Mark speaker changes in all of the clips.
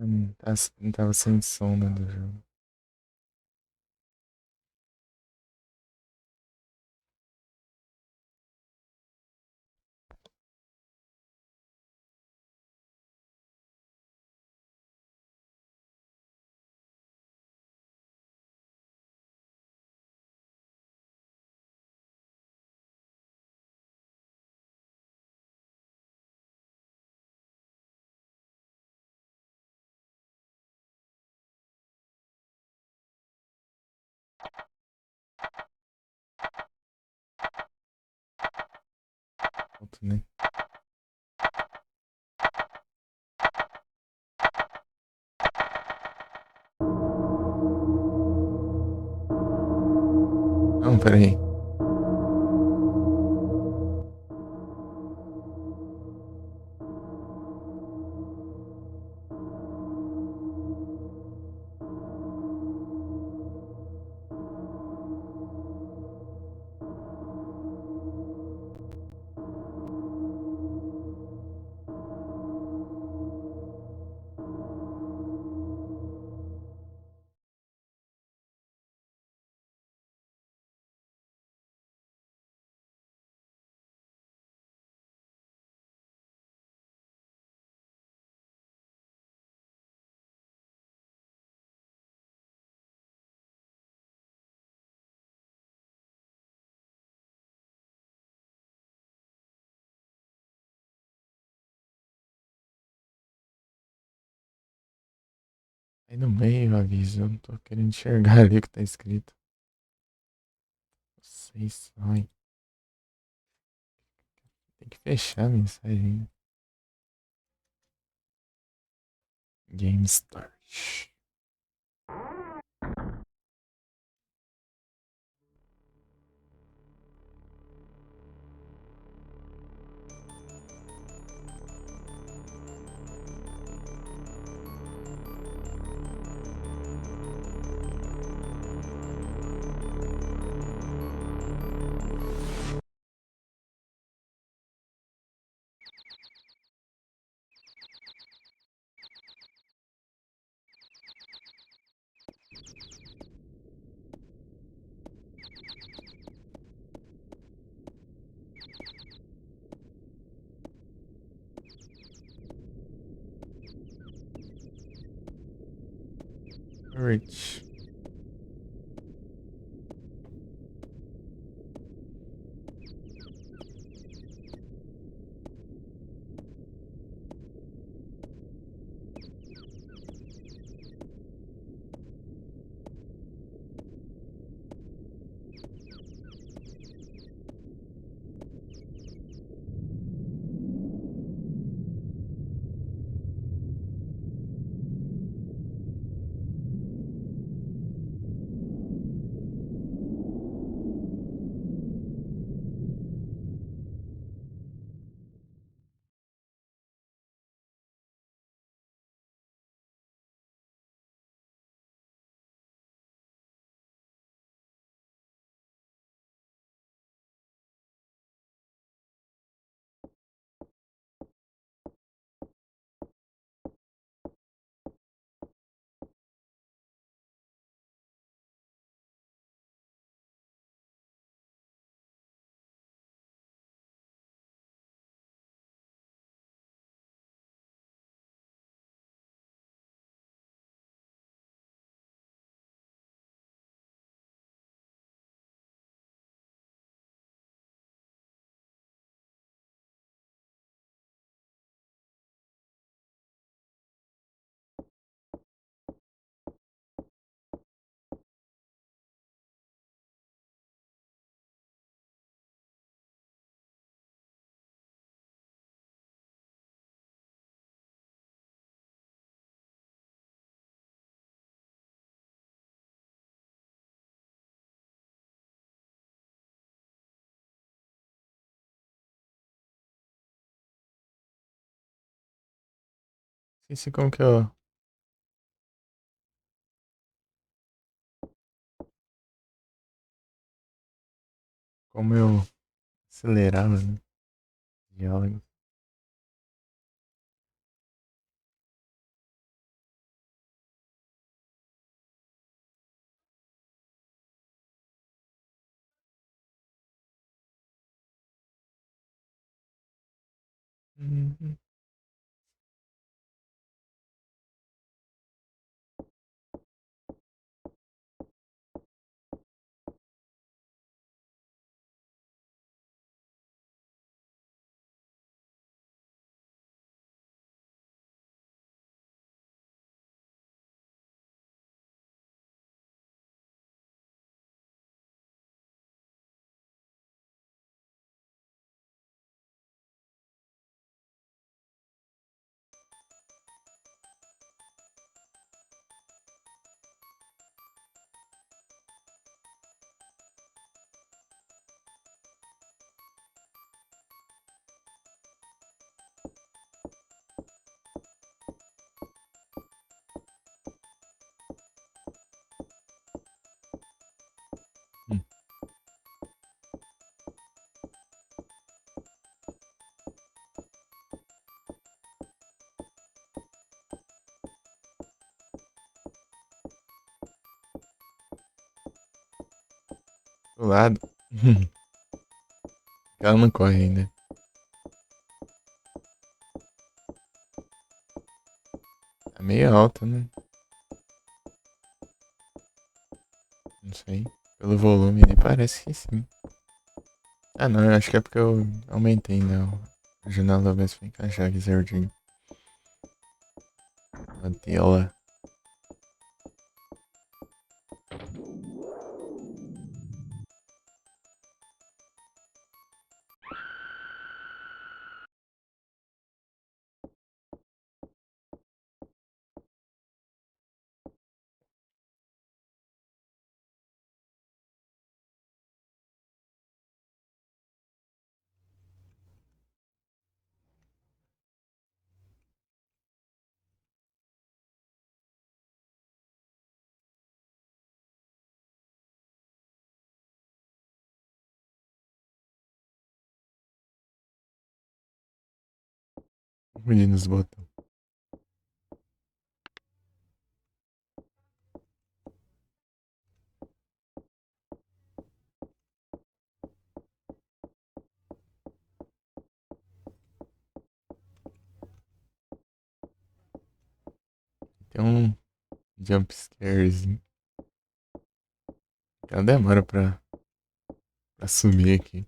Speaker 1: Não tava sem som, né, do jogo. Alto, né? Não, peraí. Aí no meio, aviso. Eu não tô querendo enxergar ali o que tá escrito. Vocês. Ai, tem que fechar a mensagem. Game Start. Rich. Esqueci como que eu. Como eu acelerava, né? Diálogo. Uhum. Hum. Do lado. Ela não corre ainda. Tá meio alta, né? Não sei. Pelo volume ele parece que sim. Ah não, eu acho que é porque eu aumentei, né? A janela vai se encaixar aqui certinho. A tela. Onde nos botão. Tem um jump scares. Ela demora pra sumir aqui.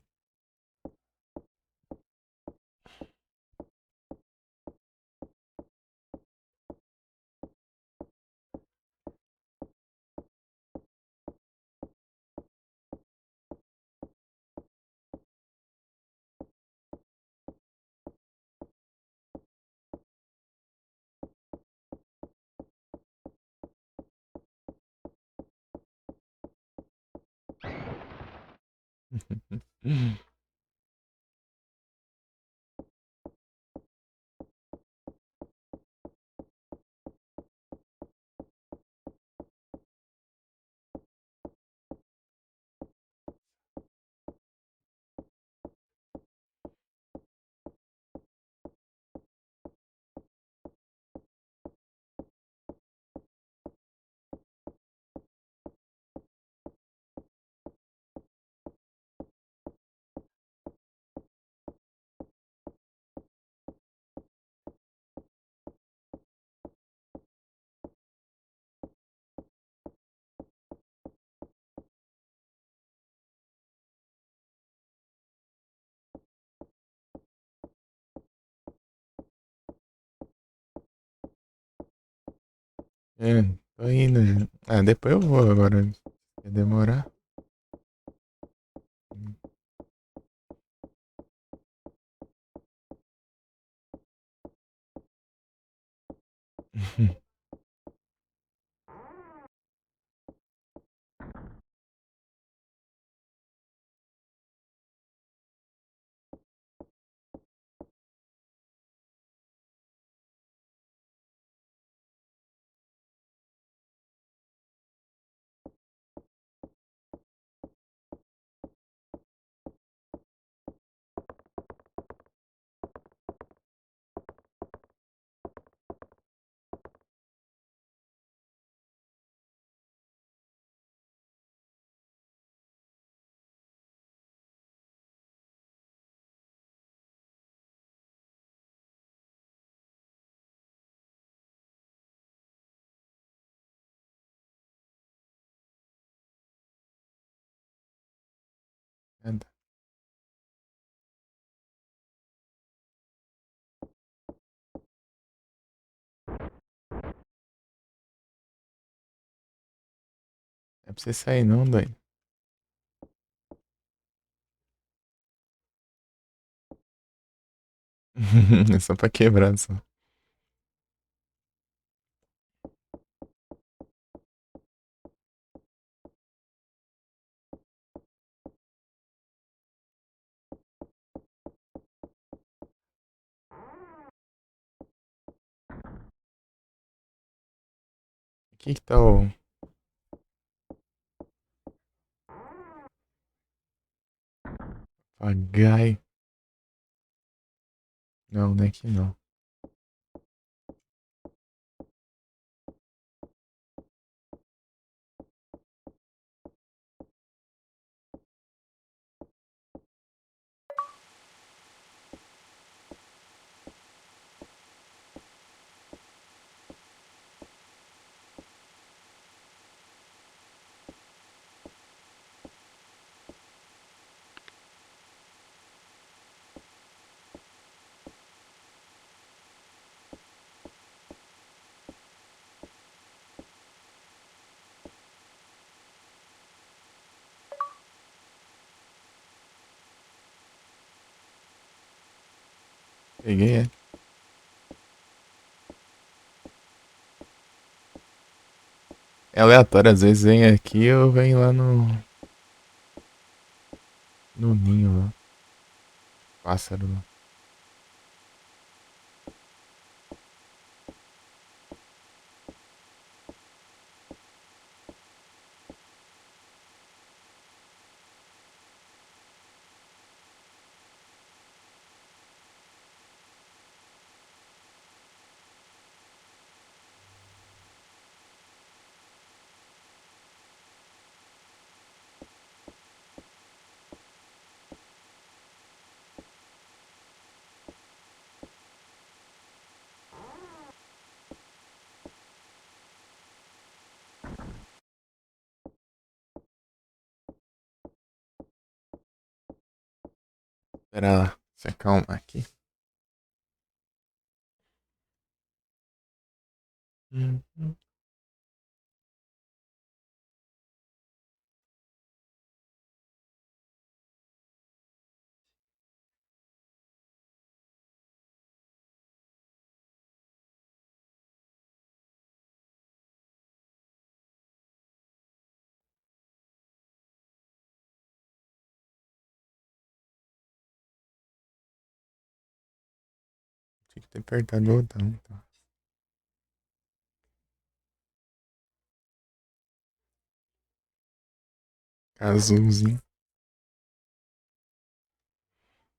Speaker 1: É, tô indo já. Ah, depois eu vou agora. Se demorar. Nada. É pra você sair não, doido. É só pra quebrar, só. O que que tá o papagaio? Não, não é aqui não. Peguei, é. É aleatório, às vezes vem aqui ou vem lá no ninho lá. Pássaro lá. Pera lá, se acalmar aqui. Hum. Tinha que ter apertado o botão, então. Azulzinho.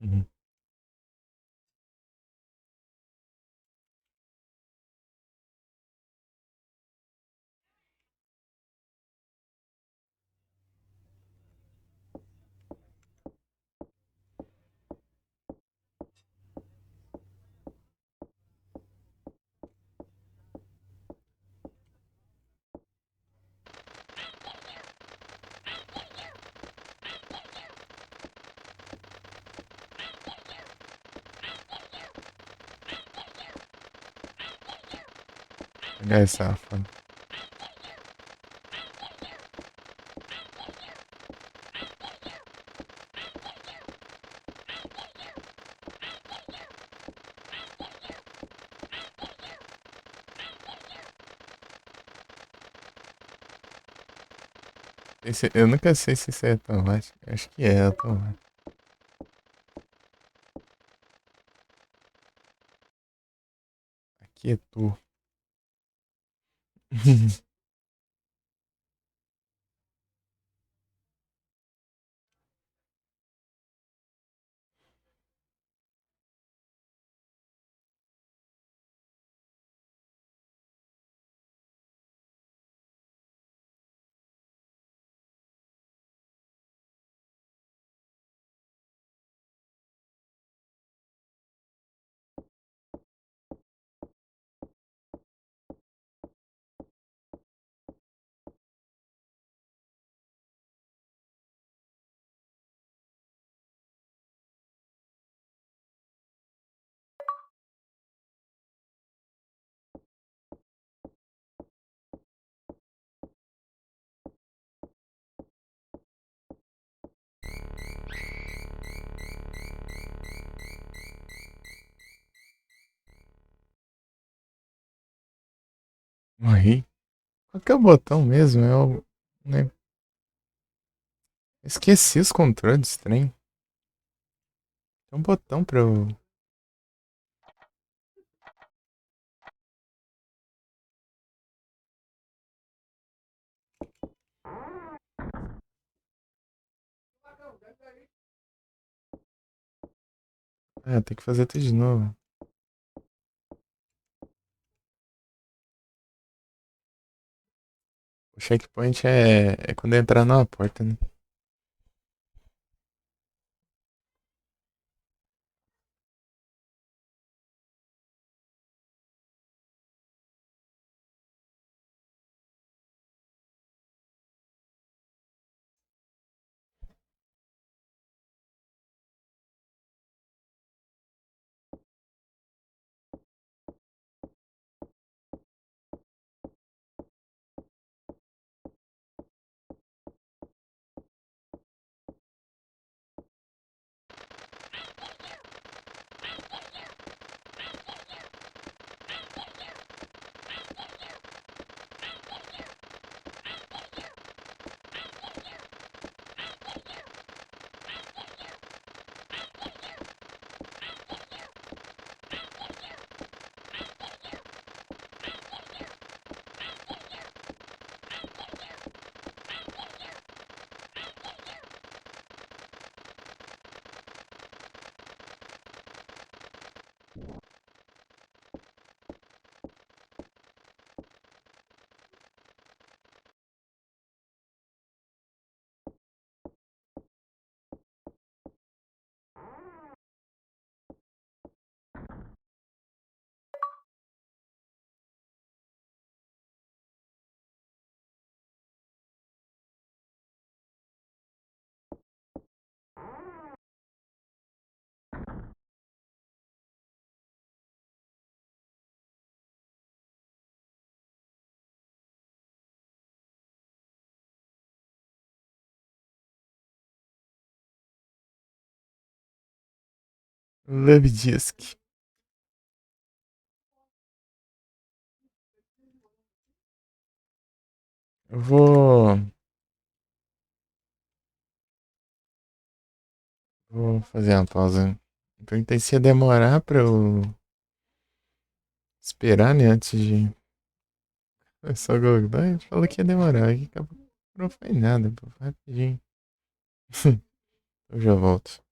Speaker 1: Uhum. Pegar essa foda. Eu nunca sei se isso é automático. Acho que é automático. Aqui é tu. Morri. Qual que é o botão mesmo? É o. Né? Esqueci os controles desse trem. Tem um botão pra eu. Ah, tem que fazer tudo de novo. O checkpoint é quando entrar numa porta, né? Love Disc. Eu vou fazer uma pausa. Eu perguntei se ia demorar pra eu esperar, né? Antes de começar o Google. A gente falou que ia demorar. Aqui acabou. Não foi nada, pô. Foi rapidinho. Eu já volto.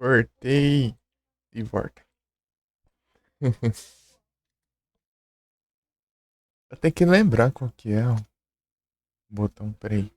Speaker 1: Cortei e volta. Eu tenho que lembrar qual que é o botão, peraí.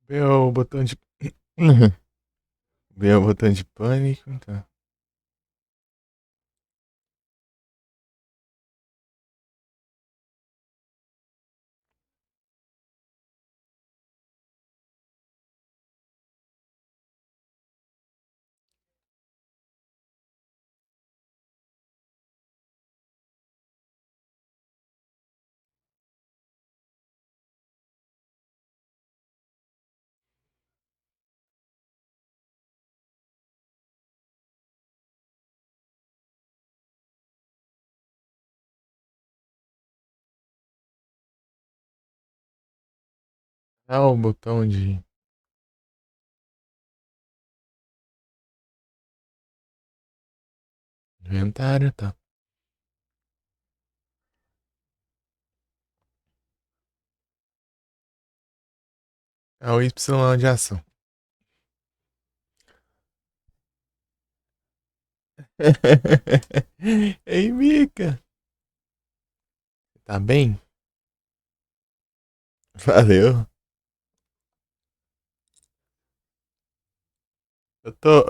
Speaker 1: Vê o botão de. Vê o botão de pânico. Tá. Ah, o botão de inventário, tá. É o Y de ação. Ei, Mica. Tá bem? Valeu.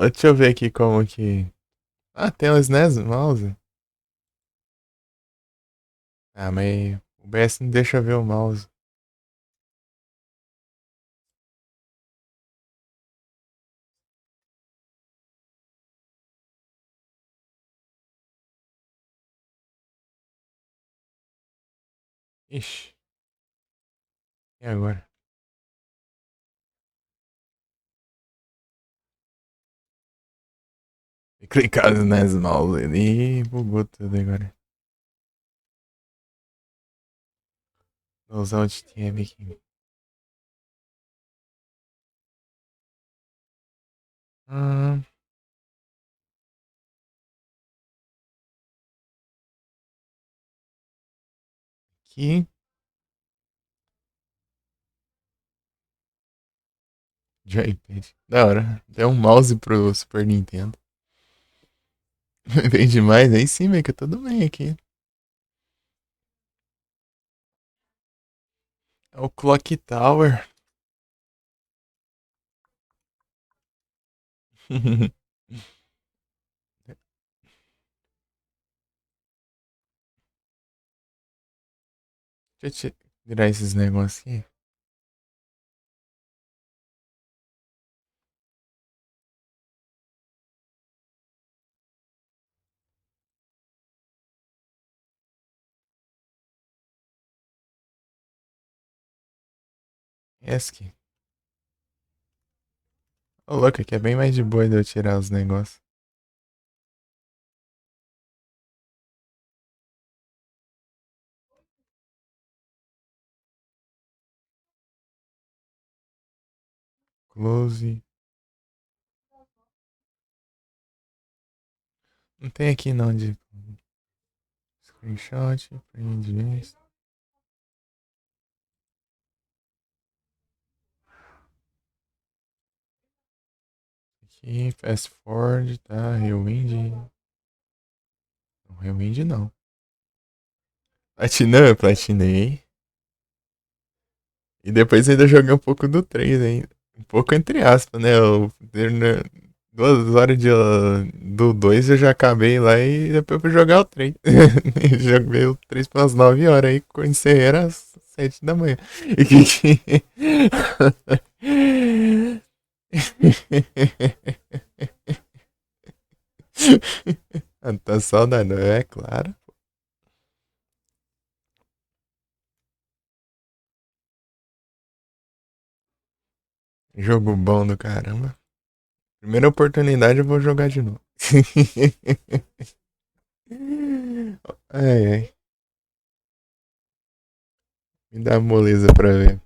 Speaker 1: Deixa eu ver aqui como que. Ah, tem os NES mouse? Ah, mas o BS não deixa eu ver o mouse. Ixi, e agora? E clicar no NES mouse ali. Bugou tudo agora. Vou usar o TM aqui. Ah, aqui. Joypad. Da hora. Tem um mouse pro Super Nintendo. Bem demais. Aí sim, meio que tudo bem aqui. É o Clock Tower. Deixa eu virar esses negócios aqui. ESC. Ô, louco, aqui é bem mais de boa de eu tirar os negócios. Close. Não tem aqui não de screenshot, print list. Aqui, fast forward, tá? Rewind. Não, rewind não. Platinum, eu platinei. E depois ainda joguei um pouco do 3 ainda. Um pouco entre aspas, né? Né, 2 horas do 2 eu já acabei lá e depois eu fui jogar o 3. Joguei o 3 pelas 9 horas aí, quando encerrei era às 7 da manhã. E tá saudade, é claro. Jogo bom do caramba. Primeira oportunidade eu vou jogar de novo. Ai, ai. Me dá moleza pra ver.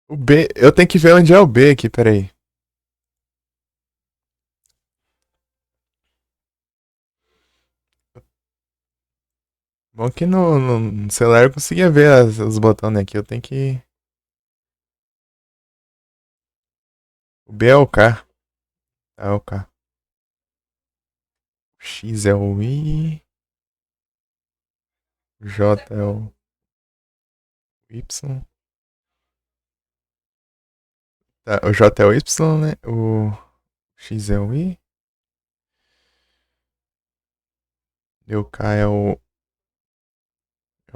Speaker 1: O B, eu tenho que ver onde é o B aqui, peraí. Bom que no celular eu conseguia ver os botões aqui, eu tenho que. O B é o K. É o K. O X é o I. O J é o Y. Tá, o J é o Y, né? O X é o I. E o K é o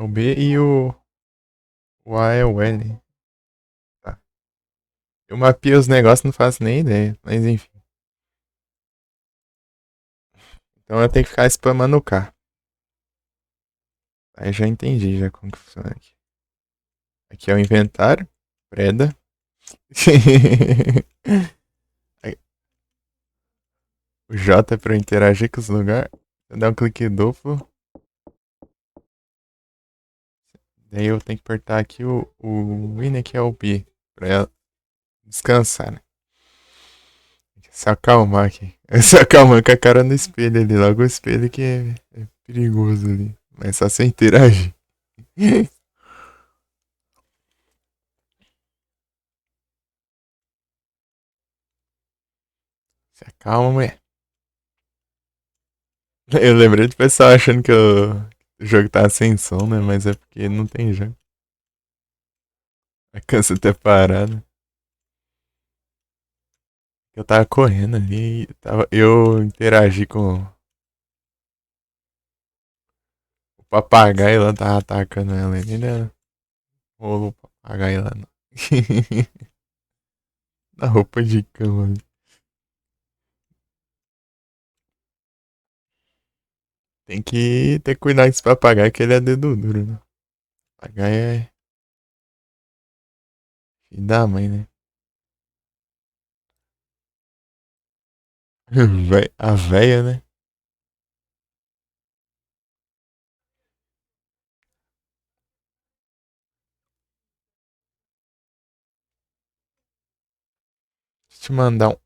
Speaker 1: B e o A é o L. Tá. Eu mapeei os negócios, não faço nem ideia. Mas enfim. Então eu tenho que ficar spamando o K. Aí já entendi já como que funciona aqui. Aqui é o inventário. Preda. O J é pra interagir com os lugares. Dá um clique duplo. Daí eu tenho que apertar aqui o I, né, que é o B. Pra ela descansar, né? Se acalmar aqui. Se acalmar com a cara no espelho ali. Logo o espelho que é perigoso ali. Mas só sem interagir. Se acalma, mulher. Eu lembrei do pessoal achando que o jogo tá sem som, né? Mas é porque não tem jogo. Cansa até parado. Eu tava correndo ali, eu interagi com o papagaio lá, tava atacando ela. Ele não rolou o papagaio lá, não. Na roupa de cama ali. Tem que ter cuidado com esse papagaio, que ele é dedo duro, né? Papagaio é filho da mãe, né? A véia, né? Deixa eu te mandar um.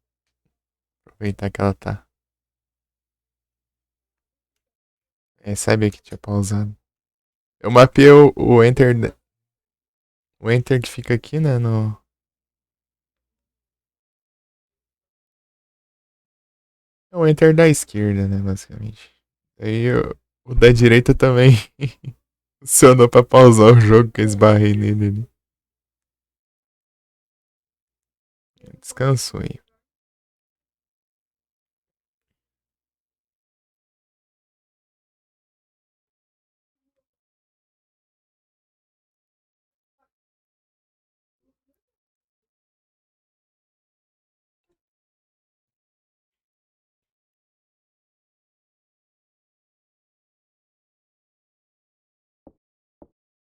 Speaker 1: Aproveitar que ela tá. É, sabia que tinha pausado. Eu mapeei o Enter. O Enter que fica aqui, né? No, é o Enter da esquerda, né? Basicamente. Aí o da direita também funcionou pra pausar o jogo que eu esbarrei nele ali. Descansou aí.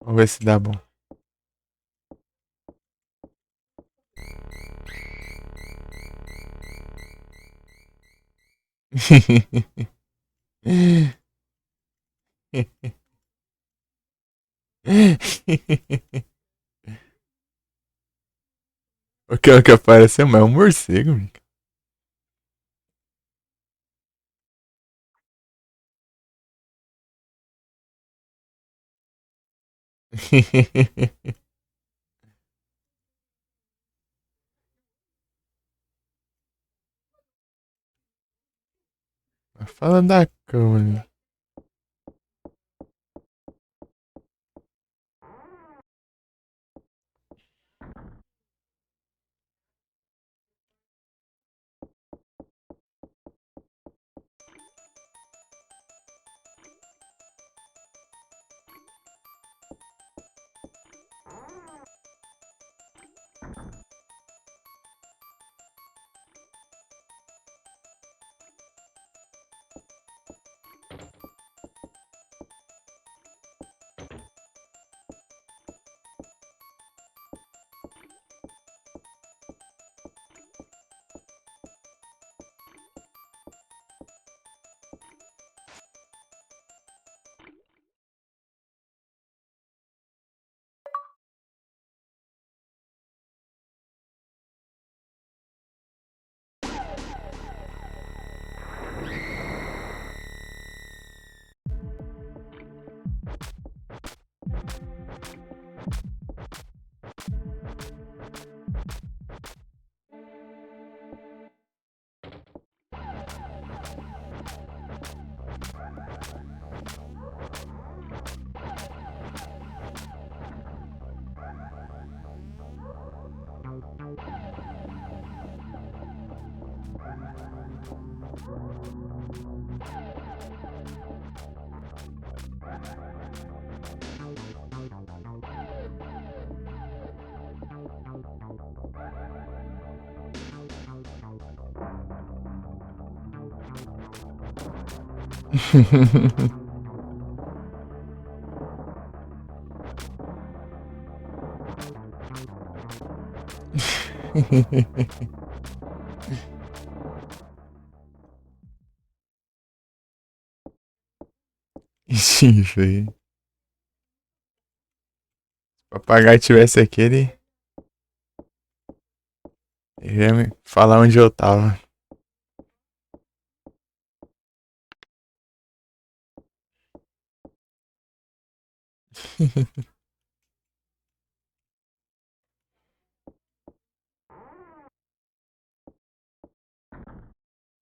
Speaker 1: Vamos ver se dá bom. O que é o que apareceu? Mas é um morcego, Mica. Fala da cama. Sim, velho. Se o papagaio tivesse aqui, ele ia me falar onde eu tava.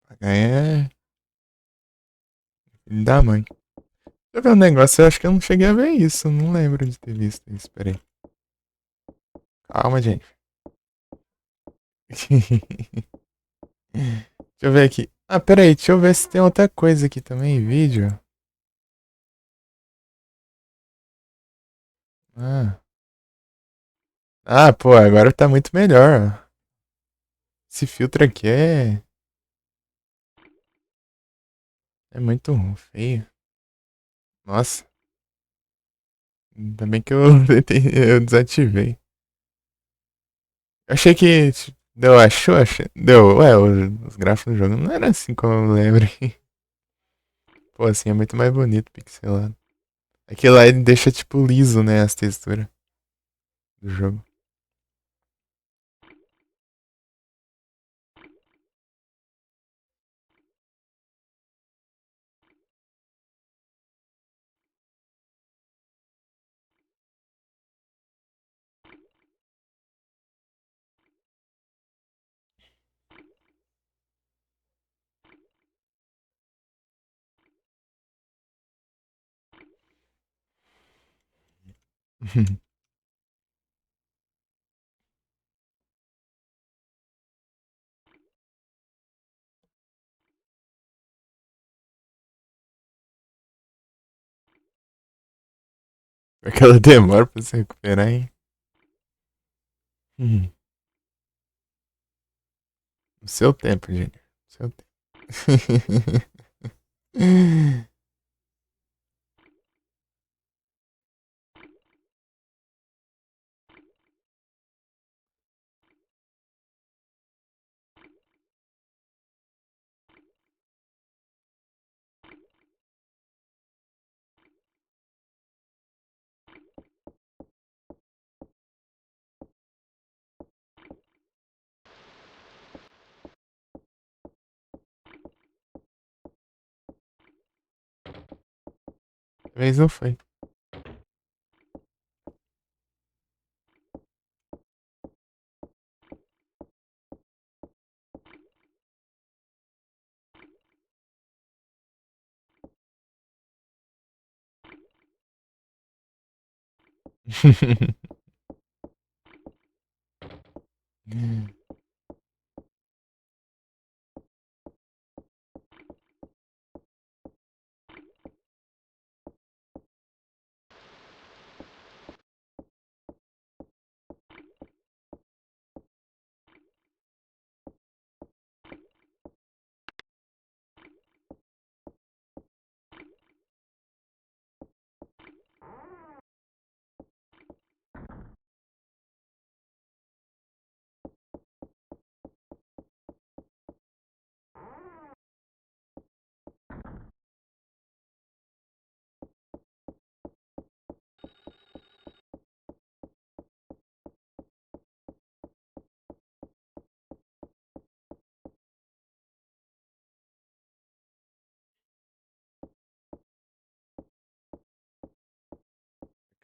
Speaker 1: Papagaio é filho da mãe. Deixa eu ver um negócio, eu acho que eu não cheguei a ver isso. Não lembro de ter visto isso. Peraí. Calma, gente. Deixa eu ver aqui. Ah, peraí, deixa eu ver se tem outra coisa aqui também, vídeo. Ah. Ah, pô, agora tá muito melhor. Esse filtro aqui é muito feio. Nossa, ainda bem que eu, eu desativei. Eu achei que deu, deu, ué, os gráficos do jogo não eram assim como eu lembro. Pô, assim é muito mais bonito, pixelado. Aquilo lá ele deixa tipo liso, né, as texturas do jogo. Porque ela demora pra se recuperar, hein? Hum, no seu tempo, gente. No seu tempo. Talvez não foi.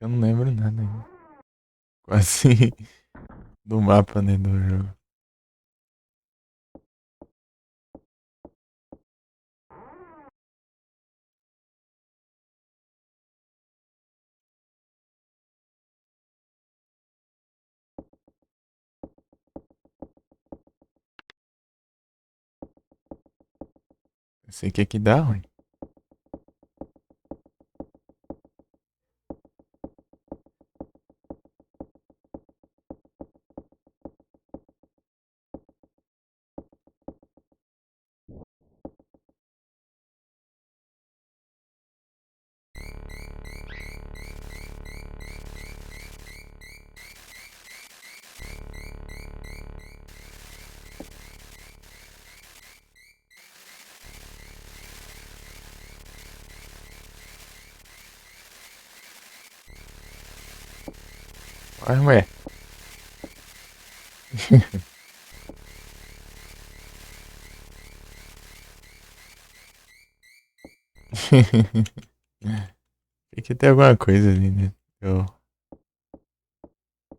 Speaker 1: Eu não lembro nada ainda. Quase do mapa, né, do jogo. Eu sei que aqui dá ruim. Mas, ué. Tem que ter alguma coisa ali, né? Eu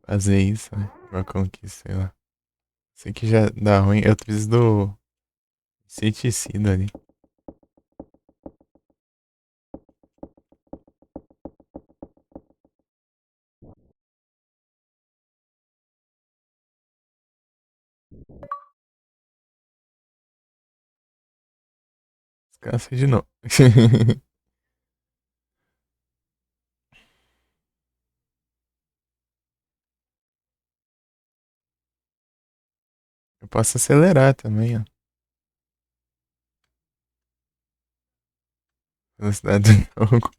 Speaker 1: fazer isso, né? Uma conquista, sei lá. Sei que já dá ruim. Eu fiz do inseticida ali. Descansa de novo. Eu posso acelerar também, ó. Velocidade do jogo.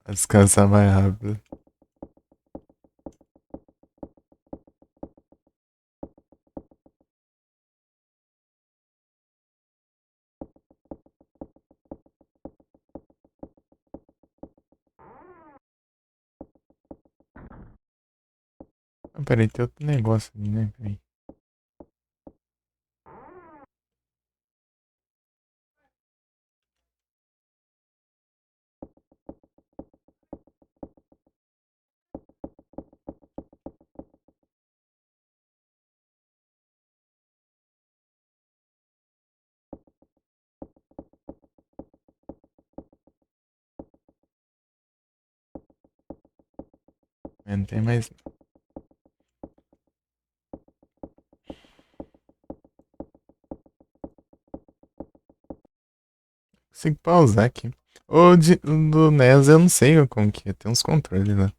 Speaker 1: Pra descansar mais rápido. Ah, peraí, tem outro negócio ali, né? Peraí. Não tem mais. Consigo pausar aqui. O do NES eu não sei como que é. Tem uns controles lá.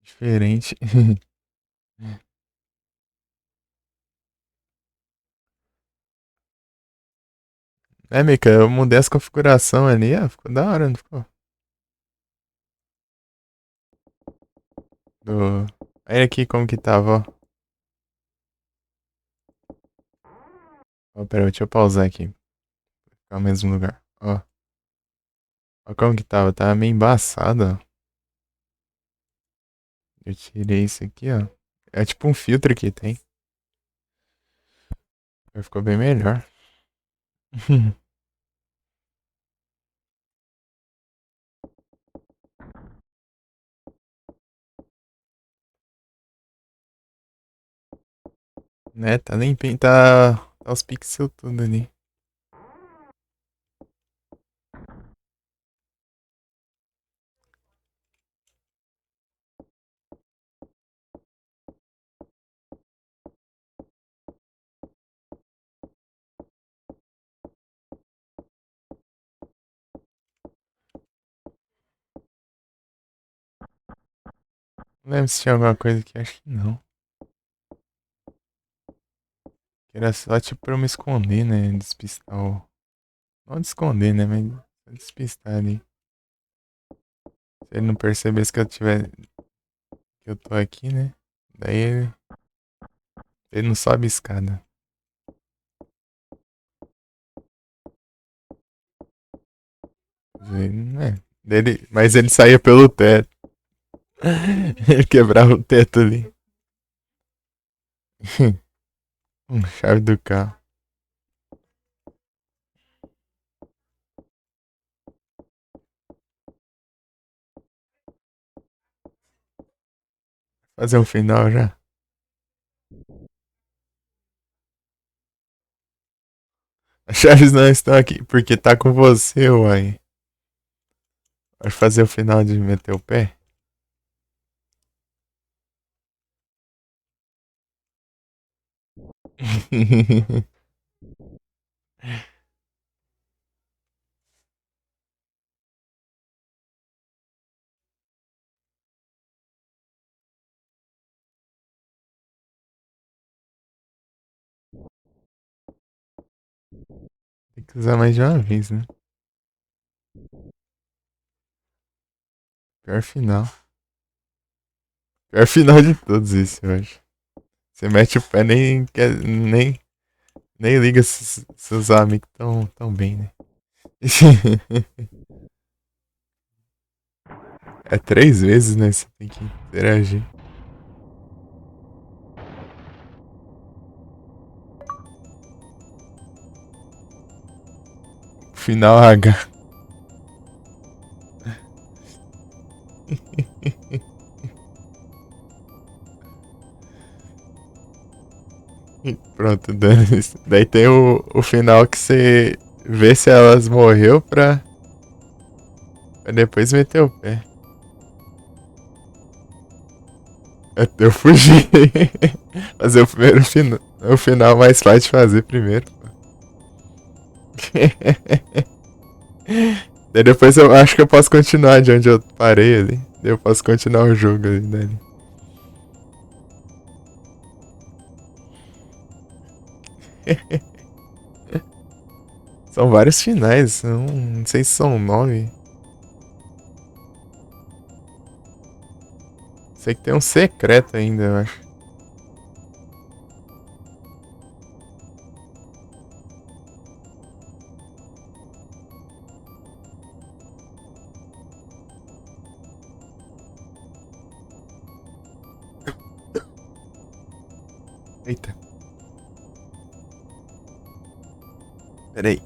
Speaker 1: Diferente. É, Mika, eu mudei essa configuração ali, ó. Ficou da hora, não ficou? Do... Aí aqui como que tava, ó. Ó, pera, deixa eu pausar aqui. Ficar no mesmo lugar. Ó. Ó como que tava. Tava meio embaçado, ó. Eu tirei isso aqui, ó. É tipo um filtro que tem. Aí ficou bem melhor. Né? Tá limpinho. Tá os pixels tudo ali. Não lembro se tinha alguma coisa aqui. Acho que não. Que era só tipo pra eu me esconder, né? Despistar o. Não de esconder, né? Mas despistar ali. Se ele não percebesse que eu tiver. Que eu tô aqui, né? Daí ele não sobe a escada. Mas ele saía pelo teto. Ele quebrava o teto ali. Chave do carro. Fazer um final já. As chaves não estão aqui porque tá com você, uai. Vai fazer o final de meter o pé? Tem que usar mais de uma vez, né? Pior final. Pior final de todos isso, eu acho. Você mete o pé nem liga se seus amigos tão bem, né? É 3 vezes, né? Você tem que interagir. Final H. Pronto, daí tem o final que você vê se elas morreu pra depois meter o pé. Até eu fugir. Fazer o primeiro final. O final mais fácil de fazer primeiro. Daí depois eu acho que eu posso continuar de onde eu parei ali. Daí eu posso continuar o jogo ali dali. São vários finais, não sei se são 9. Sei que tem um secreto ainda, eu acho. Eita, peraí.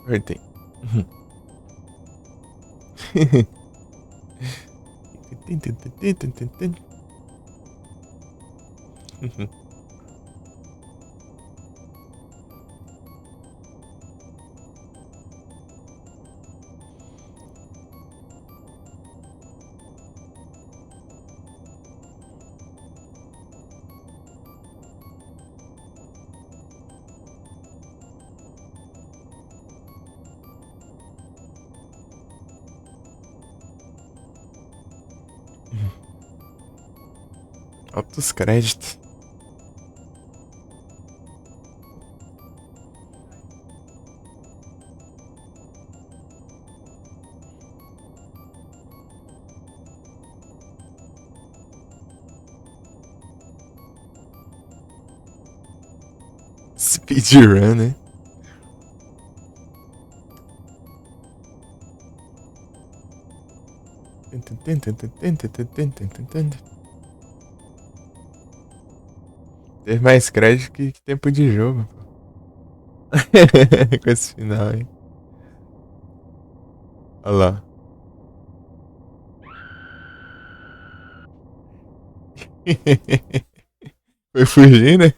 Speaker 1: Apertei. Altos créditos. Speedrun, né? Teve mais crédito que tempo de jogo, pô. Com esse final, hein? Olha lá. Foi fugir, né?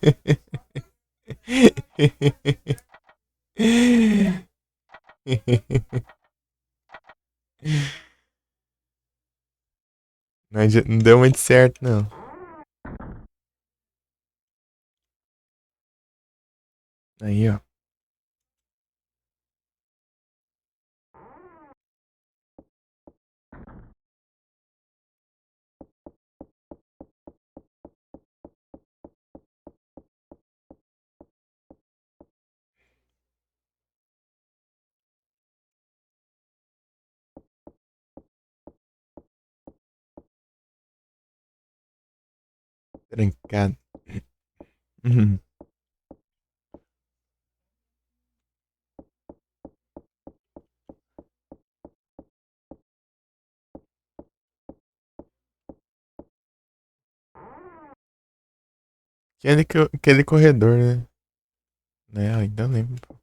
Speaker 1: Não deu muito certo, não. Aí, ó. Trancado. Uhum. Aquele corredor, né? Né, ainda lembro.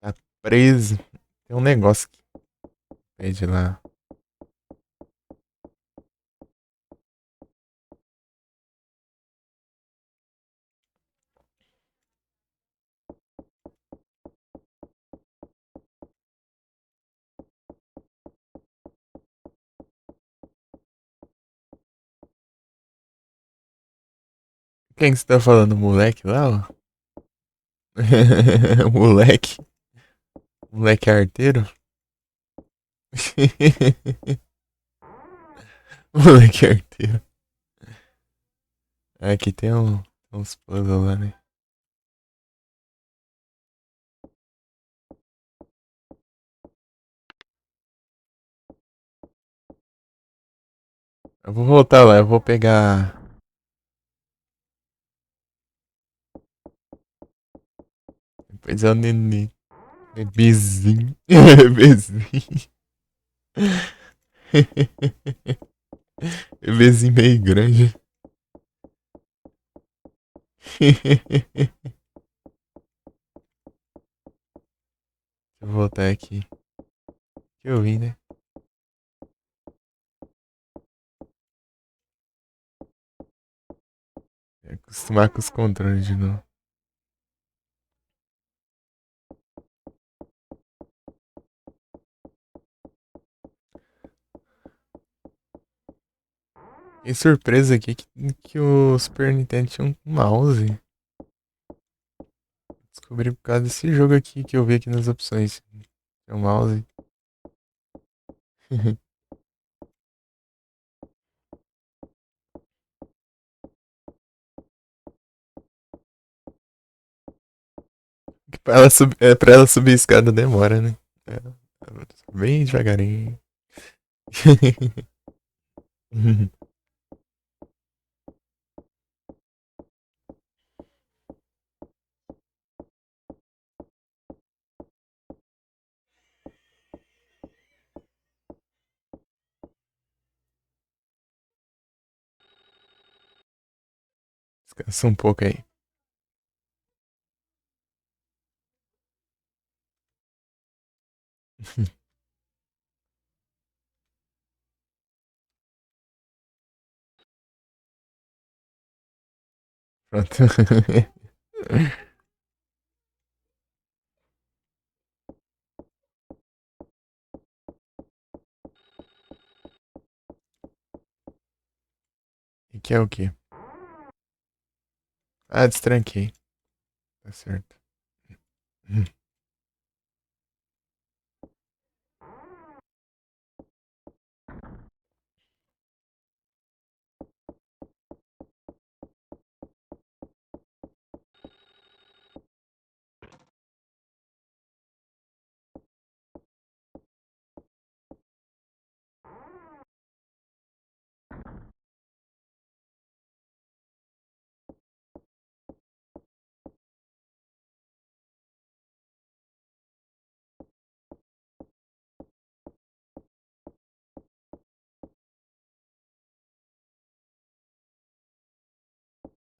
Speaker 1: Tá preso. Tem um negócio que pede lá. Quem que você tá falando? O moleque lá, ó? Moleque? Moleque arteiro? Moleque arteiro. Aqui tem uns puzzles lá, né? Eu vou voltar lá, eu vou pegar. Depois é o neném. Bebezinho. Bebezinho. Bebezinho meio grande. Deixa eu voltar aqui. Que eu vi, né? Acostumar com os controles de novo. Fiquei surpreso aqui que o Super Nintendo tinha um mouse. Descobri por causa desse jogo aqui que eu vi aqui nas opções. Tem um mouse. Pra ela subir a escada demora, né? É, bem devagarinho. Descansa um pouco aí. Pronto. E que é o quê? Ah, destranquei. Tá certo.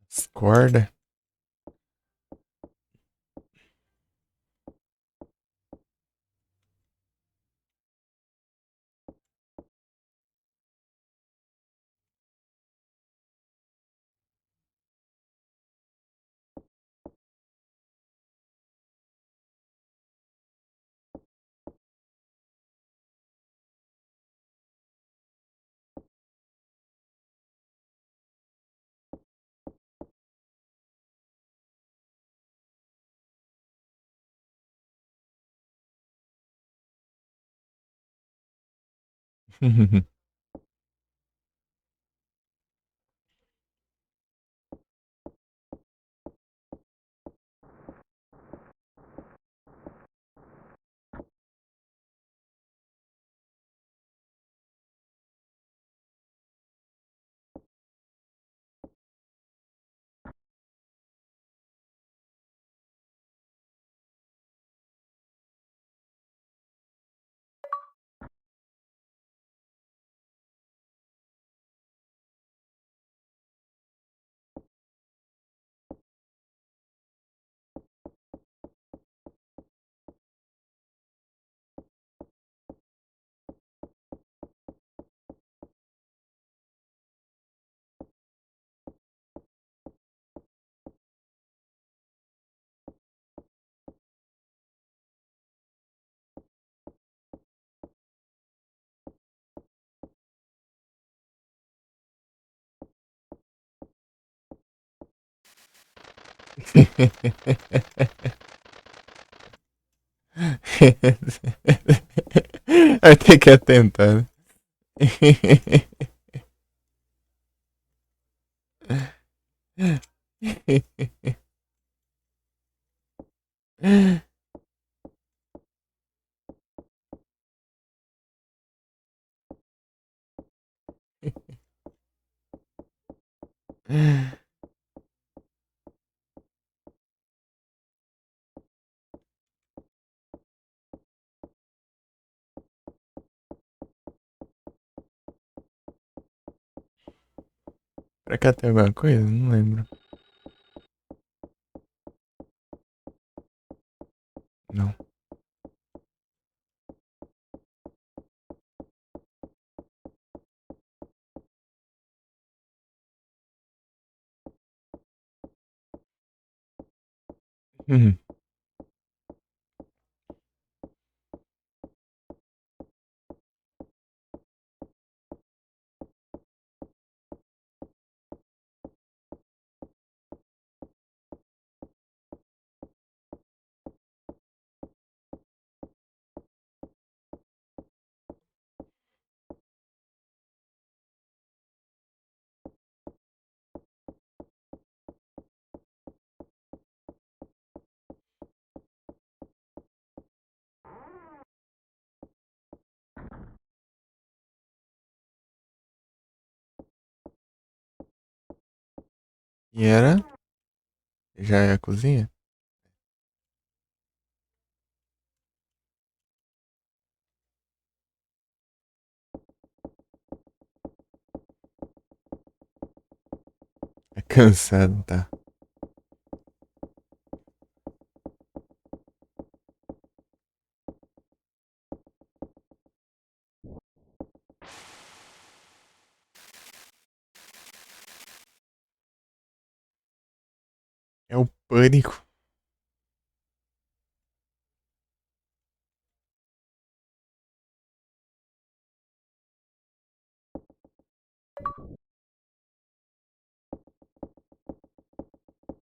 Speaker 1: Discorda. Vai ter que atentar, né? Pra cá tem alguma coisa? Não lembro. Não. Uhum. E era? Já é a cozinha? É cansado, tá? Pânico.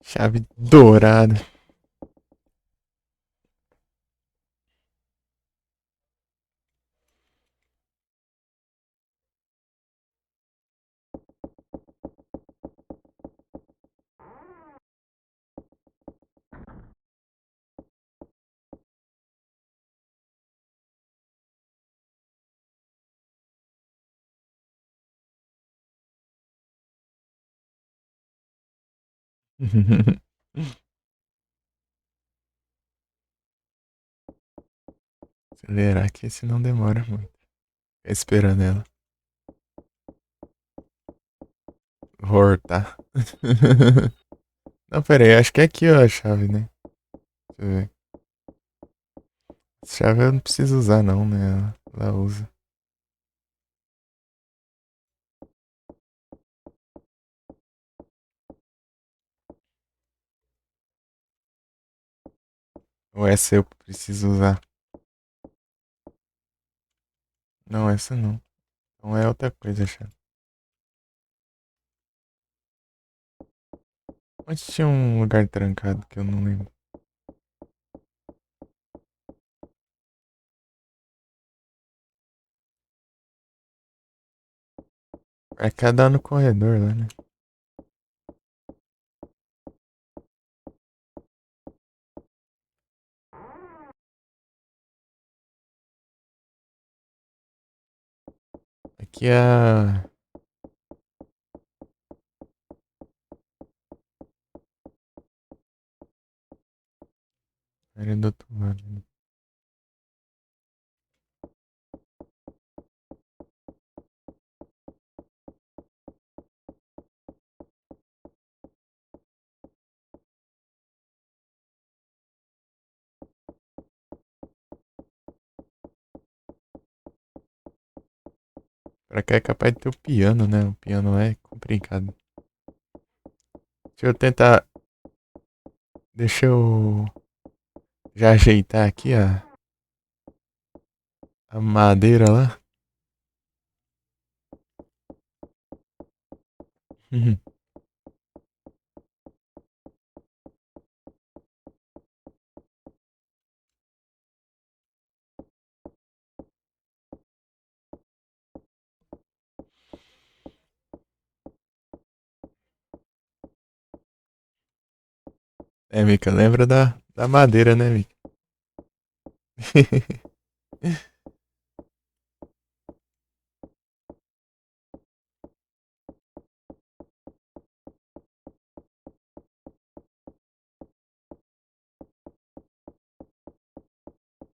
Speaker 1: Chave dourada. Acelerar aqui, senão demora muito. Fica esperando ela. Horror, tá? Não, pera aí, acho que é aqui, ó, a chave, né? Deixa eu ver. Essa chave eu não preciso usar, não, né? Ela usa. Ou essa eu preciso usar? Não, essa não. Então é outra coisa, a chave. Onde tinha um lugar trancado que eu não lembro? É cada no corredor lá, né? Aqui é a área do outro lado, né? Pra cá é capaz de ter o piano, né? O piano é complicado. Deixa eu tentar. Deixa eu já ajeitar aqui a madeira lá. É, Mika, lembra da madeira, né, Mika?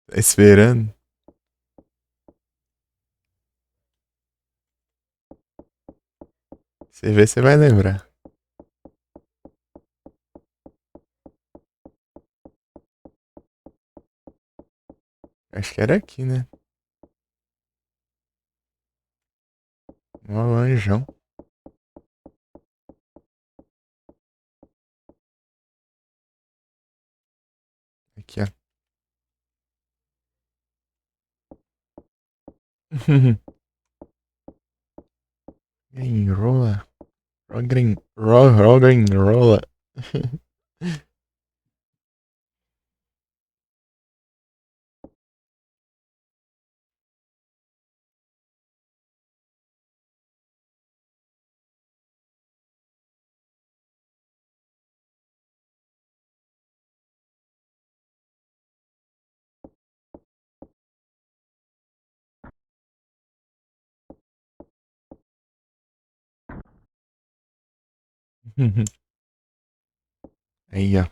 Speaker 1: Tá esperando? Você vê, você vai lembrar. Acho que era aqui, né? Um anjão. Aqui, ó. Enrola. Roga enrola. Aí, ó.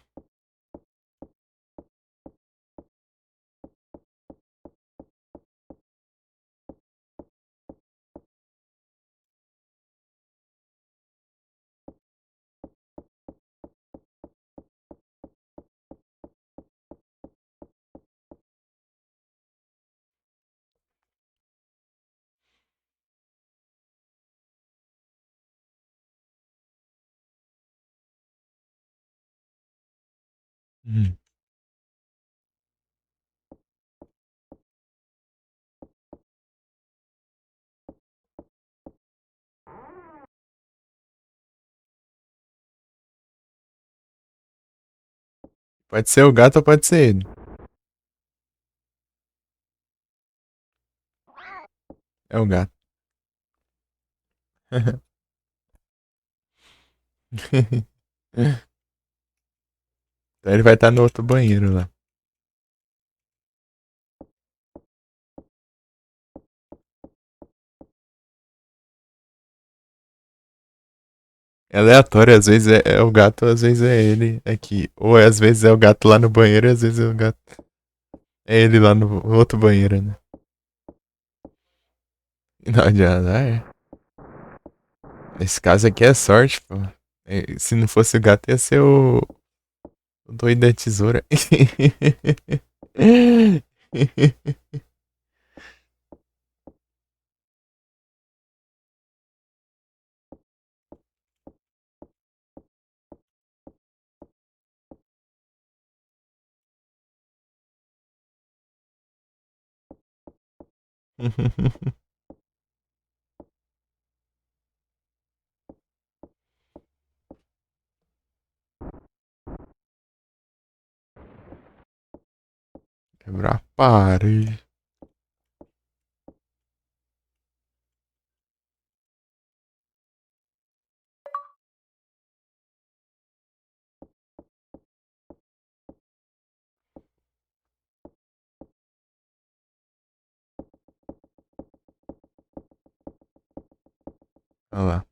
Speaker 1: Hum. Pode ser o gato ou pode ser ele. É o gato. Então ele vai estar no outro banheiro lá. É aleatório, às vezes é o gato, às vezes é ele aqui. Ou às vezes é o gato lá no banheiro, às vezes é o gato. É ele lá no outro banheiro, né? Não adianta, é. Nesse caso aqui é sorte, pô. Se não fosse o gato, ia ser o doido da tesoura. Quebrar a parede. Olha lá.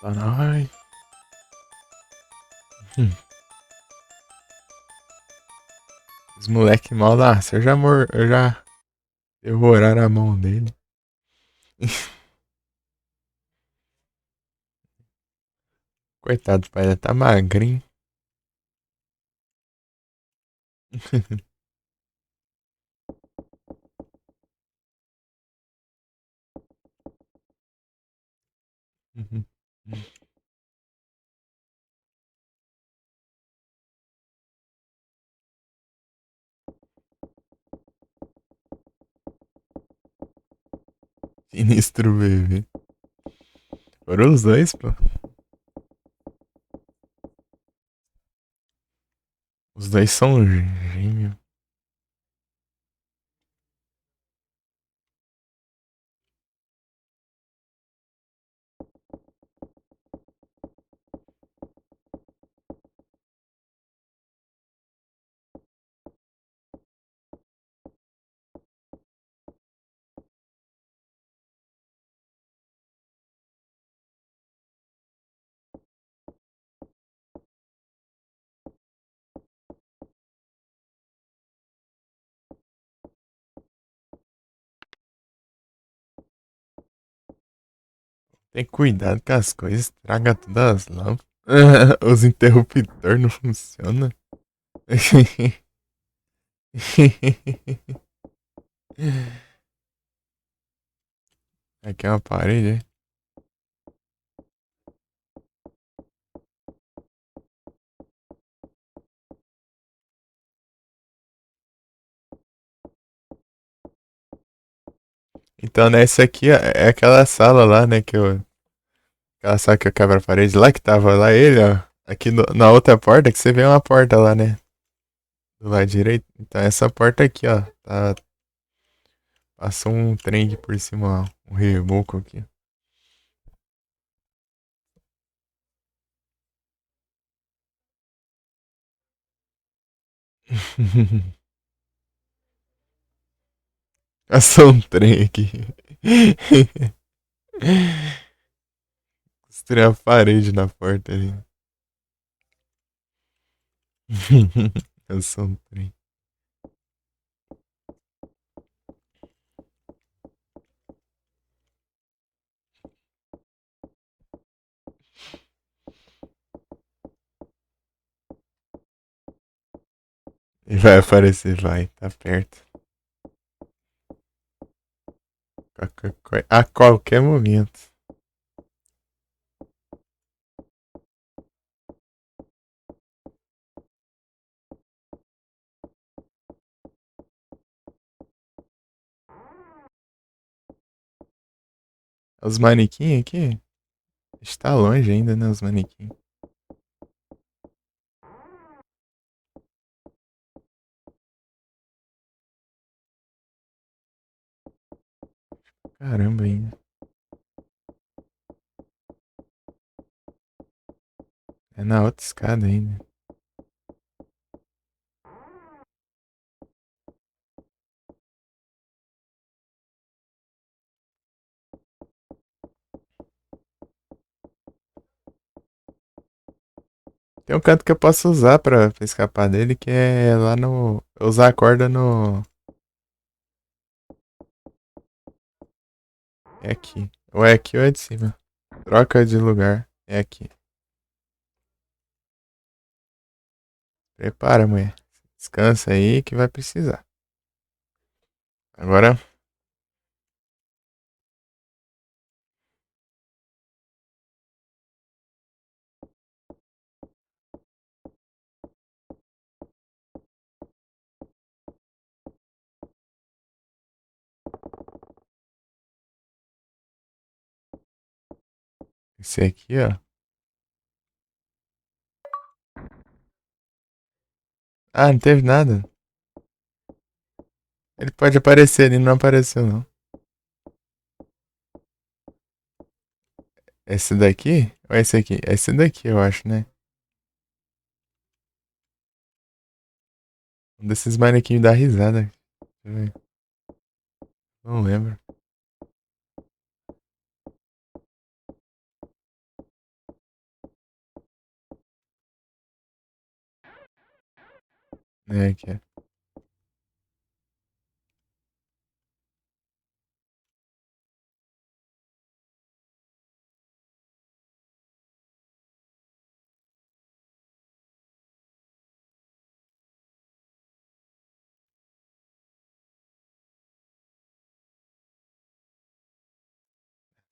Speaker 1: Ai. Os moleque mal nasce. Eu já devoraram a mão dele. Coitado do pai, tá magrinho. Sinistro bebê. Foram os dois, pô. Os dois são gêmeos. Tem cuidado com as coisas, estraga todas as lâmpadas. Os interruptores não funcionam. Aqui é uma parede, é? Então, nessa aqui é aquela sala lá, né? Aquela sala que eu quebro a parede lá, que tava lá ele, ó. Aqui na outra porta, que você vê uma porta lá, né? Do lado direito. Então, essa porta aqui, ó. Passou um trem aqui por cima, ó. Um reboco aqui. Passou um trem aqui. Costurei a parede na porta ali. Passou um trem. E vai aparecer, vai. Tá perto. A qualquer momento. Os manequins aqui? Está longe ainda, né? Os manequins. Caramba ainda. É na outra escada ainda. Tem um canto que eu posso usar pra escapar dele, que é lá no. Usar a corda no. É aqui. Ou é aqui ou é de cima. Troca de lugar. É aqui. Prepara, mulher. Descansa aí que vai precisar. Agora, esse aqui, ó. Ah, não teve nada. Ele pode aparecer, ele não apareceu, não. Esse daqui? Ou esse aqui? Esse daqui, eu acho, né? Um desses manequins dá risada. Deixa eu ver. Não lembro. É aqui, ó.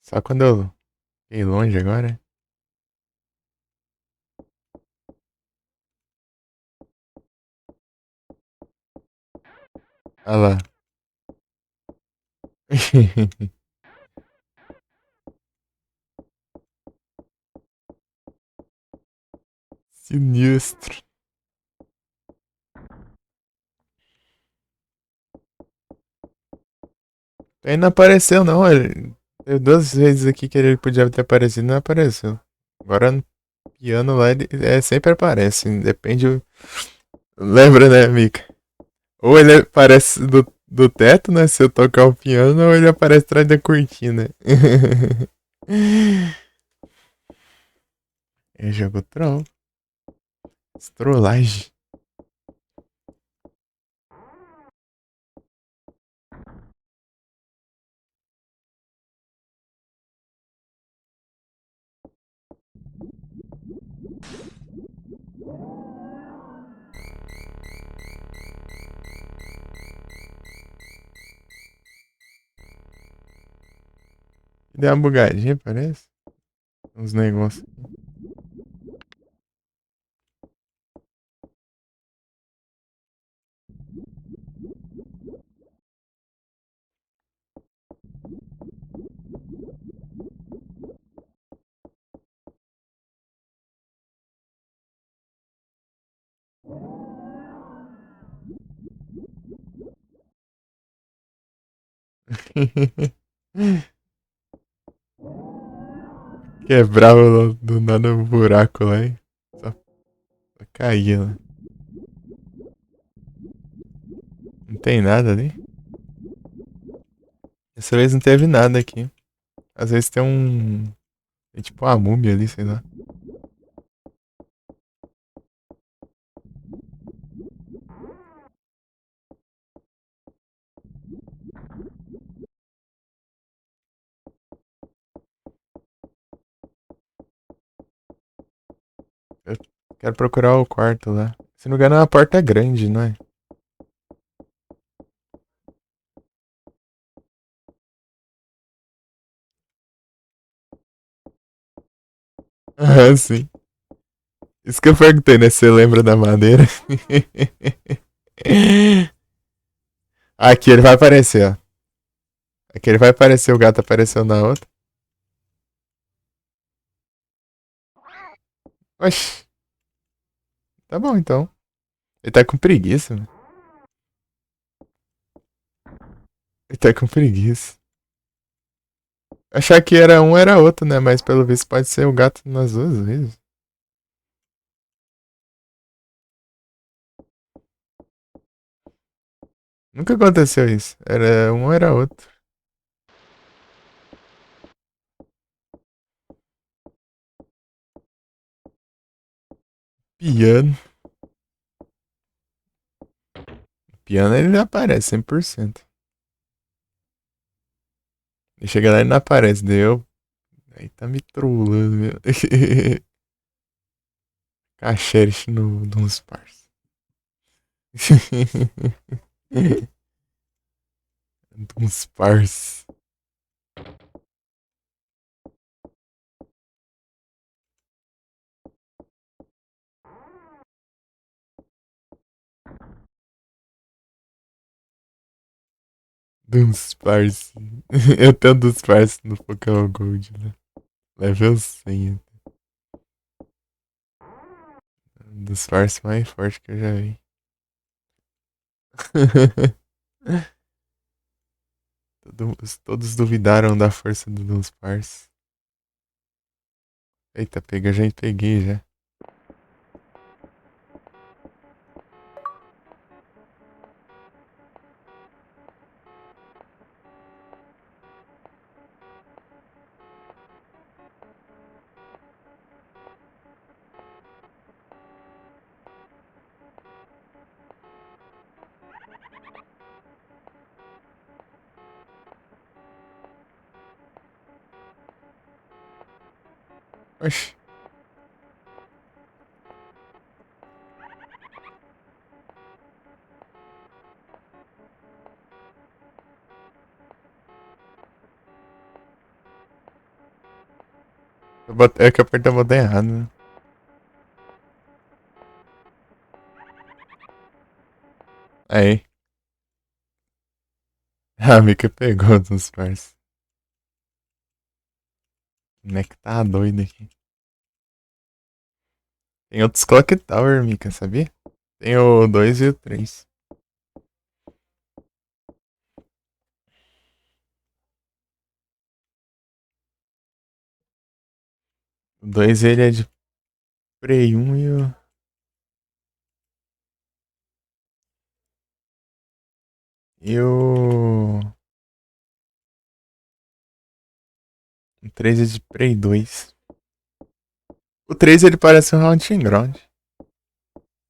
Speaker 1: Só quando eu fiquei longe agora. Olha lá. Sinistro. Ele não apareceu, não. Ele... Teve duas vezes aqui que ele podia ter aparecido e não apareceu. Agora no piano lá ele sempre aparece. Depende. Lembra, né, Mika? Ou ele aparece do teto, né? Se eu tocar o piano, ou ele aparece atrás da cortina. É jogo troll. Trollagem. Deu uma bugadinha, parece. Uns negócios. Quebrava do nada um buraco lá, hein? Só caía lá. Não tem nada ali? Dessa vez não teve nada aqui. Às vezes tem um. Tem tipo uma múmia ali, sei lá. Eu quero procurar o quarto lá. Se não me engano, é uma porta grande, não é? Ah, sim. Isso que eu perguntei, né? Você lembra da madeira? Aqui ele vai aparecer, ó. Aqui ele vai aparecer, o gato apareceu na outra. Oxi, tá bom então. Ele tá com preguiça, mano. Ele tá com preguiça. Achar que era um, era outro, né? Mas pelo visto pode ser o gato nas duas vezes. Nunca aconteceu isso. Era um, era outro. Piano. Piano ele aparece 100%. Ele chega lá e não aparece, deu. Aí tá me trollando, meu. Cacheres no, nos parça. Uns parça. Dos parça. Eu tenho dos parça no Pokémon Gold, né? Level 100. Um dos parça mais fortes que eu já vi. Todos duvidaram da força do Dunsparce. Eita, pega, já peguei já. Oxi. É que eu apertei o botão errado, né? Aí. A Mika pegou dos parça. Como é que tá doido aqui? Tem outros Clock Tower, Mika, sabia? Tem o 2 e o 3. O 2 ele é de Play 1 o 3 é de Play 2. O 3 ele parece um Haunting Ground.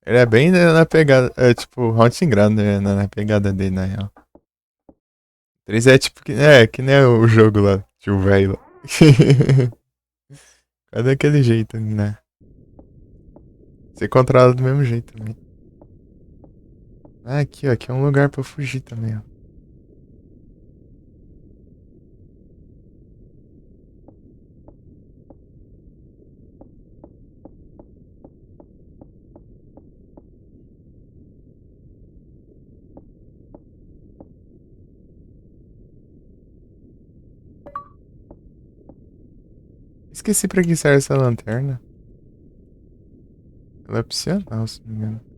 Speaker 1: Ele é bem na pegada. É tipo, Haunting Ground, né? Na pegada dele, na real. O 3 é tipo. Que nem o jogo lá, tio velho lá. É daquele jeito, né? Você controla do mesmo jeito também. Ah, aqui, ó. Aqui é um lugar pra eu fugir também, ó. Esqueci pra que serve essa lanterna. Ela é opcional, se não me engano.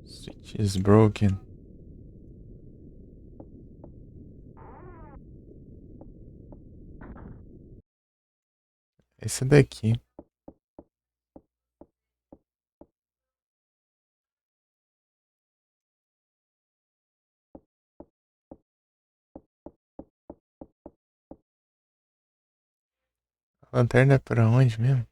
Speaker 1: Switch is broken. Esse daqui. A lanterna é pra onde mesmo?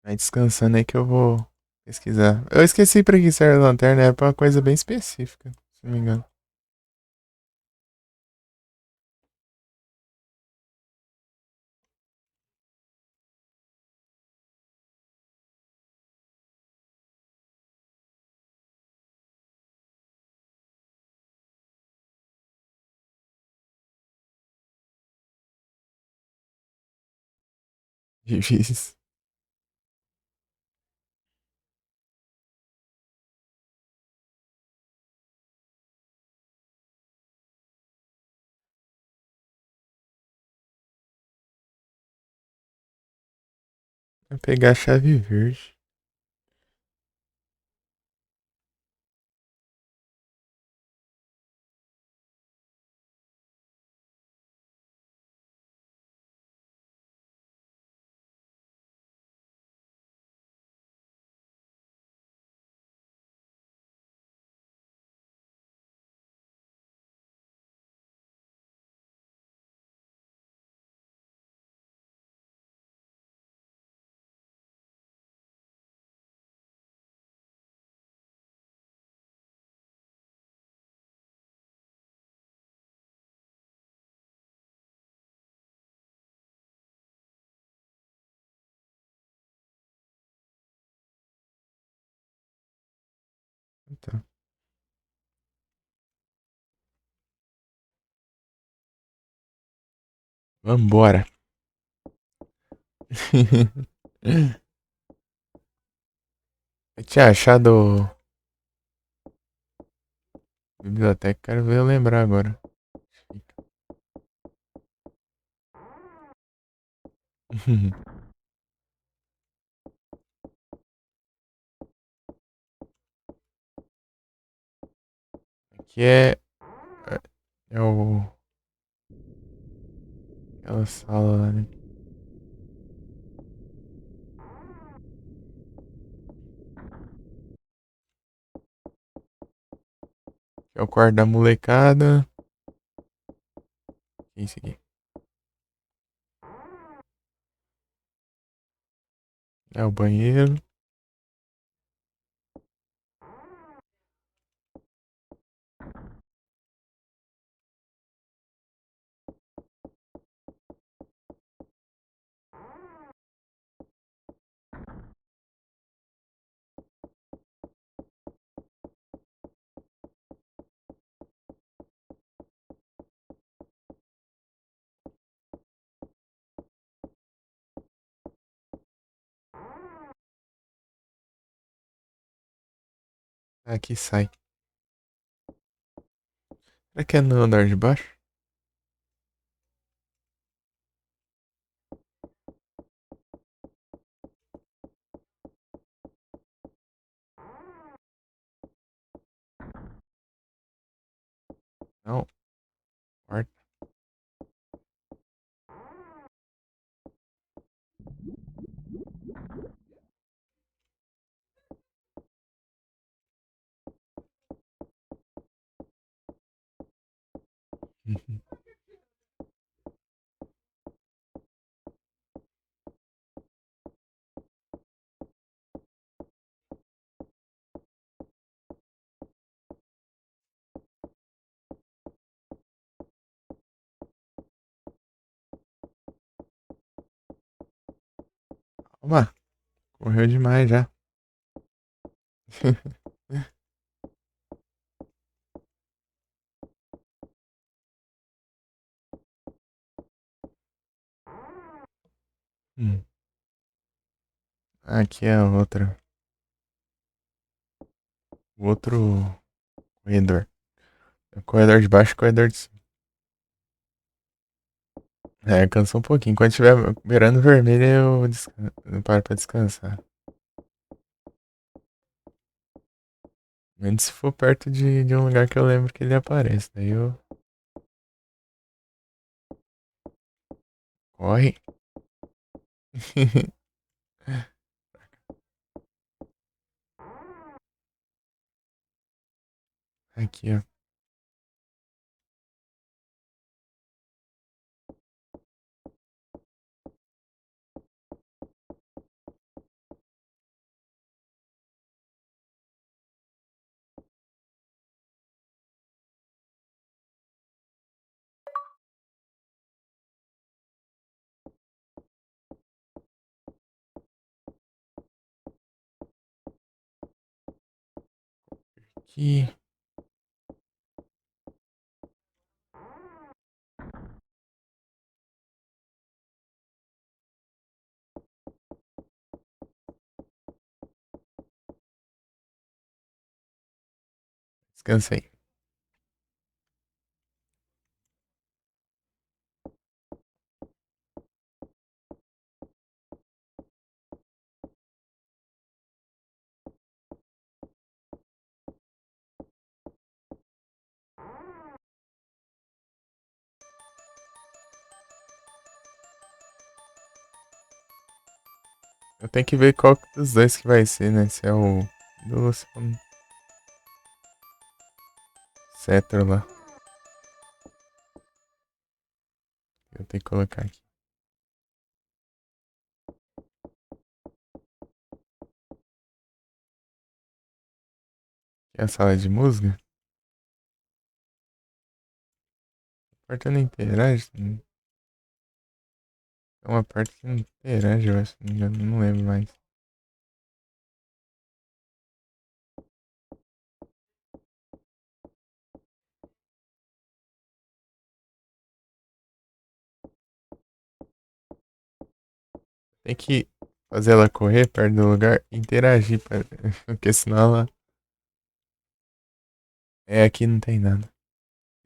Speaker 1: Vai descansando aí que eu vou pesquisar. Eu esqueci pra que serve a lanterna, é pra uma coisa bem específica, se não me engano. Difícil. Vou pegar a chave verde. Então, vambora. Eu tinha achado biblioteca, quero ver eu lembrar agora. Aqui é aquela sala lá, né? Que é o quarto da molecada. Que é isso aqui? É o banheiro. Aqui sai. Será que é no andar de baixo? Não, quarto. Uhum. Calma, correu demais já. Hum. Aqui é a outra. O outro corredor. É o corredor de baixo e o corredor de cima. É, cansa um pouquinho. Quando estiver beirando vermelho, eu paro pra descansar. Menos se for perto de um lugar que eu lembro que ele aparece. Daí eu. Corre. Aqui, ó. Aqui. Descansei. Eu tenho que ver qual dos dois que vai ser, né? Se é o do ou se é o cetro lá. Eu tenho que colocar aqui. Aqui é a sala de música. A porta não interage. É uma parte que não interage, eu acho. Não lembro mais. Tem que fazer ela correr perto do lugar e interagir. Porque senão ela. É, aqui não tem nada.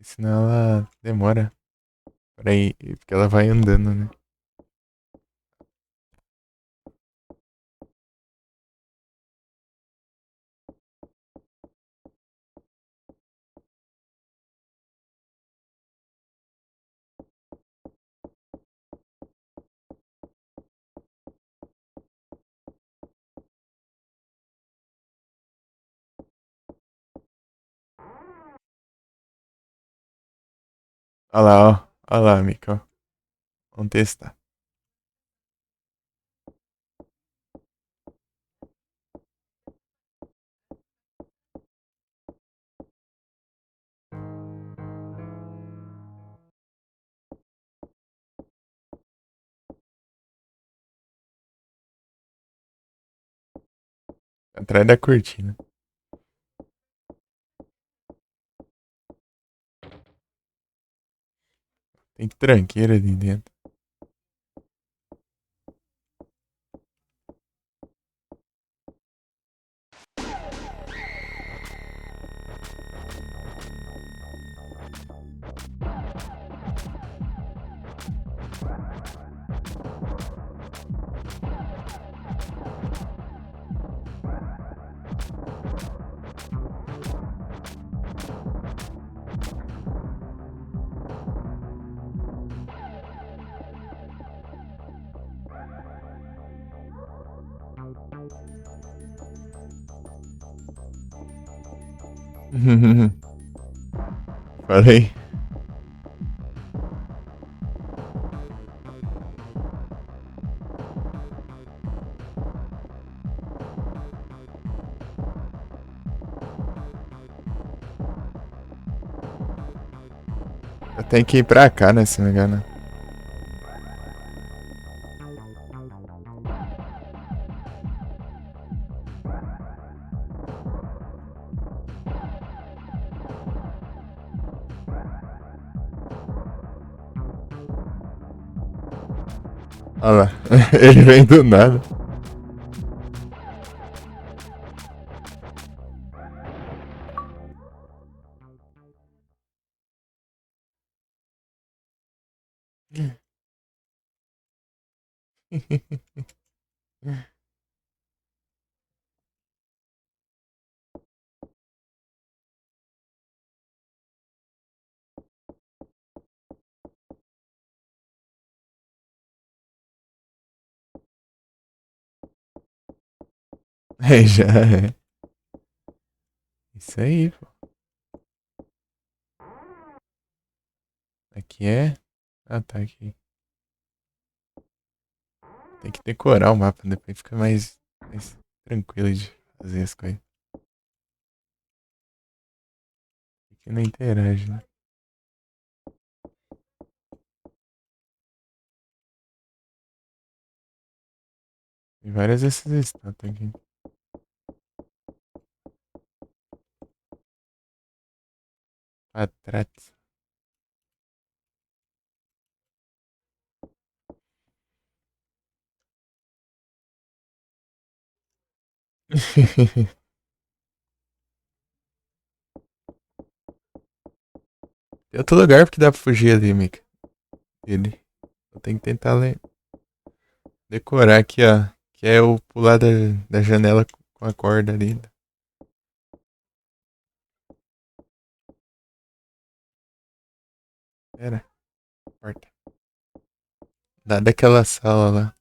Speaker 1: Senão ela demora pra ir. Porque ela vai andando, né? Olha lá, ó. Olha lá, Mico. Vamos testar. Atrás da cortina. Tem tranqueira ali dentro. Falei. Eu tenho que ir pra cá, né, se não me engano. Olha lá. Ele vem do nada. É, já é. Isso aí, pô. Aqui é. Ah, tá aqui. Tem que decorar o mapa, depois fica mais tranquilo de fazer as coisas. Aqui não interage, né? Tem várias dessas estátuas aqui. Atrás. Tem outro lugar porque dá pra fugir ali, Mika. Ele. Eu tenho que tentar decorar aqui, ó. Que é o pular da janela com a corda ali. Pera, porta. Daquela sala lá.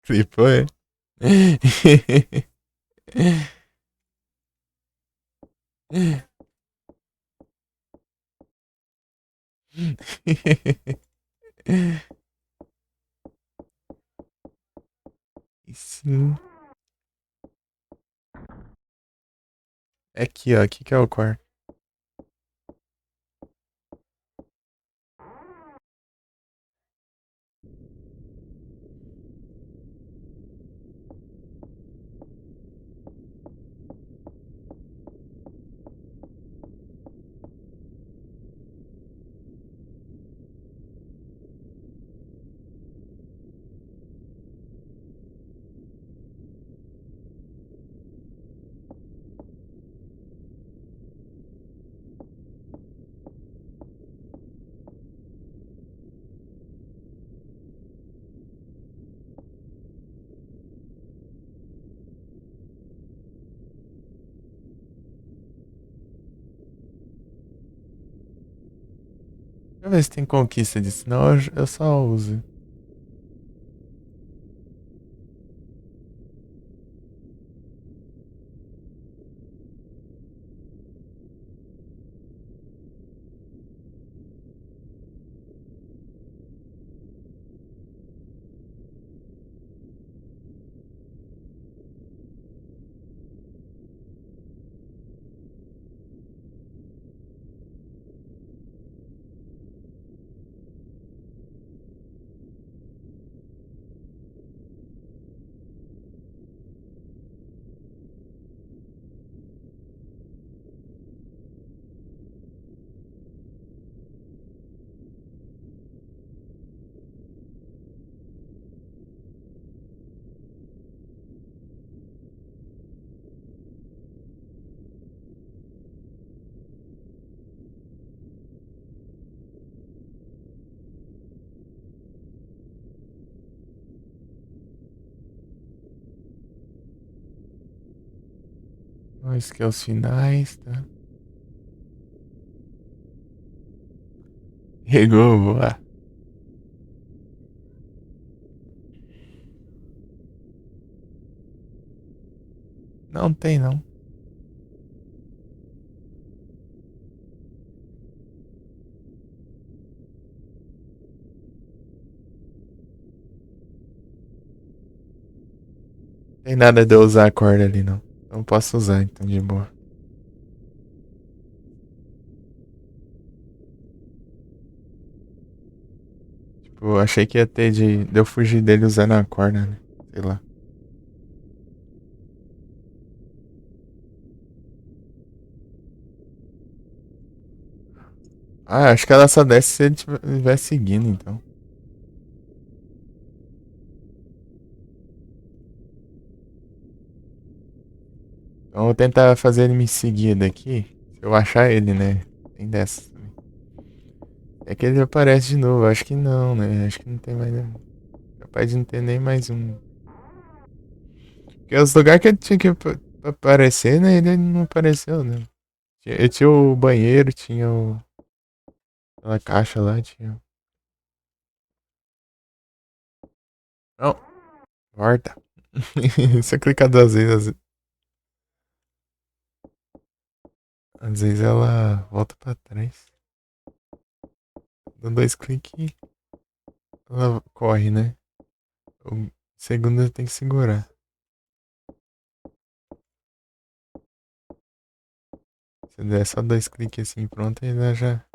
Speaker 1: Flipou, é? Sim. É aqui, ó. Aqui que é o quarto. Deixa eu ver se tem conquista disso. Senão eu só uso. Skills finais, tá? Regou, boa. Não tem, não. Tem nada de eu usar a corda ali, não. Não posso usar, então, de boa. Tipo, eu achei que ia ter de eu fugir dele usando a corda, né? Sei lá. Ah, acho que ela só desce se ele estiver seguindo, então. Então eu vou tentar fazer ele me seguir daqui. Se eu achar ele, né? Tem dessa também. É que ele aparece de novo. Acho que não, né? Acho que não tem mais. Capaz de não ter nem mais um. Porque os lugares que ele tinha que aparecer, né? Ele não apareceu, né? Tinha o banheiro, tinha aquela caixa lá, tinha. Não, volta. Se eu clicar duas vezes, às vezes ela volta pra trás. Dando dois cliques, ela corre, né? O segundo tem que segurar. Se der só dois cliques assim, pronto, aí ela já.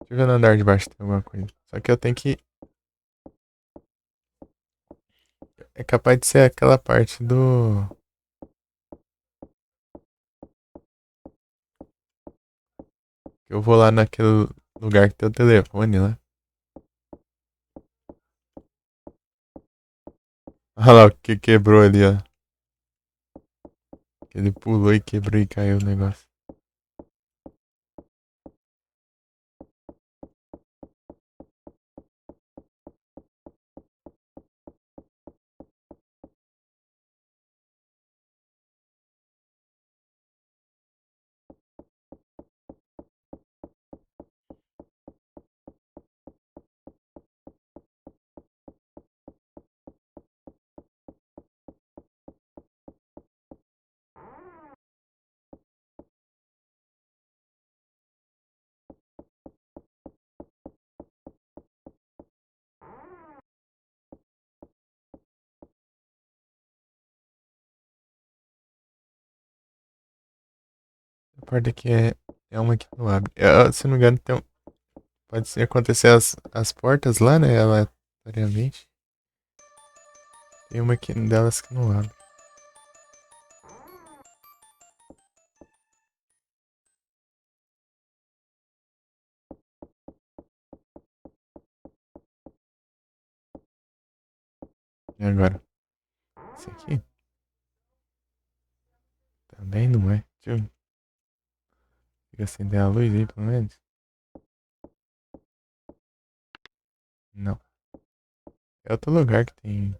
Speaker 1: Deixa eu ver no andar de baixo tem alguma coisa. Só que eu tenho que. É capaz de ser aquela parte do. Que eu vou lá naquele lugar que tem o telefone lá. Olha lá o que quebrou ali, ó. Que ele pulou e quebrou e caiu o negócio. A parte aqui é uma que não abre. Se não me engano, pode ser acontecer as portas lá, né? Aleatoriamente. Tem uma aqui delas que não abre. E agora? Esse aqui? Também não é. Deixa eu acender a luz aí, pelo menos. Não. É outro lugar que tem.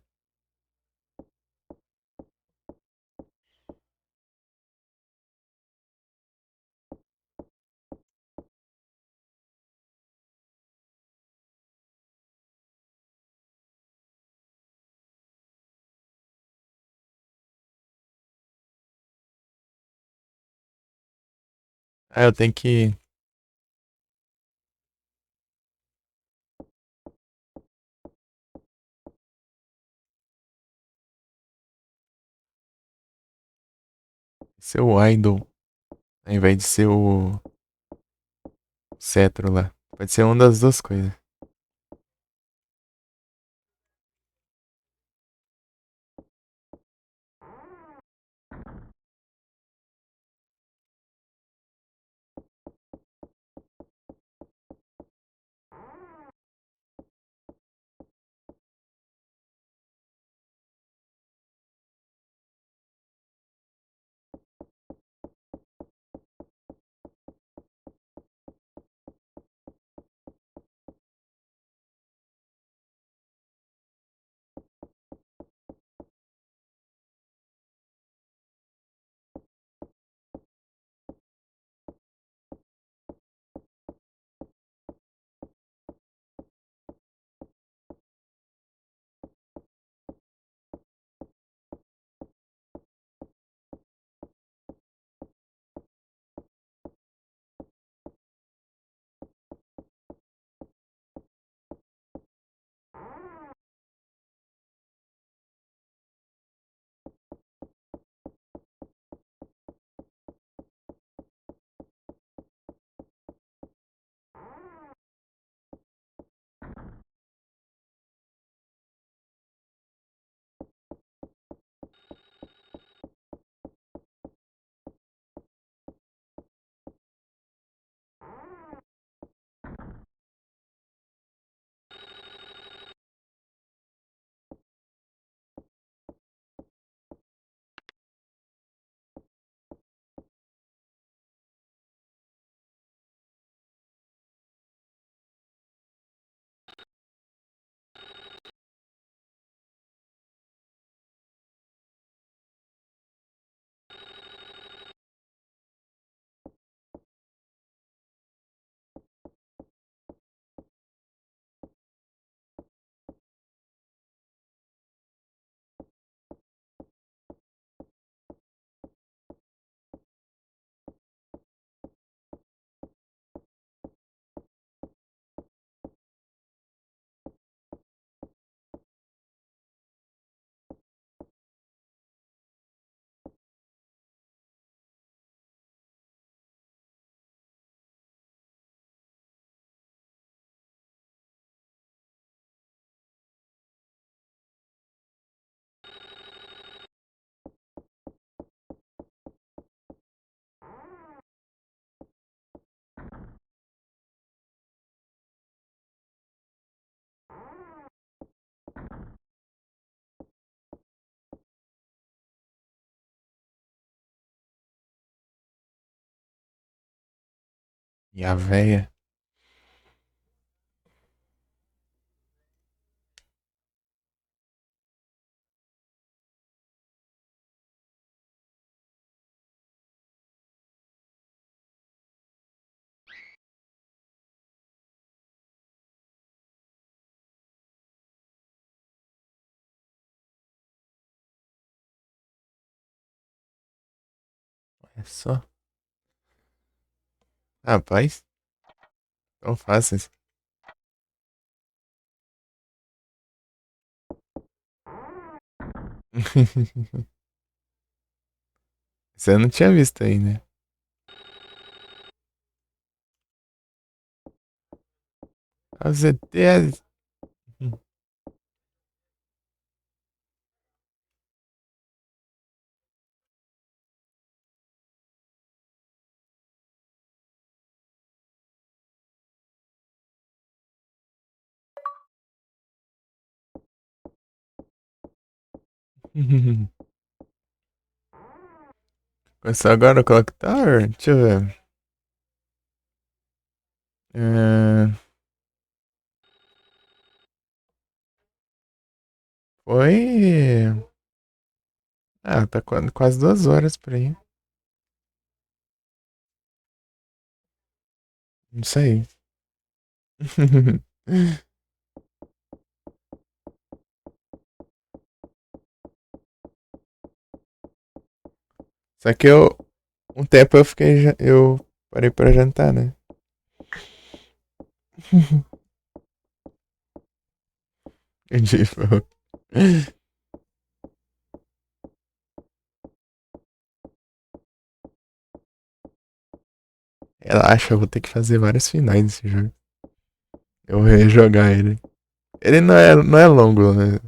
Speaker 1: Ah, eu tenho que. Ser o idol. Ao invés de ser o cetro lá. Pode ser uma das duas coisas. E a véia. É só. Rapaz, tão fácil assim. Você não tinha visto ainda. Com certeza. Começou agora o Clock Tower? Deixa eu ver. É, foi. Ah, tá quase 2 horas por aí. Não sei. Só que um tempo eu fiquei, eu parei pra jantar, né? Tipo, relaxa, eu vou ter que fazer vários finais desse jogo. Eu vou rejogar ele. Ele não é longo, né?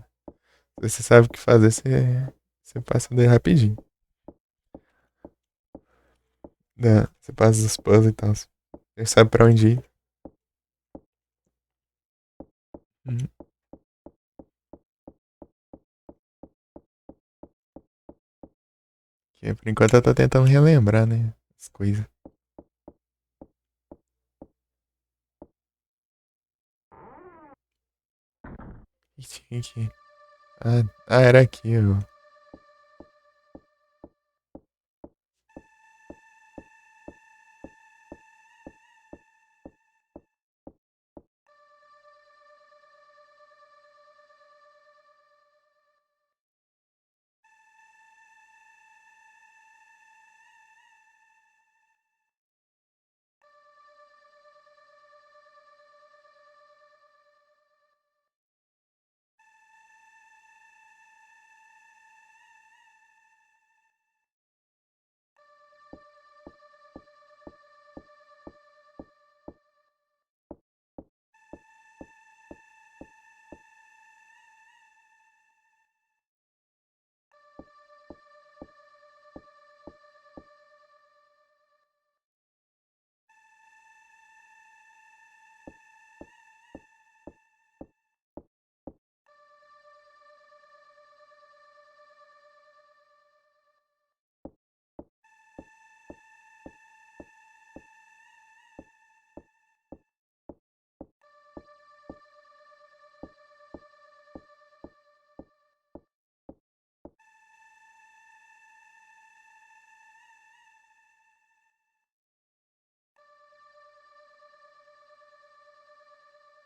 Speaker 1: Você sabe o que fazer, você passa dele rapidinho. Né? Você passa os puzzles e tal. Você sabe pra onde ir. Uhum. Que por enquanto eu tô tentando relembrar, né? As coisas. Ixi, ixi. Era aqui, ó.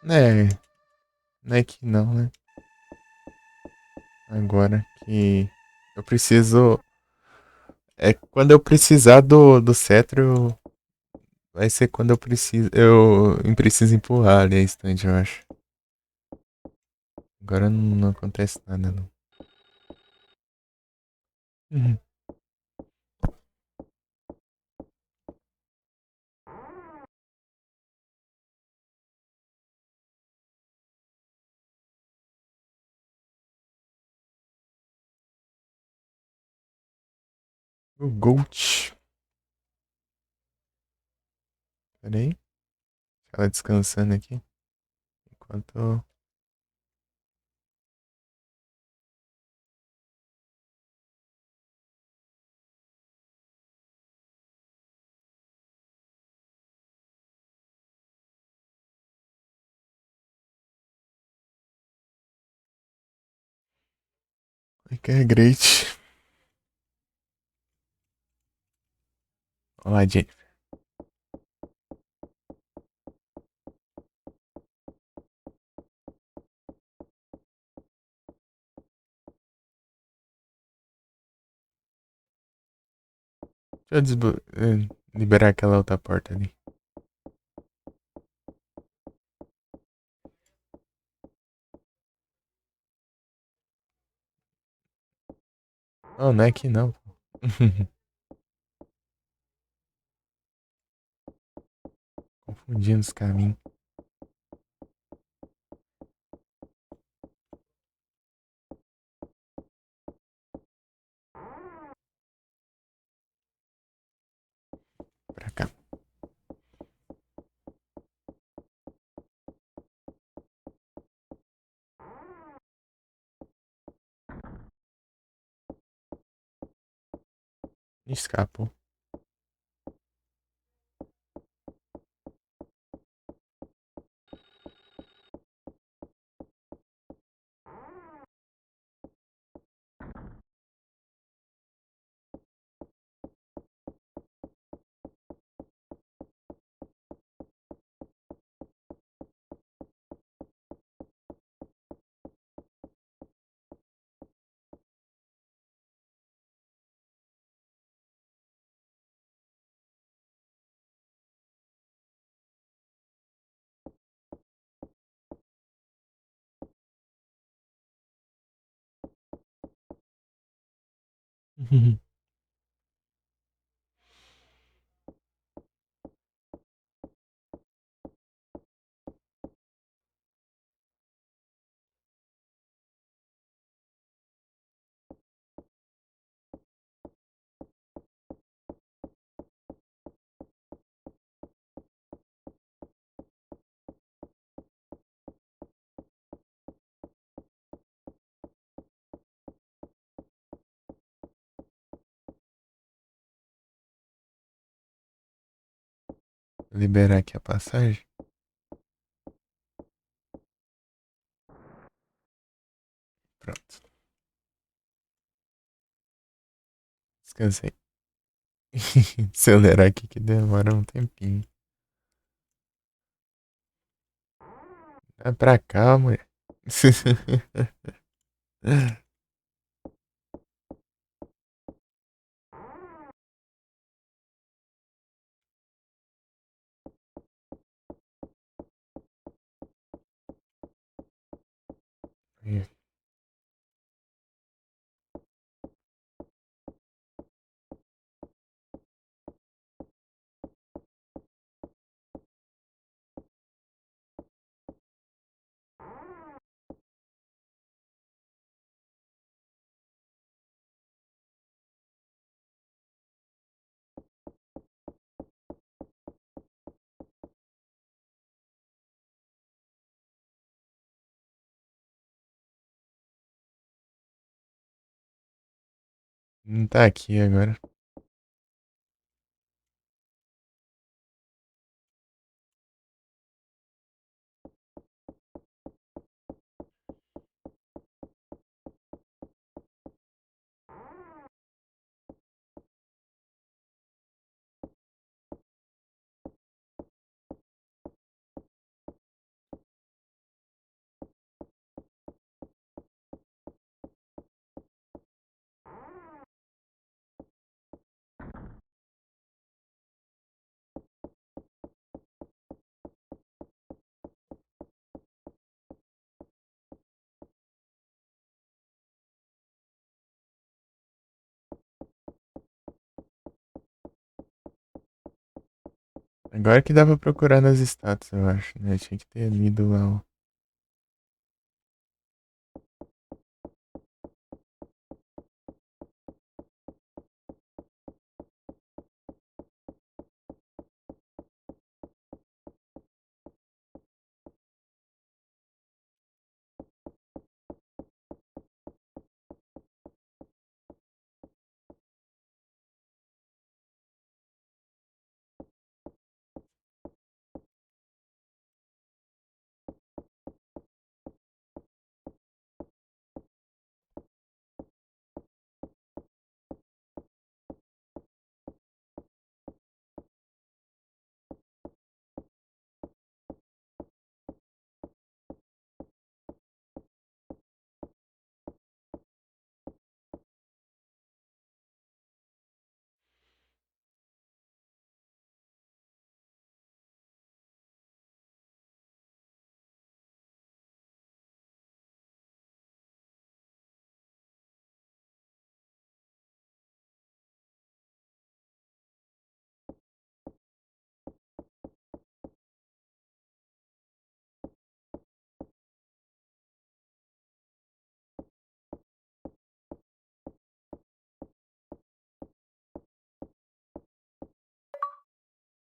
Speaker 1: É, não é que não, né? Agora que eu preciso. É quando eu precisar do cetro, vai ser quando eu preciso. Eu preciso empurrar ali a estante, eu acho. Agora não acontece nada, não. Uhum. O Gold. Pera aí. Ela descansando aqui. Enquanto. Que é great. Olá, Jennifer. Deixa eu liberar aquela outra porta ali. Não, não é aqui não. Confundindo os caminhos. Pra cá. Escapou. Vou liberar aqui a passagem. Pronto. Descansei. Acelerar aqui que demora um tempinho. É pra cá, mulher. Não tá aqui agora. Agora que dá pra procurar nas status, eu acho, né? Eu tinha que ter lido lá, ó.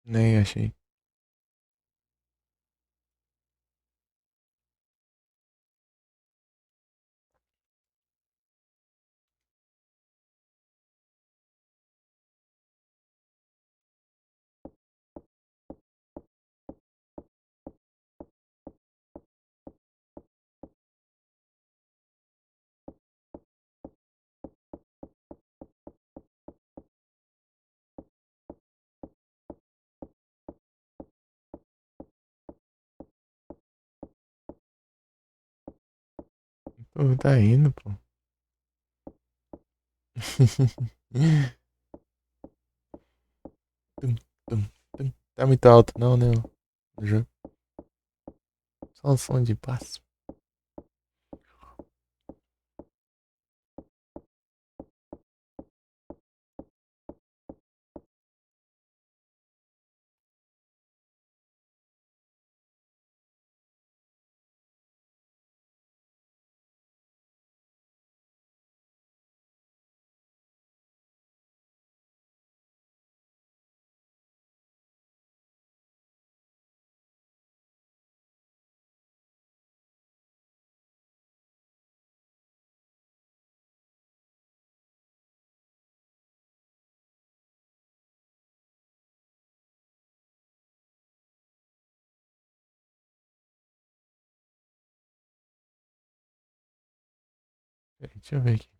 Speaker 1: Nem achei. Pô, tá indo, pô. Tum, tum, tum. Tá muito alto, não, né? O jogo. Só um som de passo. Peraí, deixa eu ver aqui.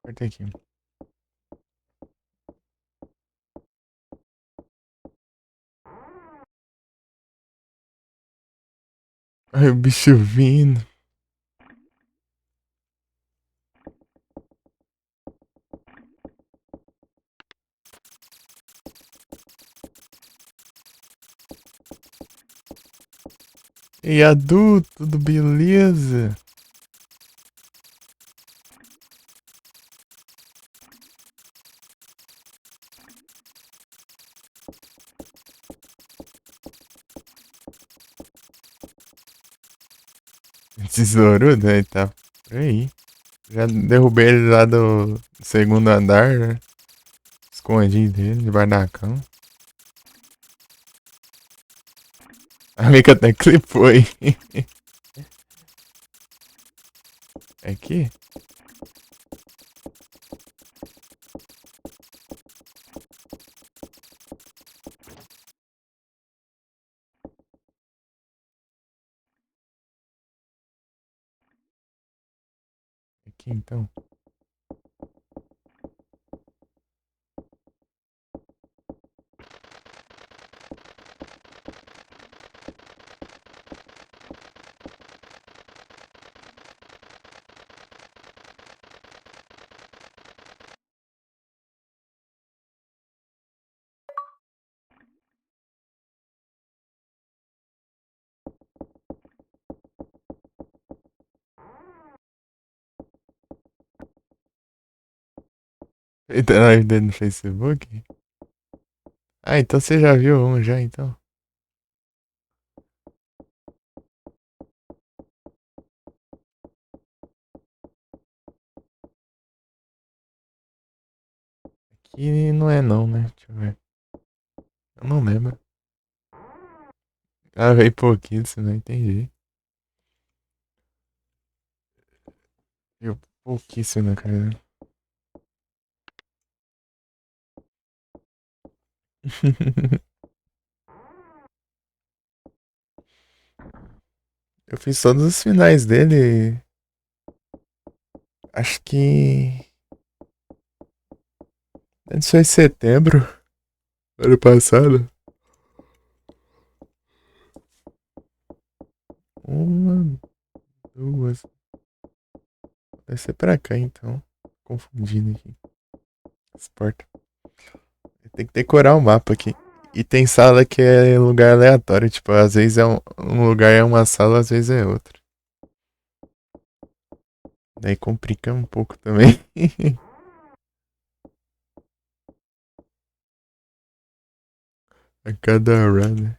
Speaker 1: Aperta aqui. Ai, o bicho vindo. Ei, adulto, tudo beleza? Tesouro, né? Tá por aí. Já derrubei ele lá do segundo andar, né? Escondi dele, debaixo da cama. A amiga até clipou aí. Aqui? Aqui então. Eita, live dele no Facebook? Ah, então você já viu um já, então. Aqui não é não, né? Deixa eu ver. Eu não lembro. Ah, veio pouquíssimo, não entendi. Veio pouquíssimo, cara. Eu fiz todos os finais dele. Acho que. Antes foi setembro, ano passado. Uma, duas. Deve ser pra cá então. Confundindo aqui. As portas. Tem que decorar o mapa aqui. E tem sala que é lugar aleatório. Tipo, às vezes é um lugar é uma sala, às vezes é outra. Daí complica um pouco também. A cada run, né?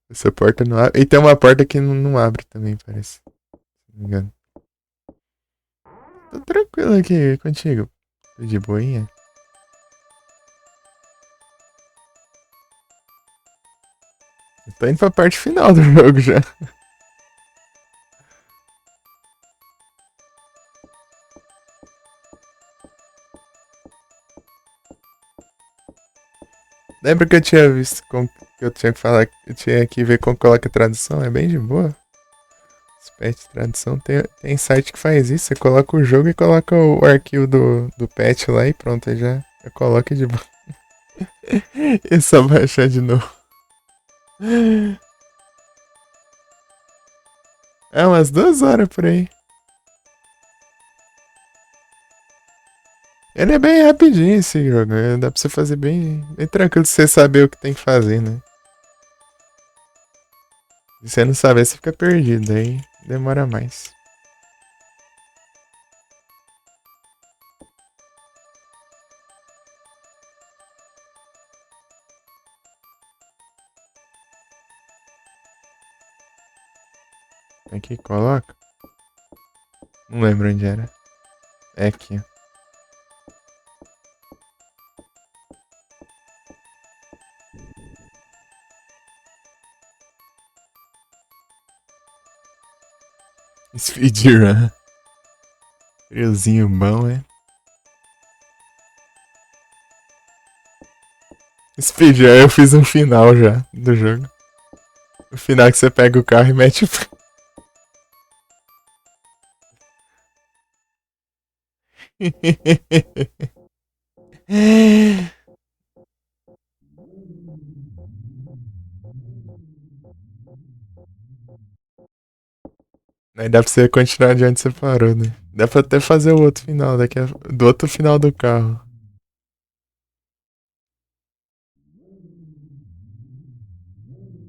Speaker 1: Essa porta não abre. E tem uma porta que não abre também, parece. Se não me engano. Tô tranquilo aqui contigo. Tô de boinha. Eu tô indo pra parte final do jogo já. Lembra que eu tinha visto que eu tinha que falar, eu tinha que ver como coloca a tradução? É bem de boa. Os patch de tradução tem site que faz isso. Você coloca o jogo e coloca o arquivo do patch lá e pronto, aí já coloca de boa. É só baixar de novo. É umas 2 horas por aí. Ele é bem rapidinho esse jogo. Dá pra você fazer bem tranquilo se você saber o que tem que fazer, né? Se você não saber, você fica perdido. Aí demora mais. Aqui coloca. Não lembro onde era. É aqui, ó. Speedrun. Friozinho bom, é? Speedrun, eu fiz um final já do jogo. O final que você pega o carro e mete o. Aí dá pra você continuar de onde você parou, né? Dá pra até fazer o outro final do outro final do carro.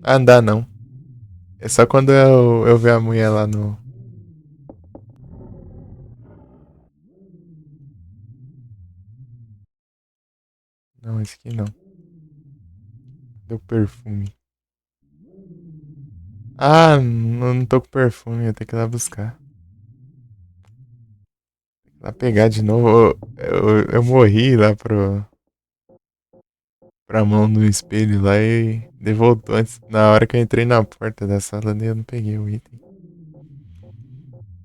Speaker 1: Ah, não dá não. É só quando eu ver a mulher lá no. Não, esse aqui não. Deu perfume. Ah, não tô com perfume, eu tenho que ir lá buscar. Lá pegar de novo. Eu morri lá pra mão do espelho lá e voltou antes. Na hora que eu entrei na porta da sala, eu não peguei o item.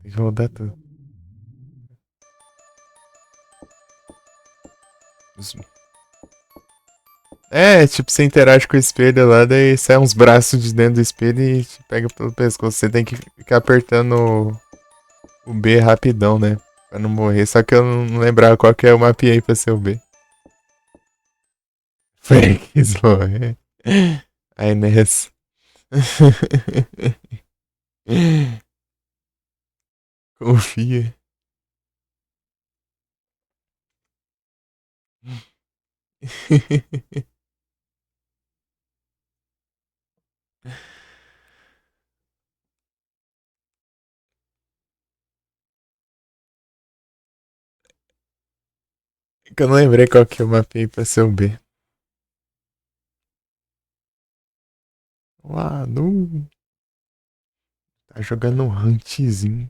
Speaker 1: Tem que voltar tudo. É, tipo, você interage com o espelho lá, daí sai uns braços de dentro do espelho e te pega pelo pescoço. Você tem que ficar apertando o B rapidão, né? Pra não morrer. Só que eu não lembrava qual que é o mapeei pra ser o B. Foi que morrer. Aí nessa. Confia. Que eu não lembrei qual que eu mapeei pra ser o B. Lá, no. Tá jogando um huntzinho.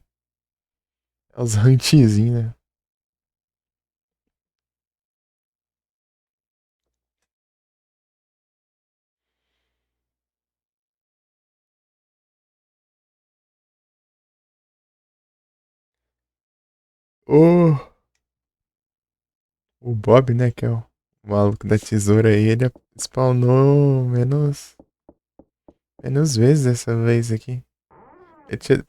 Speaker 1: É os huntzinhos, né? Oh, o Bob, né? Que é o maluco da tesoura aí, ele spawnou menos vezes dessa vez aqui.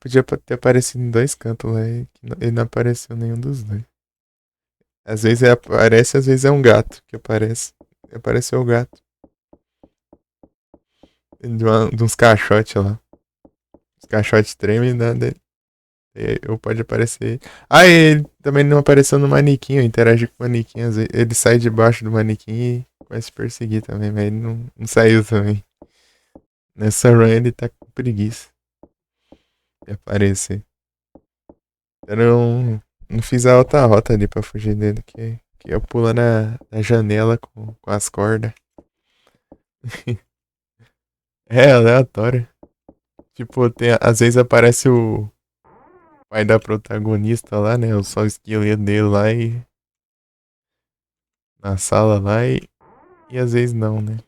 Speaker 1: Podia ter aparecido em 2 cantos lá e ele não apareceu nenhum dos dois. Às vezes ele aparece, às vezes é um gato que aparece. Apareceu o gato. De uns caixotes lá. Os caixotes tremem, né? Eu pode aparecer. Ah, ele também não apareceu no manequim, eu interagi com o manequim. Às vezes. Ele sai debaixo do manequim e vai se perseguir também, mas ele não saiu também. Nessa run ele tá com preguiça de aparecer. Eu não fiz a alta rota ali pra fugir dele, que eu pulo na janela com as cordas. É aleatório. Tipo, às vezes aparece o pai da protagonista lá, né? O só o esqueleto dele lá e na sala lá e às vezes não, né?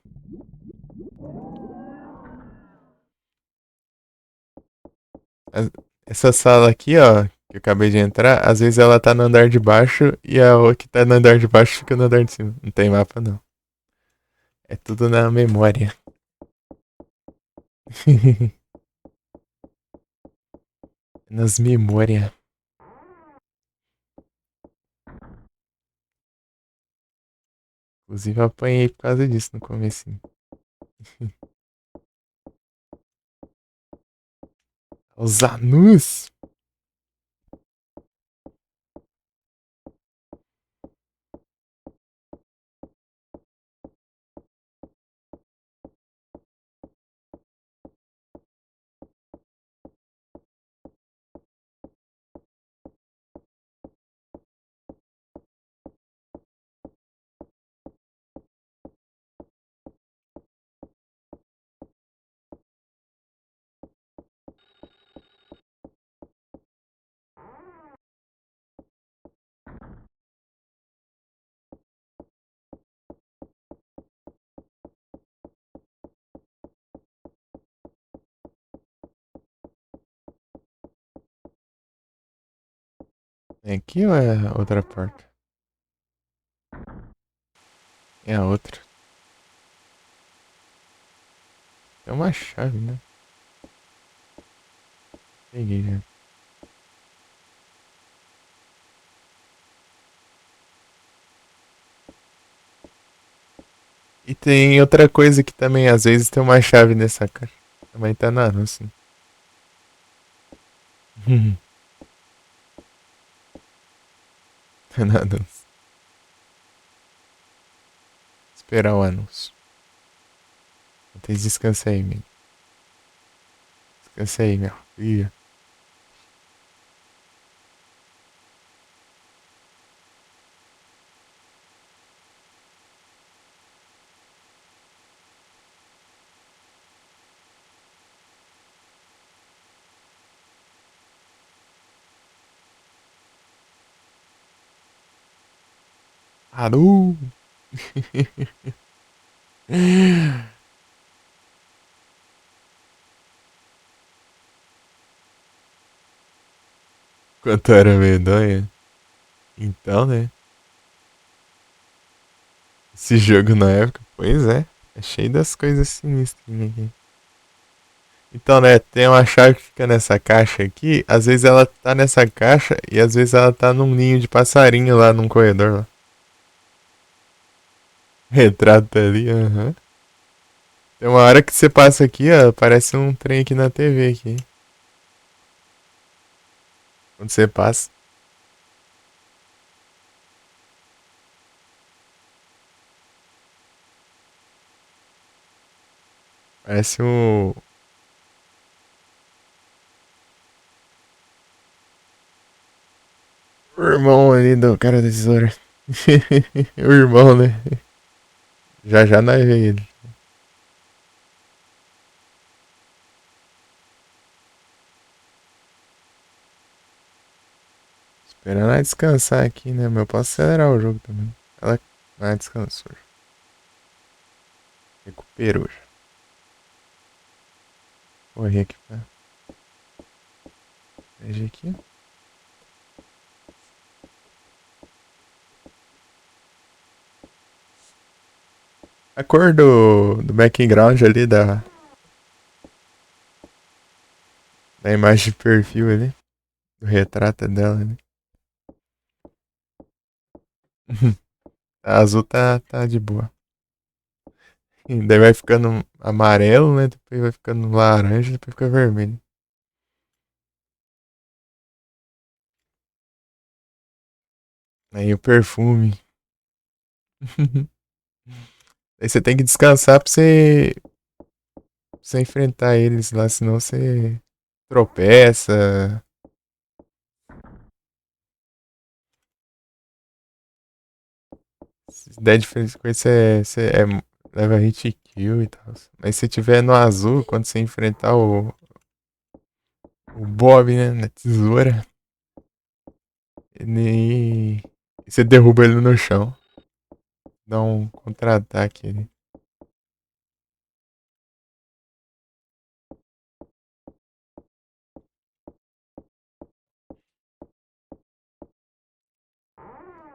Speaker 1: As- Essa sala aqui, ó, que eu acabei de entrar, às vezes ela tá no andar de baixo e a outra que tá no andar de baixo fica no andar de cima. Não tem mapa, não. É tudo na memória. Nas memórias. Inclusive eu apanhei por causa disso no começo. Os anus! É aqui ou é a outra porta? É a outra. É uma chave, né? Peguei já. E tem outra coisa que também às vezes tem uma chave nessa caixa. Também tá na anúncio. Tá na anúncio. Esperar o anúncio. Então descansa aí, meu. Descansa aí, meu. Ih. Alô! Quanto era medonha? Então, né? Esse jogo na época, pois é. É cheio das coisas sinistras aqui. Então, né, tem uma chave que fica nessa caixa aqui. Às vezes ela tá nessa caixa e às vezes ela tá num ninho de passarinho lá num corredor lá. Retrato ali, aham. Tem uma hora que você passa aqui, ó, parece um trem aqui na TV aqui. Quando você passa, parece o irmão ali do cara da tesoura. O irmão, né? Já já nós vê ele. Esperando ela descansar aqui, né? Mas eu posso acelerar o jogo também. Ela descansou. Recuperou já. Corri aqui pra. Veja aqui. A cor do background ali da imagem de perfil ali. Do retrato dela ali. A azul tá de boa. E daí vai ficando amarelo, né? Depois vai ficando laranja, depois fica vermelho. Aí o perfume. Aí você tem que descansar pra você enfrentar eles lá, senão você tropeça. Se der diferença com isso, leva hit kill e tal. Mas se tiver no azul, quando você enfrentar o Bob, né, na tesoura, ele, você derruba ele no chão. Dá um contra-ataque ali.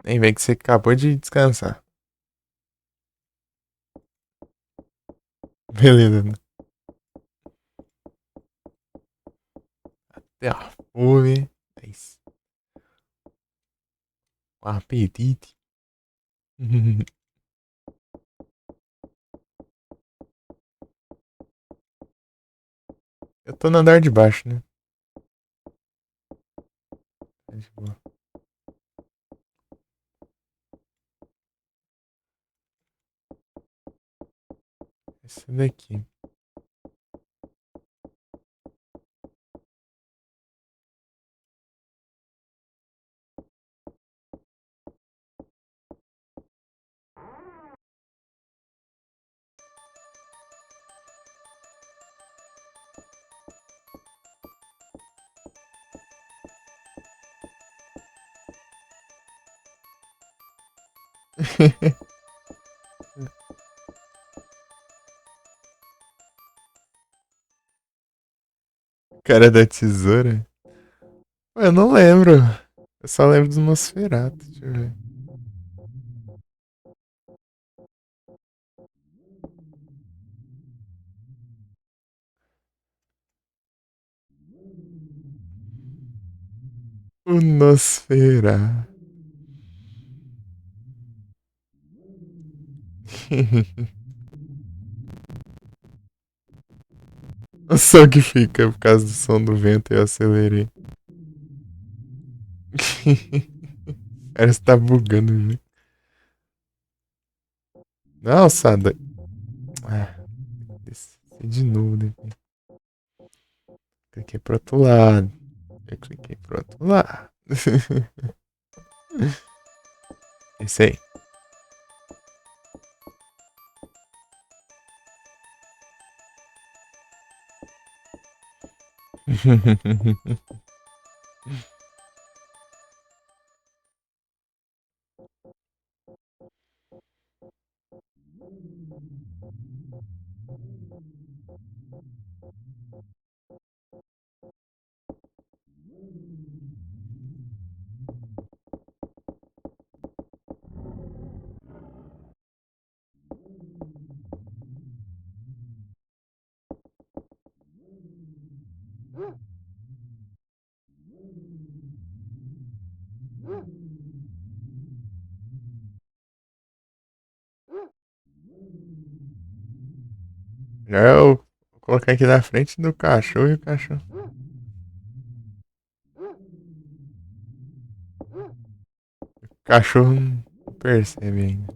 Speaker 1: Nem vem que você acabou de descansar. Beleza, né? Até a fome. Mas, com apetite. Eu tô no andar de baixo, né? Tá de boa. Esse daqui. Cara da tesoura? Pô, eu não lembro. Eu só lembro do Nosferatu. Deixa eu ver. O Nosferatu. O som que fica por causa do som do vento eu acelerei. Parece que tá bugando, viu? Nossa, descer de novo, né? Cliquei pro outro lado. Eu cliquei pro outro lado. Esse aí. Já eu vou colocar aqui na frente do cachorro e o cachorro. O cachorro não percebe ainda.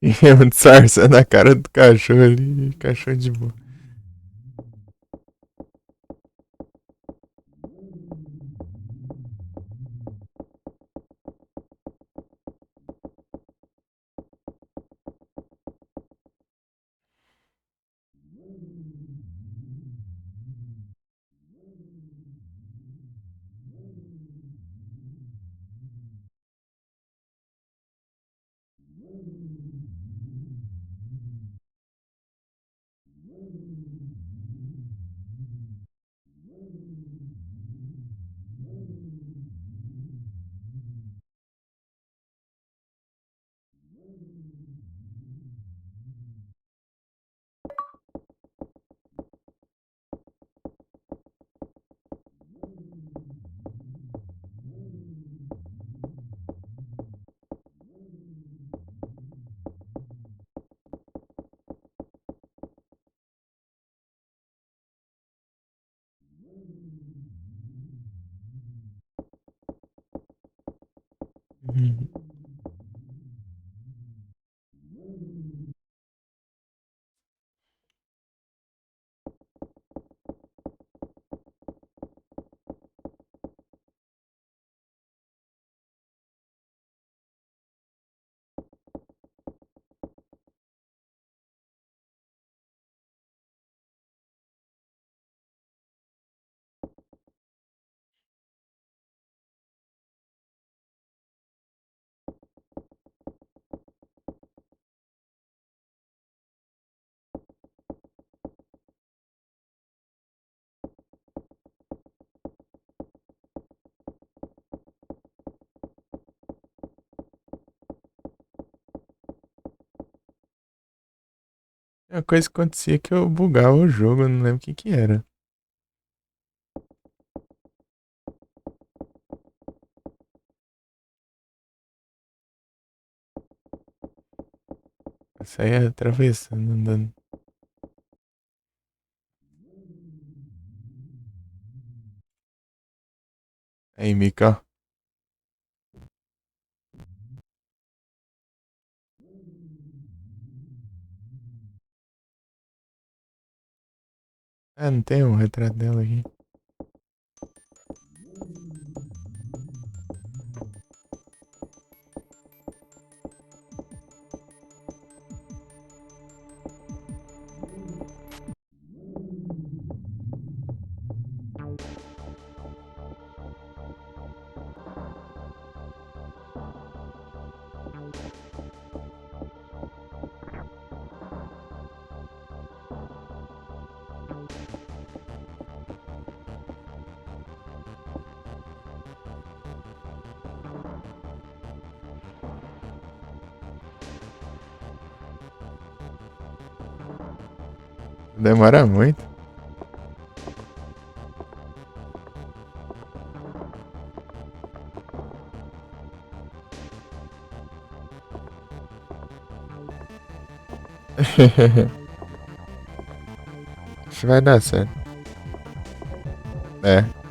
Speaker 1: E eu disfarçando a cara do cachorro ali, e cachorro de boa. Uhum. A coisa que acontecia é que eu bugava o jogo, eu não lembro o que que era. Eu saía atravessando, andando. Aí, Mika. Ah, não tem um retrato dela aqui. Demora muito. Isso vai dar certo. É.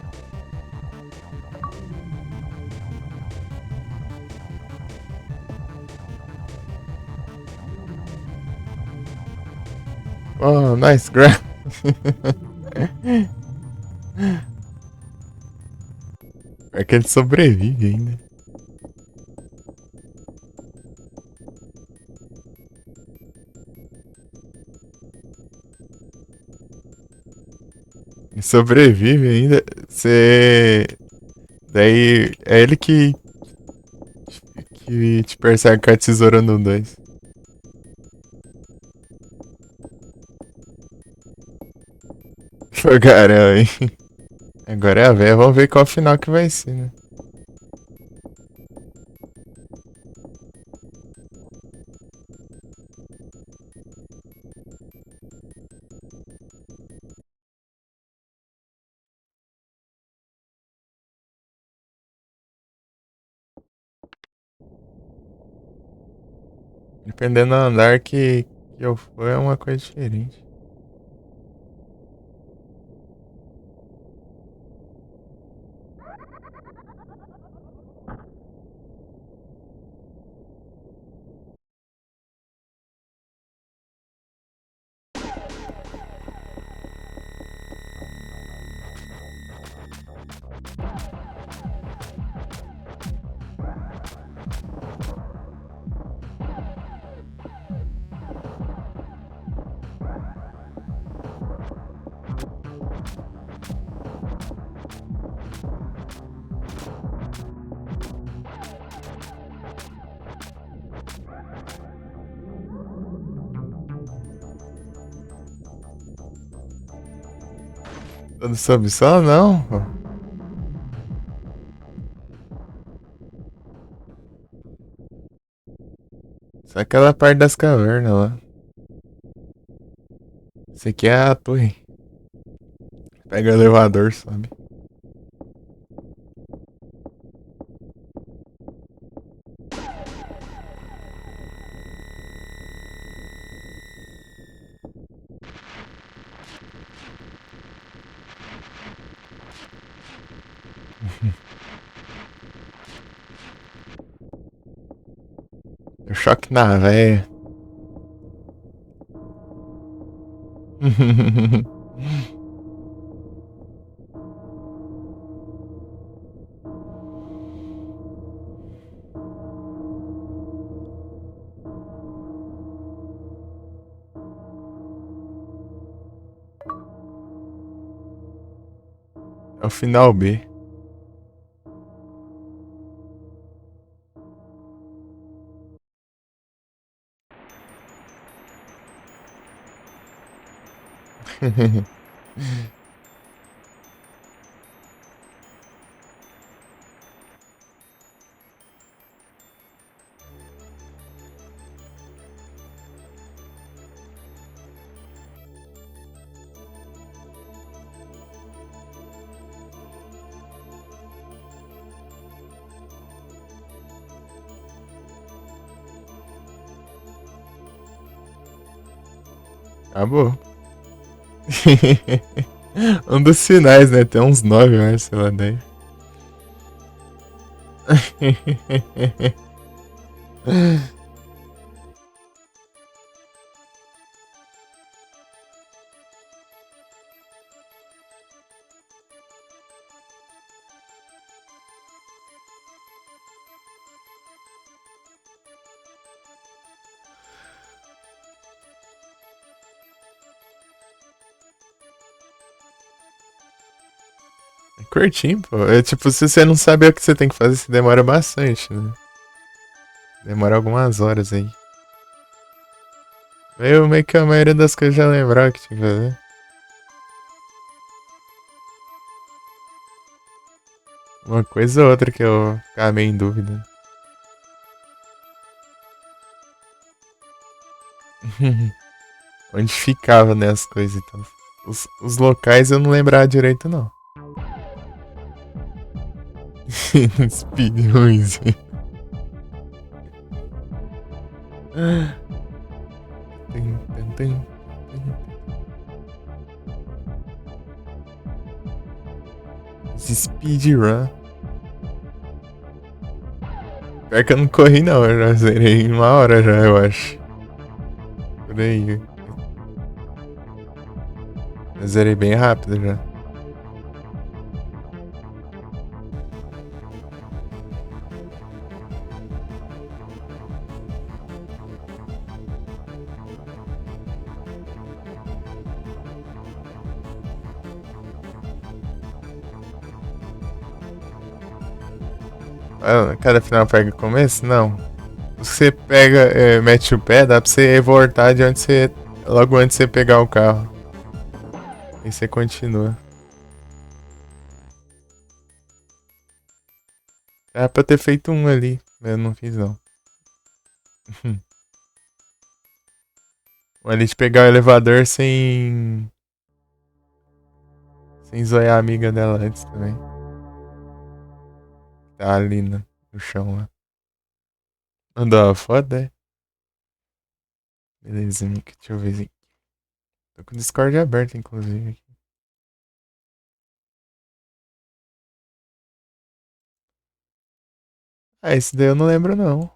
Speaker 1: Oh, nice grab. É que ele sobrevive ainda. Ele sobrevive ainda. Você. Daí é ele que te persegue com a tesoura no 2. Fogarel, hein? Agora é a véia. Vamos ver qual final que vai ser, né? Dependendo do andar que eu for, é uma coisa diferente. Todo sob sol, não? Só aquela parte das cavernas lá. Isso aqui é a torre. Pega o elevador, sabe? choque na véia. É o final B. Acabou. Um dos finais, né? Tem uns 9, eu acho, sei lá, 10. É curtinho, pô. É tipo, se você não sabe o que você tem que fazer, você demora bastante, né? Demora algumas horas aí. Eu meio que a maioria das coisas já lembrava que tinha que fazer. Uma coisa ou outra que eu ficava meio em dúvida. Onde ficava, né, as coisas e tal. Os locais eu não lembrava direito, não. Speedruns. Speedrun. Pior que eu não corri não, eu já zerei em 1 hora já, eu acho. Por aí. Eu zerei bem rápido já. Ah, cada final pega o começo? Não. Você pega, mete o pé, dá pra você voltar de onde você. Logo antes de você pegar o carro. Aí você continua. Era pra eu ter feito um ali, mas eu não fiz não. Um ali de pegar o elevador sem. Sem zoar a amiga dela antes também. Tá ali no chão lá. Mandou uma foto, é? Belezinha, deixa eu ver aqui. Tô com o Discord aberto, inclusive. Ah, esse daí eu não lembro não.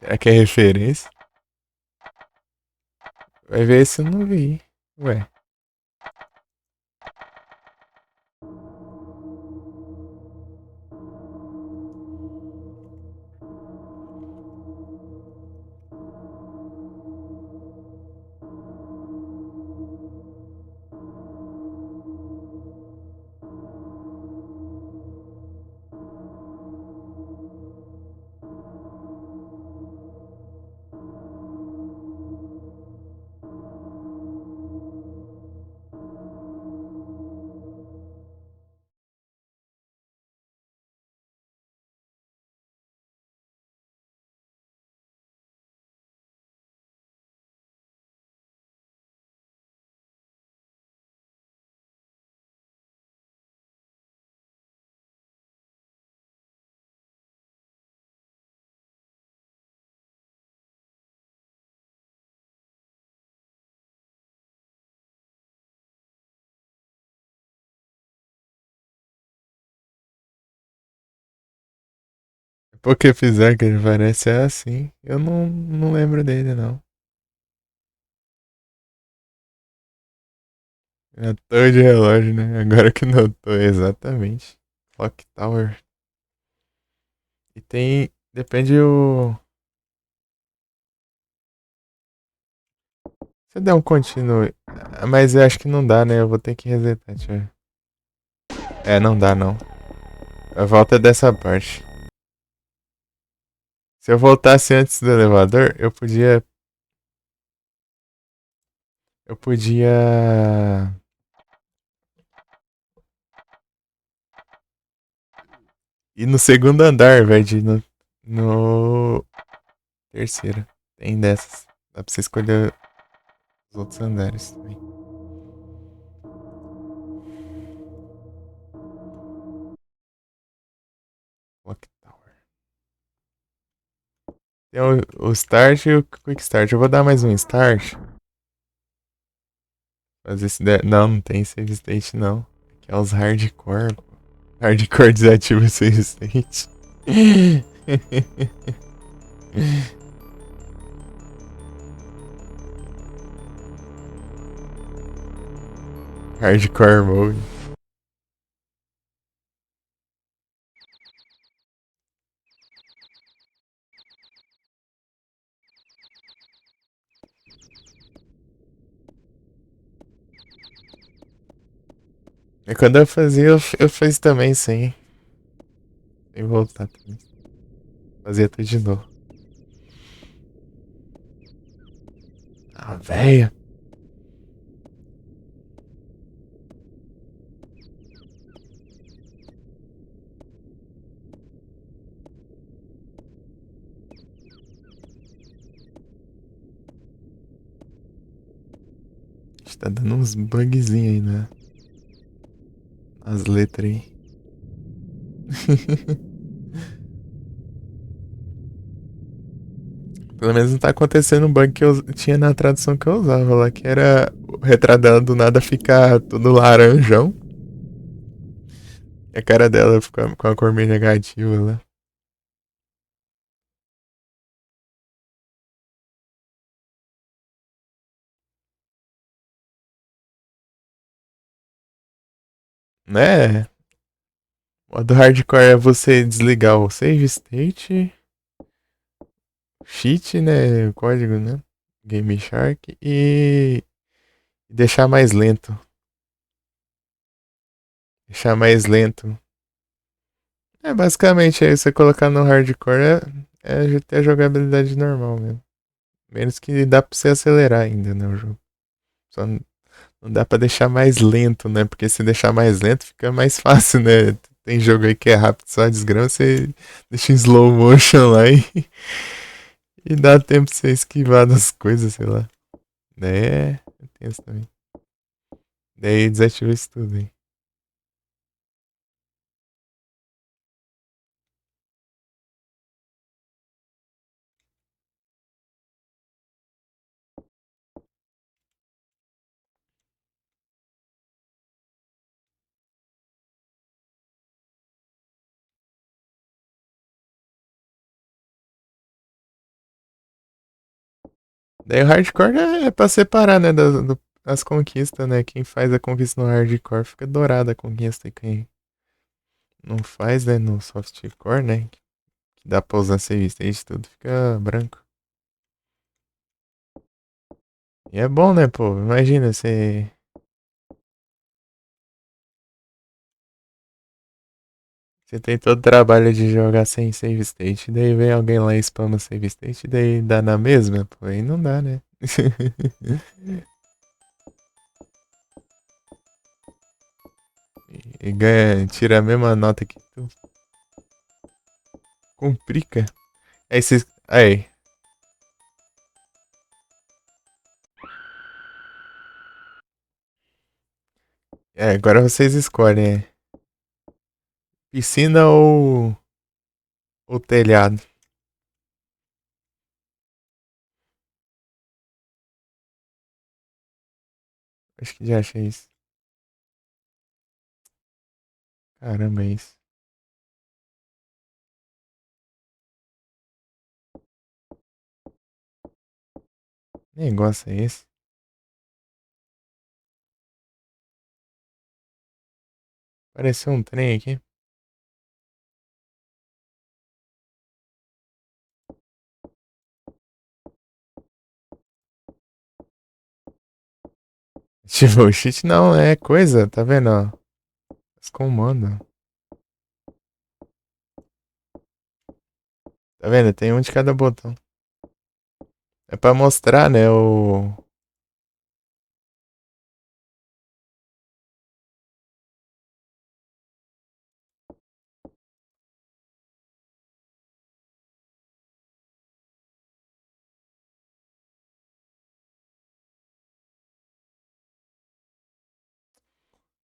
Speaker 1: Será que é referência? Vai ver se eu não vi. Ué. Porque fizer que ele parece assim. Eu não lembro dele, não. É torre de relógio, né? Agora que notou, exatamente. Clock Tower. E tem. Depende o. Se eu der um continue. Mas eu acho que não dá, né? Eu vou ter que resetar, deixa eu ver. É, não dá, não. A volta é dessa parte. Se eu voltasse antes do elevador, eu podia. Eu podia. Ir no segundo andar, velho, de ir no terceiro. Tem dessas. Dá pra você escolher os outros andares também. Clock Tower. Tem o Start e o Quick Start. Eu vou dar mais um Start. Fazer esse. Não, não tem save state não. Que é os Hardcore. Hardcore desativa o save state. Hardcore mode. E quando eu fazia, eu fiz também sem voltar também. Fazia tudo de novo. Ah, velho. Tá dando uns bugzinhos aí, né? As letras aí. Pelo menos não tá acontecendo um bug que eu tinha na tradução que eu usava lá, que era o retradando do nada ficar tudo laranjão. E a cara dela fica com a cor meio negativa lá. Né? O modo hardcore é você desligar o save state, cheat, né? O código, né? Game Shark e deixar mais lento. Deixar mais lento. É basicamente aí você colocar no hardcore é ter a jogabilidade normal mesmo. Menos que dá pra você acelerar ainda, né, o jogo. Só não dá pra deixar mais lento, né? Porque se deixar mais lento fica mais fácil, né? Tem jogo aí que é rápido, só desgrama, você deixa em slow motion lá e dá tempo pra você esquivar das coisas, sei lá. Daí é tenso também. Daí desativa isso tudo aí. Daí o hardcore é pra separar, né, das conquistas, né? Quem faz a conquista no hardcore fica dourada a conquista e quem não faz, né, no softcore, né? Que dá pra usar save state, tudo fica branco. E é bom, né, pô? Imagina você tem todo o trabalho de jogar sem save state, daí vem alguém lá e spama save state, daí dá na mesma, pô, aí não dá, né? E ganha, tira a mesma nota que tu. Complica. Aí vocês. Aí. É, agora vocês escolhem. Piscina ou telhado? Acho que já achei isso. Caramba, é isso. Negócio é esse? Pareceu um trem aqui. Tipo, cheat não, é coisa, tá vendo, ó? Os comandos. Tá vendo? Tem um de cada botão. É pra mostrar, né, o...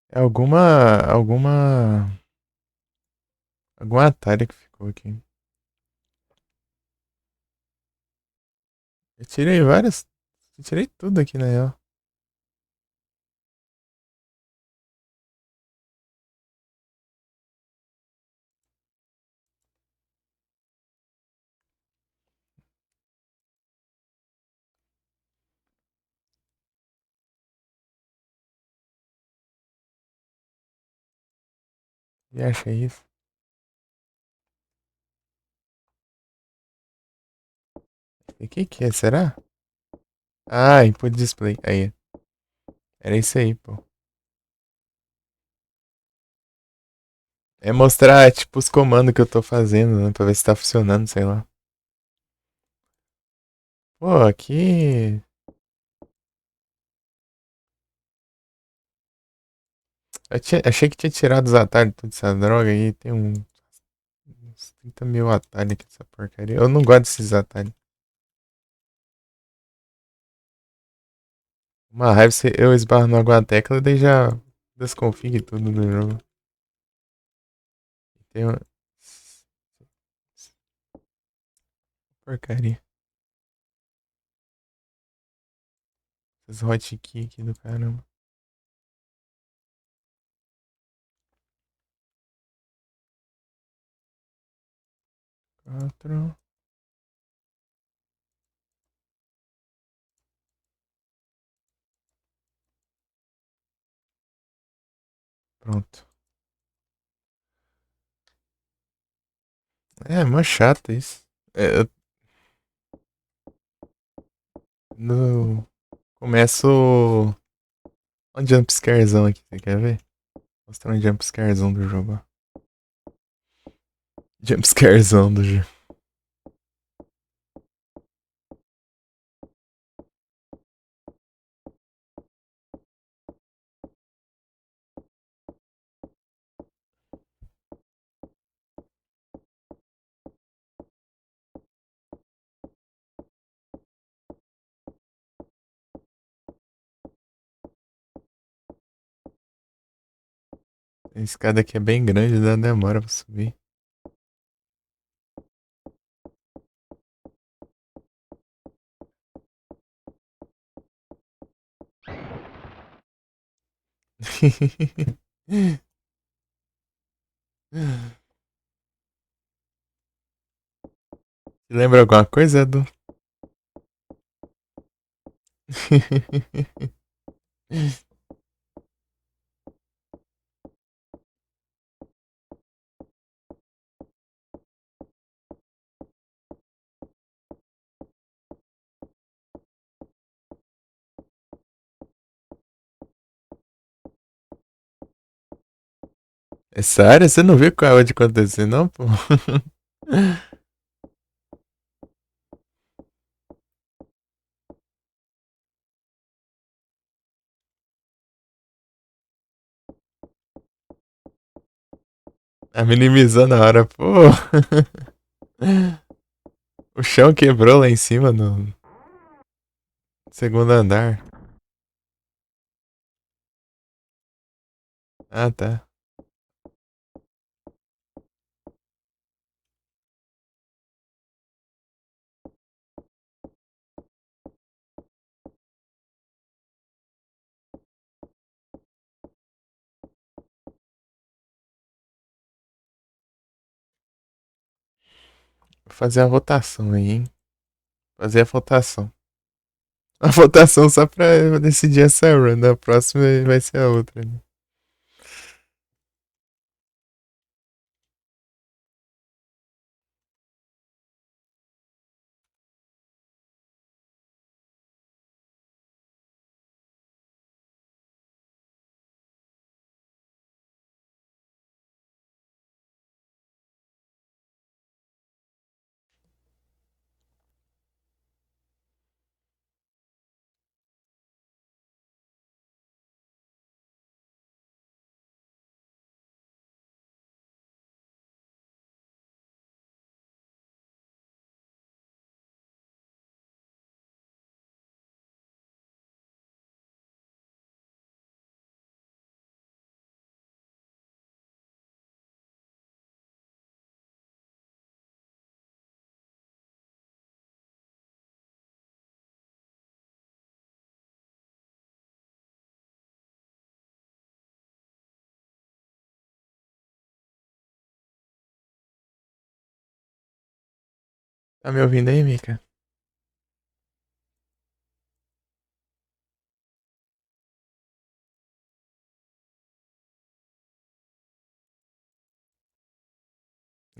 Speaker 1: É algum atalho que ficou aqui. Eu tirei várias... Eu tirei tudo aqui, na real. E achei isso. E o que que é, será? Ah, input display. Aí, era isso aí, pô. É mostrar, tipo, os comandos que eu tô fazendo, né? Pra ver se tá funcionando, sei lá. Pô, aqui. Achei que tinha tirado os atalhos de toda essa droga aí. Tem uns 30 mil atalhos aqui dessa porcaria. Eu não gosto desses atalhos. Uma raiva se eu esbarro no alguma tecla, daí já desconfig tudo do jogo. Tem uma. Porcaria. Esses hotkey aqui do caramba. 4. Pronto. É, mó chato isso. É, no... Começo um jumpscarezão aqui, você quer ver? Mostrar um jumpscarezão do jogo, ó. Jumpscarezão do jogo. A escada aqui é bem grande, dá demora pra subir. Lembra alguma coisa, Edu? É sério? Você não viu o que acabou de acontecer, não, pô? Tá minimizando a hora, pô. O chão quebrou lá em cima no segundo andar. Ah, tá. Vou fazer a votação aí, hein? Fazer a votação. a votação só pra decidir essa run. A próxima vai ser a outra. Né? Tá me ouvindo aí, Mika?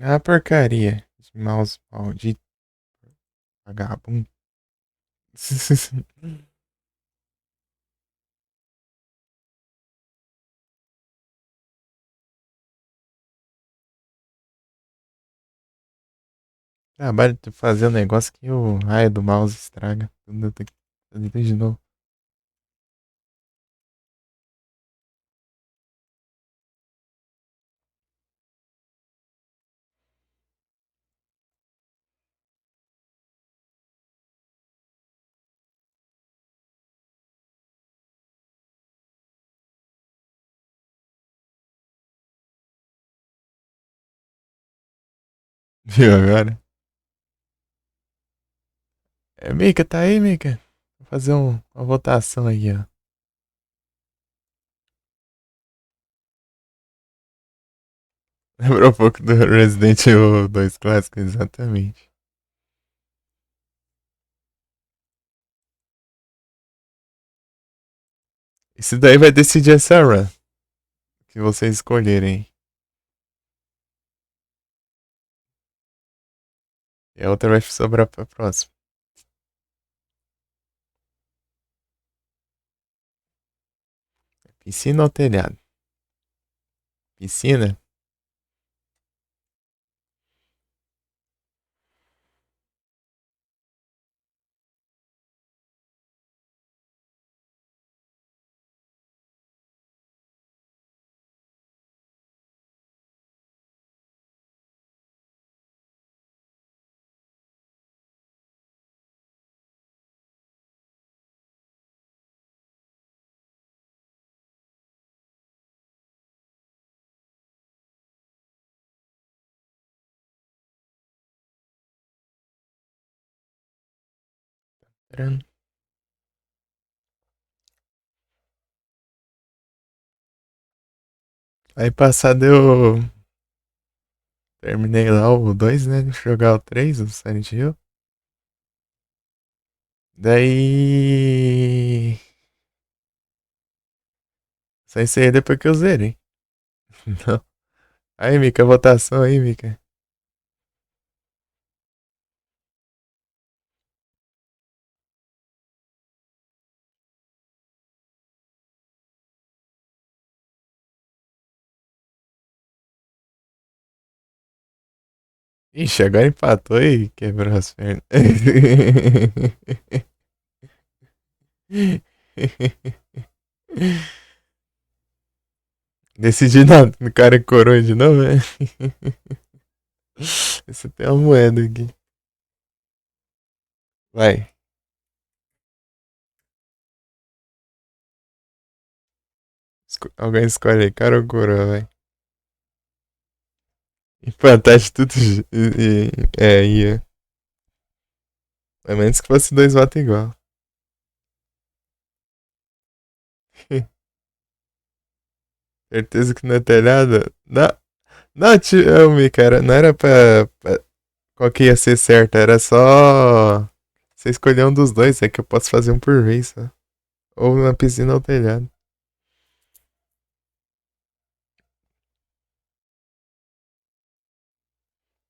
Speaker 1: Ah, porcaria. De mouse maldito, vagabundo. Trabalho de fazer um negócio que o raio do mouse estraga. Tudo eu tenho que fazer tudo de novo. Viu agora? É, Mika, tá aí, Mika? Vou fazer uma votação aí, ó. Lembrou um pouco do Resident Evil 2 clássico, exatamente. Isso daí vai decidir essa run que vocês escolherem. E a outra vai sobrar pra próxima. Piscina ou telhado? Piscina? Aí passado eu terminei lá o 2, né? De jogar o 3, o Silent Hill. Daí. Só isso aí depois que eu zerei. Não. Aí, Mika, votação aí, Mika. Ixi, agora empatou e quebrou as pernas. Decidi nada, o cara coroa de novo, né? Você tem uma moeda aqui. Vai. Alguém escolhe aí, cara ou coroa, vai. Empataste tudo. Ia. A menos que fosse dois votos igual. Certeza que não é telhado? Não, não, Mika, não era pra qual que ia ser certo, era só você escolher um dos dois, é que eu posso fazer um por vez, só. Ou na piscina ou telhado.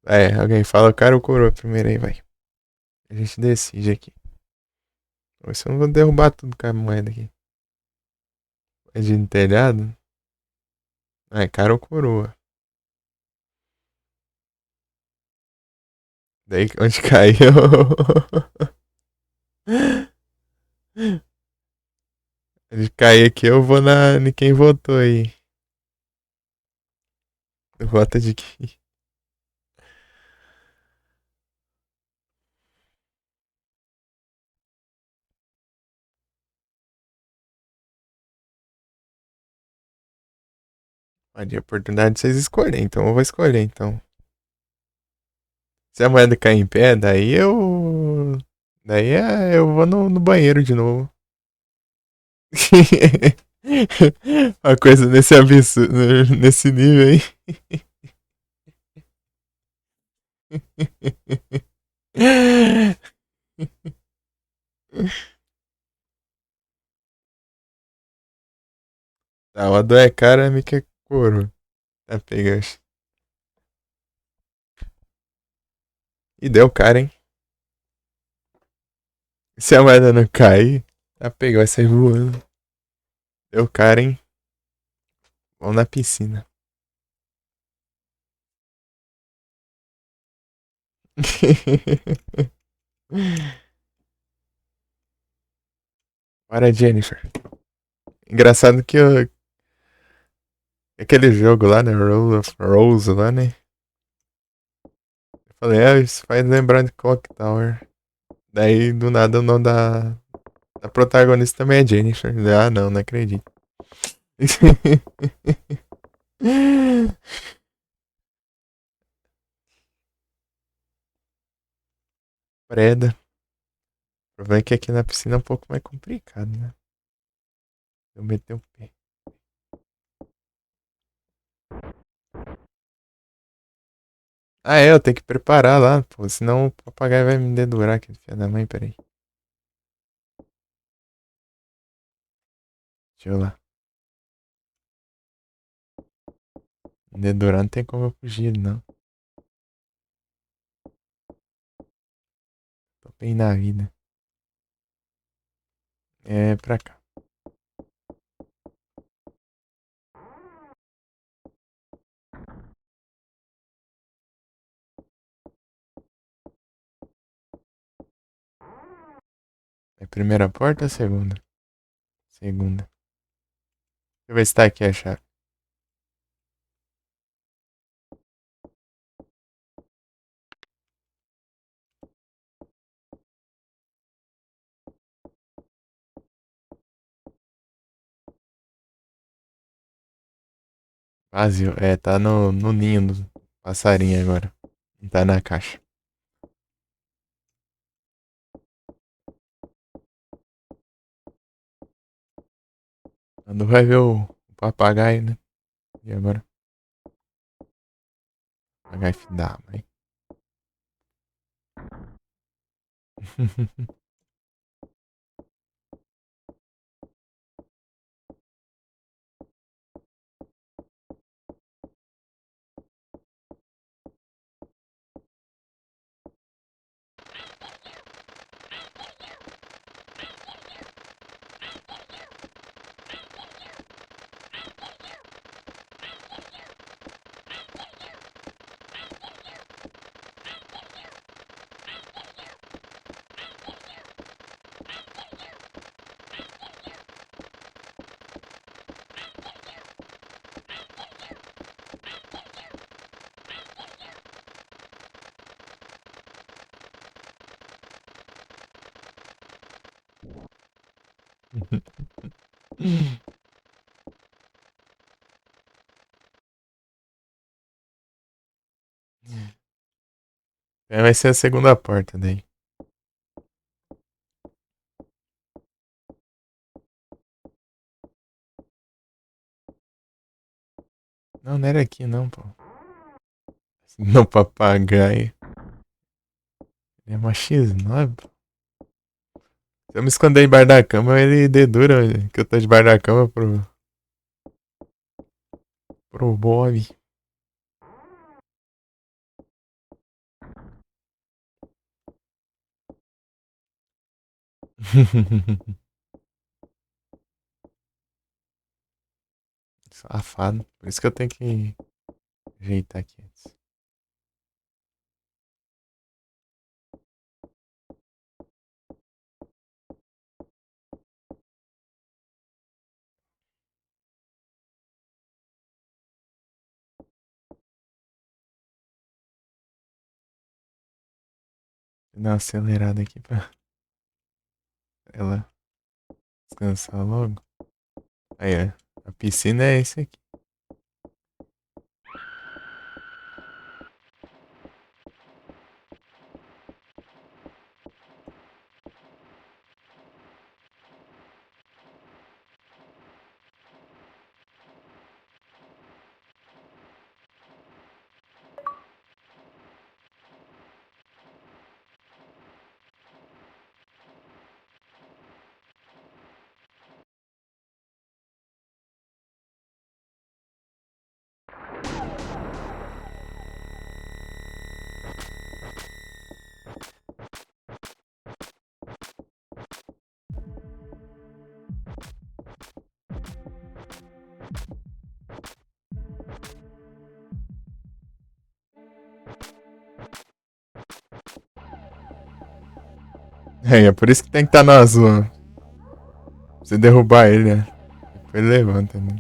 Speaker 1: É, alguém fala o cara ou coroa primeiro aí, vai. A gente decide aqui. Ou se eu não vou derrubar tudo com a moeda aqui. É de telhado? É, cara ou coroa. Daí onde caiu. Onde cair aqui eu vou em quem votou aí. Vota de quem? Pode ter oportunidade de vocês escolherem, então eu vou escolher então. Se a moeda cair em pé, daí eu. Eu vou no banheiro de novo. Uma coisa nesse absurdo, nesse nível aí. Tá, o Ado é cara, me que é couro. Tá pegando. E deu cara, hein? Se a moeda não cair, tá pegando, vai sair voando. Deu cara, hein? Vamos na piscina. Bora, Jennifer. Engraçado que aquele jogo lá, né? Roll of Rose lá, né? Eu falei, isso faz lembrar de Clock Tower. Daí, do nada, o nome da protagonista também é Jennifer. Ah, não, não acredito. Preda. O problema é que aqui na piscina é um pouco mais complicado, né? Eu meter o pé. Ah, é, eu tenho que preparar lá, pô. Senão o papagaio vai me dedurar aqui, filho da mãe, peraí. Deixa eu lá. Me dedurar não tem como eu fugir, não. Tô bem na vida. É pra cá. É primeira porta ou segunda? Segunda. Deixa eu ver se tá aqui a chave. Vazio. É, tá no ninho do passarinho agora. Não tá na caixa. Quando vai ver o papagaio, né? E agora? Papagaio filho da mãe. Vai ser a segunda porta daí. Não, não era aqui não, pô. No papagaio. Ele é uma X9, pô. Se eu me esconder embaixo da cama, ele dedura que eu tô debaixo da cama pro Bob. Safado. Por isso que eu tenho que ajeitar aqui antes. Vou dar uma acelerada aqui pra ela descansar logo. Aí, ó. A piscina é esse aqui. É por isso que tem que estar no azul. Pra você derrubar ele, né? Depois ele levanta, né?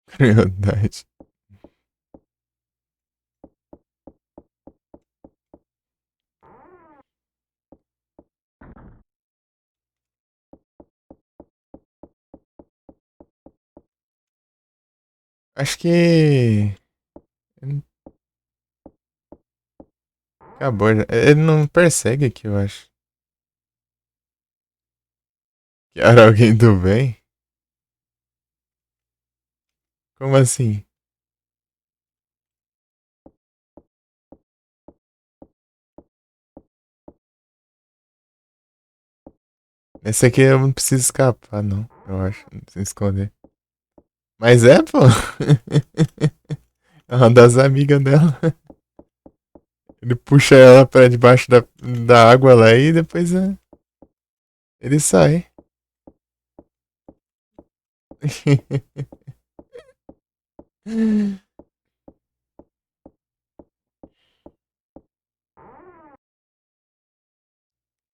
Speaker 1: Crueldade. Acho que. Acabou já. Ele não persegue aqui, eu acho. Que era alguém do bem? Como assim? Esse aqui eu não preciso escapar, não. Eu acho. Não preciso esconder. Mas é, pô. É uma das amigas dela. Ele puxa ela pra debaixo da água lá e depois ele sai.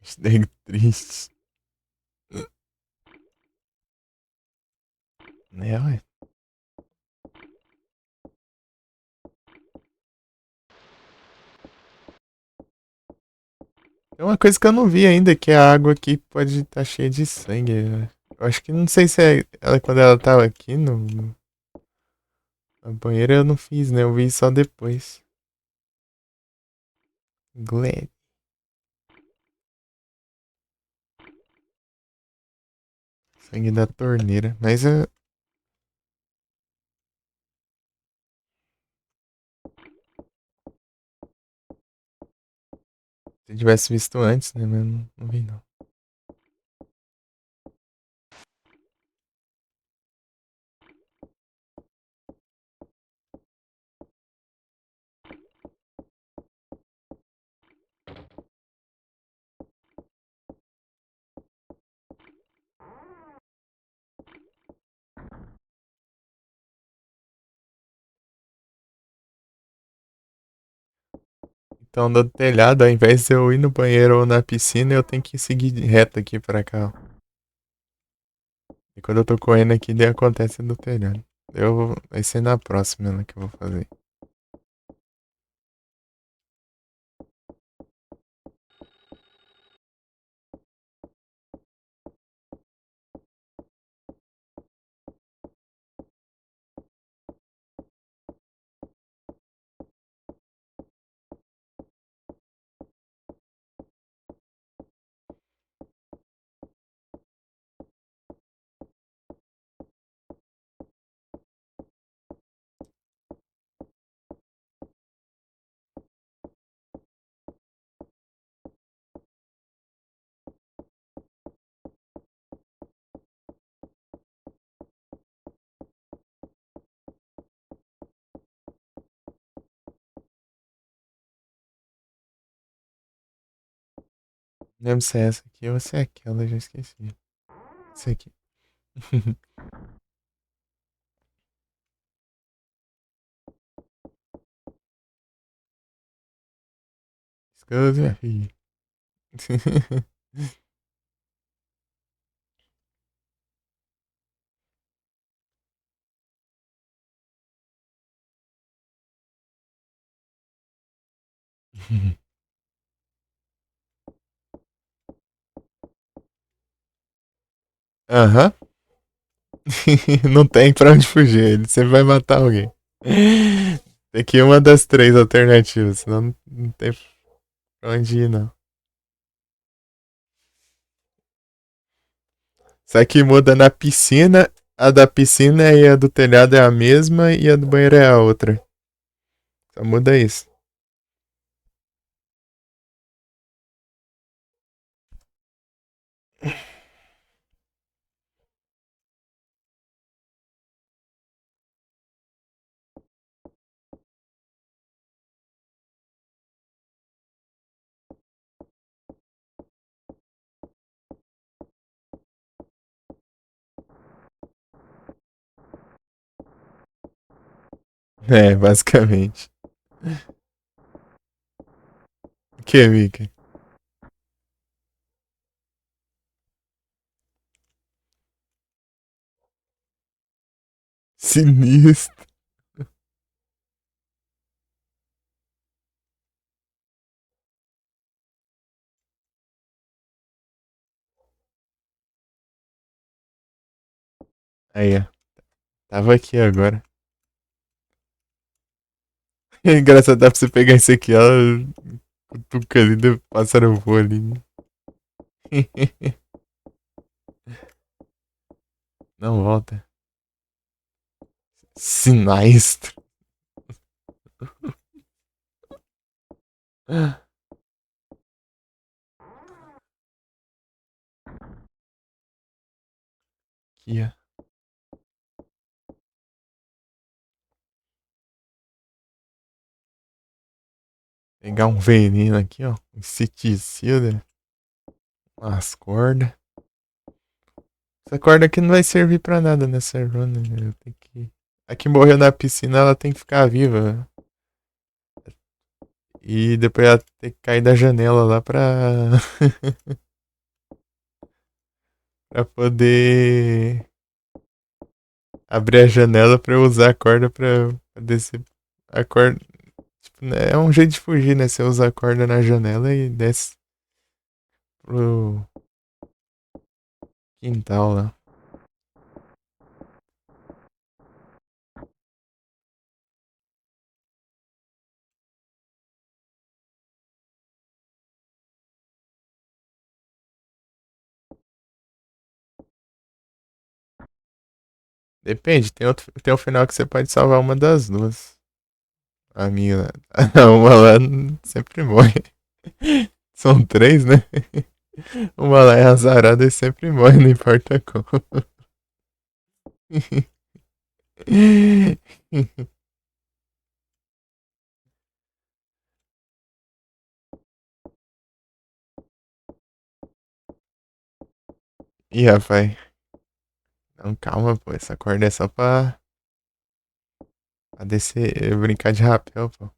Speaker 1: Hashtag triste. Né, ué? Tem uma coisa que eu não vi ainda, que a água aqui pode estar cheia de sangue. Eu acho que não sei se é ela quando ela tava aqui na banheira eu não fiz, né? Eu vi só depois. Glad. Sangue da torneira. Mas se eu tivesse visto antes, né? Mas não vi não. Então, do telhado, ao invés de eu ir no banheiro ou na piscina, eu tenho que seguir reto aqui pra cá, ó. E quando eu tô correndo aqui, daí acontece no telhado. Vai ser na próxima, né, que eu vou fazer. Lembro se é essa aqui ou se é aquela, eu já esqueci. Essa aqui. Escusa, minha filha. Aham. Não tem pra onde fugir, ele sempre vai matar alguém. Tem que ir uma das três alternativas, senão não tem pra onde ir, não. Só que muda na piscina, a da piscina e a do telhado é a mesma e a do banheiro é a outra. Só muda isso. É, basicamente. Que, Mika? Sinistro. Aí, ó. Tava aqui agora. É engraçado, dá pra você pegar isso aqui, ó. Cutuca ali, o pássaro voa ali. Não volta. Sinistro. Aqui, ó. Pegar um veneno aqui, ó. Um inseticida. Umas cordas. Essa corda aqui não vai servir pra nada nessa run, né? Eu tenho que... A que morreu na piscina, ela tem que ficar viva. E depois ela tem que cair da janela lá pra. pra poder abrir a janela pra eu usar a corda pra descer. A corda. Tipo, né, é um jeito de fugir, né? Você usa a corda na janela e desce pro quintal lá. Depende, tem um final que você pode salvar uma das duas. A minha. Uma lá sempre morre. São três, né? Uma lá é azarada e sempre morre, não importa como. Ih, rapaz. Não, calma, pô. Essa corda é só pra descer, brincar de rapel, pô.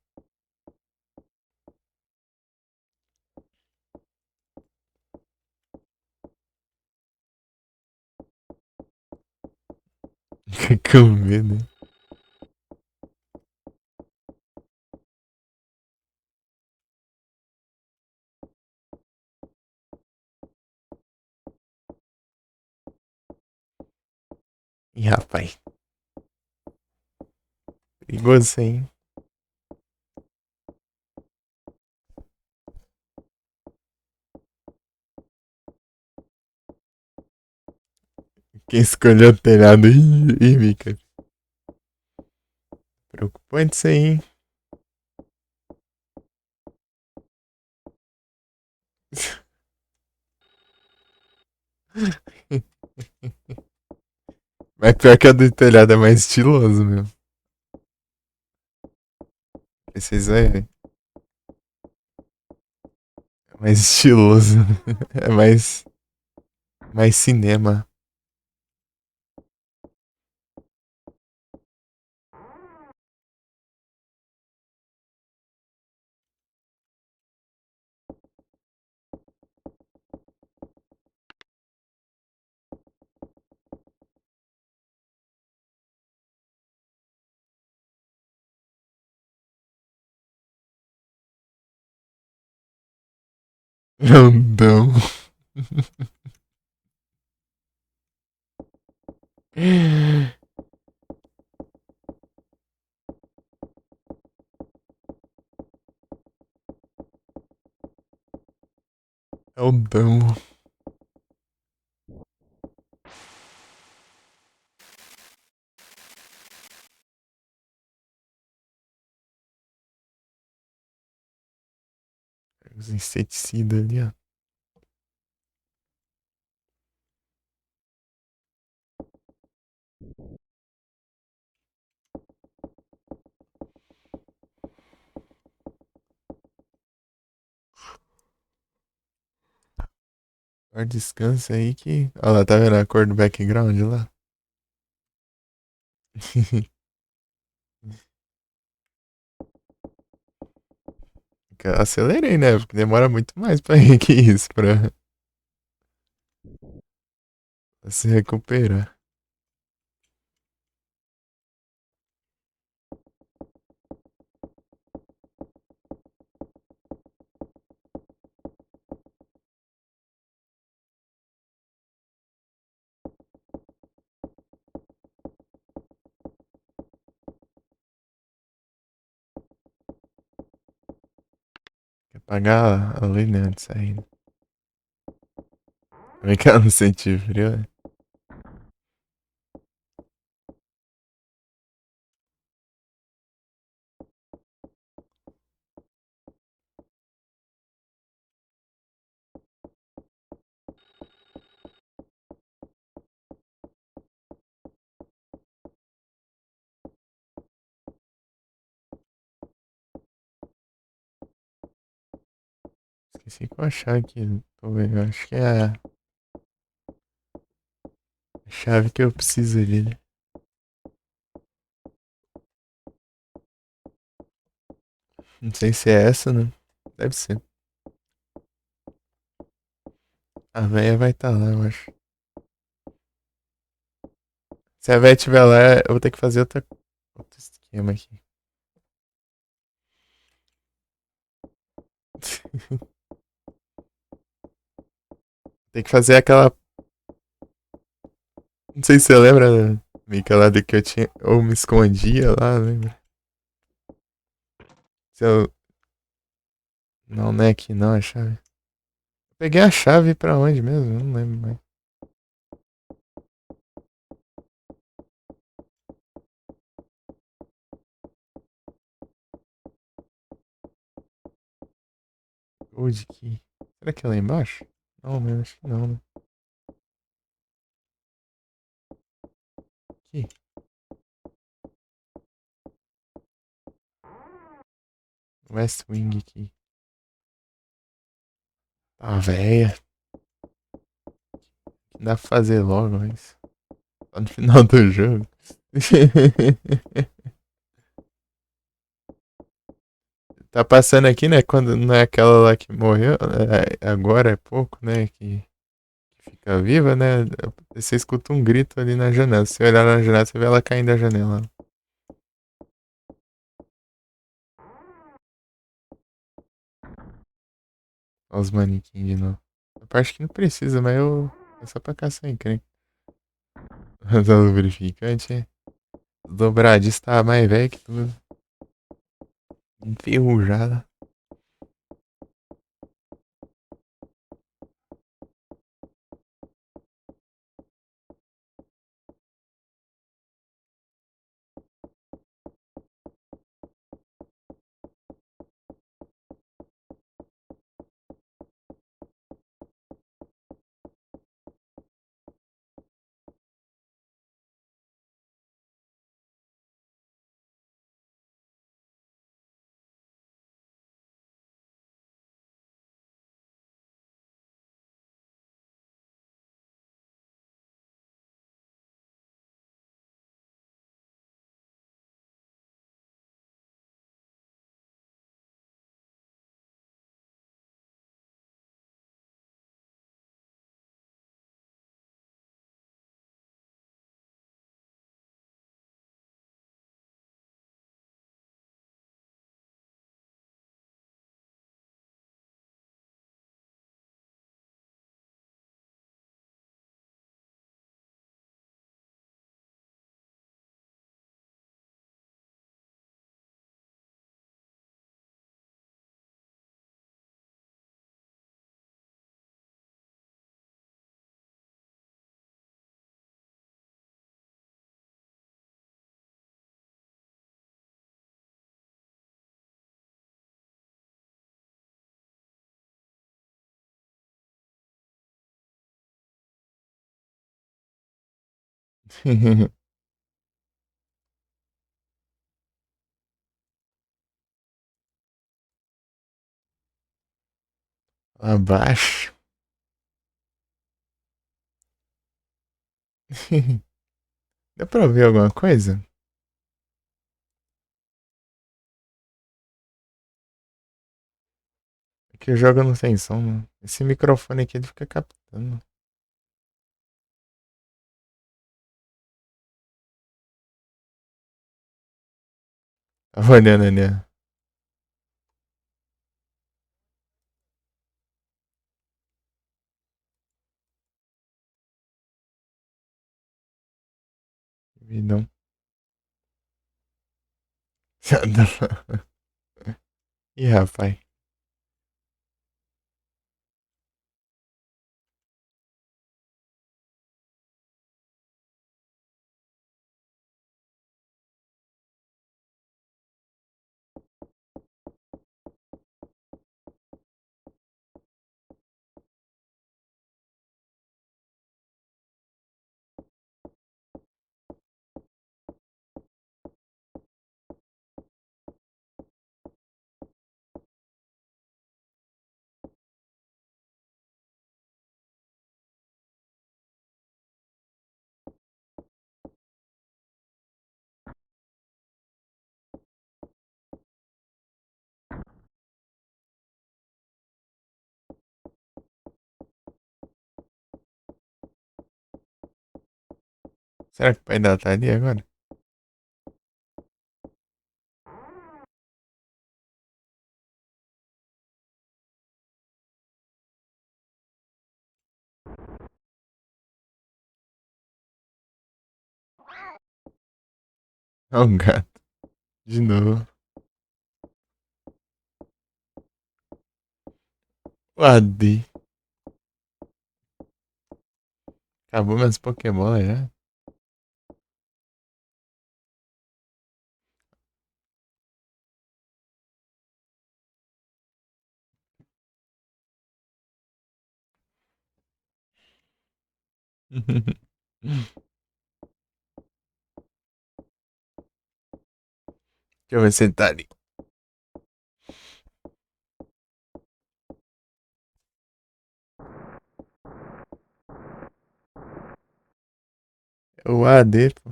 Speaker 1: Fica com medo, hein? Ih, rapaz. Perigoso, hein? Quem escolheu o telhado? Ih, Mika. Preocupante isso aí, hein? Mas pior que a do telhado é mais estiloso mesmo. Precisa é mais estiloso. É mais cinema. Grandão. Grandão. Os inseticidas ali, ó. Agora descansa aí que. Olha lá, tá vendo a cor do background lá? Acelerei, né? Porque demora muito mais pra ir que isso, pra se recuperar. Quer pagar a lei, né? Antes de sair. Como é que ela não sente frio, né? Esqueci que eu achar aqui. Tô vendo. Acho que é a chave que eu preciso ali, né? Não sei se é essa, né? Deve ser. A véia vai estar lá, eu acho. Se a véia estiver lá, eu vou ter que fazer outro esquema aqui. Tem que fazer aquela. Não sei se você lembra, Mika, lá do que eu tinha. Ou me escondia lá, lembra? Se eu... Não é aqui não, a chave. Eu peguei a chave pra onde mesmo? Eu não lembro mais. Gold Key. Será que é lá embaixo? Não, né? Acho que não, né? Aqui. West Wing aqui. Tá véia. Dá pra fazer logo, mas. Só no final do jogo. Tá passando aqui, né? Quando não é aquela lá que morreu. Agora é pouco, né? Que fica viva, né? Você escuta um grito ali na janela. Se você olhar na janela, você vê ela caindo da janela. Olha os manequins de novo. A parte que não precisa, mas eu. É só pra caçar encrenca. Usar o lubrificante, é. O dobradiço tá mais velho que tudo. Enferrujada. Abaixo. Dá pra ouvir alguma coisa? É que o jogo não tem som, né? Esse microfone aqui ele fica captando. Tava olhando ali, ó. Vi não. Ih, rapaz. Será que o pai dela tá ali agora? Ó, um gato. De novo. O Adi. Acabou minhas Pokébola já. Deixa eu ver se ele tá ali. O AD, pô.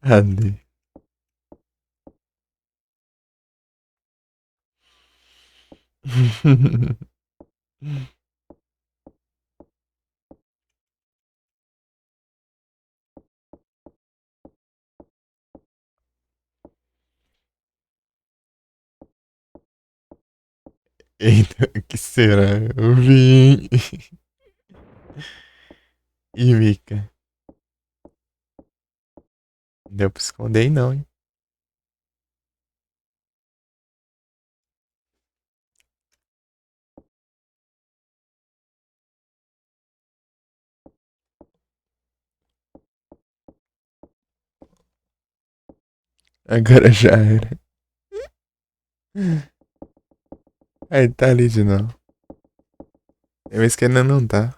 Speaker 1: AD. Eita, que será? Eu vim. Ih, Mica. Não deu pra esconder aí não, hein? Agora já era. Aí tá ali de novo. Eu acho que ainda não tá.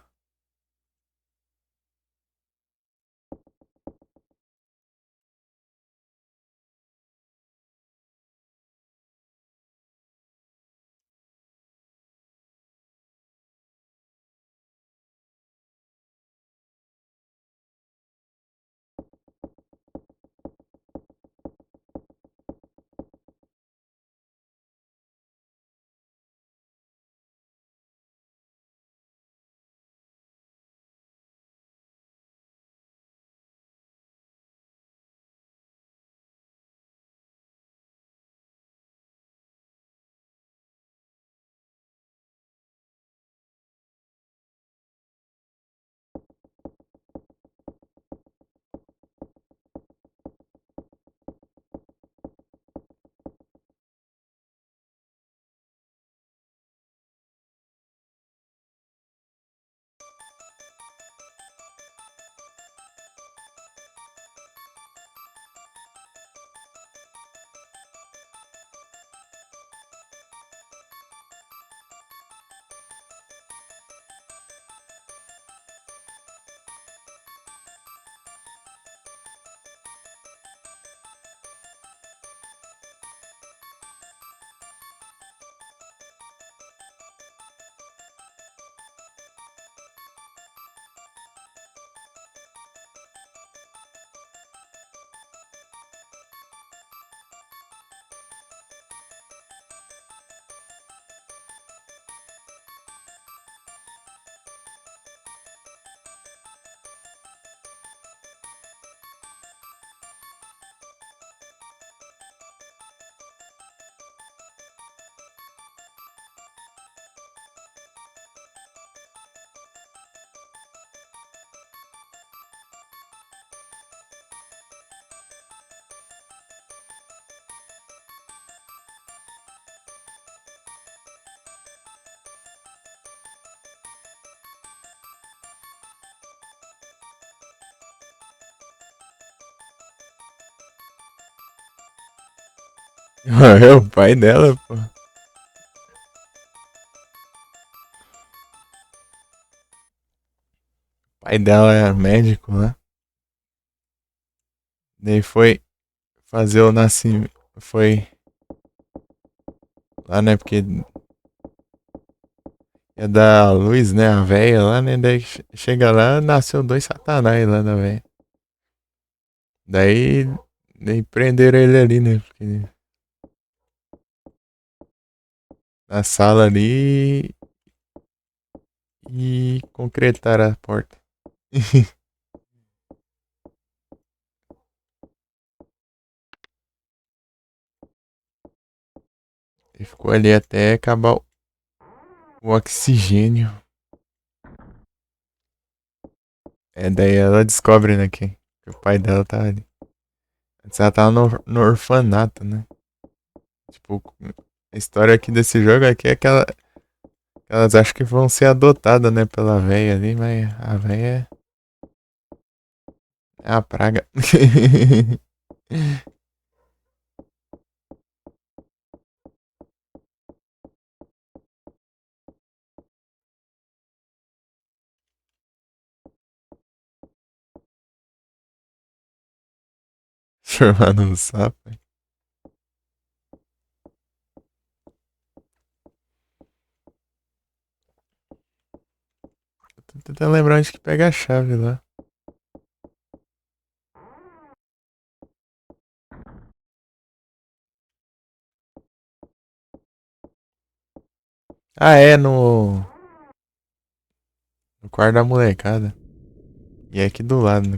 Speaker 1: É o pai dela, pô. O pai dela é médico, né? Daí foi fazer o nascimento. Foi lá, né? Porque ia dar a luz, né? A véia lá, né? Daí chega lá, nasceu dois satanás lá da véia. Daí, daí prenderam ele ali, né? Porque na sala ali e concretaram a porta. E ficou ali até acabar o oxigênio. É, daí ela descobre, né, que o pai dela tá ali. Antes ela tava no orfanato, né? Tipo, a história aqui desse jogo aqui é que elas acham que vão ser adotadas, né, pela véia ali, mas a véia é a praga. Formando um sapo. Tô tentando lembrar onde que pega a chave lá. Ah, é, no quarto da molecada. E é aqui do lado, né?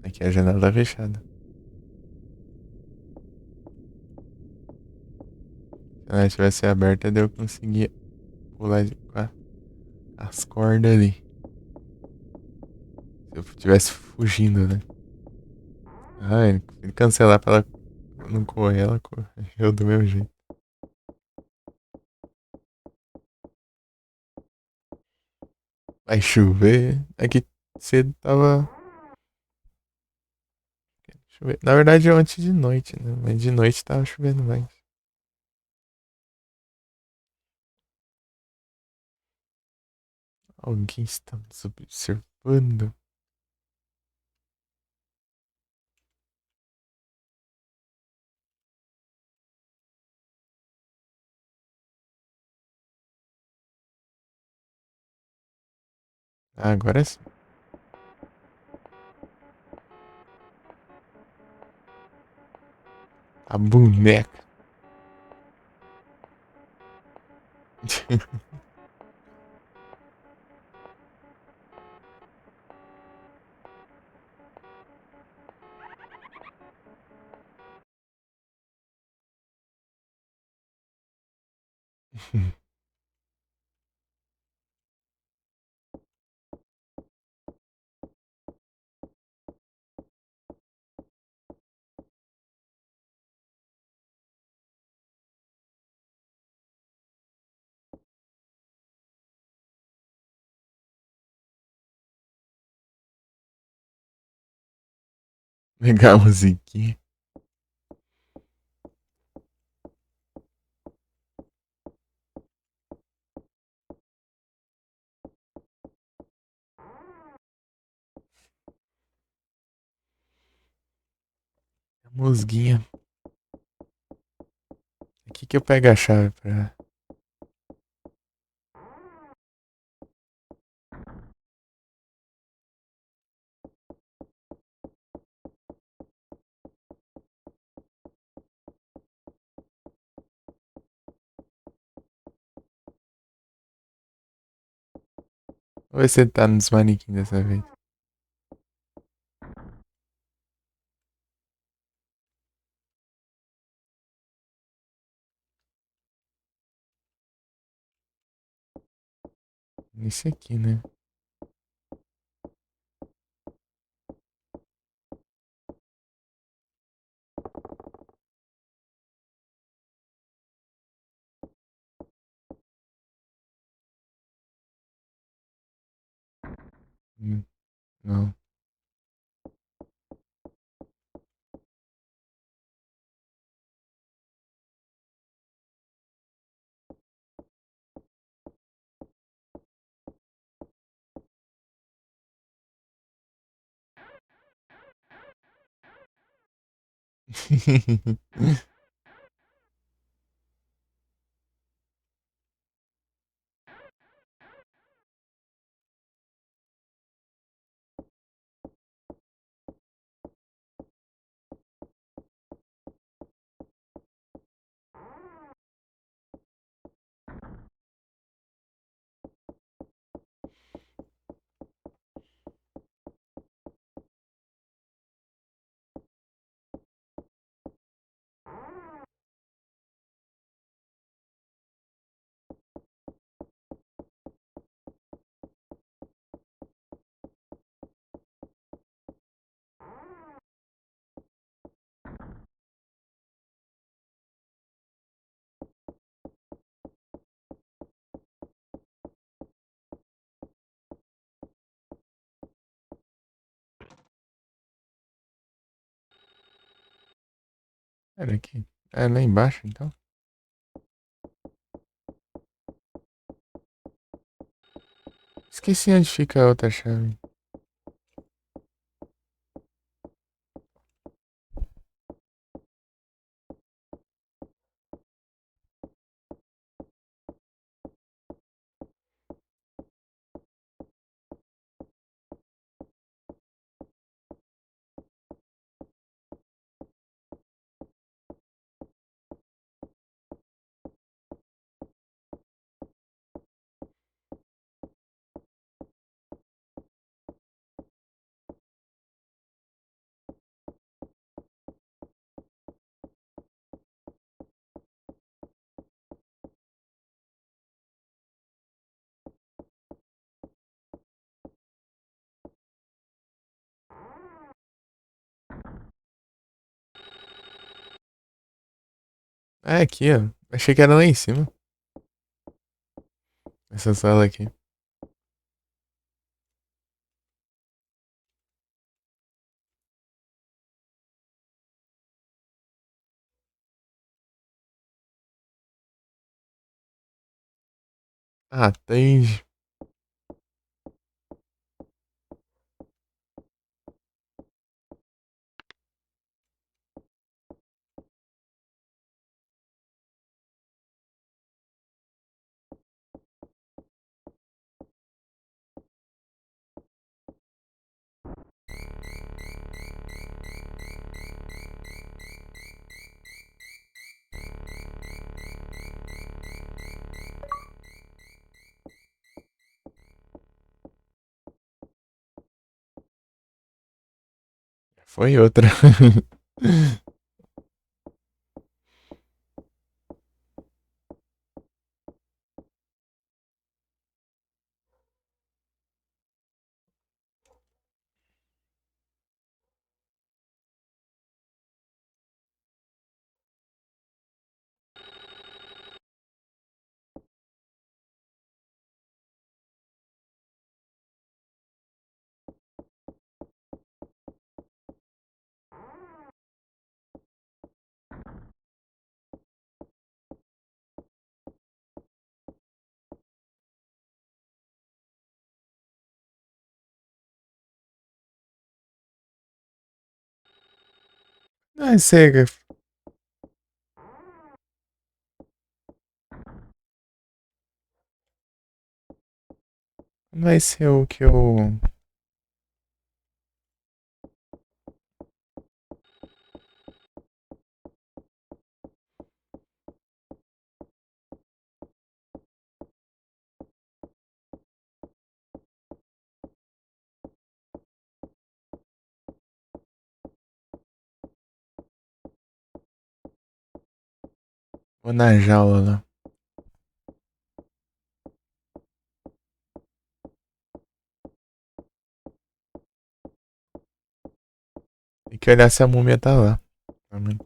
Speaker 1: Aqui a janela tá fechada. Se ela tivesse aberta, daí eu conseguia pular com as cordas ali. Se eu tivesse fugindo, né? Ah, ele cancelar pra ela não correr, ela correu do mesmo jeito. Vai chover. É que cedo tava. Chover. Na verdade, antes de noite, né? Mas de noite tava chovendo mais. Alguém está nos observando. Ah, agora sim. A boneca. Pegar a musiquinha. A musguinha. Aqui que eu pego a chave pra. Vamos ver se ele tá nos manequins dessa vez. Nesse aqui, né? Não. Era aqui. É lá embaixo, então. Esqueci onde fica a outra chave. É aqui, ó. Achei que era lá em cima. Essa sala aqui. Ah, tem. Foi outra. Não, sei. Não vai ser o que eu. Vou na jaula lá. Tem que olhar se a múmia tá lá. Também.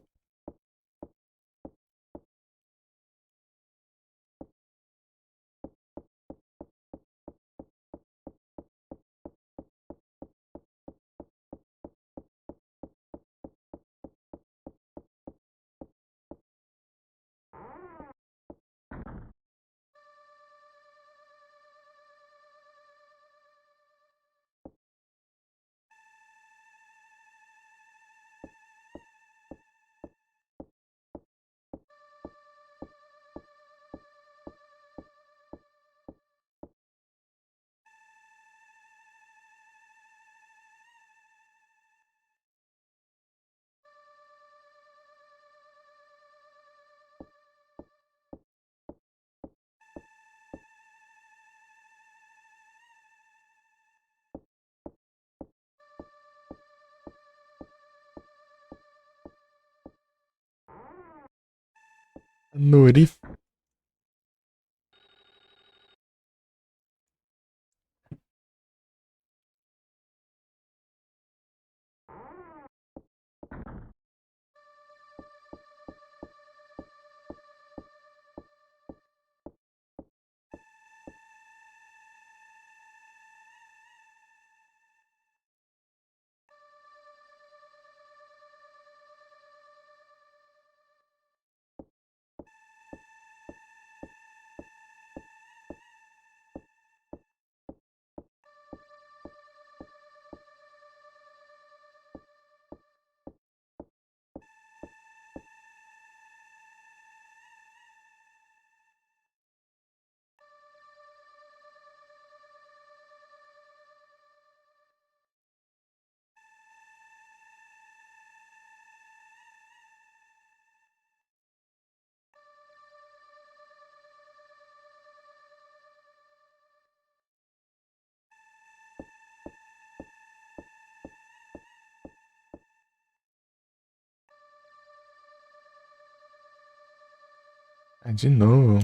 Speaker 1: Nori. Ah, de novo.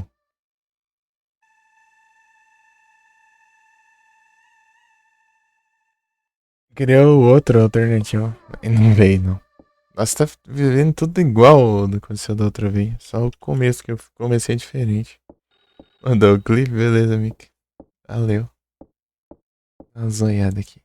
Speaker 1: Criou outra alternativa. E não veio, não. Nossa, tá vivendo tudo igual ao que aconteceu da outra vez. Só o começo, que eu comecei diferente. Mandou o clipe, beleza, Mick. Valeu. Dá uma zonhada aqui.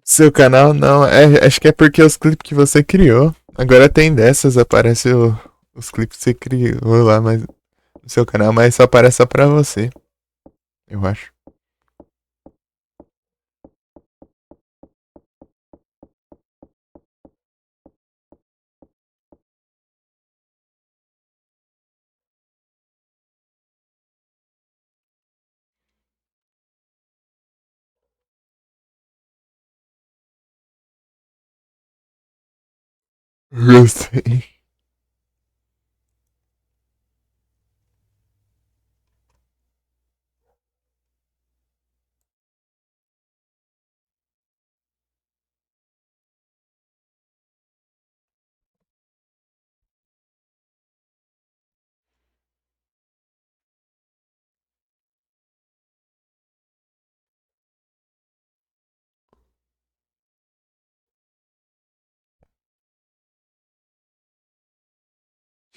Speaker 1: Seu canal não, acho que é porque os clipes que você criou. Agora tem dessas, aparece os clipes que você criou lá, mas no seu canal, mas só aparece só pra você, eu acho. Gostei.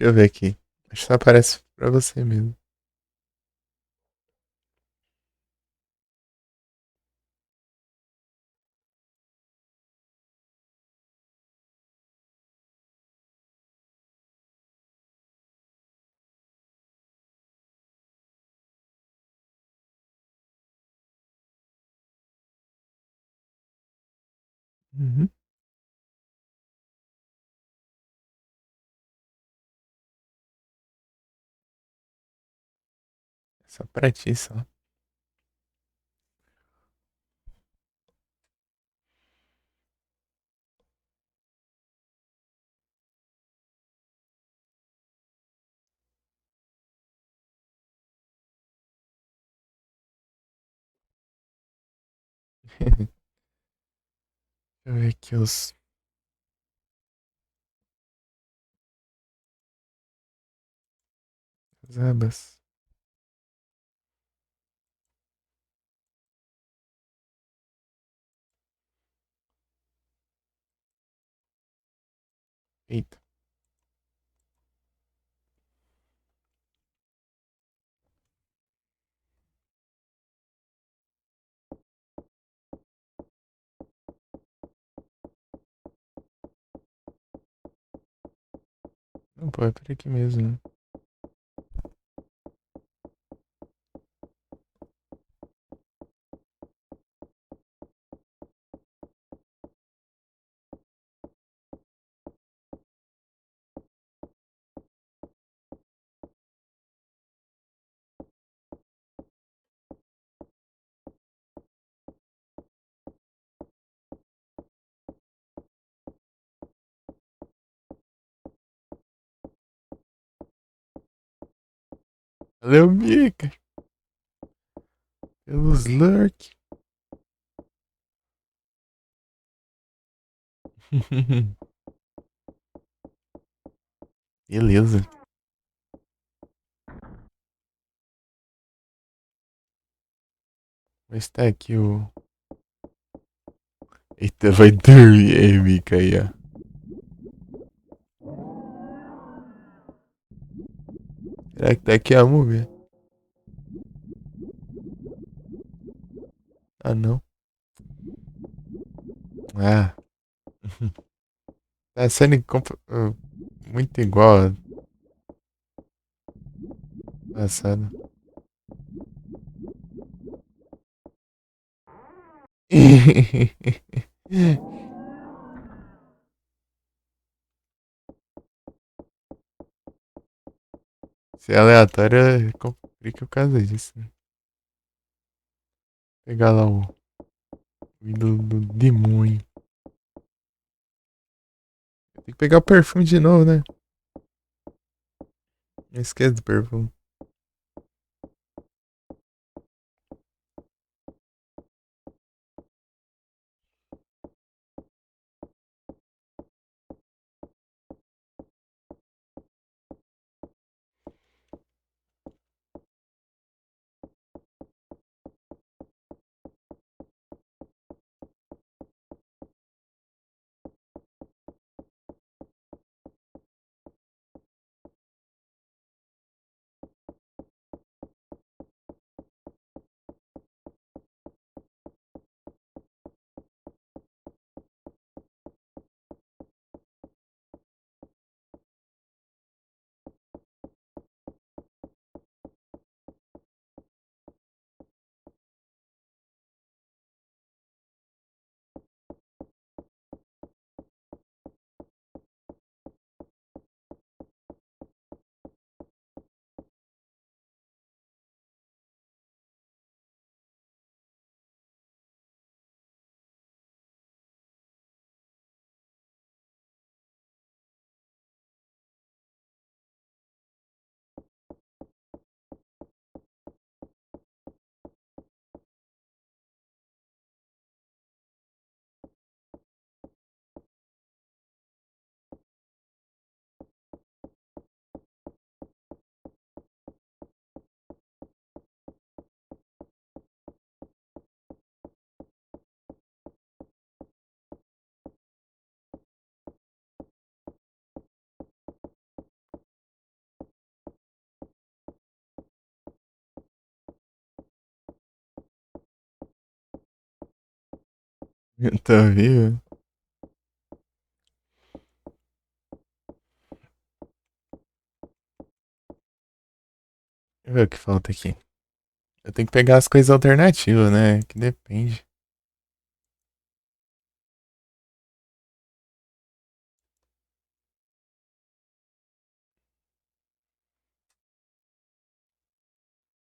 Speaker 1: Deixa eu ver aqui. Acho que só aparece pra você mesmo. Uhum. Só pra ti, só. Deixa eu ver aqui as abas. Eita. Não, pô, é por aqui mesmo, né? Valeu, Mika. Pelos lurk. Beleza. Mas tá aqui o. Eita, vai dormir aí, Mika aí, ó. Será que tá aqui a múmia? Ah, não. Ah. Tá sendo muito igual a passada. Se é aleatório, complica o caso disso, né? Pegar lá o do demônio. Tem que pegar o perfume de novo, né? Não esquece do perfume. Tá vivo? Deixa eu ver o que falta aqui. Eu tenho que pegar as coisas alternativas, né? Que depende.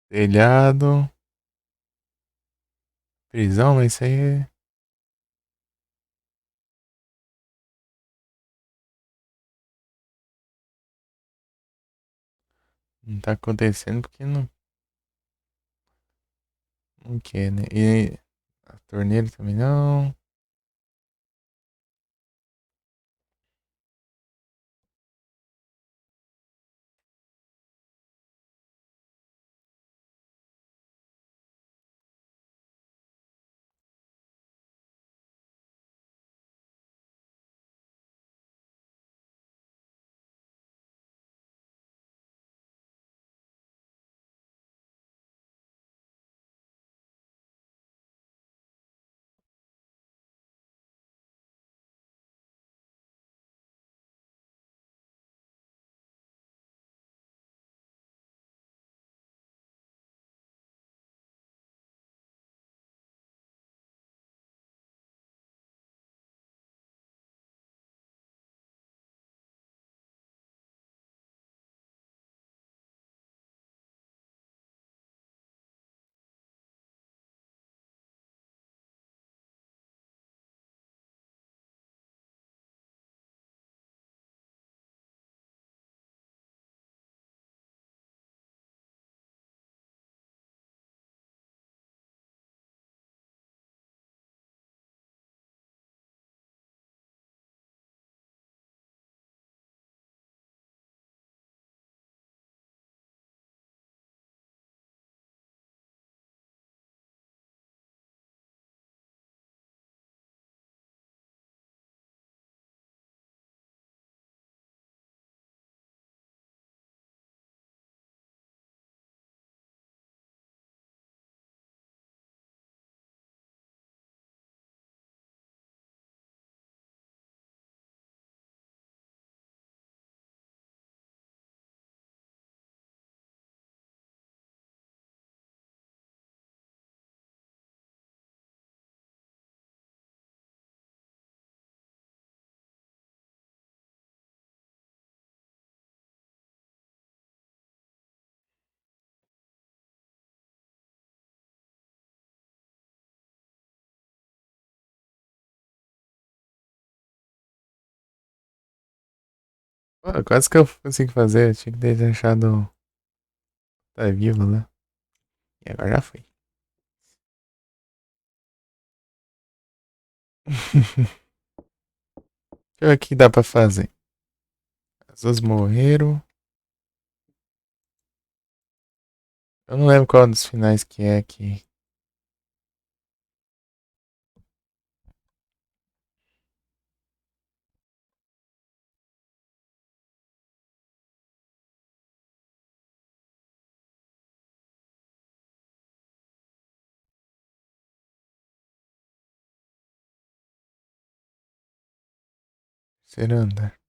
Speaker 1: Telhado. Prisão, mas isso aí não tá acontecendo porque não quer, né? E a torneira também não. Ah, quase que eu consigo fazer. Eu tinha que ter deixado. Tá vivo, né? E agora já foi. Deixa eu ver o que dá pra fazer. As duas morreram. Eu não lembro qual dos finais que é aqui. Terceiro andar.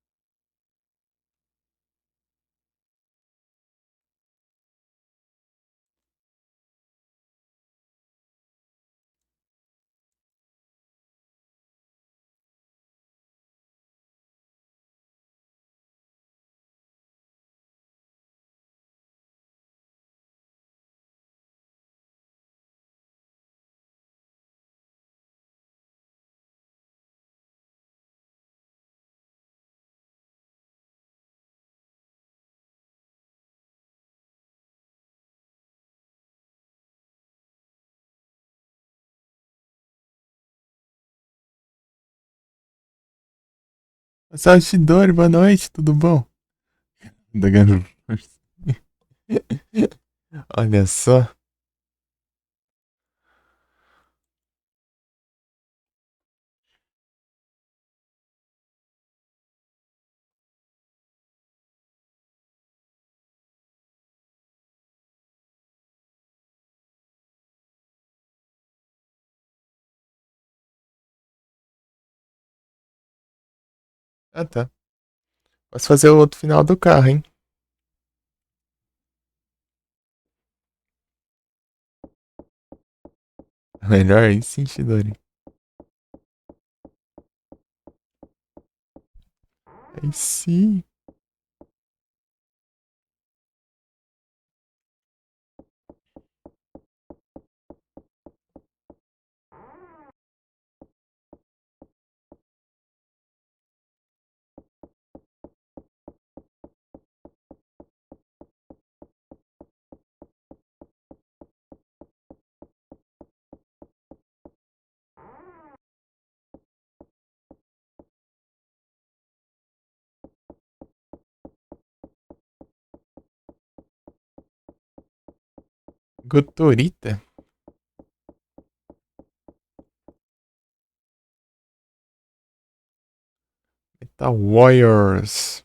Speaker 1: Saltidori, boa noite, tudo bom? Da Gano. Olha só. Ah, tá. Posso fazer o outro final do carro, hein? Melhor aí sim, Chidori. Aí sim. Gotorita? Metal Warriors.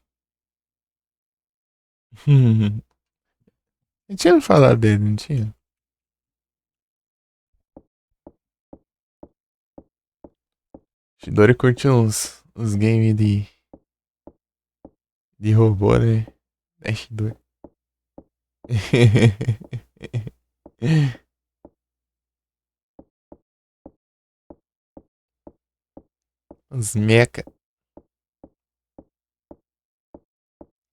Speaker 1: Eu tinha falado dele, não tinha? Chidori curte uns games de robô, né? É Chidori. Uns mecha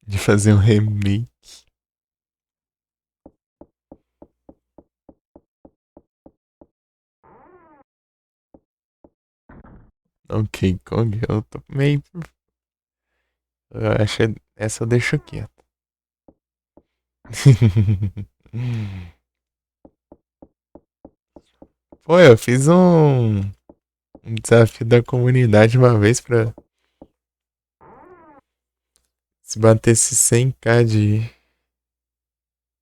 Speaker 1: de fazer um remake. Donkey Kong, eu tô meio. Eu acho que essa eu deixo quieto. Pô, eu fiz um desafio da comunidade uma vez pra se batesse 100k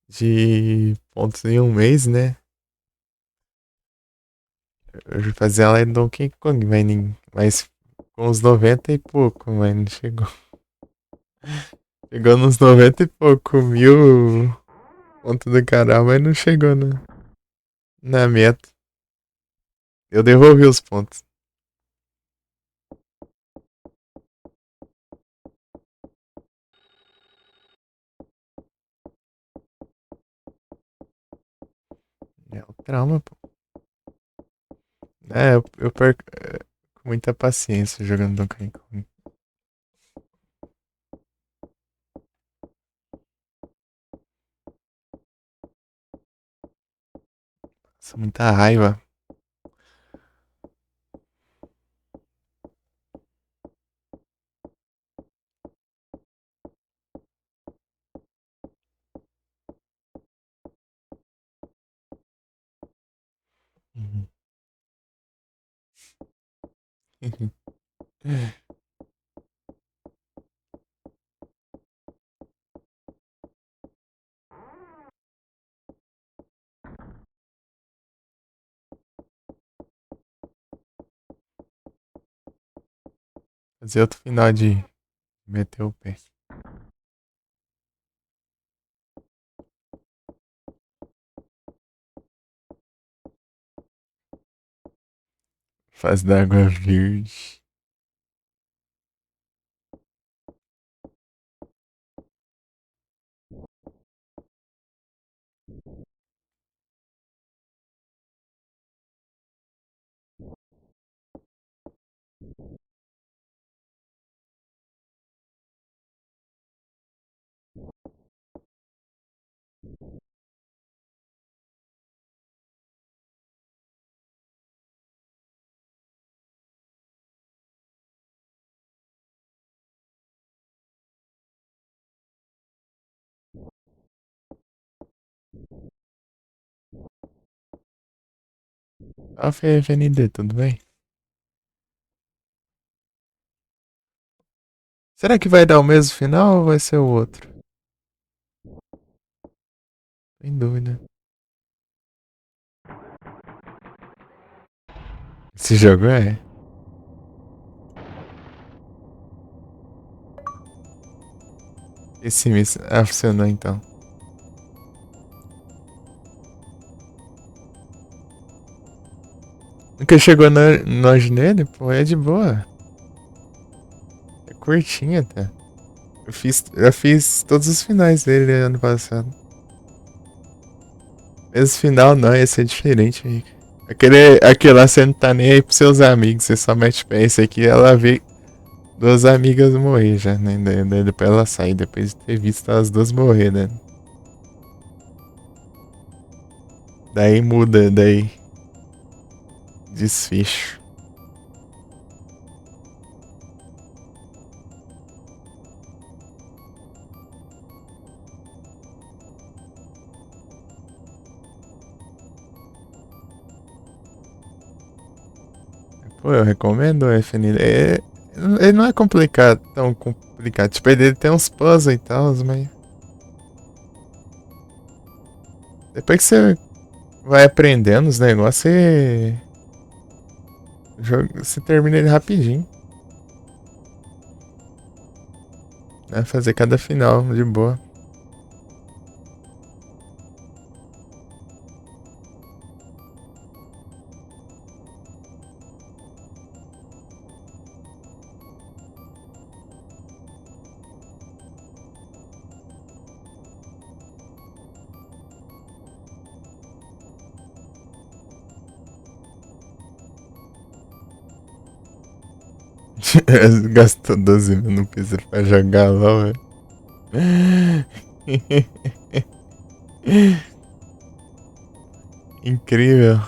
Speaker 1: de pontos em um mês, né? Eu fazia ela em Donkey Kong, mas com uns 90 e pouco, mas não chegou. Chegou nos 90 e pouco mil pontos do canal, mas não chegou na meta. Eu devolvi os pontos. É o trauma, pô. Eu perco com muita paciência jogando Donkey Kong. Passa muita raiva. Fazer outro final de meter o pé. Faz da água verde. Ó, FND, tudo bem? Será que vai dar o mesmo final ou vai ser o outro? Sem dúvida. Esse jogo é. Esse me funcionou então. Nunca chegou longe nele? Pô, é de boa. É curtinho até. Já fiz todos os finais dele ano passado. Esse final não, esse é diferente, Rick. Aquele lá você não tá nem aí pros seus amigos, você só mete pé. Esse aqui ela vê duas amigas morrer já, né? Daí depois ela sai, depois de ter visto as duas morrer, né? Daí muda, daí desfecho. Pô, eu recomendo o FND. Ele não é complicado, tão complicado. Tipo, ele tem uns puzzles e tal, mas. Depois que você vai aprendendo os negócios, você termina ele rapidinho. Né? Fazer cada final de boa. Gastou 12 mil no PC pra jogar LOL, velho. Incrível.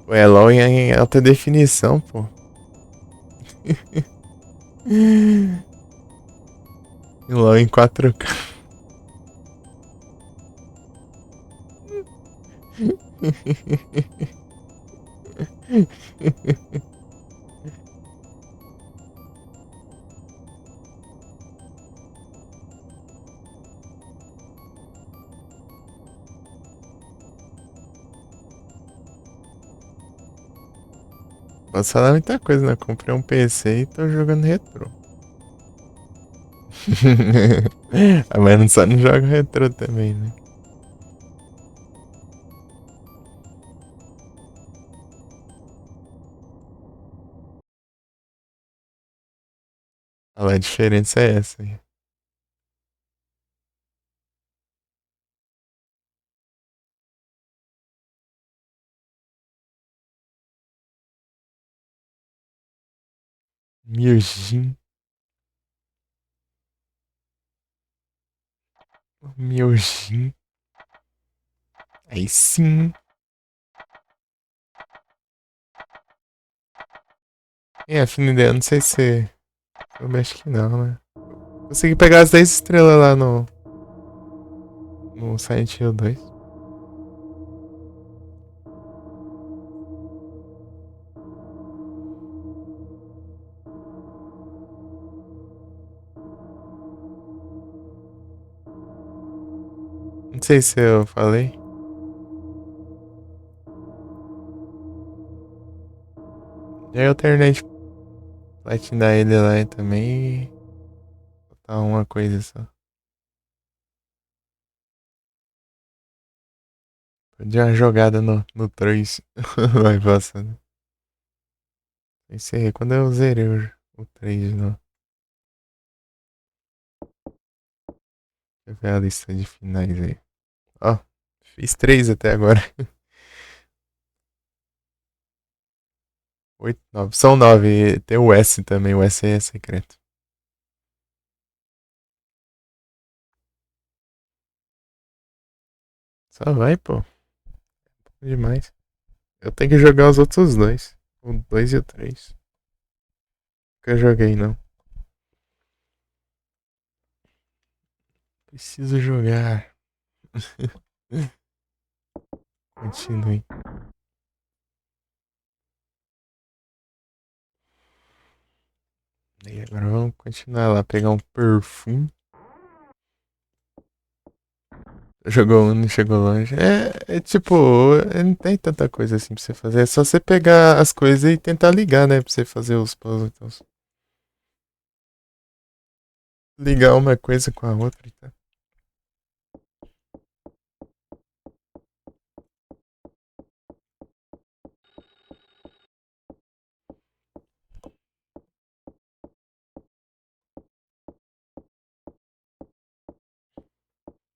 Speaker 1: Pô, é LOL em alta definição, pô. LOL em 4K. Posso falar muita coisa, né? Comprei um PC e tô jogando retrô. Mas só não joga retrô também, né? Olha lá, a diferença é essa aí. Miojin. Miojin. Aí sim. É, afinidade, eu não sei se. Eu acho que não, né? Consegui pegar as 10 estrelas lá no Silent Hill 2. Não sei se eu falei. E aí eu terminei de platinar ele lá também e botar uma coisa só. Dei uma jogada no 3. Vai passando. Encerrei quando eu zerei o 3 não. Deixa eu ver a lista de finais aí. Ó, fiz 3 até agora. 8, 9. São 9. Tem o S também. O S é secreto. Só vai, pô. Demais. Eu tenho que jogar os outros dois. O 2 e o 3. Nunca joguei, não. Preciso jogar. Continue. E agora vamos continuar lá. Pegar um perfume. Jogou um, não chegou longe. É tipo, não tem tanta coisa assim pra você fazer. É só você pegar as coisas e tentar ligar, né? Pra você fazer os puzzles. Então. Ligar uma coisa com a outra e tal.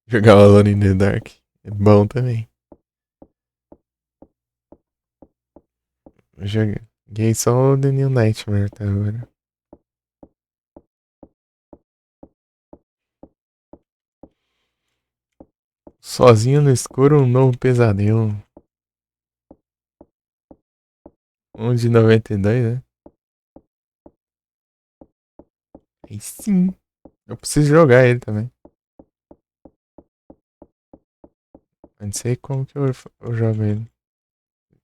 Speaker 1: Jogar o Alone in the Dark. É bom também. Eu joguei só o The New Nightmare até agora. Sozinho no escuro, um novo pesadelo. Um de 92, né? Aí sim. Eu preciso jogar ele também. Eu não sei como que eu jogo ele.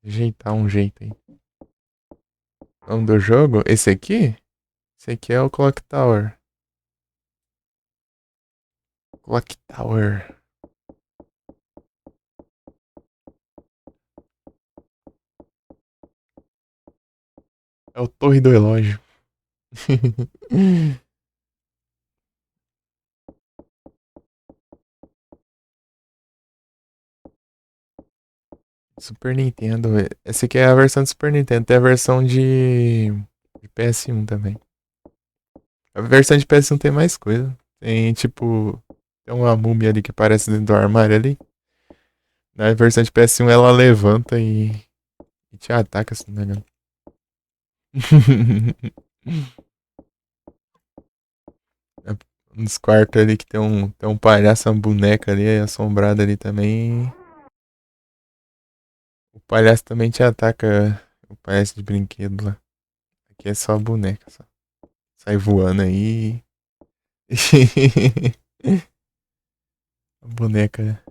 Speaker 1: Ajeitar um jeito aí. O nome do jogo? Esse aqui? Esse aqui é o Clock Tower. Clock Tower. É o Torre do Relógio. Super Nintendo. Essa aqui é a versão de Super Nintendo. Tem a versão de PS1 também. A versão de PS1 tem mais coisa. Tem tipo. Tem uma múmia ali que aparece dentro do armário ali. Na versão de PS1 ela levanta e te ataca, se não me engano. Nos quartos ali que tem um palhaço, uma boneca ali assombrada ali também. O palhaço também te ataca. O palhaço de brinquedo lá. Aqui é só a boneca, só. Sai voando aí. A boneca.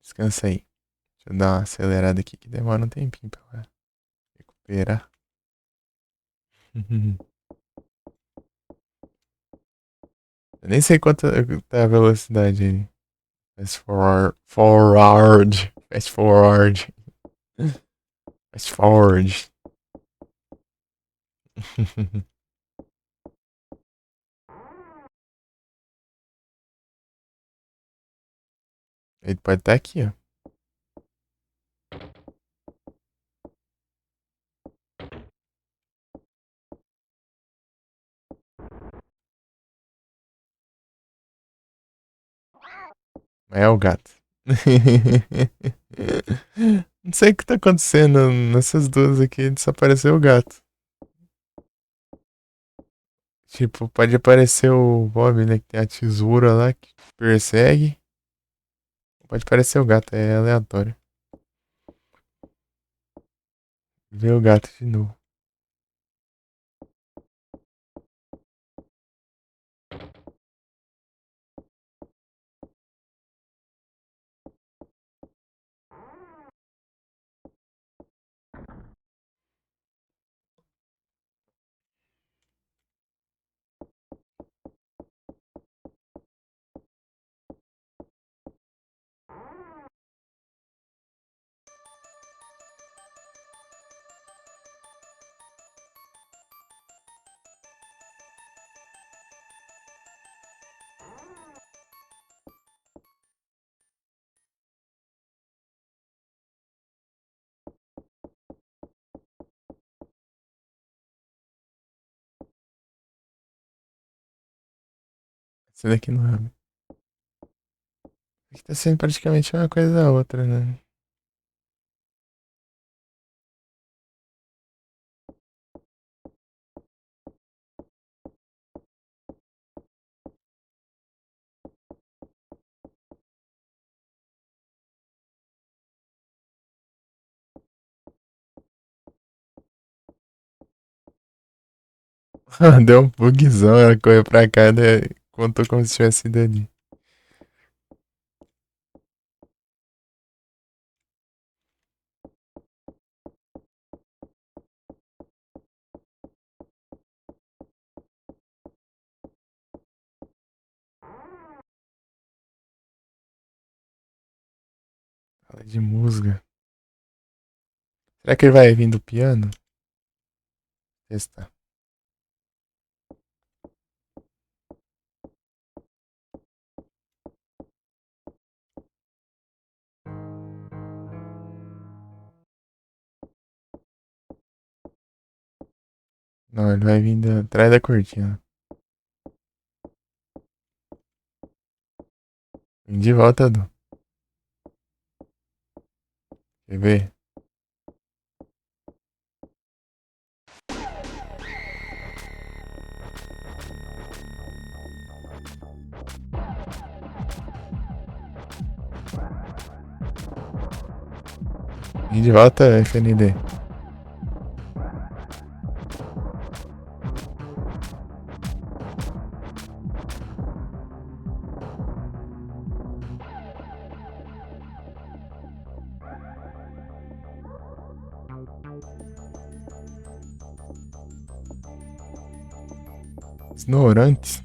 Speaker 1: Descansa aí. Deixa eu dar uma acelerada aqui que demora um tempinho pra recuperar. Eu nem sei quanto tá a velocidade aí. Fast forward. Forward. Fast forward. Fast forward. Ele pode estar aqui, ó. Mas é o gato. Não sei o que tá acontecendo nessas duas aqui. Desapareceu o gato. Tipo, pode aparecer o Bob, né? Que tem a tesoura lá que persegue. Pode aparecer o gato, é aleatório. Vê o gato de novo. Esse daqui não abre. Aqui tá sendo praticamente uma coisa da outra, né? Deu um bugzão, ela correu pra cá e contou como se tivesse ido ali. Fala de musga. Será que ele vai vir do piano? Testar. Não, ele vai vir atrás da cortina. Vem de volta, Du. Quer ver? Vem de volta, FND. Ignorantes.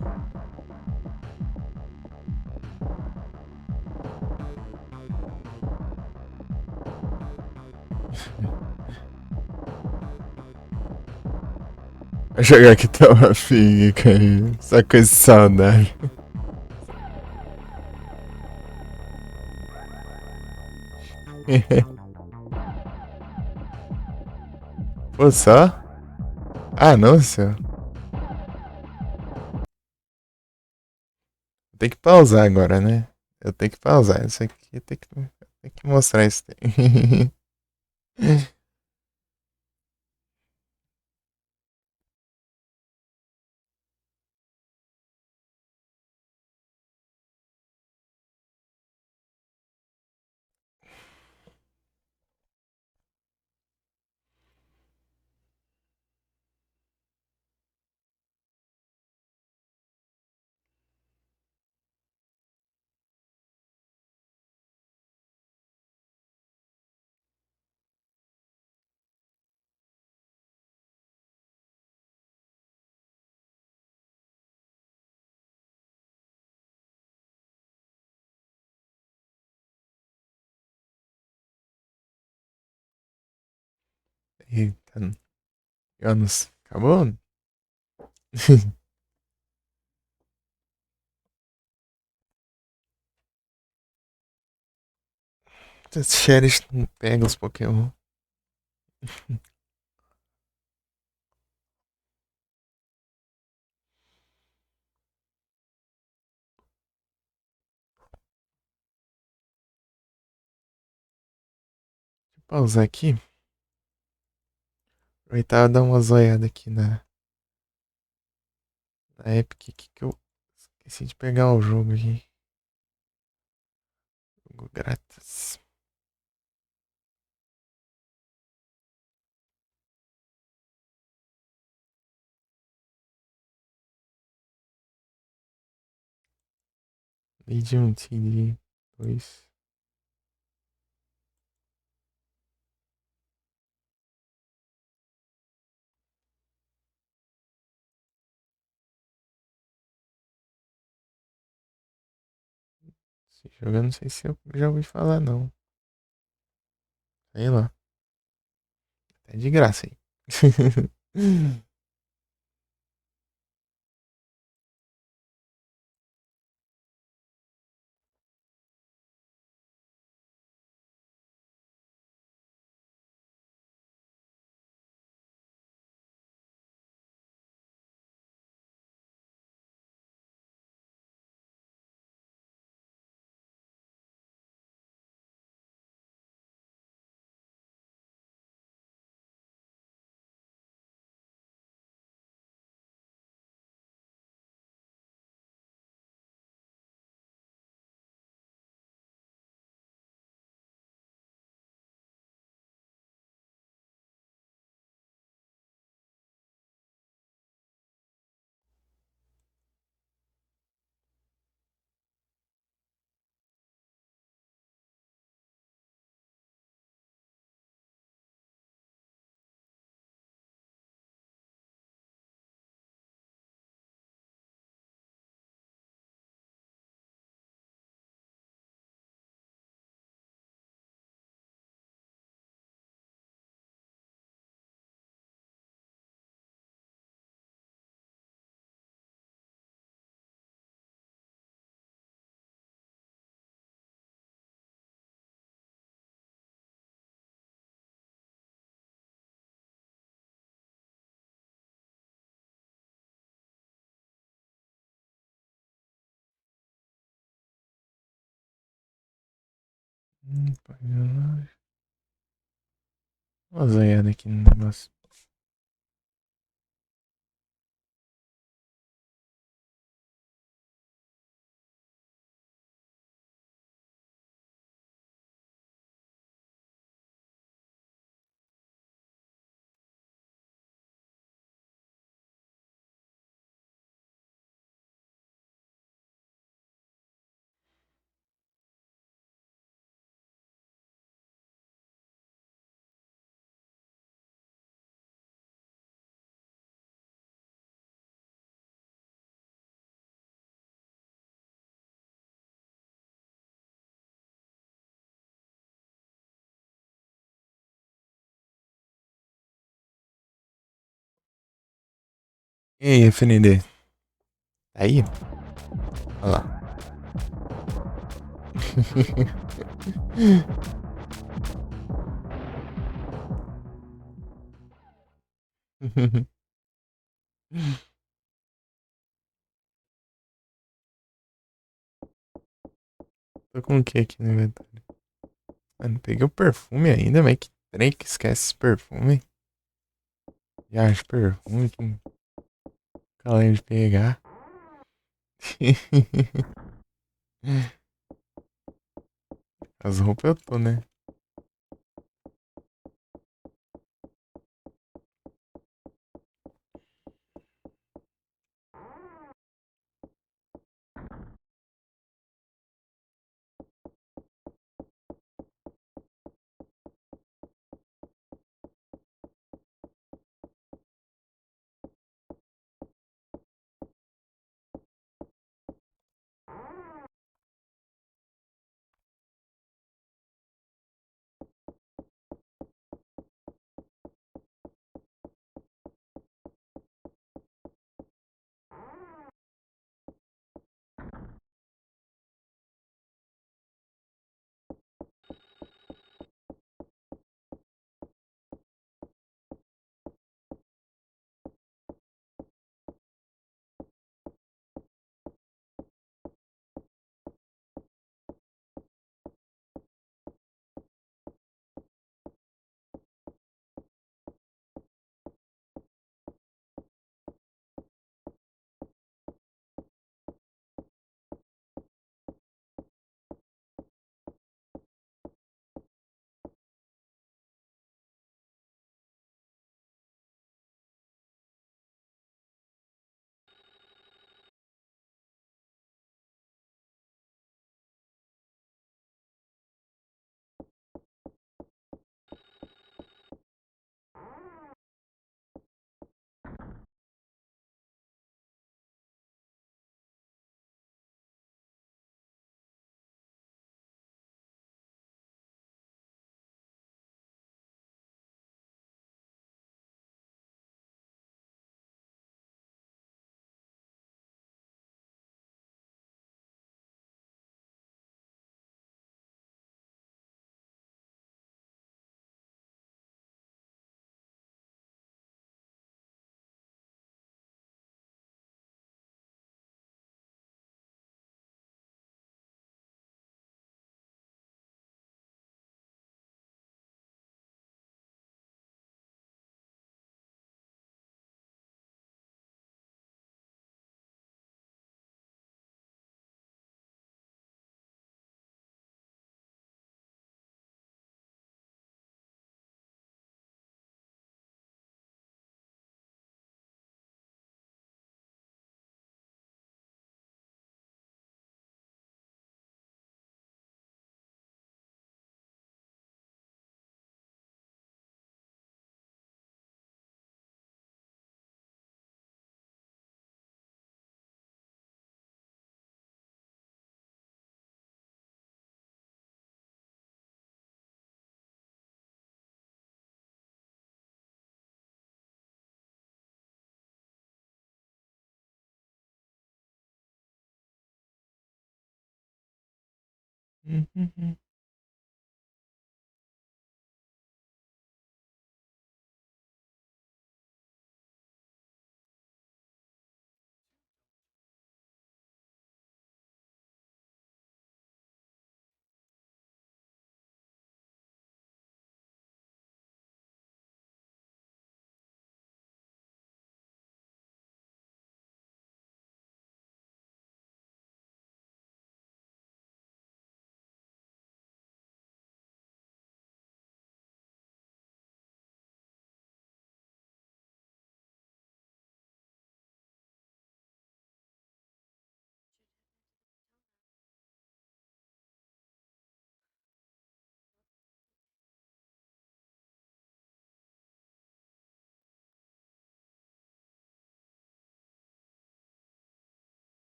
Speaker 1: Vai jogar aqui tá uma fica aí. Só com esse saudade. Pô, só? Ah, não, senhor. Tem que pausar agora, né? Eu tenho que pausar. Isso aqui tem que mostrar isso. Eita, anos. Acabou? Os Sherry não pegam os Pokémon. Deixa eu pausar aqui. Aproveitar e dar uma zoiada aqui na Epic que eu esqueci de pegar o jogo aqui. Jogo grátis. Medium TD 2. Esse jogo eu não sei se eu já ouvi falar, não. Sei lá. É de graça aí. Olha a zoiada aqui no negócio. E aí, FND? Tá aí? Olha lá. Tô com o que aqui no inventário? Mano, peguei o perfume ainda, mas que trem que esquece esse perfume. Já acho perfume que nunca lembro de pegar. As roupas eu tô, né?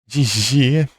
Speaker 1: GG.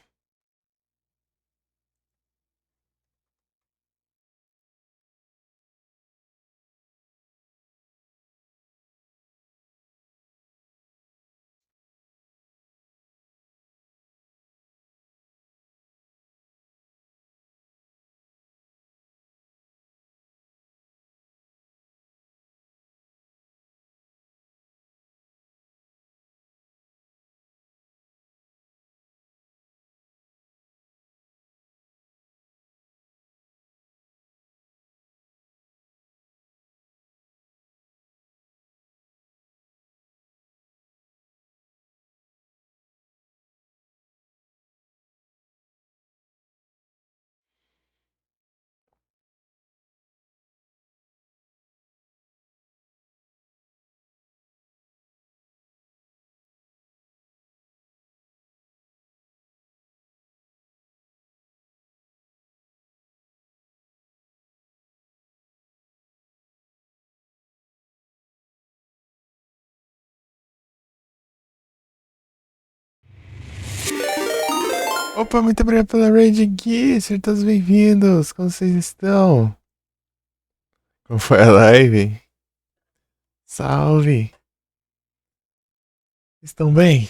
Speaker 1: Opa, muito obrigado pela raid aqui. Sejam todos bem-vindos. Como vocês estão? Como foi a live? Salve. Estão bem?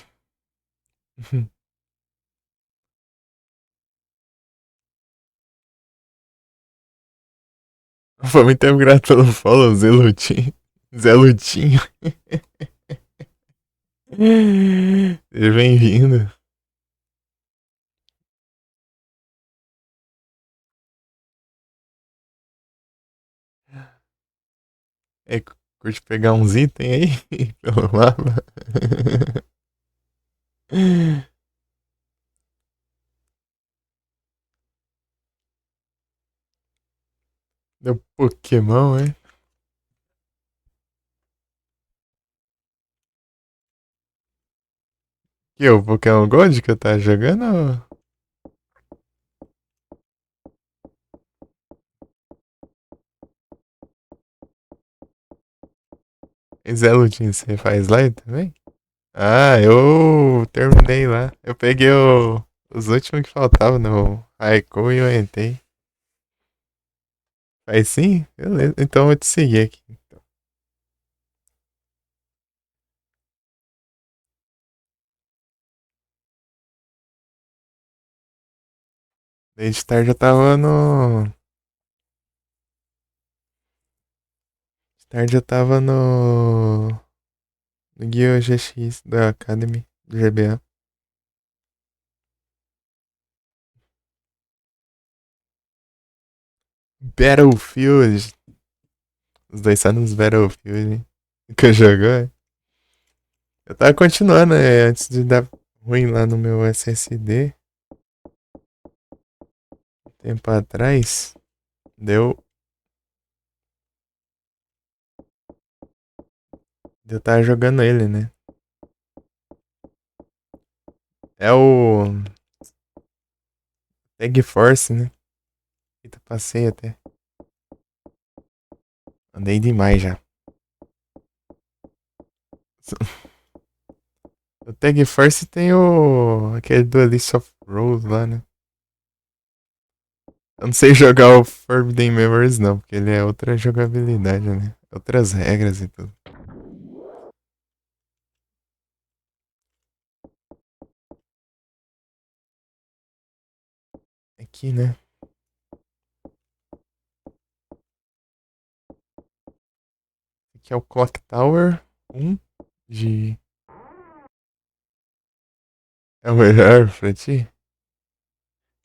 Speaker 1: Opa, muito obrigado pelo follow, Zé Lutinho. Zé Lutinho. Seja bem-vindo. É, curte pegar uns itens aí pelo mapa? Deu Pokémon, é? Que o Pokémon Gold que eu tava jogando? Zé Lutinho, você faz live também? Ah, eu terminei lá. Eu peguei os últimos que faltavam no Raikou e eu entrei. Faz sim? Beleza. Então eu vou te seguir aqui. Desde tarde eu tava no. De tarde eu tava no Guia GX da Academy do GBA. Battlefield. Os dois só nos Battlefield, hein? Que jogou, é? Eu tava continuando, antes de dar ruim lá no meu SSD, tempo atrás, deu. Eu tava jogando ele, né? É o Tag Force, né? Eita, passei até. Andei demais já. O Tag Force tem o. Aquele Duelist of Rose lá, né? Eu não sei jogar o Forbidden Memories, não, porque ele é outra jogabilidade, né? Outras regras e tudo. Aqui, né? Aqui é o Clock Tower 1 de. É o melhor pra ti?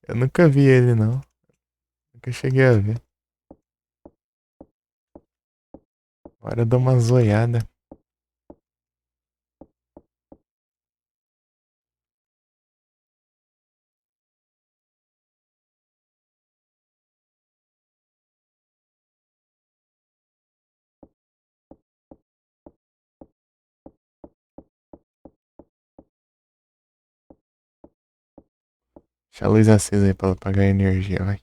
Speaker 1: Eu nunca vi ele, não. Nunca cheguei a ver. Agora eu dou uma zoiada. Deixa a luz acesa aí pra ela pagar energia, vai.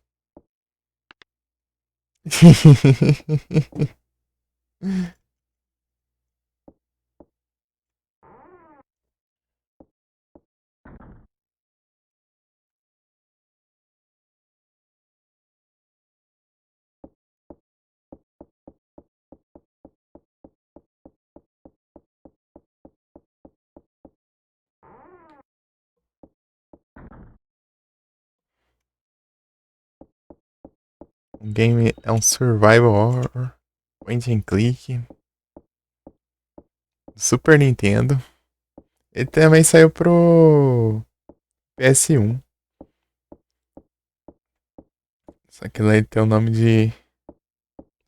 Speaker 1: O game é um survival horror, point and click, Super Nintendo. Ele também saiu pro PS1. Só que lá ele tem o nome de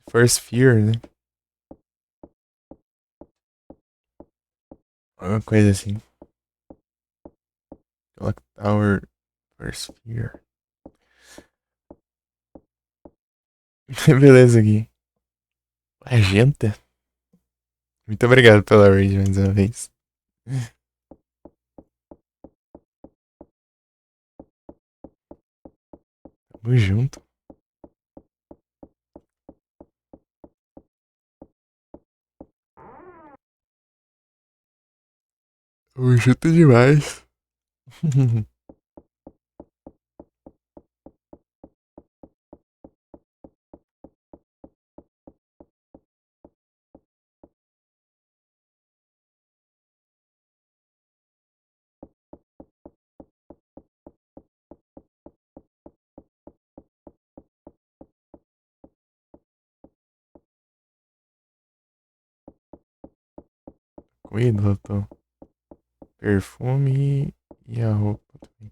Speaker 1: First Fear, né? Alguma coisa assim. Clock Tower First Fear. Beleza aqui. Agenta? Muito obrigado pela raid mais uma vez. Tamo junto. Tamo junto demais. Cuidado, tô. Perfume e a roupa também.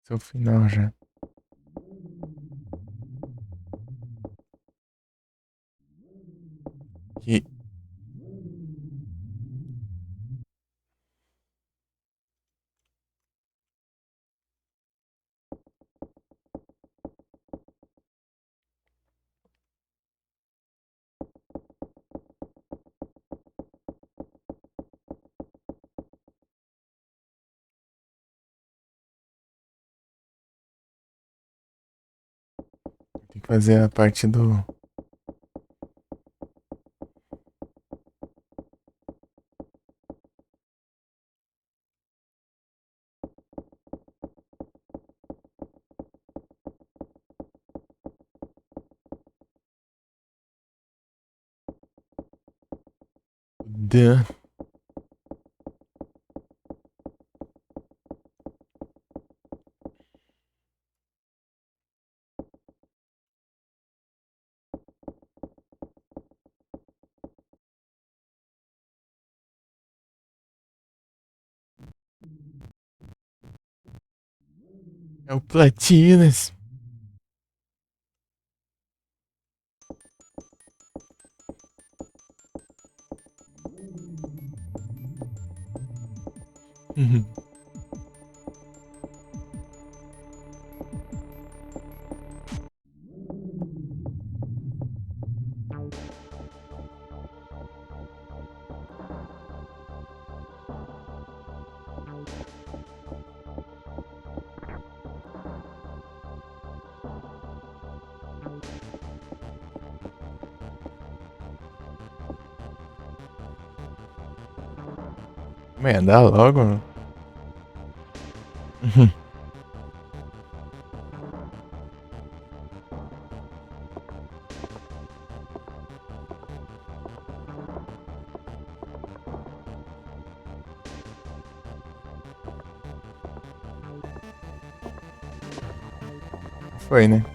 Speaker 1: Seu final já. Que tem que fazer a parte do. Dan. É o Platinas. Mas dá logo. Foi, né?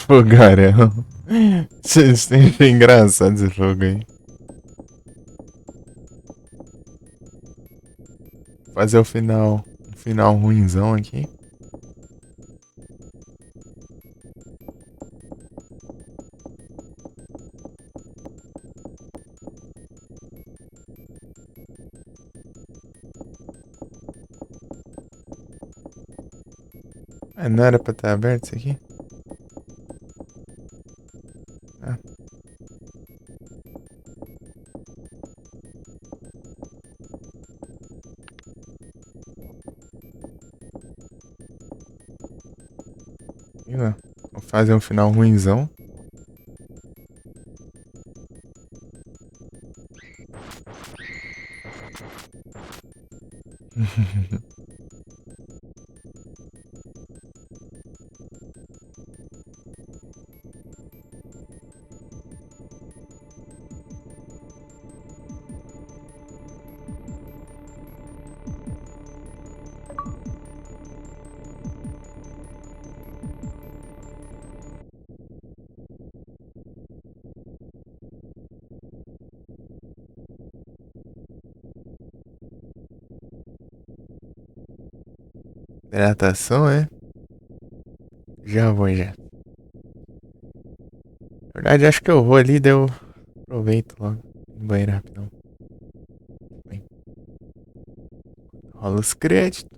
Speaker 1: Fogarel. Vocês têm engraçado esse fogo aí. Fazer o final. Um final ruinzão aqui. Ah, não era pra estar aberto isso aqui? Ah. Sei lá. Vou fazer um final ruinzão. Hidratação, é? Já vou, já. Na verdade, acho que eu vou ali, daí eu aproveito logo. No banheiro rapidão. Bem, rola os créditos.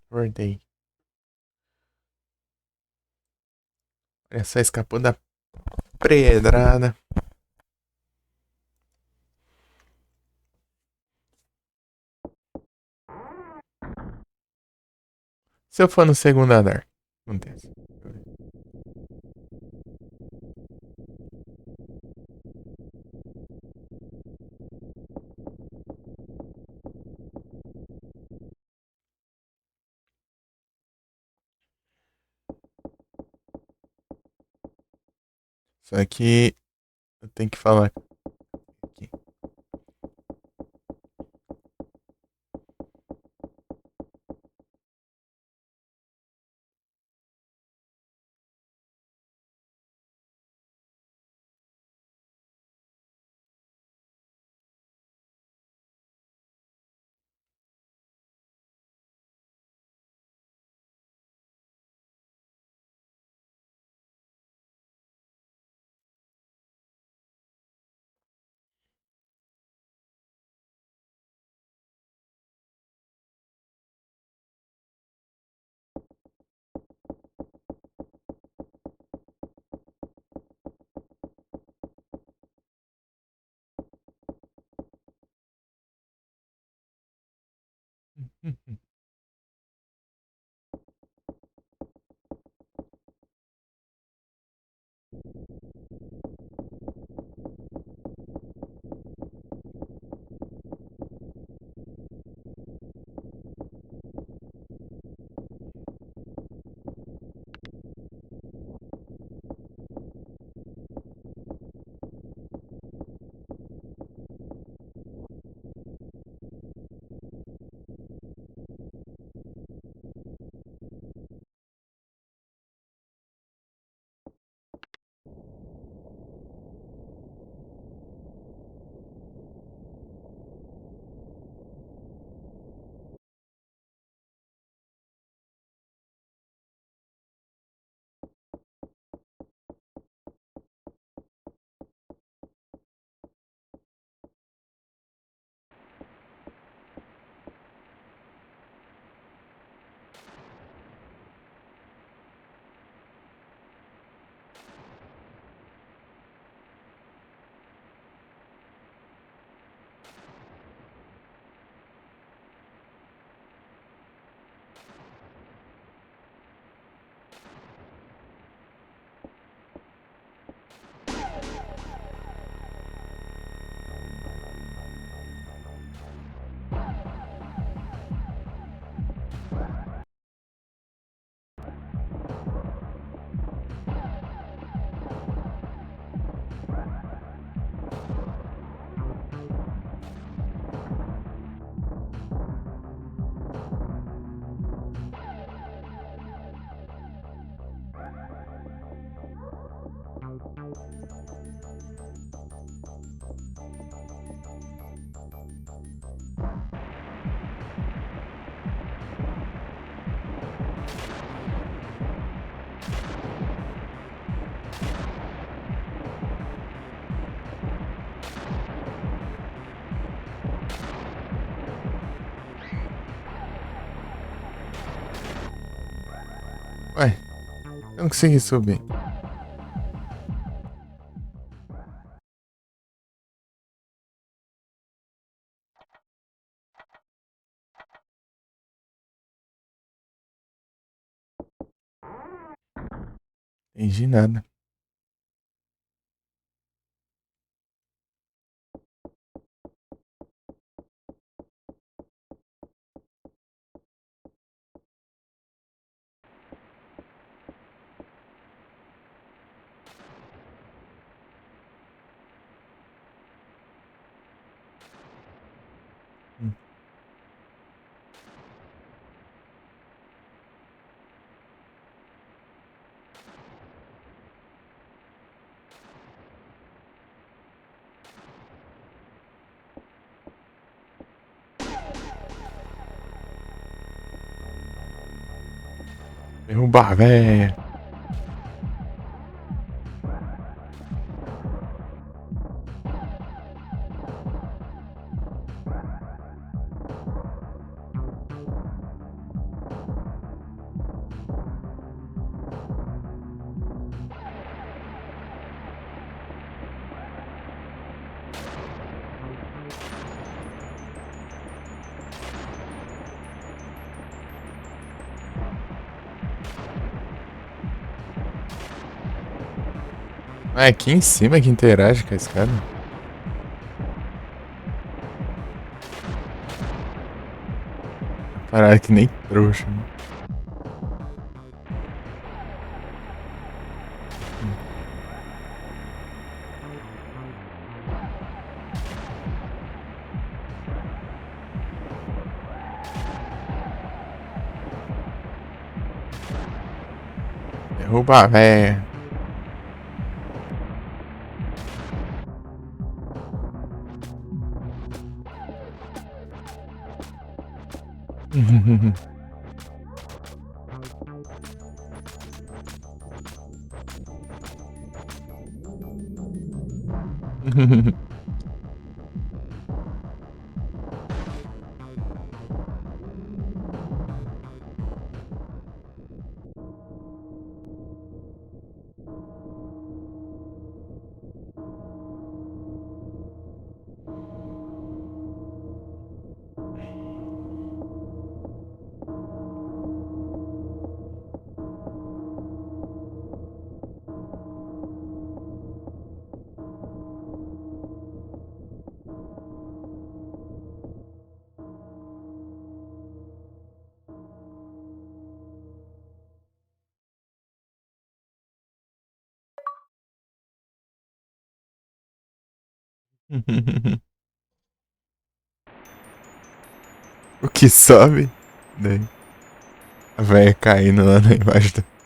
Speaker 1: Acordei. Olha só, escapou da pedrada. Se eu for no segundo andar? Acontece. Só que eu tenho que falar aqui. Ué, eu não consegui subir. Entendi nada. Hum. Derrubar, velho. Ah, é aqui em cima que interage com a escada? Parada que nem trouxa, né? Derruba a véia. O que sobe? Daí. A véia caindo lá embaixo da.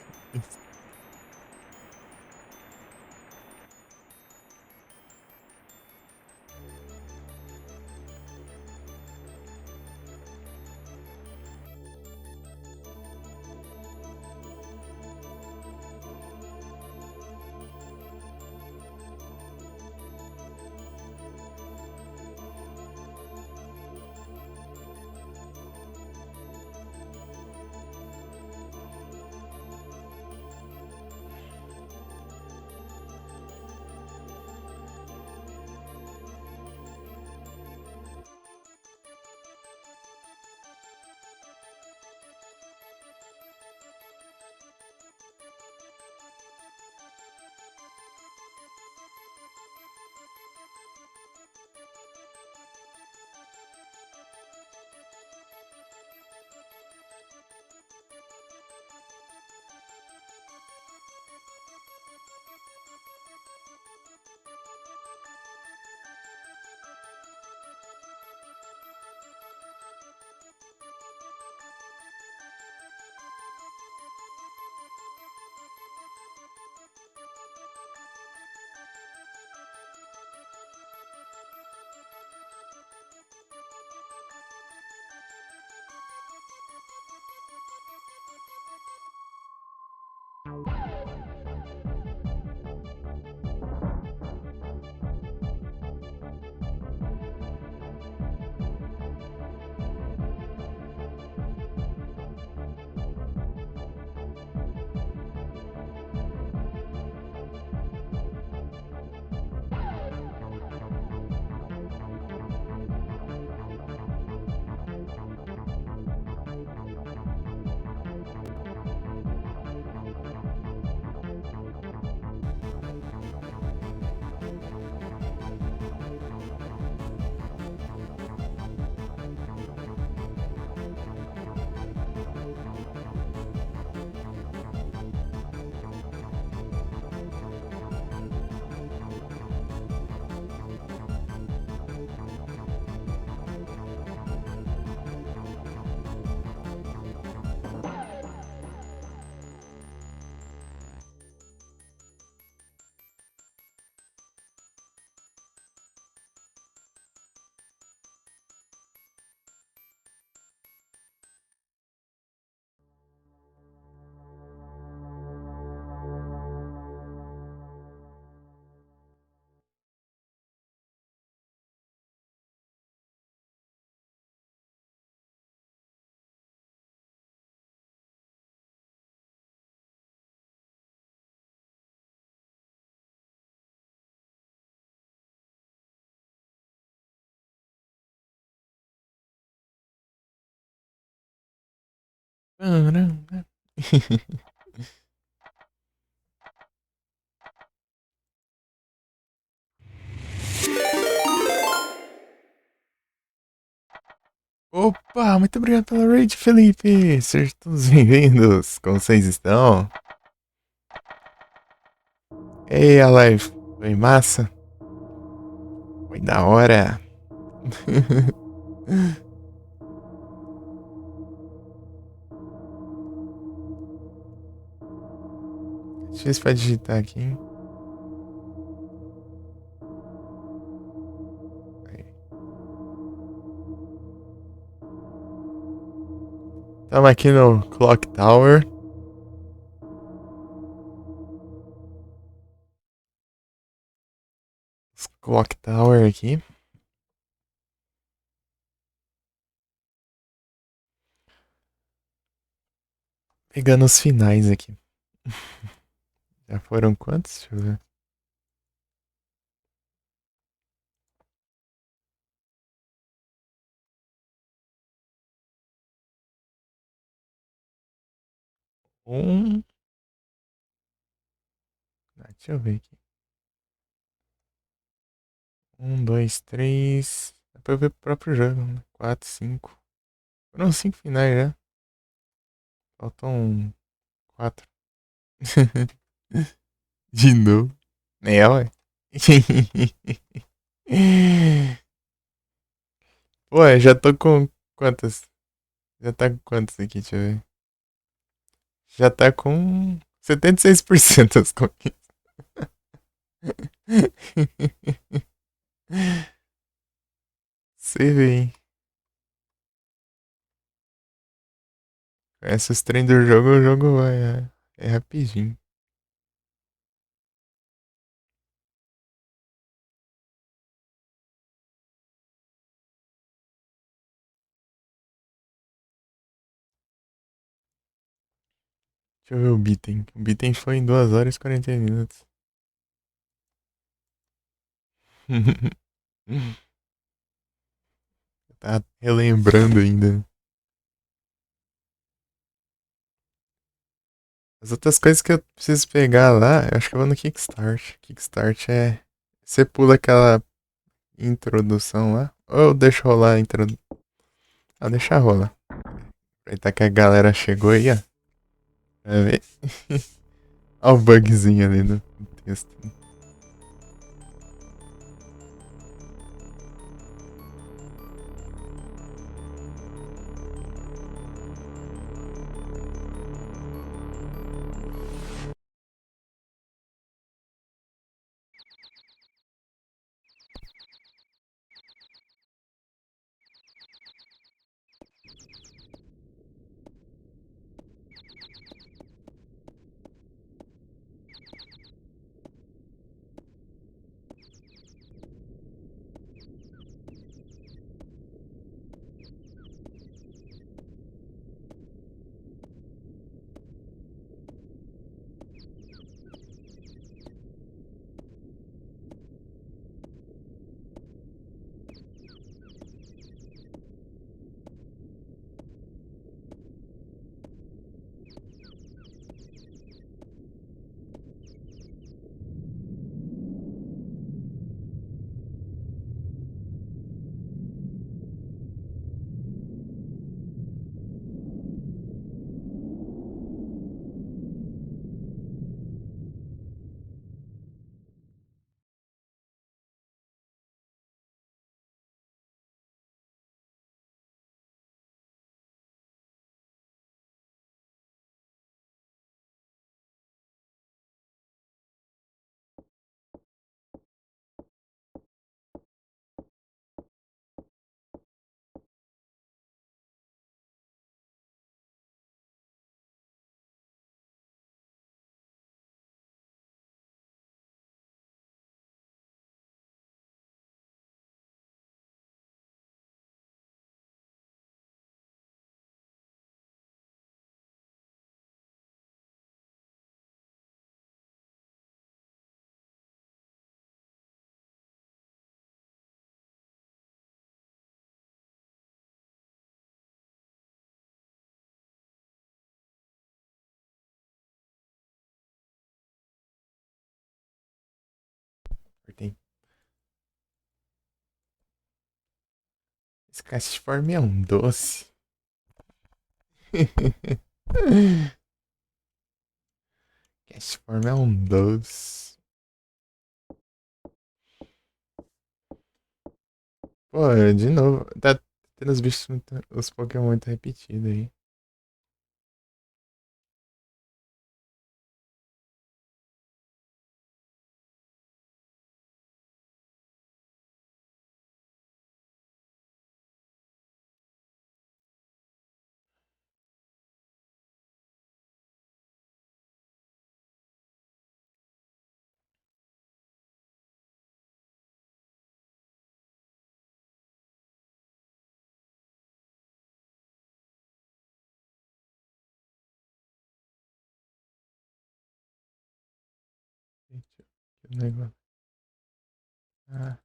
Speaker 1: Opa, muito obrigado pela raid, Felipe. Sejam todos bem-vindos. Como vocês estão? Ei, a live foi massa? Foi da hora. Difícil pra digitar aqui, hein? Tamo aqui no Clock Tower. Clock Tower aqui. Pegando os finais aqui. Já foram quantos? Deixa eu ver. Um. Deixa eu ver aqui. Um, dois, três. Dá pra ver o próprio jogo, né? Quatro, cinco. Foram cinco finais já. Faltam quatro. De novo. É, ué. Ué, já tô com quantas? Já tá com quantas aqui? Deixa eu ver. Já tá com 76% as conquistas. Você vê, hein? Conhece os trem do jogo, o jogo vai. É rapidinho. Deixa eu ver o Bitem. O Bitem foi em 2 horas e 40 minutos. Tá relembrando ainda. As outras coisas que eu preciso pegar lá, eu acho que eu vou no Kickstart. Kickstart é. Você pula aquela introdução lá. Ou eu deixo rolar a introdução. Ah, deixa rolar. Aproveitar que a galera chegou aí, ó. Pra ver. Olha o bugzinho ali no texto. Apertei. Esse cachorro é um doce. Cashform é um doce. Pô, de novo. Tá tendo os bichos, os Pokémon muito repetidos aí. Gente, que negócio. Ah,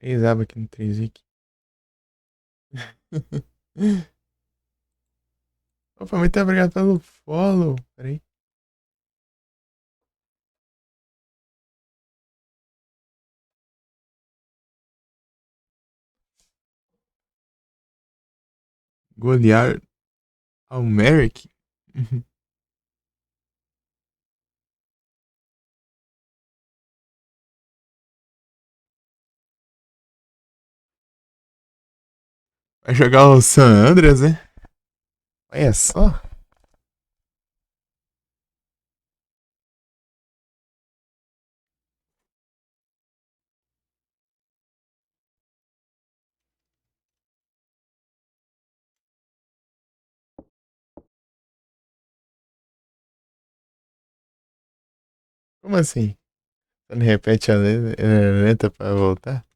Speaker 1: eles abrem aqui no 3 Opa, muito obrigado pelo follow. Peraí. Golear ao Merrick. Vai jogar o San Andreas, né? Olha só. Como assim? Você não repete a letra pra voltar?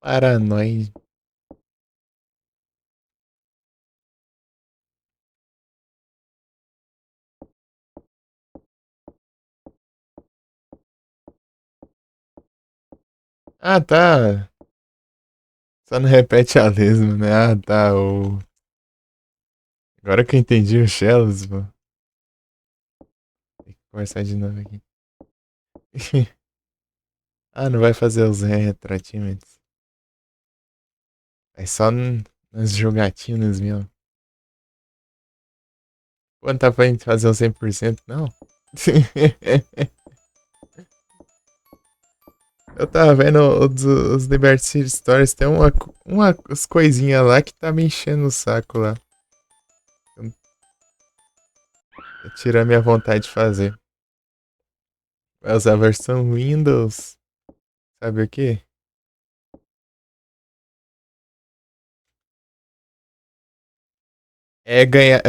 Speaker 1: Paranoide. Ah, tá. Só não repete a lesma, né? Ah, tá. Agora que eu entendi o Shells, pô. Tem que conversar de novo aqui. Ah, não vai fazer os retroatimentos. É só nas jogatinas mesmo. Pô, não tá pra gente fazer um 100%, não? Eu tava vendo os Liberty City Stories, tem umas coisinhas lá que tá me enchendo o saco lá. Tá tirando minha vontade de fazer. Vai usar a versão Windows. Sabe o que? É ganhar.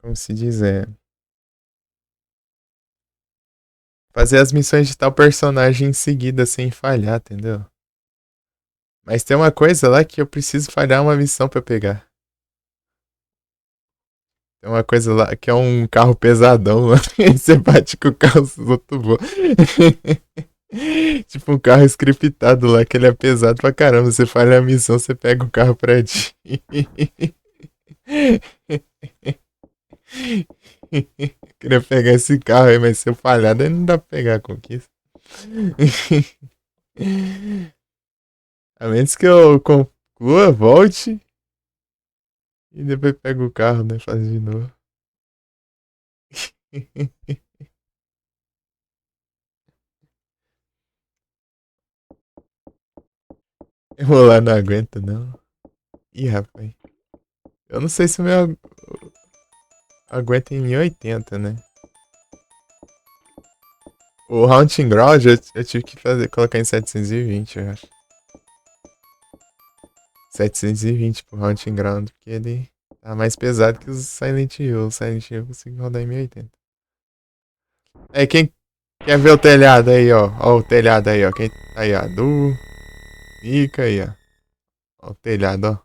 Speaker 1: Como se diz? Fazer as missões de tal personagem em seguida sem falhar, entendeu? Mas tem uma coisa lá que eu preciso falhar uma missão pra pegar. Tem uma coisa lá que é um carro pesadão lá. Você bate com o carro, os outros voam. Tipo um carro scriptado lá que ele é pesado pra caramba. Você falha a missão, você pega o carro pra ti. Queria pegar esse carro aí, mas se eu falhar, daí não dá pra pegar a conquista. A menos que eu conclua, volte e depois pego o carro, né? Faz de novo. Eu vou lá, não aguento não. Ih, rapaz. Eu não sei se o meu aguenta em 1080, né? O Haunting Ground eu tive que colocar em 720, eu acho. 720 pro Haunting Ground, porque ele tá mais pesado que os Silent Hill. O Silent Hill eu consigo rodar em 1080. Aí, quem quer ver o telhado aí, ó? Ó o telhado aí, ó. Quem tá aí, ó? Mica aí, ó. Ó o telhado, ó.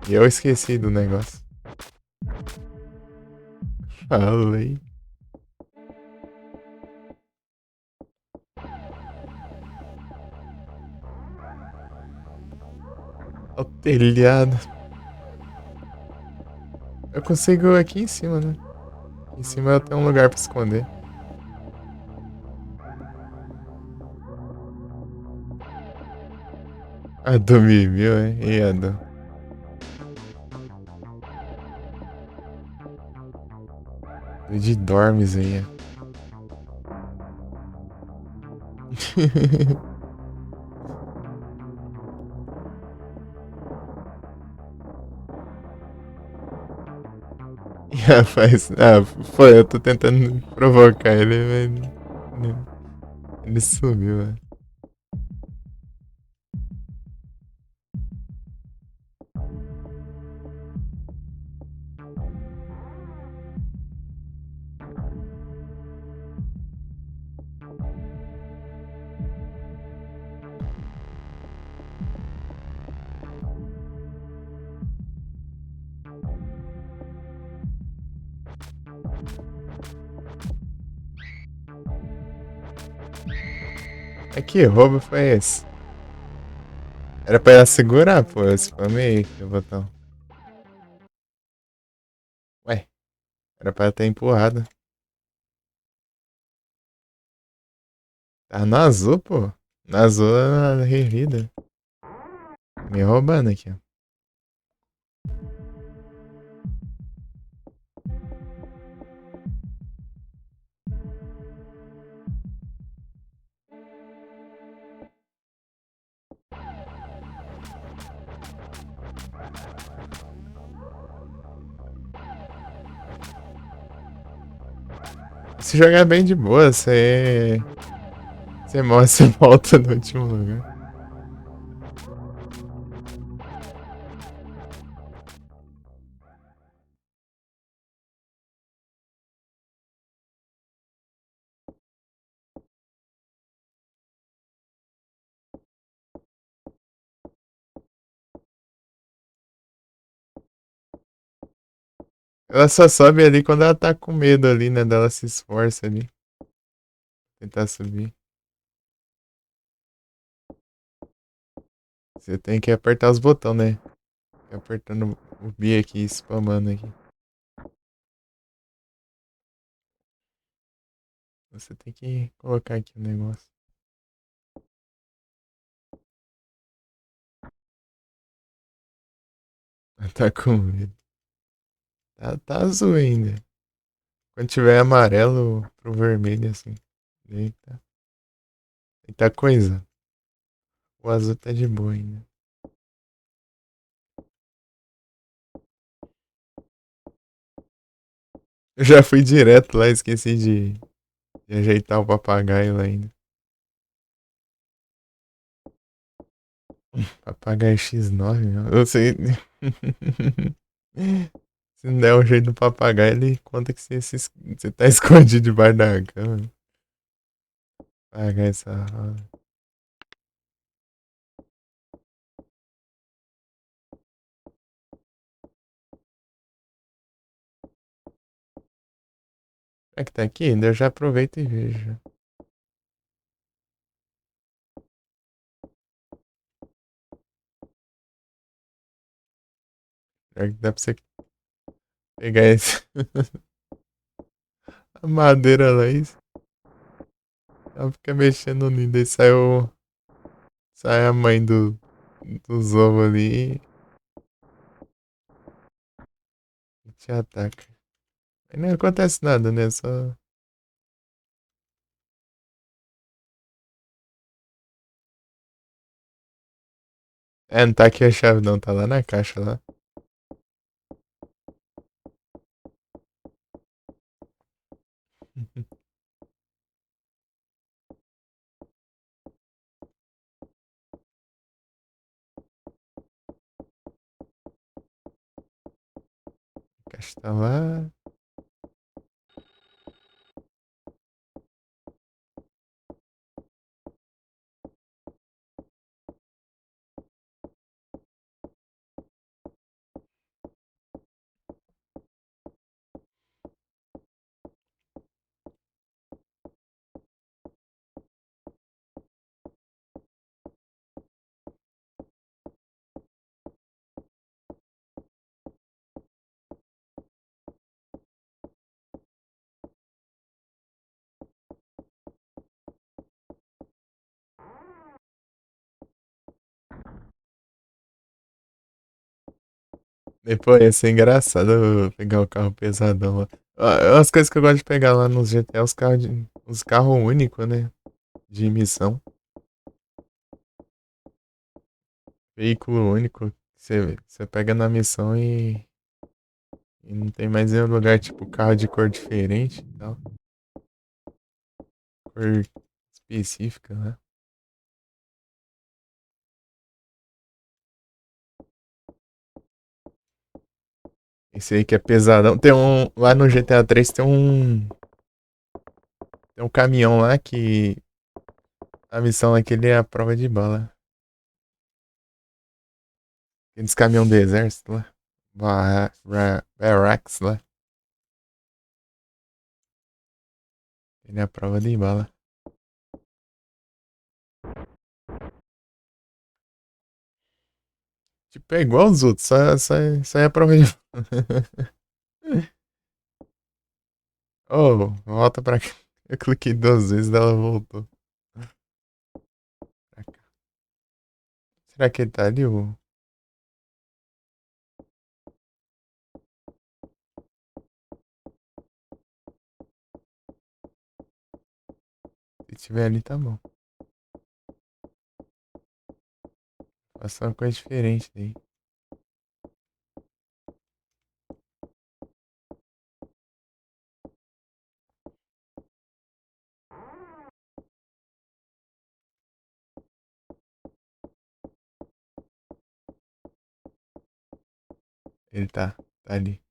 Speaker 1: E eu esqueci do negócio. Falei. O telhado. Eu consigo aqui em cima, né? Aqui em cima eu tenho um lugar pra esconder. A do Mimil, hein? E a do... De dormes aí, ó. E rapaz, foi, eu tô tentando provocar ele, mas ele sumiu, velho. É que roubo foi esse? Era pra ela segurar, pô, eu spamei o botão. Ué, era pra ela ter empurrado. Tá no azul, pô. No azul ela revida. Me roubando aqui, ó. Se jogar bem de boa, você. Você morre, você volta no último lugar. Ela só sobe ali quando ela tá com medo ali, né? Dela se esforça ali. Tentar subir. Você tem que apertar os botões, né? Apertando o B aqui, spamando aqui. Você tem que colocar aqui o negócio. Tá com medo. Tá azul ainda. Quando tiver amarelo pro vermelho, assim. Eita. Eita coisa. O azul tá de boa ainda. Eu já fui direto lá, esqueci de ajeitar o papagaio lá ainda. Papagaio X9, meu. Eu sei. Se não der um jeito no papagaio, ele conta que você tá escondido debaixo da cama. Papagaio safado. É que tá aqui? Ainda eu já aproveito e vejo. Pior que dá pra você pegar esse. A madeira lá e ela fica mexendo no ninho. Daí sai a mãe dos ovos ali e te ataca. Aí não acontece nada, né? Só. É, não tá aqui a chave não, tá lá na caixa lá. A caixa tá lá. Depois ia ser engraçado eu pegar o carro pesadão lá. As coisas que eu gosto de pegar lá nos GTA, os carros únicos, né? De missão. Veículo único. Você pega na missão e não tem mais nenhum lugar, tipo, carro de cor diferente e tal. Cor específica, né? Esse aí que é pesadão. Tem um. Lá no GTA 3 tem um. Tem um caminhão lá que. A missão é que ele é a prova de bala. Aqueles caminhão do exército lá. Barracks lá. Ele é a prova de bala. Tipo, é igual os outros, só é a prova de bala. Oh, volta pra cá. Eu cliquei 2 vezes e ela voltou pra cá. Será que ele tá ali? Se tiver ali, tá bom. Faça uma coisa diferente daí. Ele tá ali.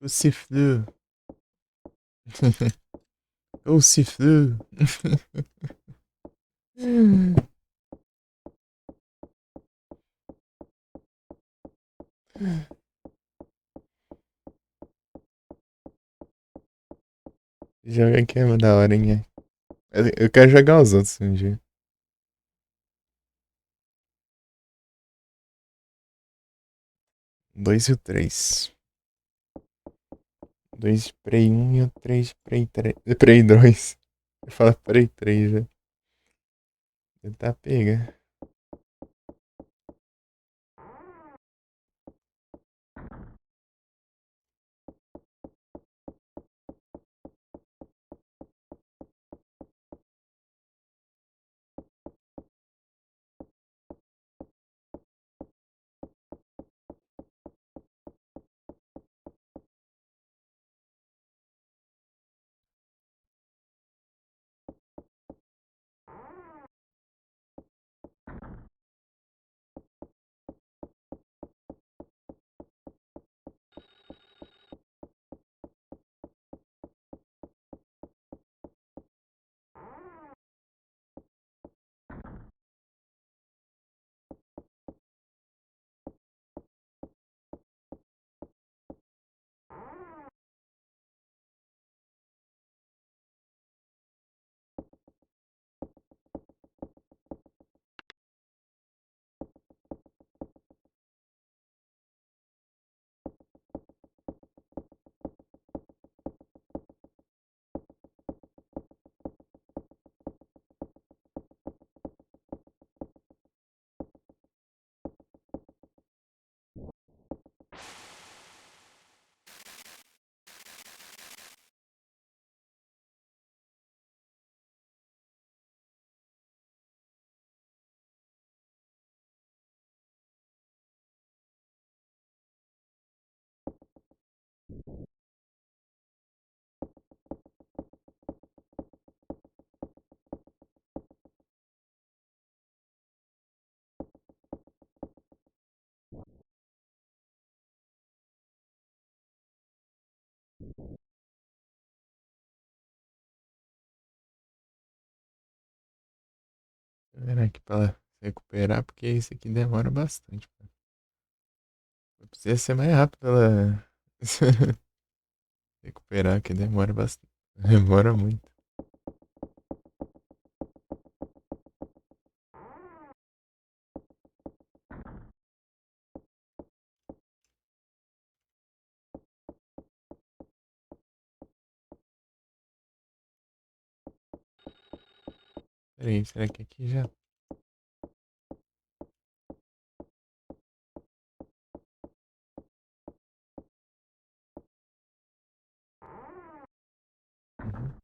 Speaker 1: O Ciflu. O Ciflu. Joga aqui é da hora, hein? Eu quero jogar os outros um dia. 2 e o 3. 2 Prey 1 e o 3 Prey 3. Prey 2. Eu falo Prey 3, já. Tentar pegar. Esperar aqui pra ela se recuperar, porque isso aqui demora bastante. Precisa ser mais rápido ela recuperar, que demora bastante. Demora muito. Peraí, será que aqui já? Uhum.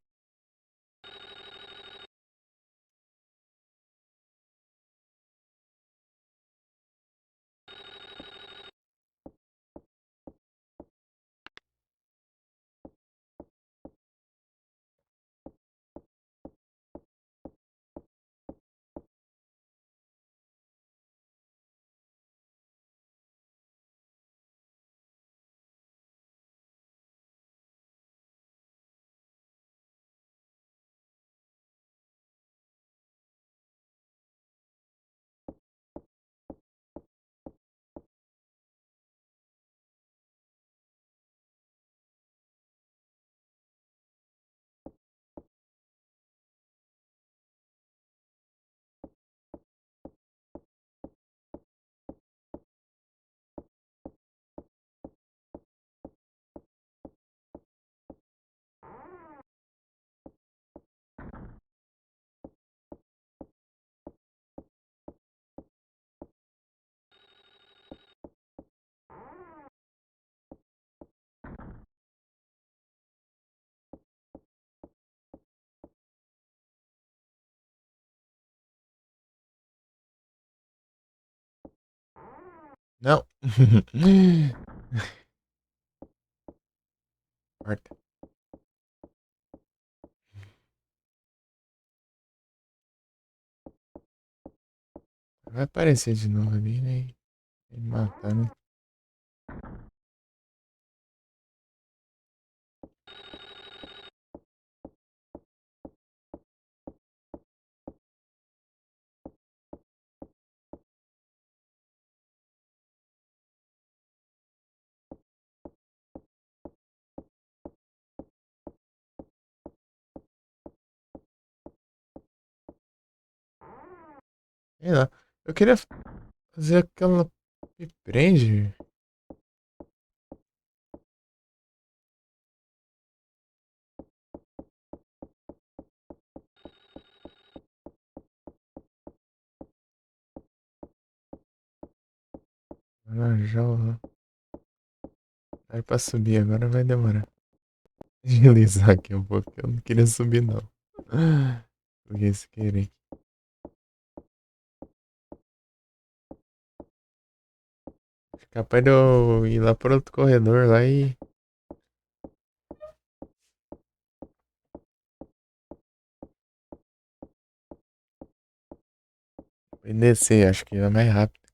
Speaker 1: Não. Corta. Vai aparecer de novo ali, né? Ele matando. Sei lá. Eu queria fazer aquela. Me prende. Já. Era pra subir, agora vai demorar. Deslizar aqui um pouco. Eu não queria subir, não. Porque se querer. Capaz de eu ir lá por outro corredor lá e. E descer, acho que é mais rápido.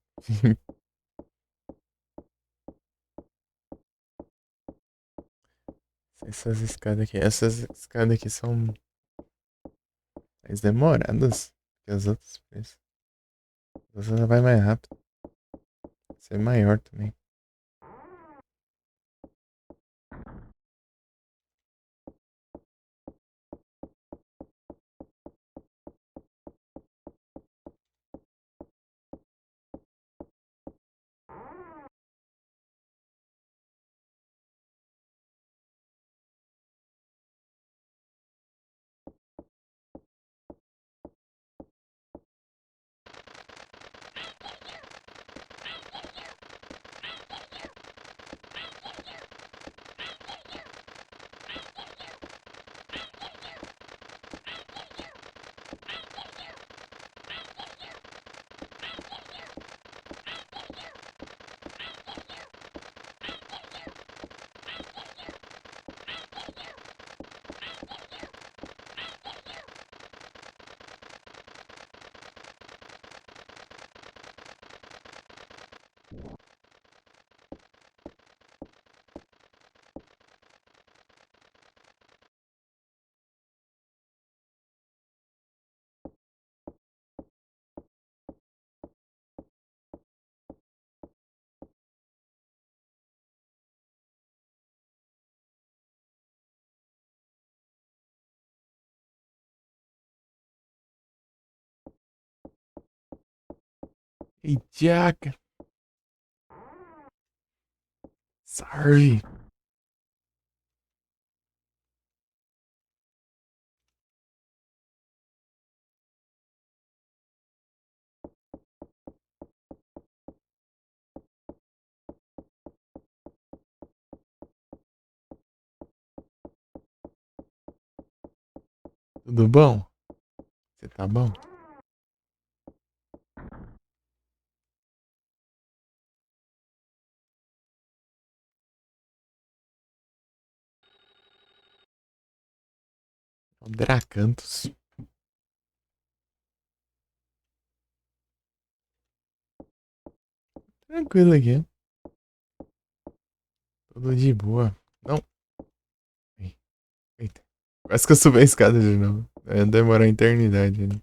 Speaker 1: Essas escadas aqui. Essas escadas aqui são mais demoradas que as outras. As outras vai mais rápido. Ser maior também. Hey, Jack. Sorry. Tudo bom? Você tá bom? É o Dracantos. Tranquilo aqui. Tudo de boa. Não. Eita. Quase que eu subi a escada de novo. Vai demorar a eternidade, né?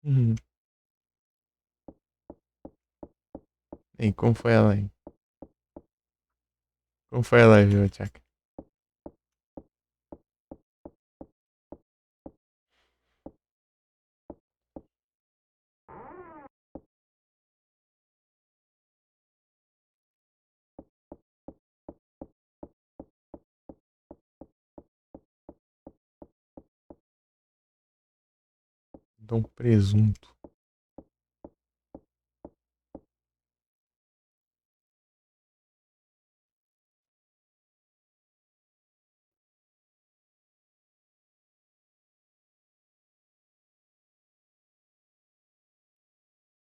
Speaker 1: Uhum. E como foi a live? Como foi a live, ô Tchaka? Dou um presunto.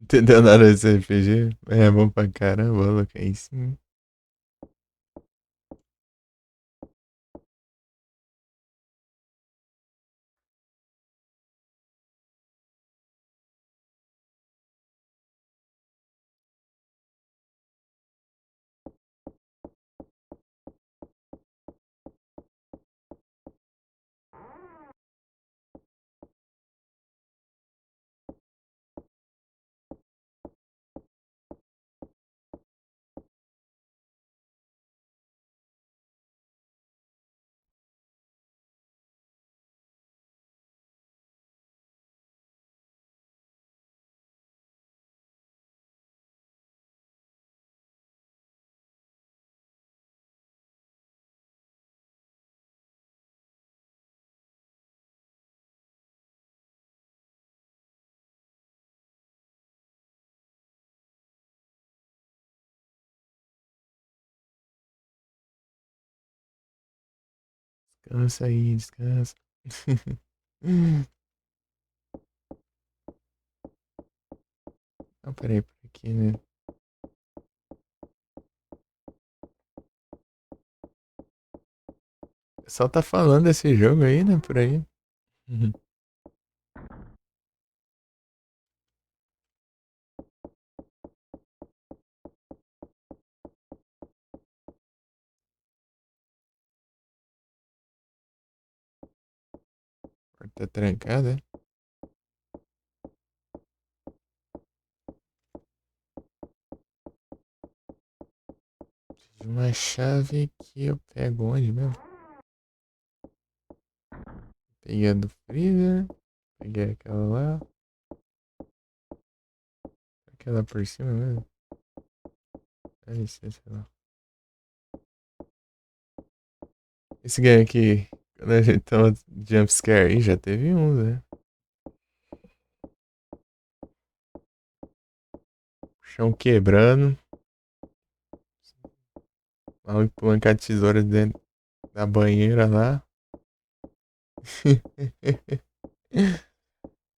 Speaker 1: Entendeu nada desse RPG? É bom pra caramba, louco. Aí sim. Descansa aí, descansa. Não, peraí, por aqui, né? O pessoal tá falando desse jogo aí, né? Por aí. Uhum. Porta trancada. Preciso de uma chave que eu pego onde mesmo? Peguei a do freezer. Peguei aquela lá. Aquela por cima mesmo. Deve ser, sei lá. Esse game aqui, quando a gente toma jumpscare aí, já teve um, né? O chão quebrando. Maluco pulando com a tesoura dentro da banheira lá.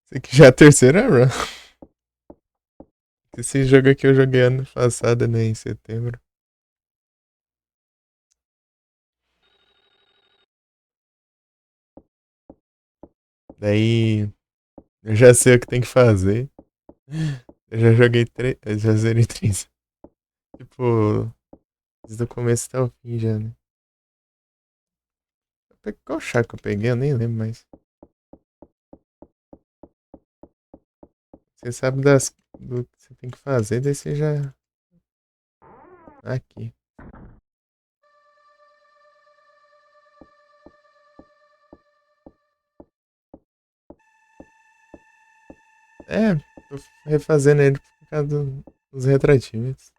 Speaker 1: Esse aqui já é a terceira run. Esse jogo aqui eu joguei ano passado, né? Em setembro. Daí eu já sei o que tem que fazer. Eu já joguei três. Eu já zerei três. Tipo, desde o começo até o fim já, né? Qual chá que eu peguei? Eu nem lembro mais. Você sabe do que você tem que fazer, daí você já. Aqui. É, tô refazendo ele por causa dos retratíveis.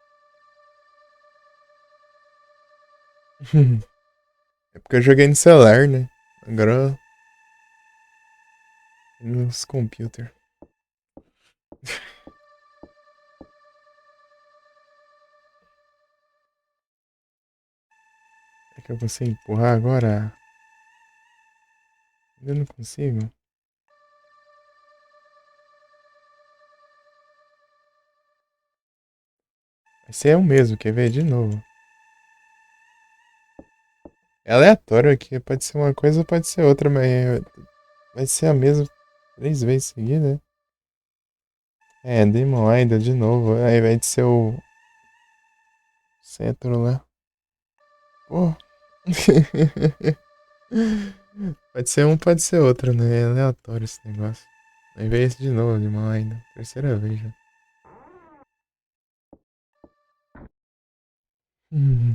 Speaker 1: É porque eu joguei no celular, né? Agora nos computers. É que eu consigo empurrar agora? Eu não consigo. Esse é o mesmo, quer ver de novo? É aleatório aqui, pode ser uma coisa, pode ser outra, mas vai ser a mesma 3 vezes seguida. É, Demon Idol de novo. Aí vai ser o centro lá. Pô. Pode ser um, pode ser outro, né? É aleatório esse negócio. Aí veio esse de novo, Demon Idol. Terceira vez já. Hum,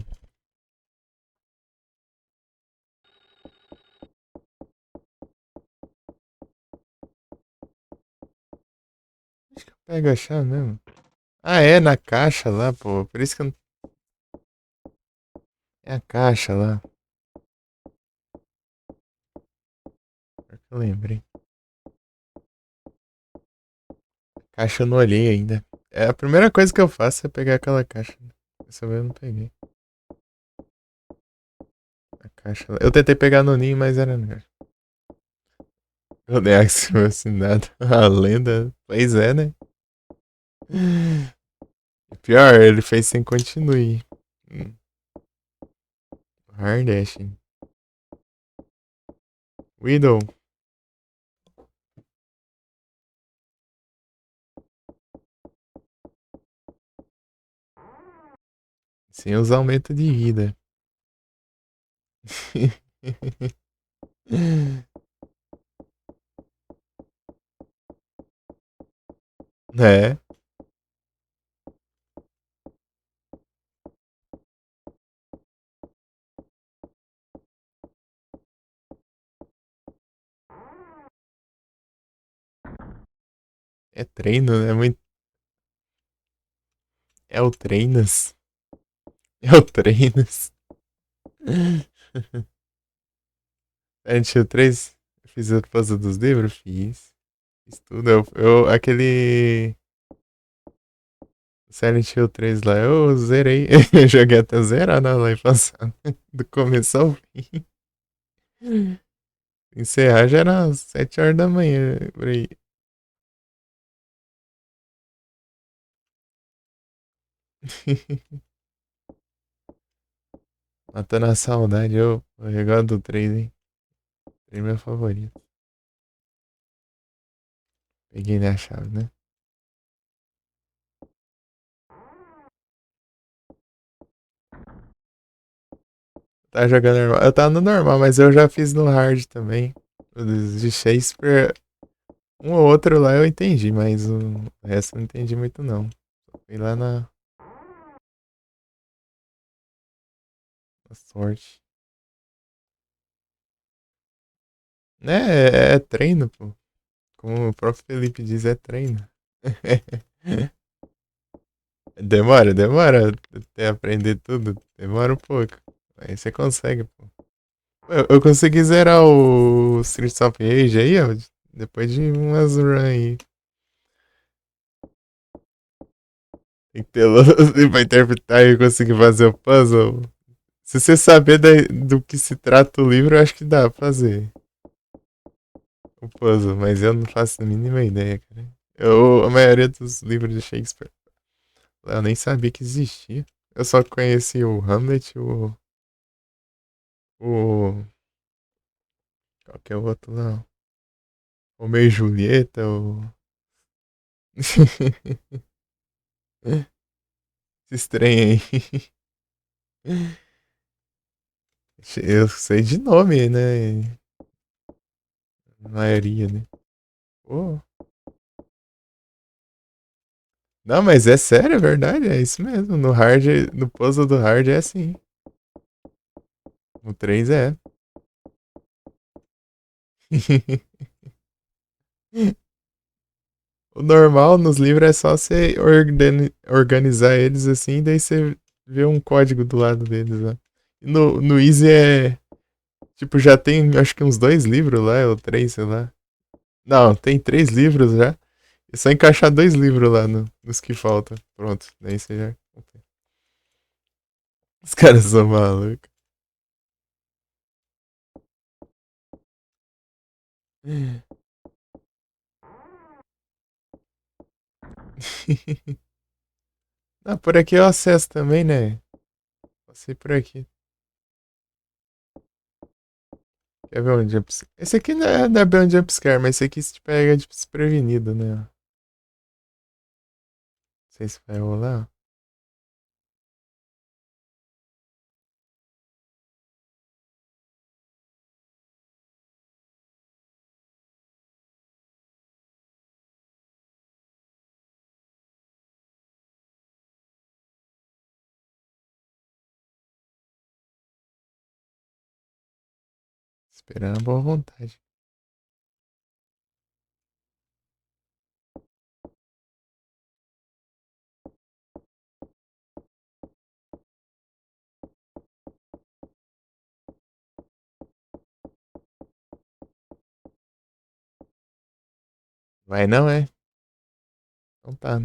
Speaker 1: acho que eu pego a chave mesmo. Ah, é, na caixa lá, pô. Por isso que eu não. É a caixa lá. Pior que eu lembrei. Caixa eu não olhei ainda. É a primeira coisa que eu faço é pegar aquela caixa. Dessa vez eu não peguei. A caixa lá. Eu tentei pegar no ninho, mas era. O Neaxio assinado. A lenda. Pois é, né? Pior, ele fez sem continue. Hardashing. Widow. Sem os aumentos de vida. É. É treino, né? Muito... É o treinas. É o treinas. A gente tinha 3. Fiz a pausa dos livros? Fiz. Fiz tudo. Aquele. Silent Hill 3 lá, eu zerei. Eu joguei até zerar na live passada. Do começo ao fim. Encerrar já era 7 horas da manhã, por aí. Matando a saudade, eu gosto do 3, hein? 3 é meu favorito. Peguei na chave, né? Tava jogando normal. Eu tava no normal, mas eu já fiz no hard também. Os de Shakespeare. Um ou outro lá eu entendi, mas o resto eu não entendi muito não. Fui lá na sorte. Né, é treino, pô. Como o próprio Felipe diz, é treino. Demora até aprender tudo. Demora um pouco. Aí você consegue, pô. Eu consegui zerar o Streets of Rage aí, ó. Depois de umas run aí. Tem que ter luz pra interpretar e conseguir fazer o puzzle. Se você saber do que se trata o livro, eu acho que dá pra fazer o puzzle. Mas eu não faço a mínima ideia, cara. A maioria dos livros de Shakespeare, eu nem sabia que existia. Eu só conheci o Hamlet, o qual que é o outro lá? O Meio e Julieta, o. Esse trem aí. Eu sei de nome, né? A maioria, né? Pô. Não, mas é sério, é verdade, é isso mesmo. No hard, no puzzle do hard é assim. No 3 é. O normal nos livros é só você organizar eles assim, daí você vê um código do lado deles lá. E no Easy é. Tipo, já tem acho que uns dois livros lá, ou três, sei lá. Não, tem três livros já. É só encaixar dois livros lá nos que faltam. Pronto, daí você já. Os caras são malucos. Ah, por aqui eu acesso também, né? Passei por aqui. Quer ver um jumpscare? Esse aqui não é bem um jumpscare, mas esse aqui se te pega desprevenido, né? Não sei se vai rolar. Esperando a boa vontade. Vai não, é? Então tá.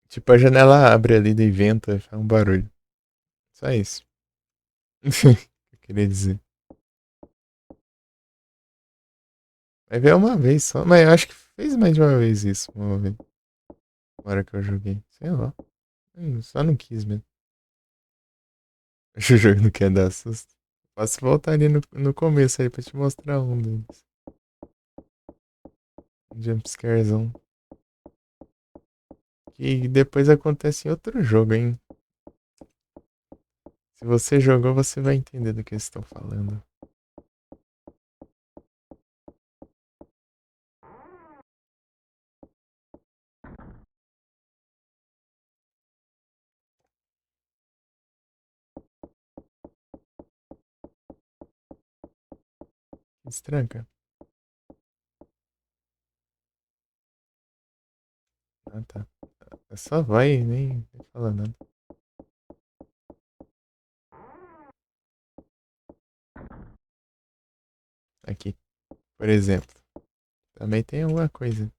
Speaker 1: Tipo, a janela abre ali e venta, faz um barulho. Só isso. Eu queria dizer. Vai ver uma vez só. Mas eu acho que fez mais de uma vez isso. Uma vez. Na hora que eu joguei. Sei lá. Só não quis mesmo. Acho que o jogo não quer dar susto. Posso voltar ali no começo aí pra te mostrar um deles. Um jumpscarezão. Que depois acontece em outro jogo, hein? Se você jogou, você vai entender do que eles estão falando. Estranca. Ah, tá. É só vai, nem fala nada. Aqui, por exemplo. Também tem alguma coisa.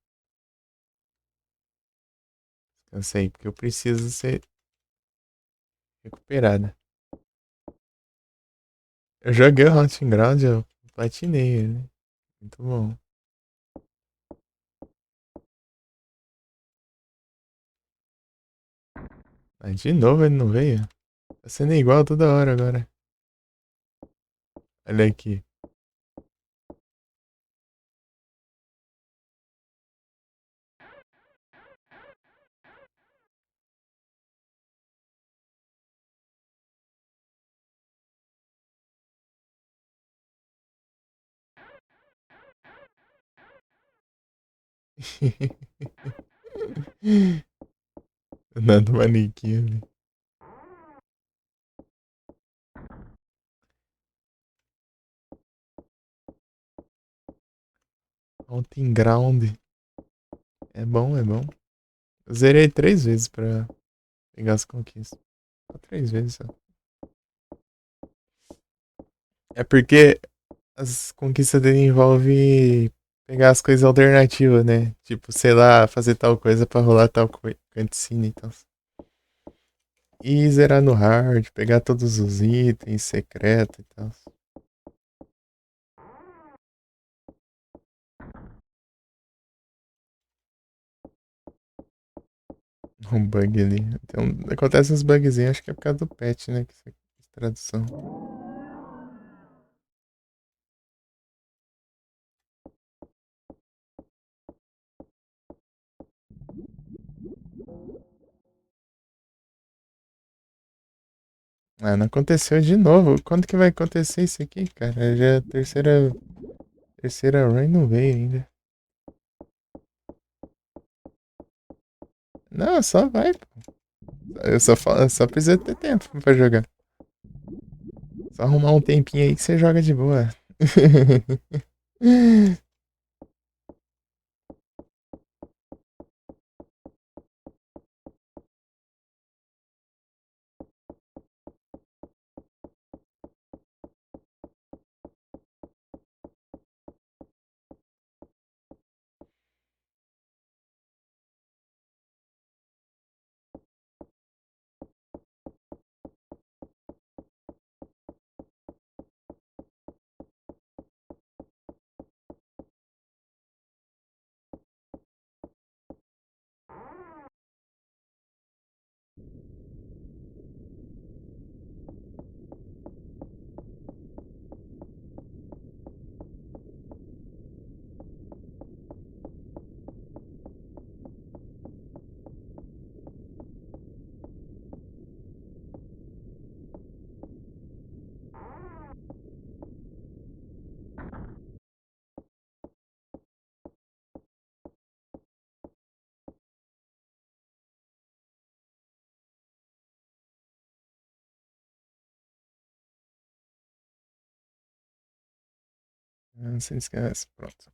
Speaker 1: Eu sei, porque eu preciso ser recuperada. Eu joguei o Haunting Ground, eu platinei ele. Muito bom. Mas de novo ele não veio. Tá sendo igual toda hora agora. Olha aqui. Nada manequim ali. Haunting Ground. É bom, é bom. Eu zerei três vezes pra pegar as conquistas. Só três vezes só. É porque as conquistas dele envolvem pegar as coisas alternativas, né? Tipo, sei lá, fazer tal coisa pra rolar tal cutscene e tal. E zerar no hard, pegar todos os itens secretos e tal. Um bug ali. Então, acontece uns bugzinhos, acho que é por causa do patch, né? Que você fez tradução. Ah, não aconteceu de novo. Quando que vai acontecer isso aqui, cara? Já é a terceira run não veio ainda. Não, só vai, pô. Eu só preciso ter tempo pra jogar. Só arrumar um tempinho aí que você joga de boa. Sem descanso, pronto.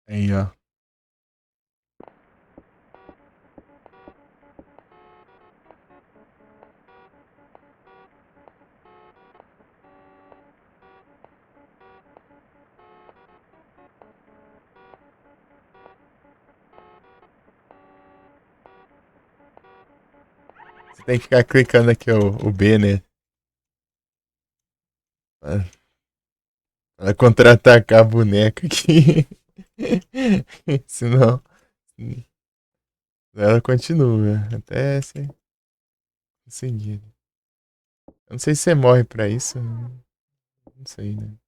Speaker 1: Aí, ó. Você tem que ficar clicando aqui o B, né? Pra contra-atacar a boneca aqui. Senão, ela continua até você conseguir. Eu não sei se você morre pra isso. Não sei, né?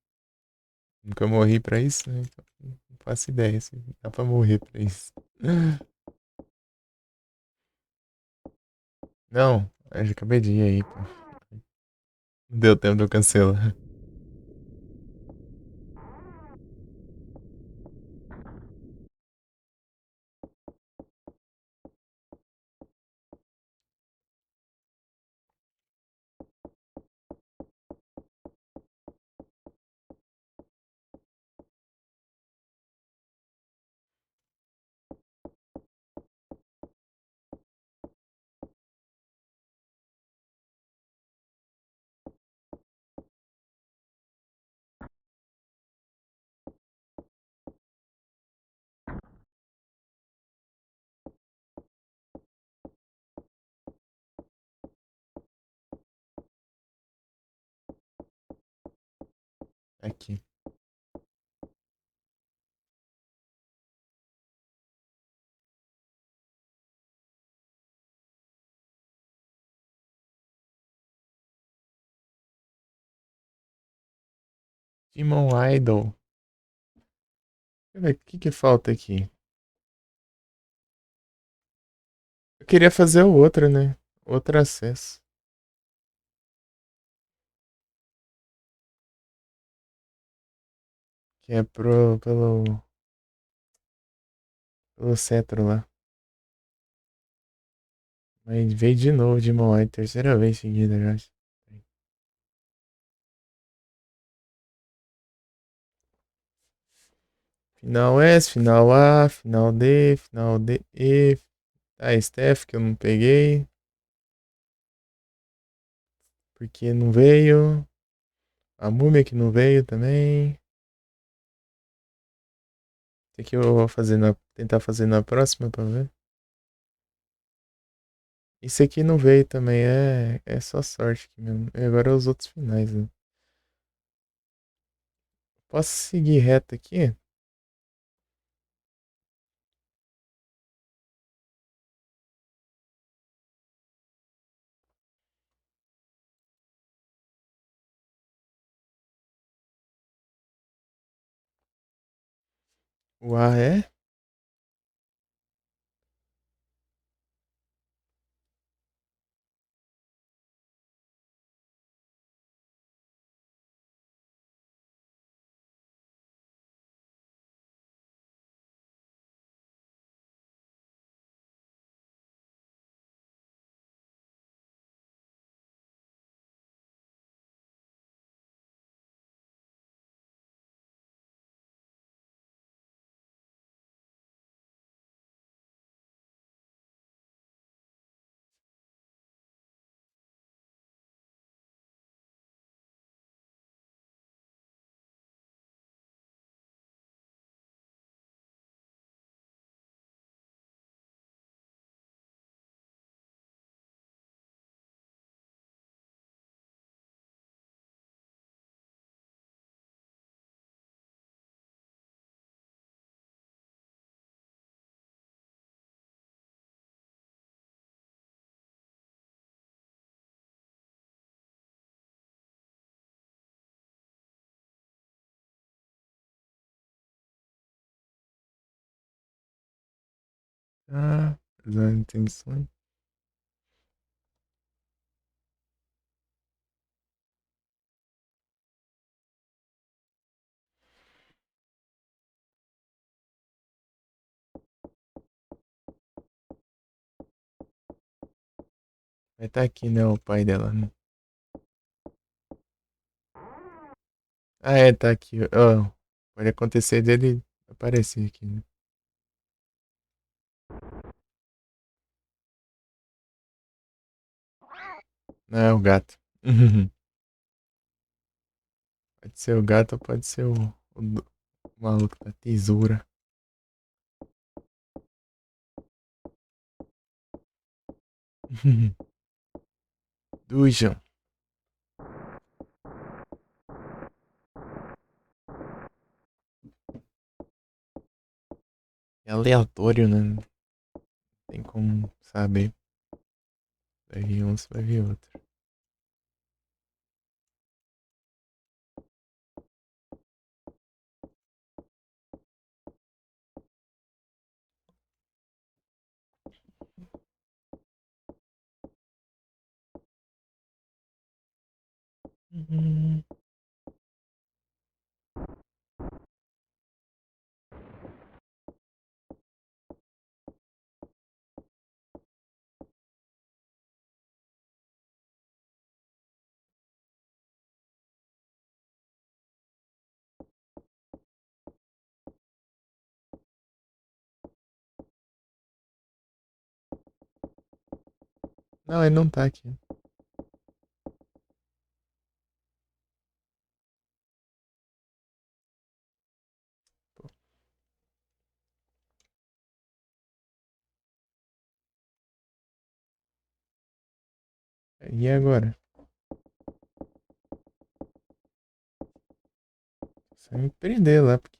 Speaker 1: Nunca morri pra isso, né? Então, não faço ideia se dá pra morrer pra isso. Não, eu já acabei de ir aí, pô. Não deu tempo de eu cancelar. Aqui. Demon Idol. Deixa eu ver o que que falta aqui. Eu queria fazer o outro, né? Outro acesso. Que é pelo cetro lá. Mas veio de novo de Moai, terceira vez seguida já. Final S, final A, final D, final D, E. A Steph que eu não peguei. Porque não veio. A múmia que não veio também. Esse aqui eu vou tentar fazer na próxima pra ver. Esse aqui não veio também, é só sorte aqui mesmo. E agora os outros finais, né? Posso seguir reto aqui? O A é? Ah, as intenções. Vai estar aqui, né? O pai dela, né? Ah, é, tá aqui. Ó, pode acontecer dele aparecer aqui, né? Não, é o gato. Pode ser o gato ou pode ser o maluco da tesoura. Dujan. É aleatório, né? Não tem como saber. Vai vir um, se vai vir outro. Uhum. Não, ele não tá aqui. Pô, e agora? Você vai me prender lá. Porque...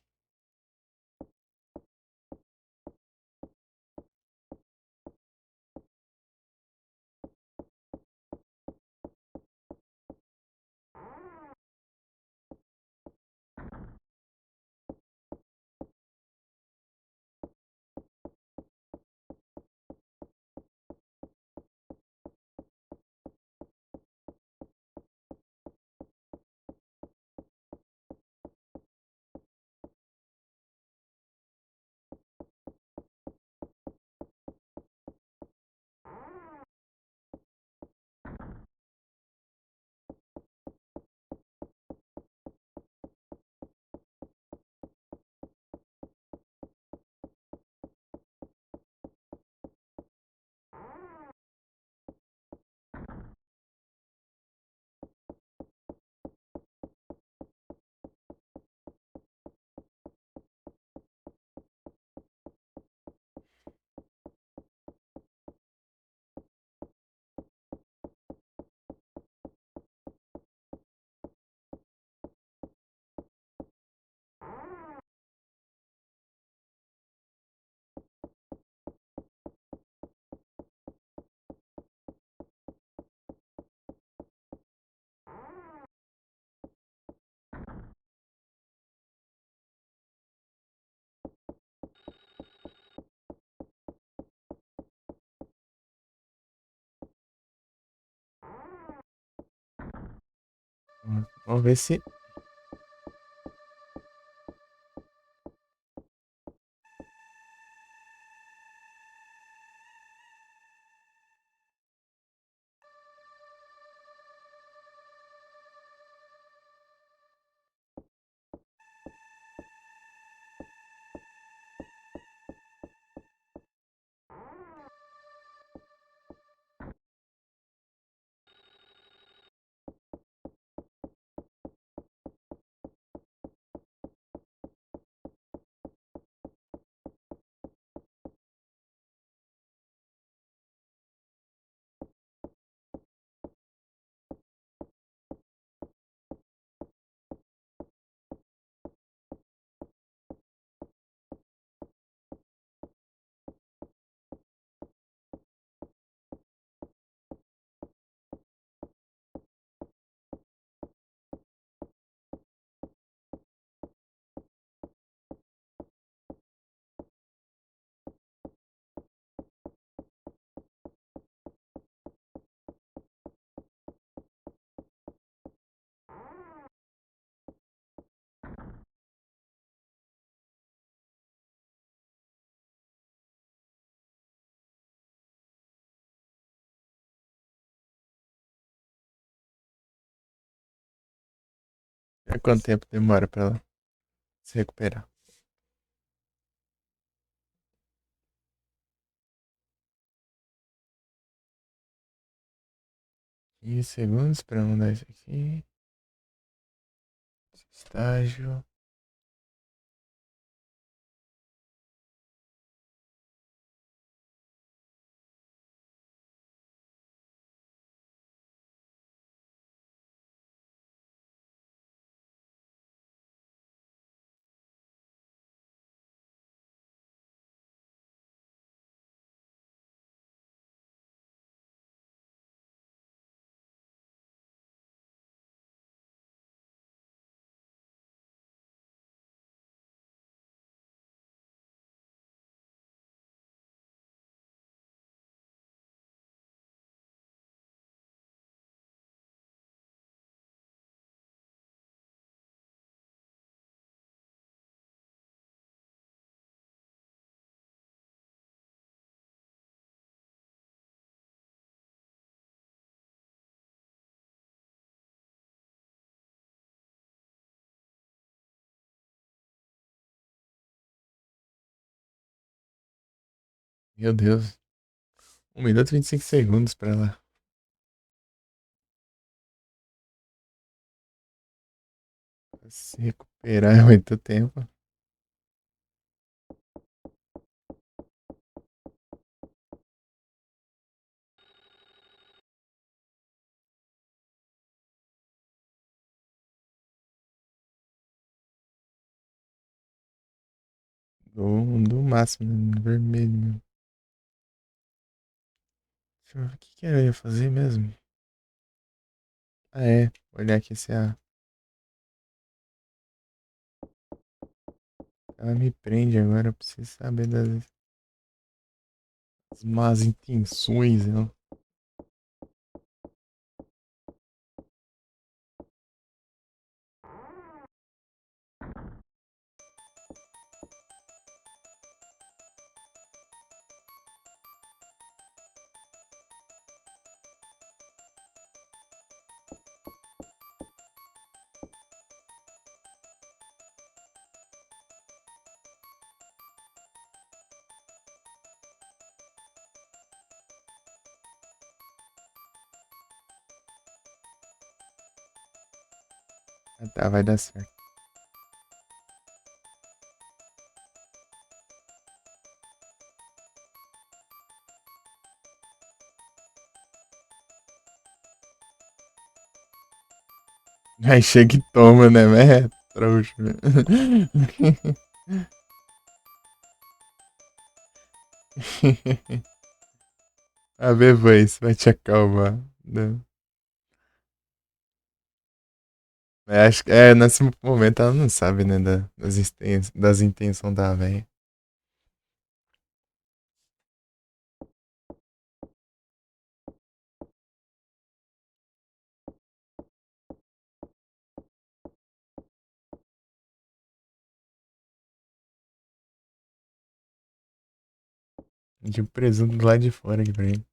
Speaker 1: Vamos ver se. É quanto tempo demora pra ela se recuperar? 15 segundos pra mandar isso aqui. Estágio. Meu Deus. 1 minuto e 25 segundos pra ela se recuperar. É muito tempo. Do máximo, né? Vermelho. Deixa eu ver o que eu ia fazer mesmo. Ah, é. Olhar aqui se ela me prende agora. Eu preciso saber das más intenções. Ela. Ah, tá, vai dar certo. Aí chega e toma, né? Mas é trouxa. A B-Voice vai te acalmar. Não. Acho que nesse momento ela não sabe, né, das intenções da velha. De um presunto do lado de fora aqui pra ele.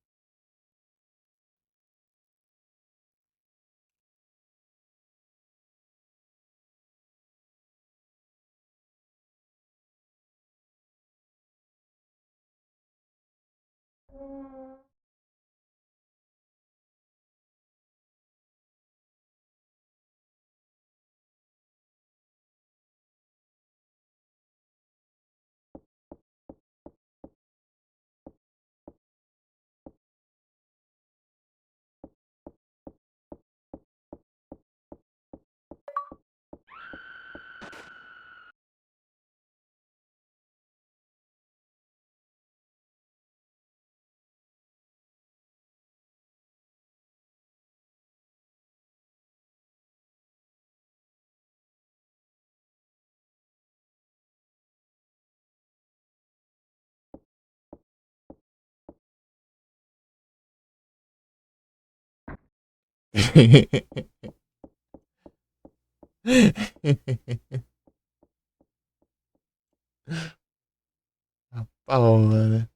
Speaker 1: A Paula, né?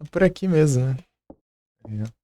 Speaker 1: Por aqui mesmo, né? Aí, ó.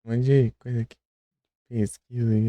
Speaker 1: Um monte de coisa aqui. Pesquisa aí.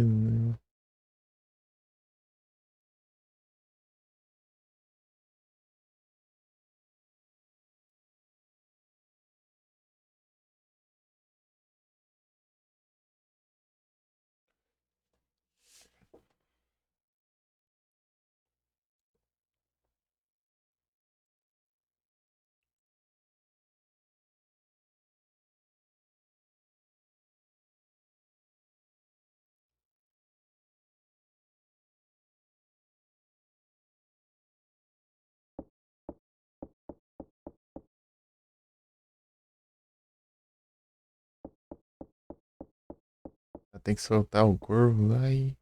Speaker 1: Tem que soltar o corvo lá e.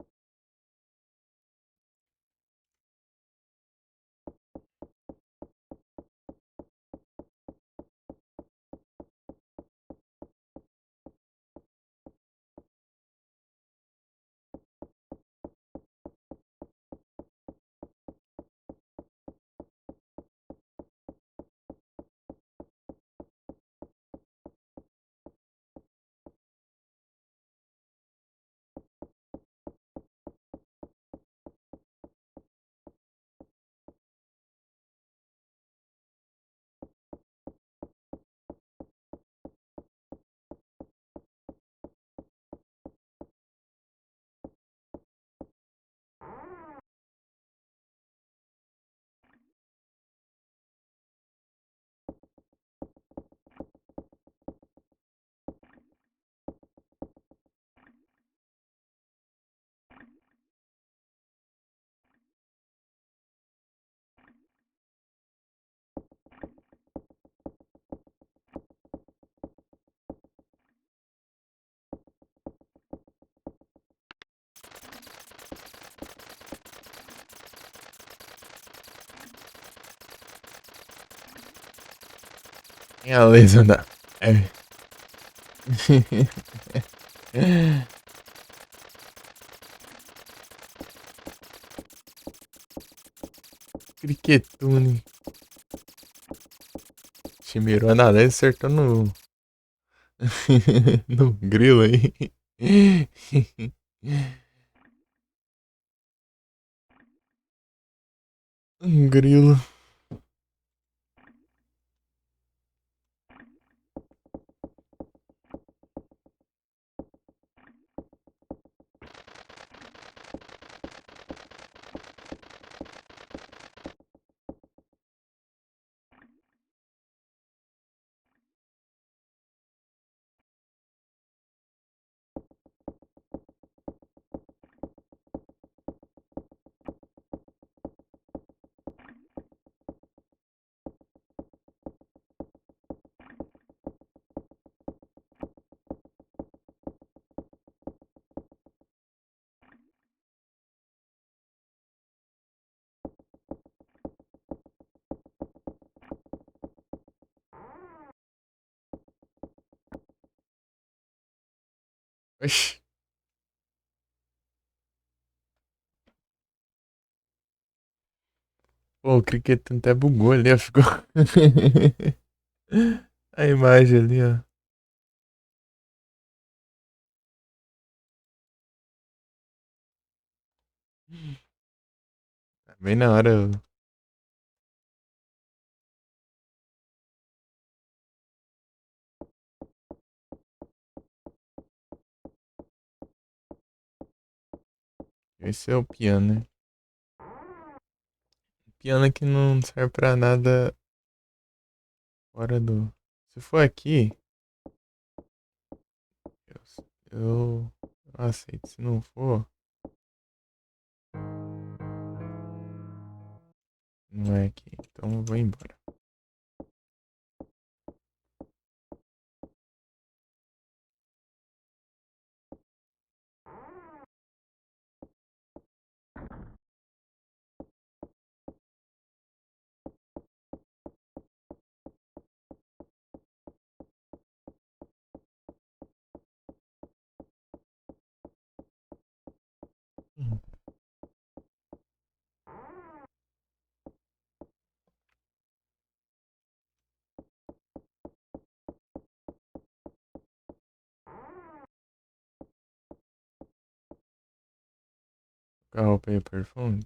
Speaker 1: Tem a lesma da. É. Criquetune. Te mirou na lesa, acertou no. no grilo aí. Um grilo. Oxi. Pô, o Cricket até bugou ali, ó. Ficou. A imagem ali, ó. Tá bem na hora. Esse é o piano, né? Piano que não serve pra nada fora do. Se for aqui, eu aceito. Se não for, não é aqui. Então eu vou embora. Hum. Carro paper phone.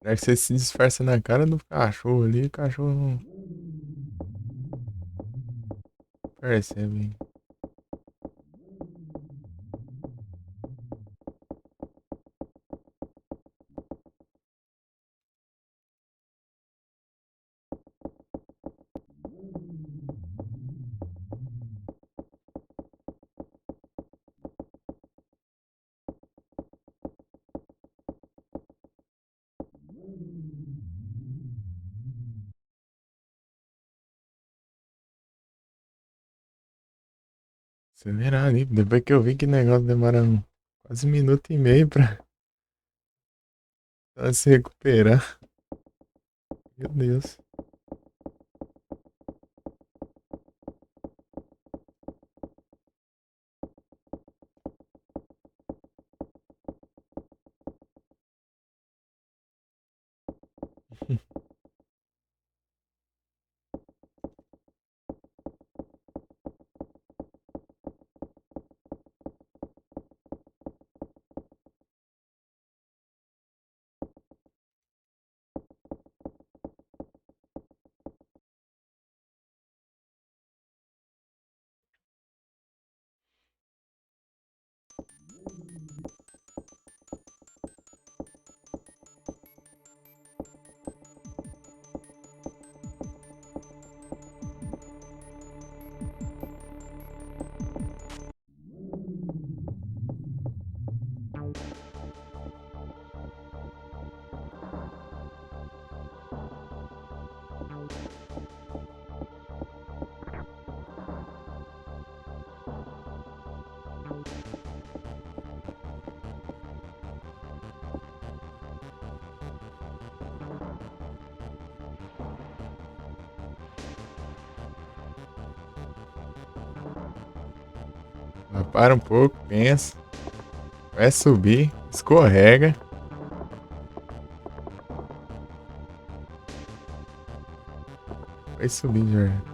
Speaker 1: É que você se disfarça na cara do cachorro ali, o cachorro não percebe. Acelerar ali. Depois que eu vi que o negócio demora quase 1 minuto e meio pra se recuperar. Meu Deus. Para um pouco, pensa. Vai subir, escorrega. Vai subir, Jorge.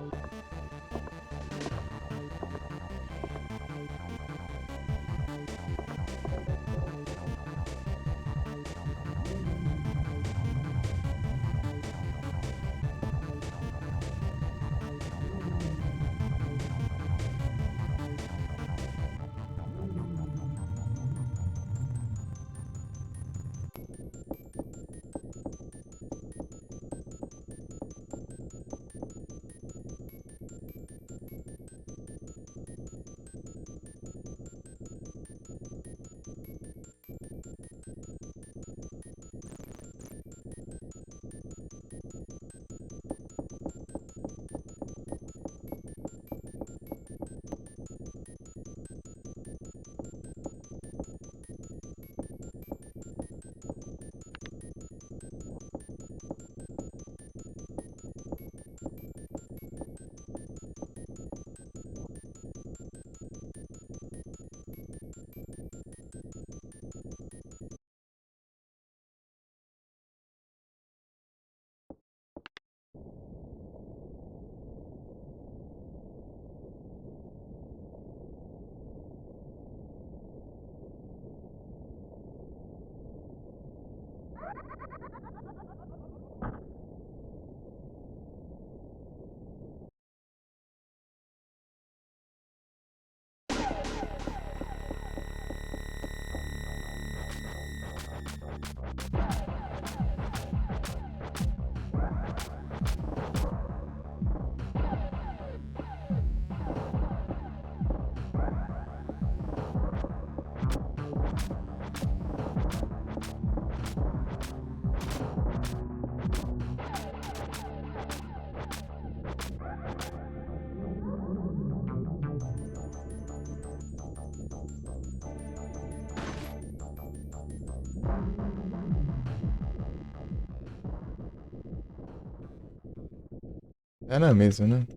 Speaker 1: É na mesma, né?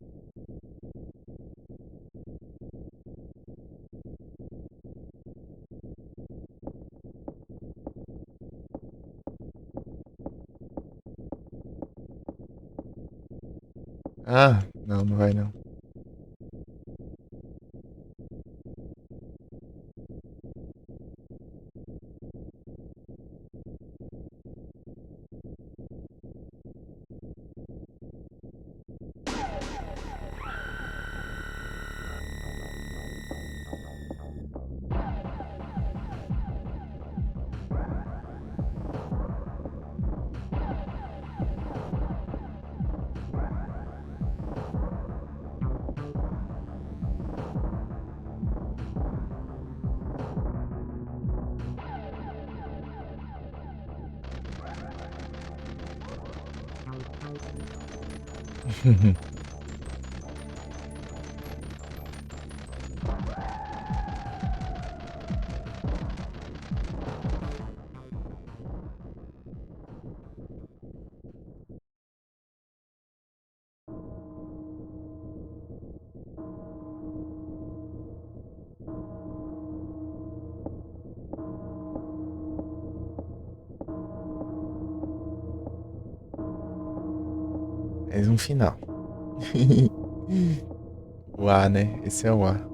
Speaker 1: Ah, não, não vai não. Mais um final. O A, né? Esse é o A.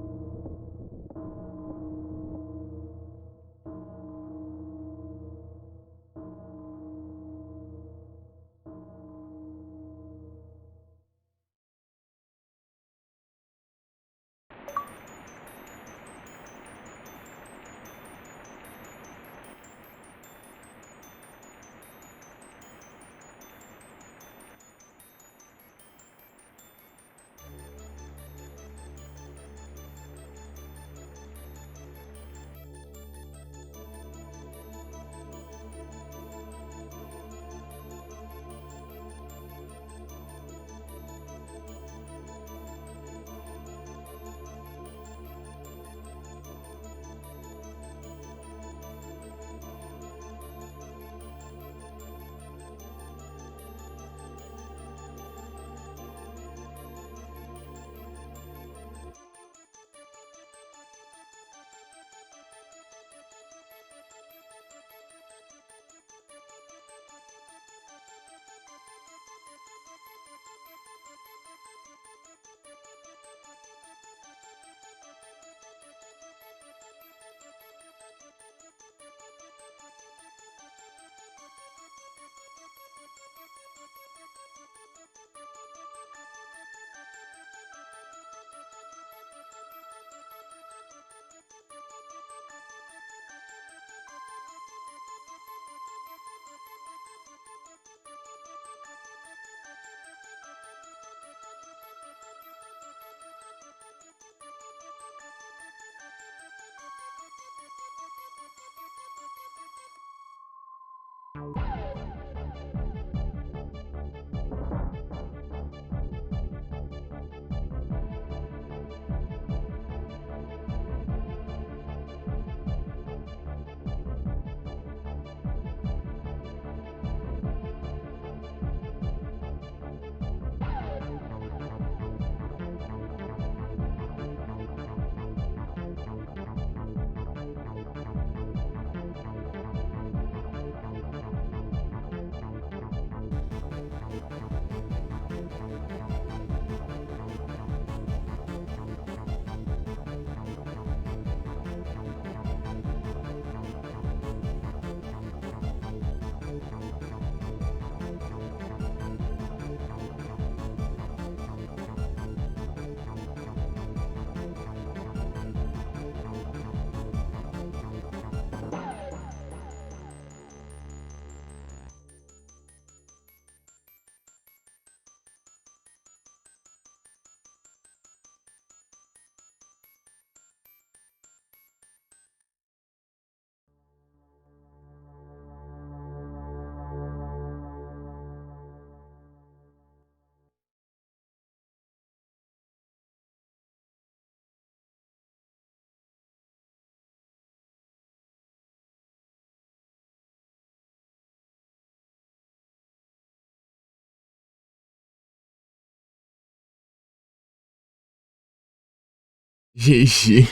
Speaker 1: GG.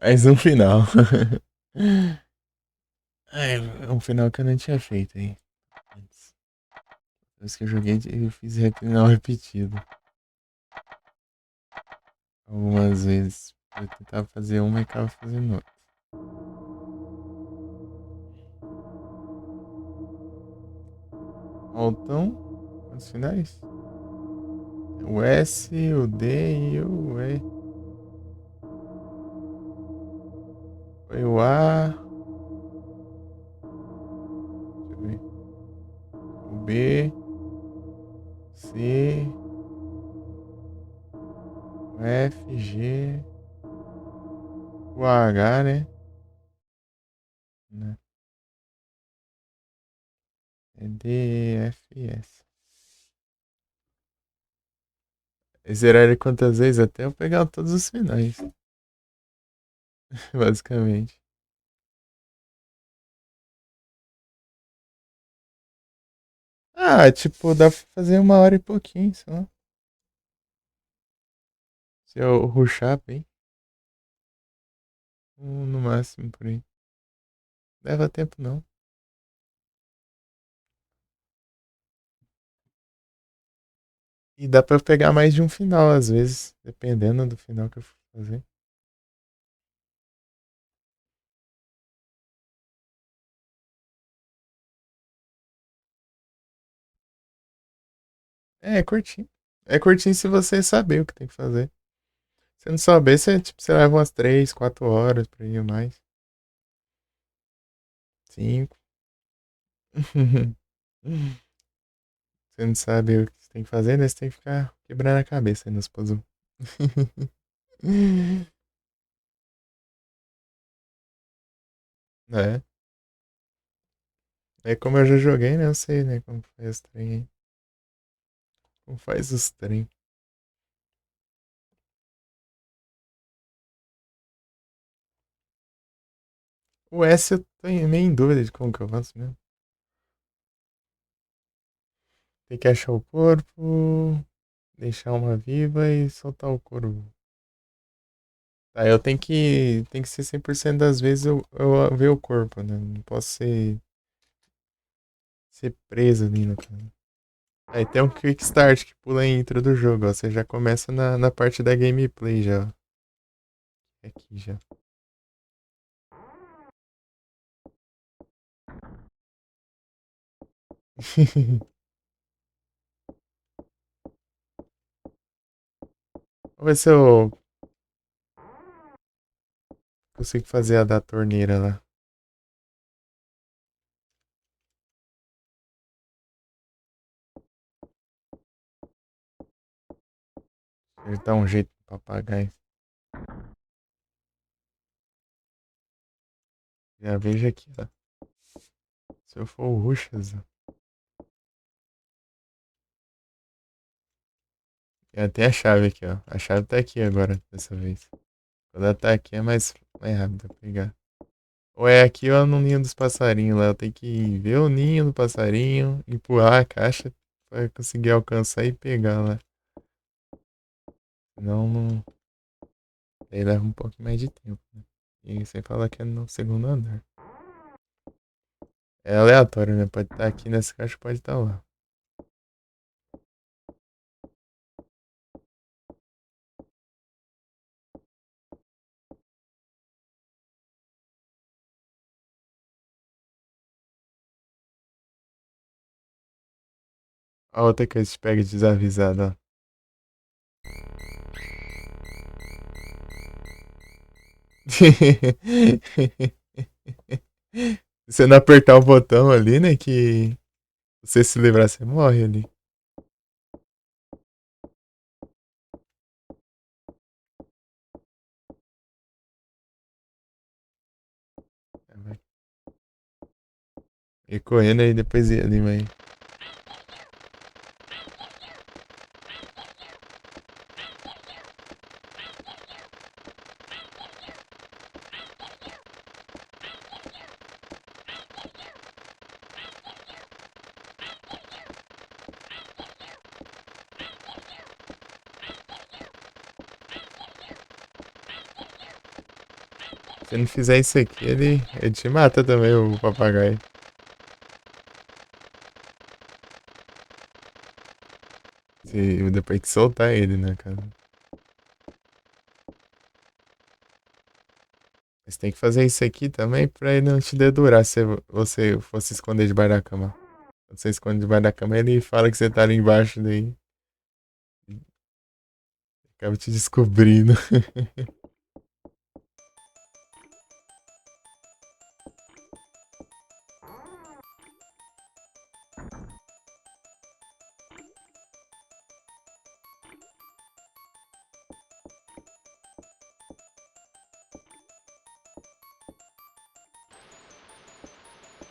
Speaker 1: Mais um final. É um final que eu não tinha feito aí. Antes. Depois que eu joguei, eu fiz final repetido. Algumas vezes. Eu tentava fazer uma e acabava fazendo outra. Faltam quantos finais? O S, o D e o E. Foi o A. Deixa eu ver. O B. C. O F, G. O H, né? Né? É D, E, F e S. Zerar ele quantas vezes? Até eu pegar todos os finais. Basicamente. Ah, tipo, dá pra fazer 1 hora e pouquinho só. Se eu rushar bem. No máximo por aí. Leva tempo não. E dá pra pegar mais de um final, às vezes, dependendo do final que eu for fazer. É curtinho. É curtinho se você saber o que tem que fazer. Se não saber, você, tipo, você leva umas 3, 4 horas pra ir mais. 5. Você não sabe o que você tem que fazer, né? Você tem que ficar quebrando a cabeça aí nos puzzles. É. É como eu já joguei, né? Eu sei, né? Como faz os trem aí. Como faz os trem. O S eu tô meio em dúvida de como que eu faço mesmo. Tem que achar o corpo, deixar uma viva e soltar o corpo. Aí eu tenho que ser 100% das vezes eu ver o corpo, né? Não posso ser preso ali no cara. Aí tem um quick start que pula a intro do jogo, ó. Você já começa na parte da gameplay já, ó. Aqui já. Vamos ver se eu consigo fazer a da torneira lá. Ele dá um jeito no papagaio. Já vejo aqui, ó. Se eu for o Ruxas, ó. Tem até a chave aqui, ó. A chave tá aqui agora, dessa vez. Quando ela tá aqui é mais rápido pra pegar. Ou é aqui ou é no ninho dos passarinhos lá. Eu tenho que ver o ninho do passarinho, empurrar a caixa pra conseguir alcançar e pegar lá. Senão não. Aí leva um pouco mais de tempo, né? E sem falar que é no segundo andar. É aleatório, né? Pode estar aqui nessa caixa, pode estar lá. A outra que eles pegam desavisada, ó. Se você não apertar o botão ali, né? Que você se livrar, você morre ali. E correndo aí depois ia ali, mas. Se não fizer isso aqui, ele te mata também, o papagaio. Depois que soltar ele, né, cara? Mas tem que fazer isso aqui também pra ele não te dedurar se você fosse esconder debaixo da cama. Quando você esconde debaixo da cama, ele fala que você tá ali embaixo, daí acaba te descobrindo.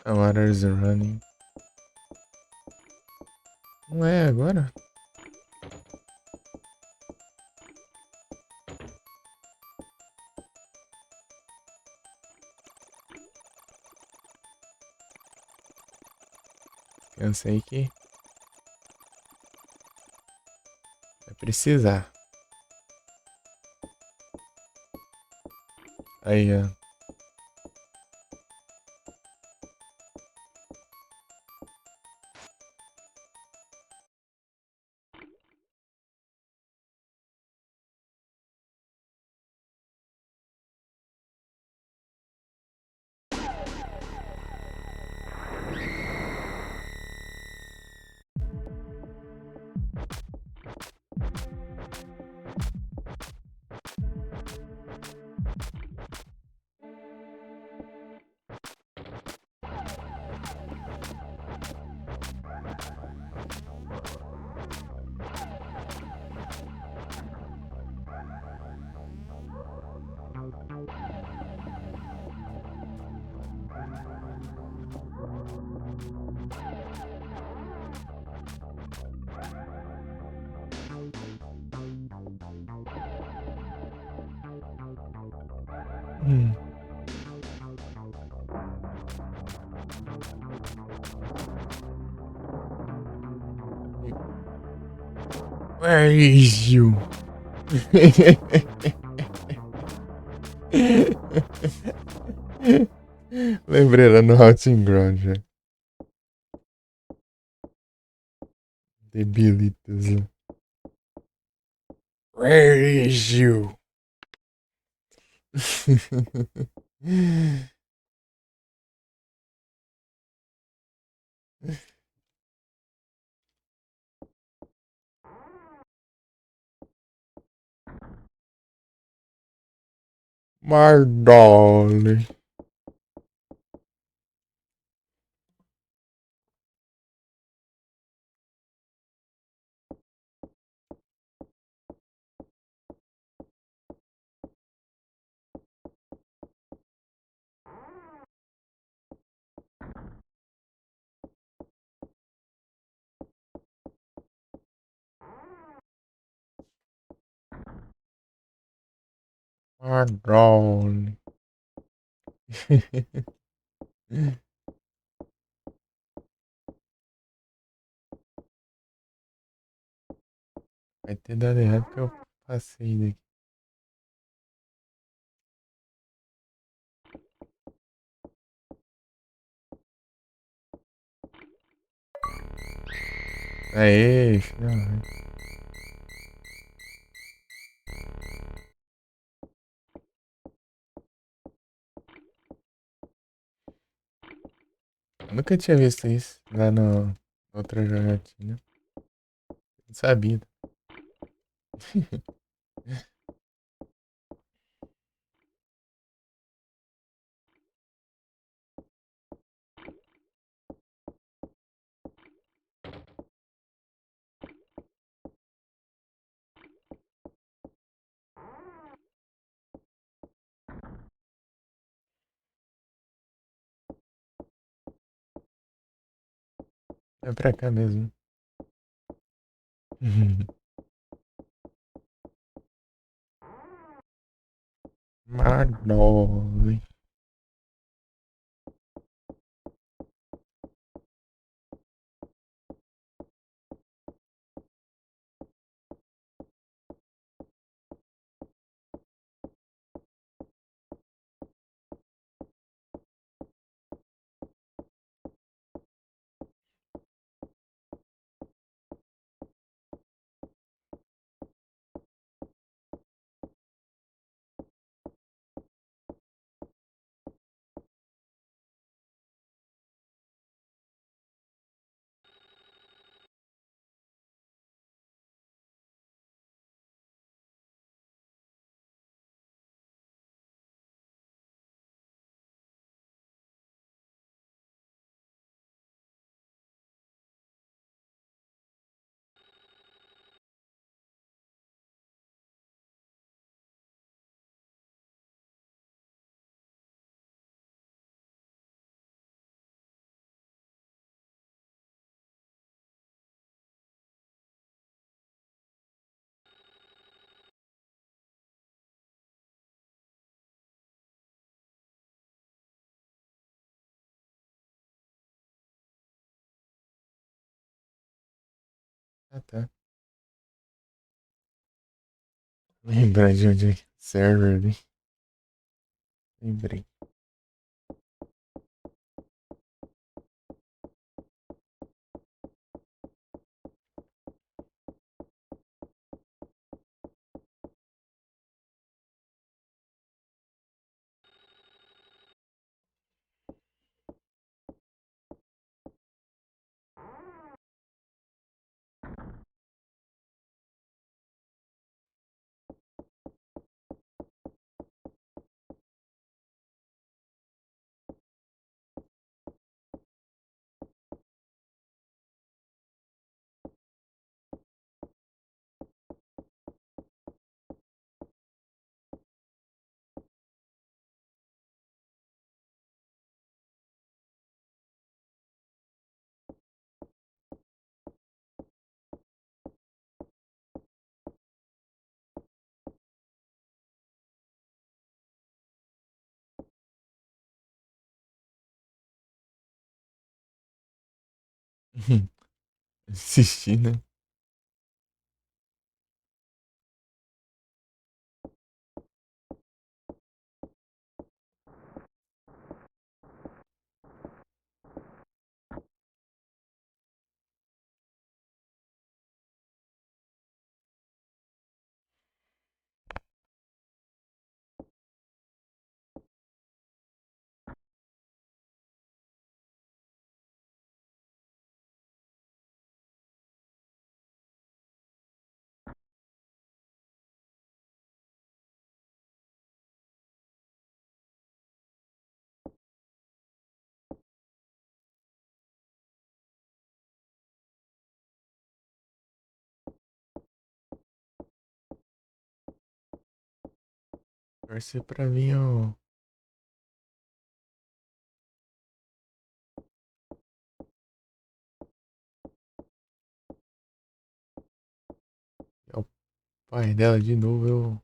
Speaker 1: A water's running. Não é agora? Pensei que vai precisar. Aí, ó. Hum. Where is you? Lembrei lá no Houting Ground já. Debilitas. Where is you? My darling. My darling. Vai ter dado errado porque eu passei daqui. Aê, finalmente. Eu nunca tinha visto isso lá no outra jogatina. Não sabia. É pra cá mesmo. My darling. Ah, tá. Lembrar de onde é que server ali. Lembrei. Assistir, né? Torcer pra mim é o pai dela de novo. Eu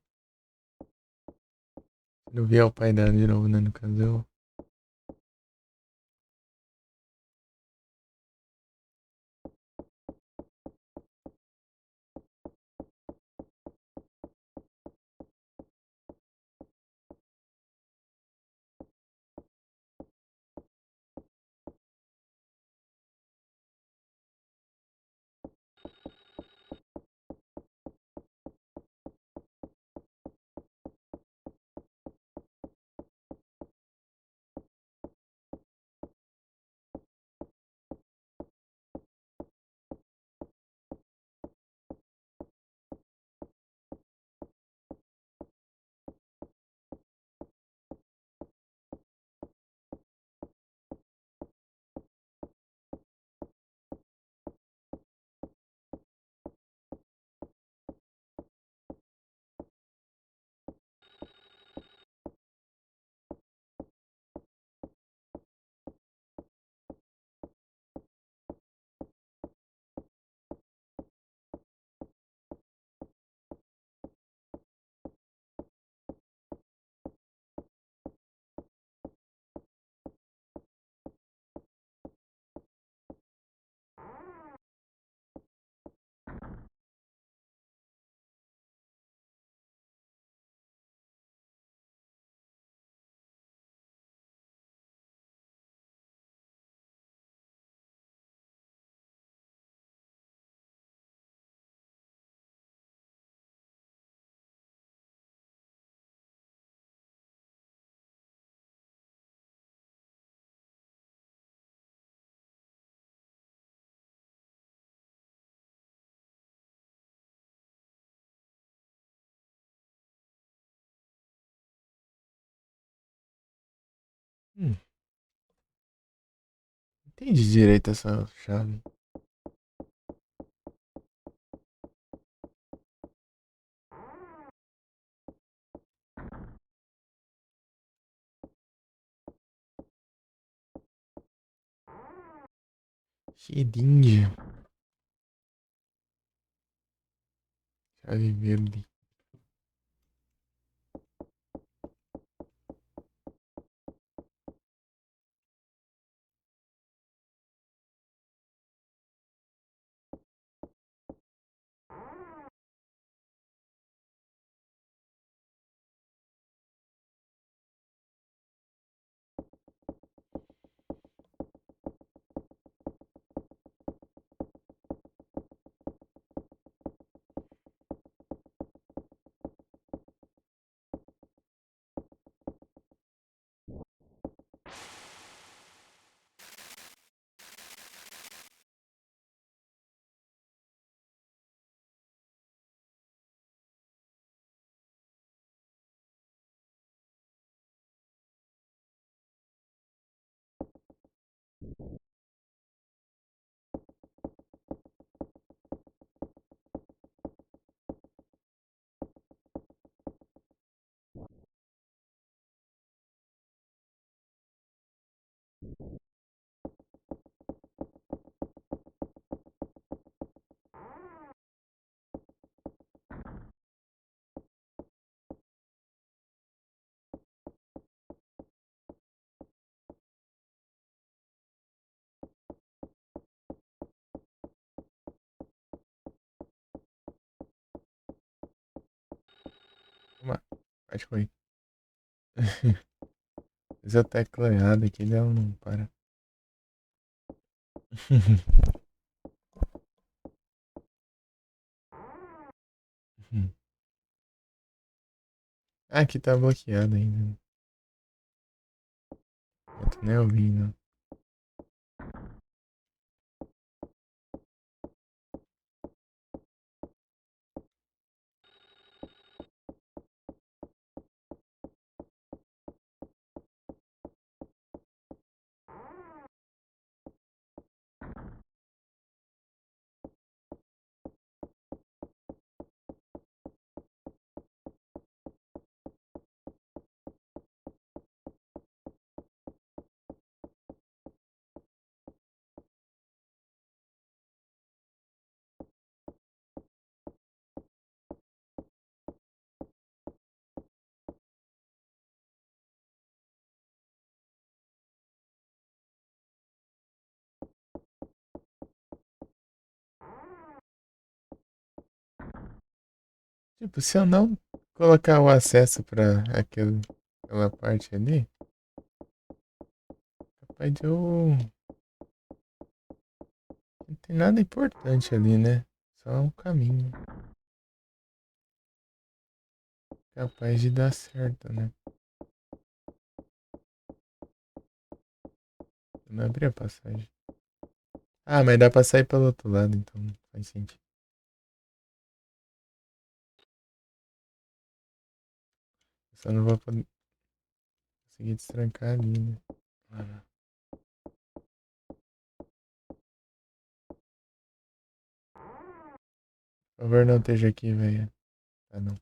Speaker 1: não vi o pai dela de novo, né? No caso, eu. Hum, entendi direito essa chave. Cheirinho. Chave verde. Pode correr. Fiz a tecla errada aqui, ela não para. Ah, aqui tá bloqueado ainda. Eu tô nem ouvindo. Tipo, se eu não colocar o acesso pra aquela parte ali, capaz de eu. Não tem nada importante ali, né? Só um caminho. Capaz de dar certo, né? Eu não abri a passagem. Ah, mas dá pra sair pelo outro lado, então faz sentido. Eu só não vou conseguir destrancar ali, né? Ah, por favor, não esteja aqui, velho. Ah, não.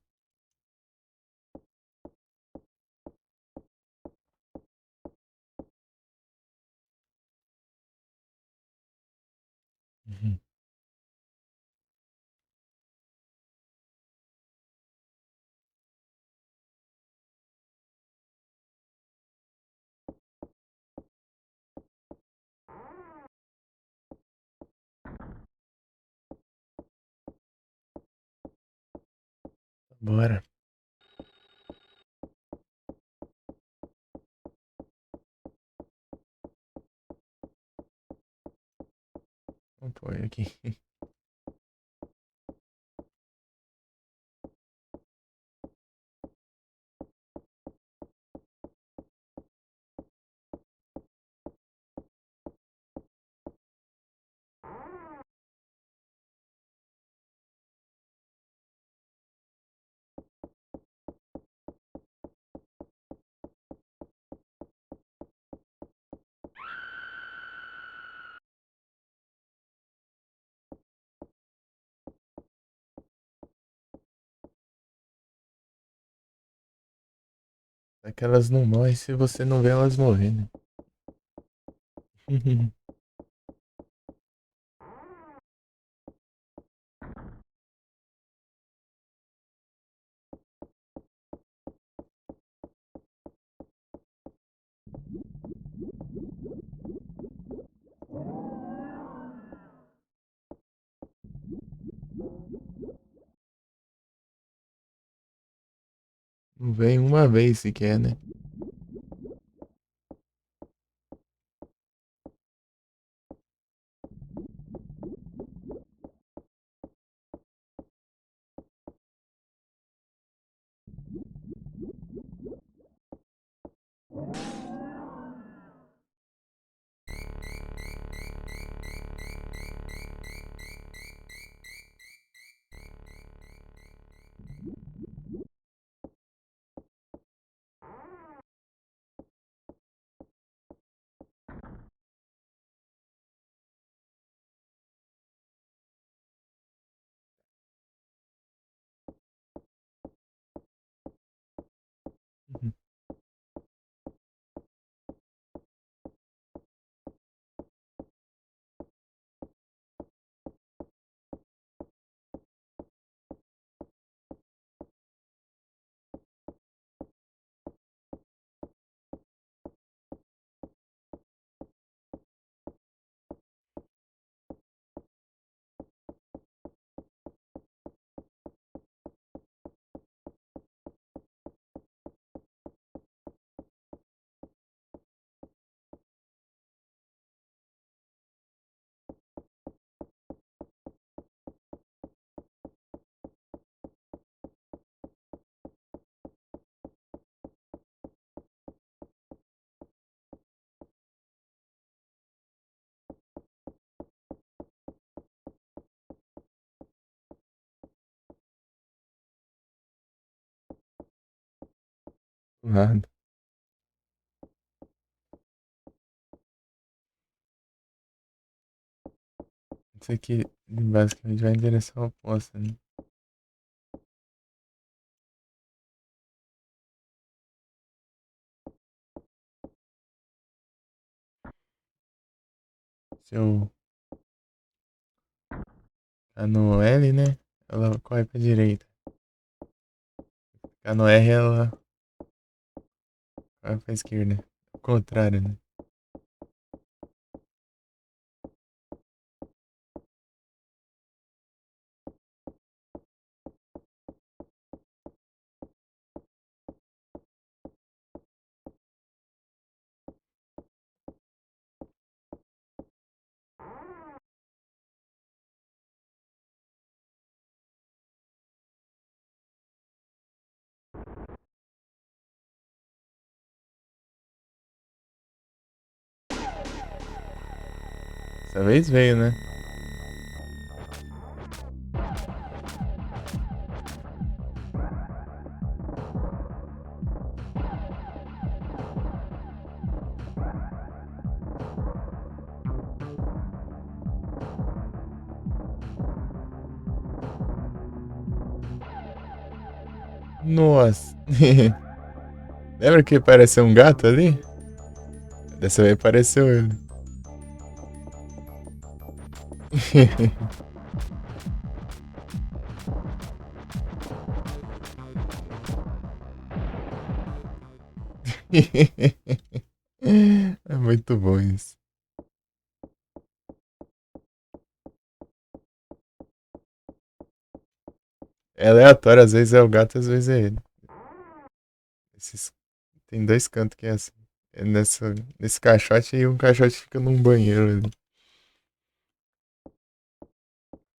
Speaker 1: Uhum. Bora. Vamos pôr aqui. É que elas não morrem se você não vê elas morrendo. Não vem uma vez sequer, né? lado. Isso aqui basicamente vai em direção oposta, né? Se eu tá no L, né? Ela corre pra direita. Tá no R, ela corre pra esquerda. Ao contrário, né? Dessa vez veio, né? Nossa. Lembra que apareceu um gato ali? Dessa vez apareceu ele. É muito bom isso. É aleatório, às vezes é o gato, às vezes é ele. Esses... Tem dois cantos que é assim. É nesse caixote e um caixote fica num banheiro ali.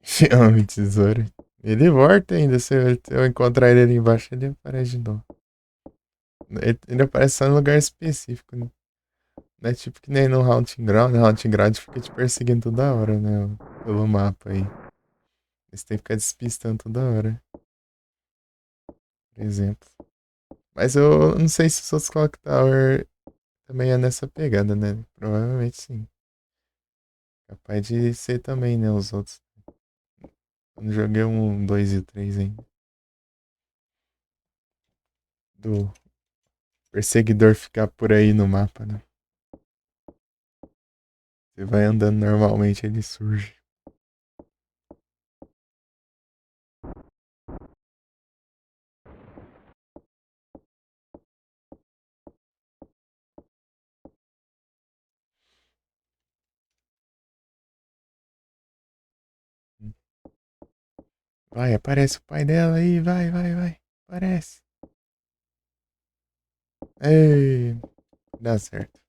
Speaker 1: Chama tesoura. Ele volta ainda. Se eu encontrar ele ali embaixo, ele aparece de novo. Ele aparece só em lugar específico, né? Não é tipo que nem no Haunting Ground. No Haunting Ground fica te perseguindo toda hora, né? Pelo mapa aí. Você tem que ficar despistando toda hora, por exemplo. Mas eu não sei se o Souls Clock Tower também é nessa pegada, né? Provavelmente sim. Capaz de ser também, né? Os outros. Eu não joguei um, dois e o três ainda. Do perseguidor ficar por aí no mapa, né? Você vai andando normalmente, ele surge. Vai, aparece o pai dela aí, vai, vai, vai. Aparece. Ei, dá certo.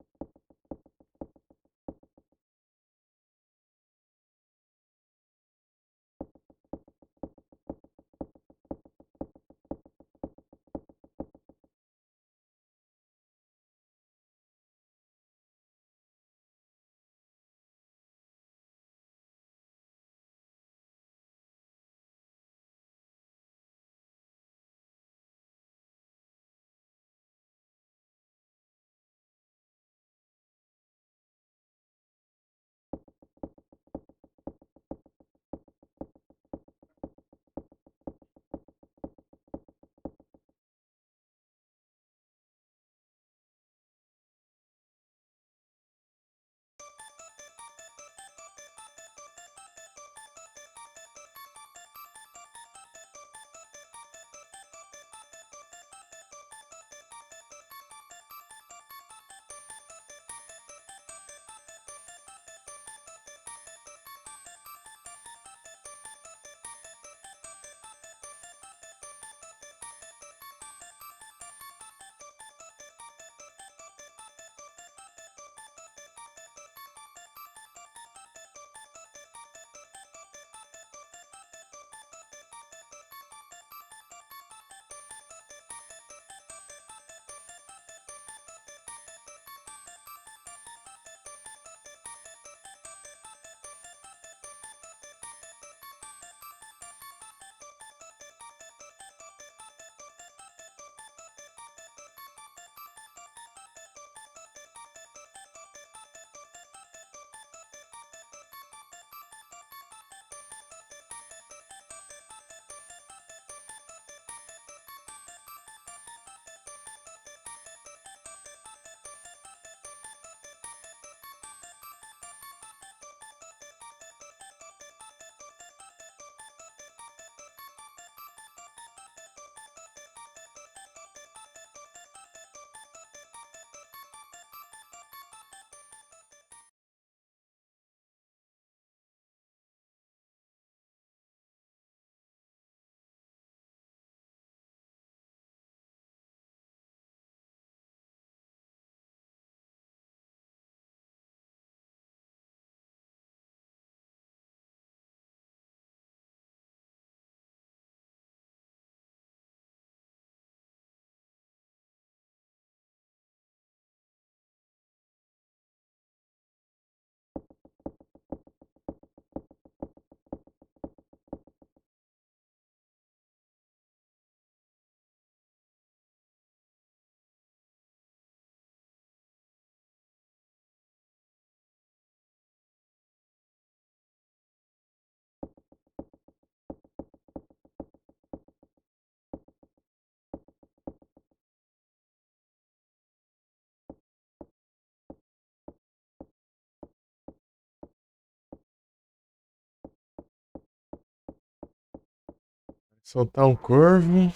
Speaker 1: Soltar um corvo.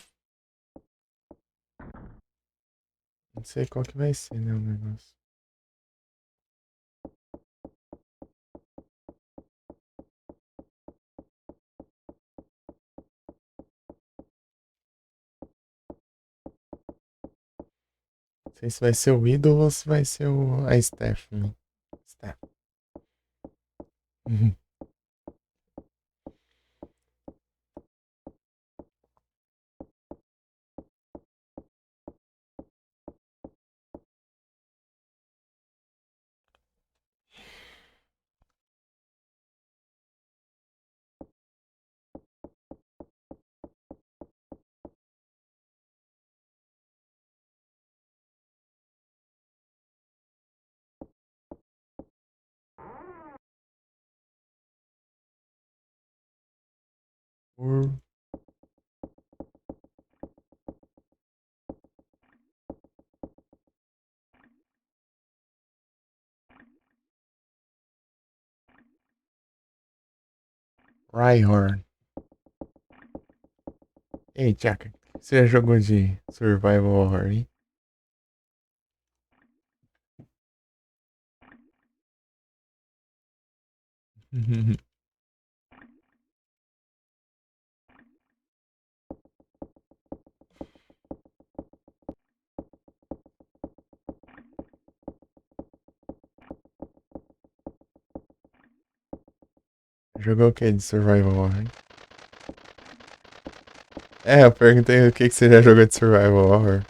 Speaker 1: Não sei qual que vai ser, né, o negócio. Não sei se vai ser o ídolo ou se vai ser a Stephanie. Steph. Uhum. Por Rhyhorn. Ei, Chaka, você já jogou de Survival Horror, hein? Jogou o que de Survival Horror, hein? É, eu perguntei o que você já jogou de Survival Horror.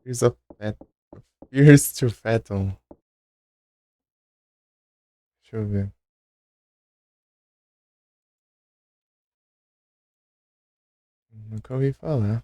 Speaker 1: Fears of Pet. Fears to Fathom. Deixa eu ver. Nunca ouvi falar.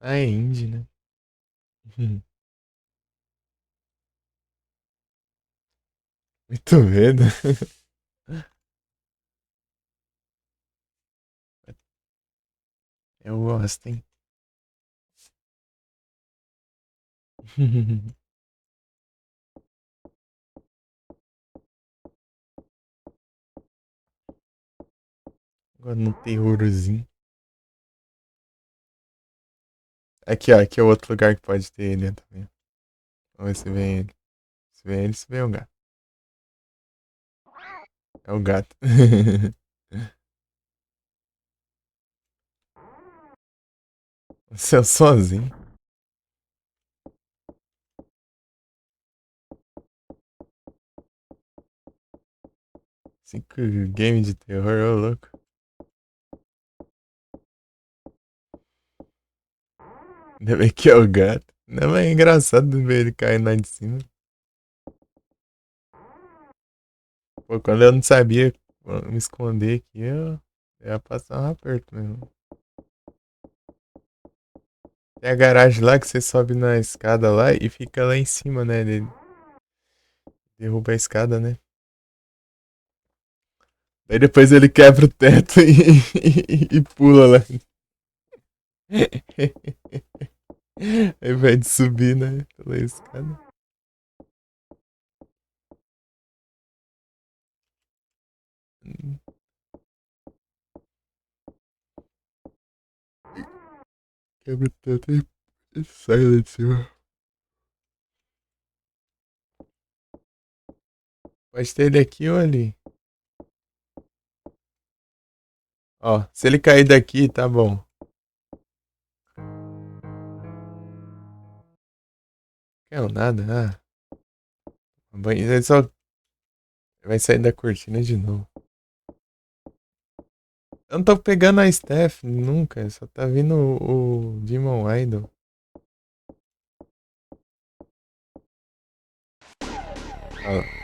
Speaker 1: Ah, é indie, né? Muito medo. Eu gosto, hein? Agora no terrorzinho. Aqui, ó. Aqui é outro lugar que pode ter ele também. Vamos ver se vem ele. Se vem ele, se vem o gato. É o gato. Você é sozinho. 5 games de terror, ô louco. Ainda bem que é o gato. Não, mas é engraçado ver ele caindo lá de cima. Pô, quando eu não sabia me esconder aqui, eu ia passar um aperto mesmo. Tem a garagem lá que você sobe na escada lá e fica lá em cima, né? Ele derruba a escada, né? Daí depois ele quebra o teto e pula lá. Ao invés de subir, né? Pela escada. Quebra o teto e Sai lá de cima. Pode ter ele aqui ou ali. Ó, se ele cair daqui, tá bom. Caiu nada, ah. Ele só vai sair da cortina de novo. Eu não tô pegando a Steph nunca, só tá vindo o Demon Idol. Ó.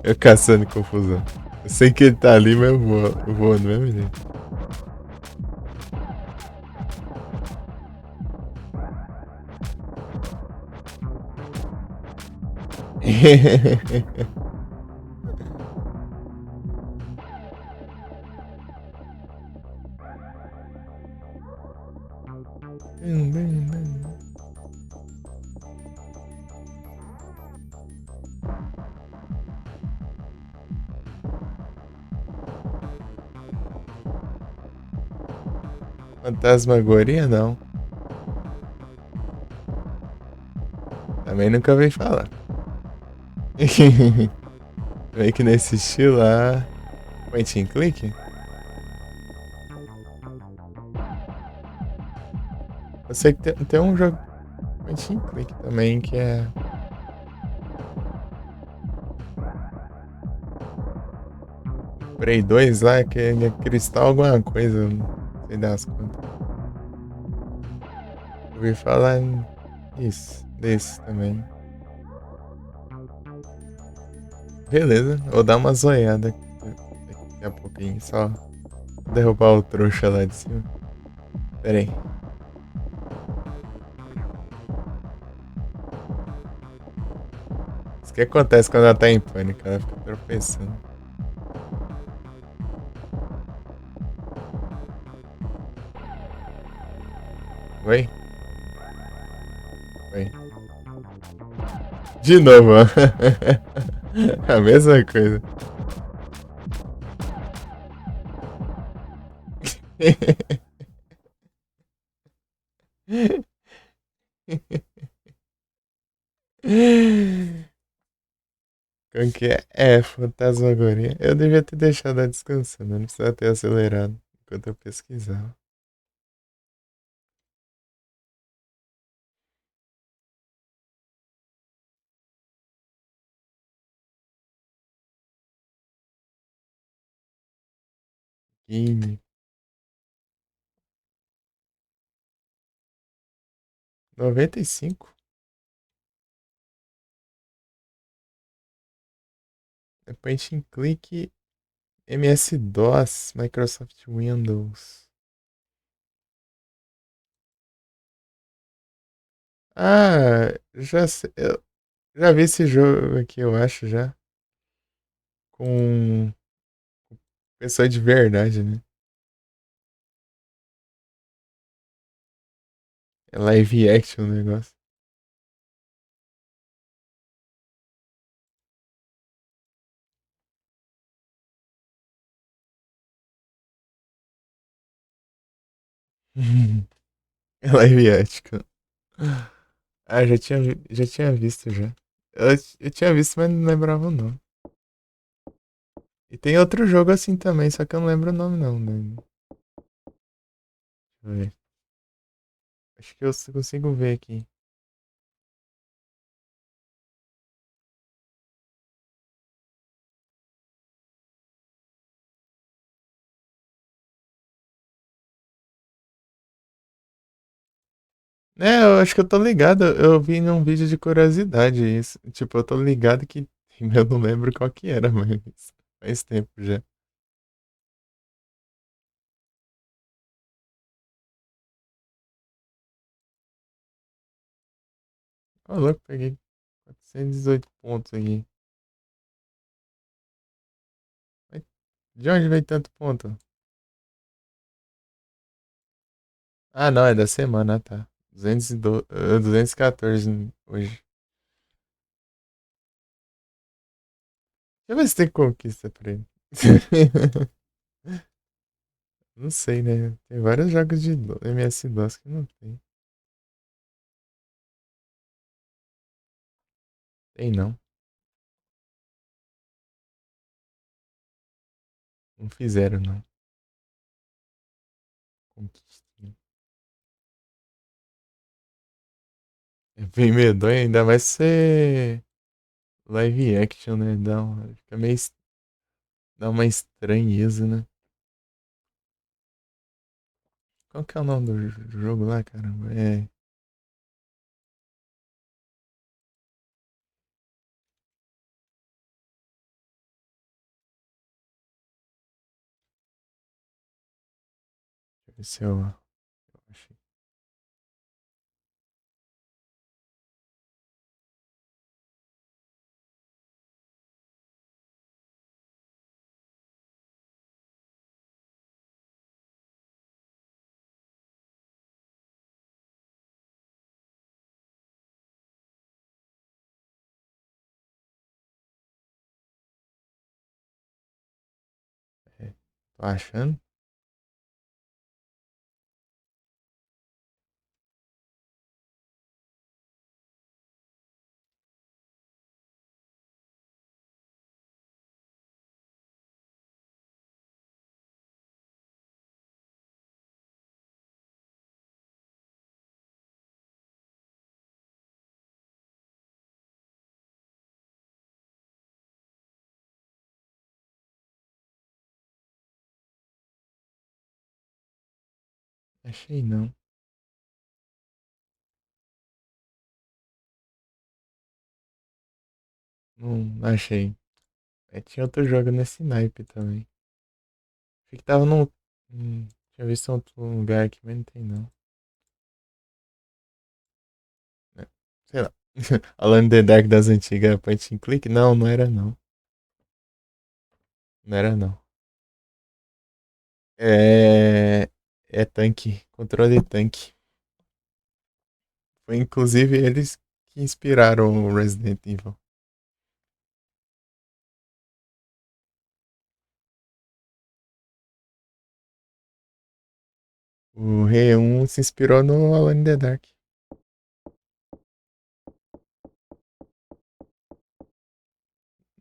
Speaker 1: Eu caçando confusão. Eu sei que ele tá ali, mas eu vou do mesmo jeito. Fantasmagoria não. Também nunca ouvi falar. Meio que nesse estilo lá. Point and click? Eu sei que tem um jogo point and click também que é. Prey 2 lá, que é cristal alguma coisa. Não sei das contas. Ouvi falar nisso, desse também. Beleza, vou dar uma zoiada daqui a pouquinho, só derrubar o trouxa lá de cima. Pera aí. Isso que acontece quando ela tá em pânico, ela fica tropeçando. Oi? Oi. De novo, ó. A mesma coisa. Como que é? É, fantasmagoria. Eu devia ter deixado ela descansando, eu não precisava ter acelerado enquanto eu pesquisava. Game 95. É point and click MS-DOS, Microsoft Windows. Ah, eu já vi esse jogo aqui, eu acho já. Com pessoa de verdade, né? É live action o negócio. É live action. Ah, já tinha visto já. Eu tinha visto, mas não lembrava o nome. E tem outro jogo assim também, só que eu não lembro o nome não, né? Deixa eu ver. Acho que eu consigo ver aqui. É, eu acho que eu tô ligado. Eu vi num vídeo de curiosidade isso. Tipo, eu tô ligado que eu não lembro qual que era, mas faz tempo já. Ô, louco, peguei 418 pontos aqui. Mas de onde veio tanto ponto? Ah, não, é da semana, tá. 212, 214 hoje. Deixa eu ver se tem conquista pra ele. Não sei, né? Tem vários jogos de MS-DOS que não tem. Tem não. Não fizeram, não. Conquistinha. É bem medonho, ainda mais ser live action, né? Fica meio. Dá uma estranheza, né? Qual que é o nome do jogo lá, caramba? Deixa eu ver se eu achei. É, tô achando. Achei não. Não achei. É, tinha outro jogo nesse naipe também. Achei que tava no. Tinha visto em outro lugar aqui, mas não tem não. É, sei lá. Alone in the Dark das antigas point and click? Não, não era não. Não era não. É. É tanque. Controle tanque. Foi inclusive eles que inspiraram o Resident Evil. O Rei 1 se inspirou no Alone in the Dark.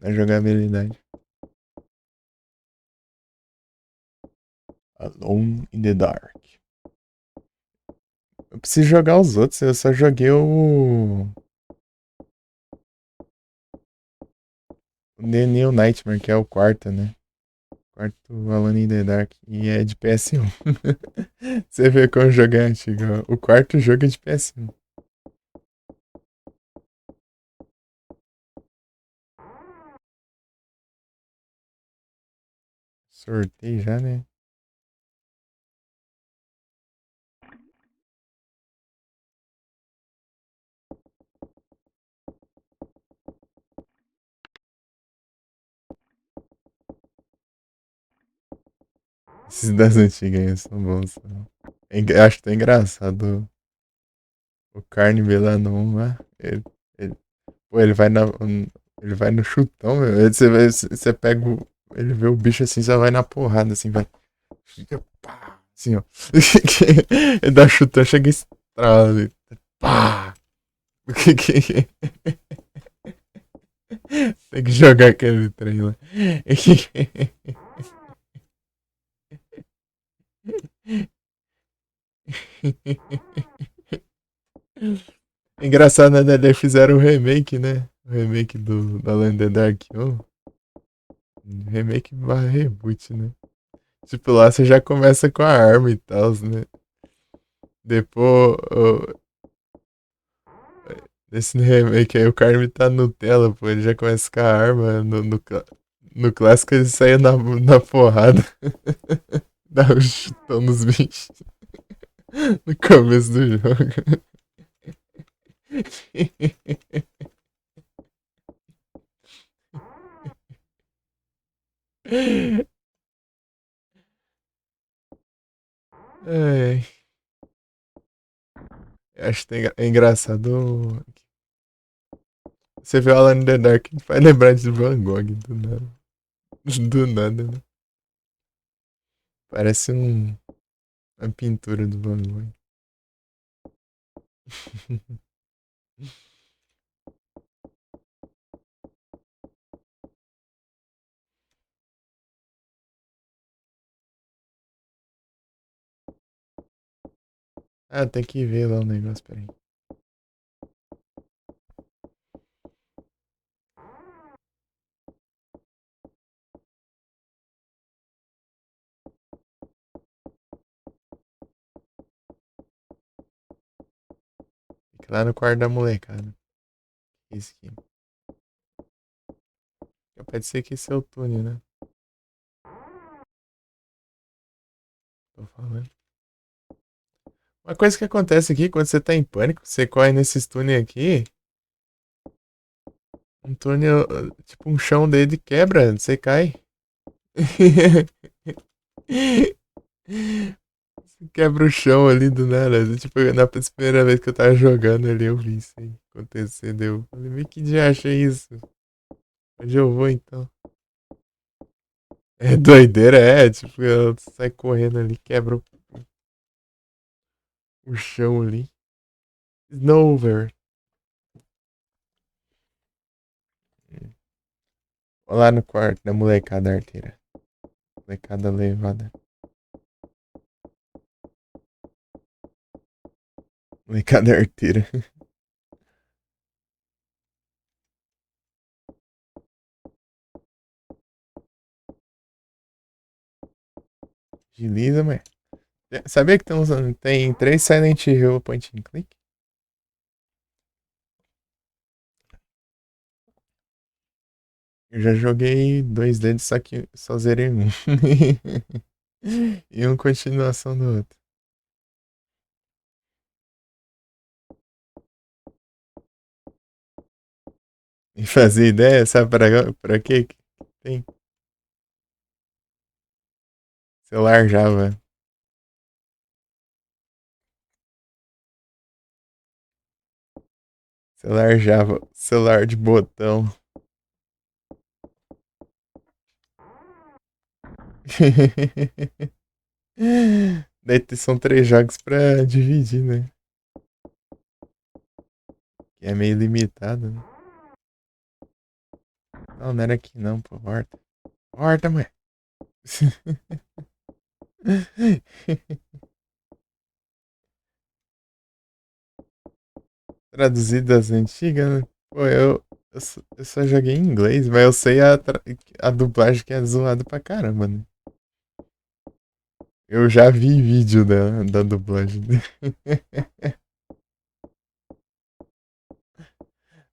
Speaker 1: Na jogabilidade. Alone in the Dark. Eu preciso jogar os outros, eu só joguei o The New Nightmare, que é o quarto, né? Quarto Alone in the Dark. E é de PS1. Você vê como o jogo é antigo. Ó. O quarto jogo é de PS1. Sorteio já, né? Esses das antigas aí são bons. Acho que tá engraçado. O Carne Melanon lá. Ele, pô, ele vai no chutão, meu. Aí você pega ele vê o bicho assim, você vai na porrada, assim, vai. Fica pá, assim, ó. Ele dá chutão, chega e estrala ali. Pá! O que Tem que jogar aquele trem lá. Engraçado, né? Eles fizeram o remake, né? O remake da Land of the Dark 1. Remake barra reboot, né? Tipo, lá você já começa com a arma e tal, né? Depois, nesse remake aí, o Carme tá Nutella, pô. Ele já começa com a arma. No clássico ele saia na porrada. Dá um chutão nos bichos. No começo do jogo. Ai, acho que é engraçado. Você vê o Alan in the Dark, vai lembrar de Van Gogh do nada. Do nada, né? Parece uma pintura do Van Gogh. Ah, tem que ver lá o negócio, peraí. Fica lá no quarto da molecada. Isso aqui. Pode ser que esse é o túnel, né? Tô falando. Uma coisa que acontece aqui, quando você tá em pânico, você corre nesses túneis aqui, um túnel, tipo um chão dele quebra, você cai. Você quebra o chão ali do nada. Tipo, na primeira vez que eu tava jogando ali, eu vi isso aí acontecer. Deu. Falei, mas que dia acha isso? Onde eu vou então? É doideira, é. Tipo, ela sai correndo ali, quebra o chão ali. Snover. Olha lá no quarto da molecada arteira. Molecada levada. Molecada arteira. Agiliza, mas. Sabia que tem 3 Silent Hill Point and Click? Eu já joguei 2 deles, só que só zerei um. E uma continuação do outro. E fazer ideia, sabe pra quê? Que tem celular Java. Celular Java. Celular de botão. Daí são 3 jogos pra dividir, né? Que é meio limitado, né? Não, não era aqui não, pô. Horta. Horta, mãe. Traduzido das antigas, né? Pô, eu só joguei em inglês, mas eu sei a dublagem que é zoada pra caramba, né? Eu já vi vídeo da dublagem.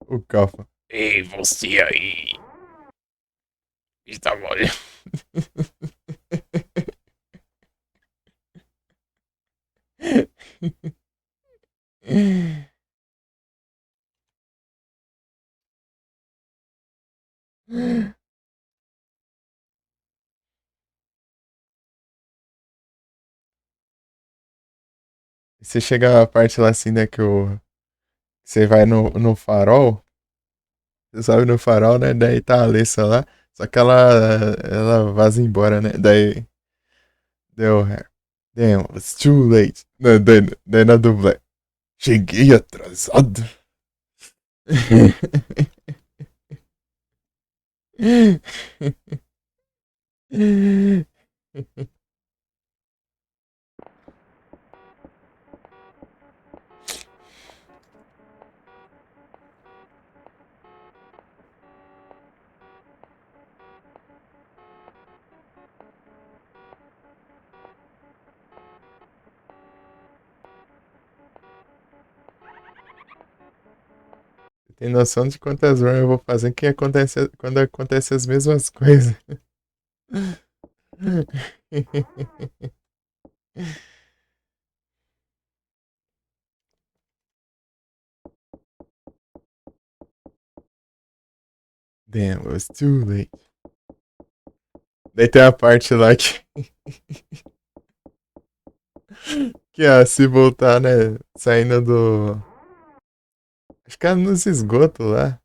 Speaker 1: O Calfa. Ei, você aí. Está molhando. Você chega a parte lá assim, né, você vai no farol, você sobe no farol, né, daí tá a Alessa lá, só que ela vaza embora, né, deu, damn, it's too late. Daí na dublê, cheguei atrasado. Tem noção de quantas runs eu vou fazer que acontece quando acontece as mesmas coisas. Damn, it was too late. Daí tem a parte lá que se voltar, né, saindo do... Acho que é nos esgotos lá.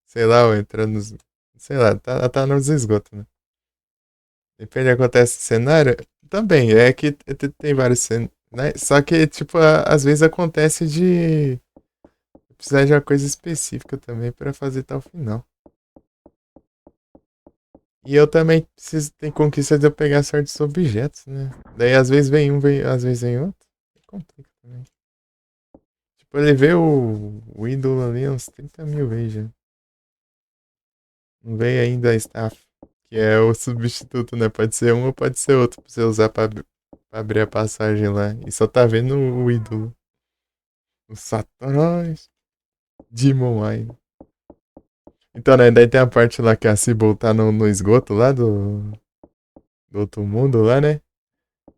Speaker 1: Sei lá, ou entrando nos... Sei lá, tá nos esgotos, né? Depende, acontece o cenário. Também, é que tem vários né? Só que, tipo, às vezes acontece de precisar de uma coisa específica também pra fazer tal final. E eu também preciso, tem conquista de eu pegar certos objetos, né? Daí às vezes vem um, às vezes vem outro. Complica também. Tipo, ele vê o ídolo ali uns 30 mil vezes já. Não veio ainda a staff, que é o substituto, né? Pode ser um ou pode ser outro pra você usar pra abrir a passagem lá. E só tá vendo o ídolo. O Satanás. Demon Eye. Então, né? Daí tem a parte lá que a Sybil tá no esgoto lá do outro mundo lá, né?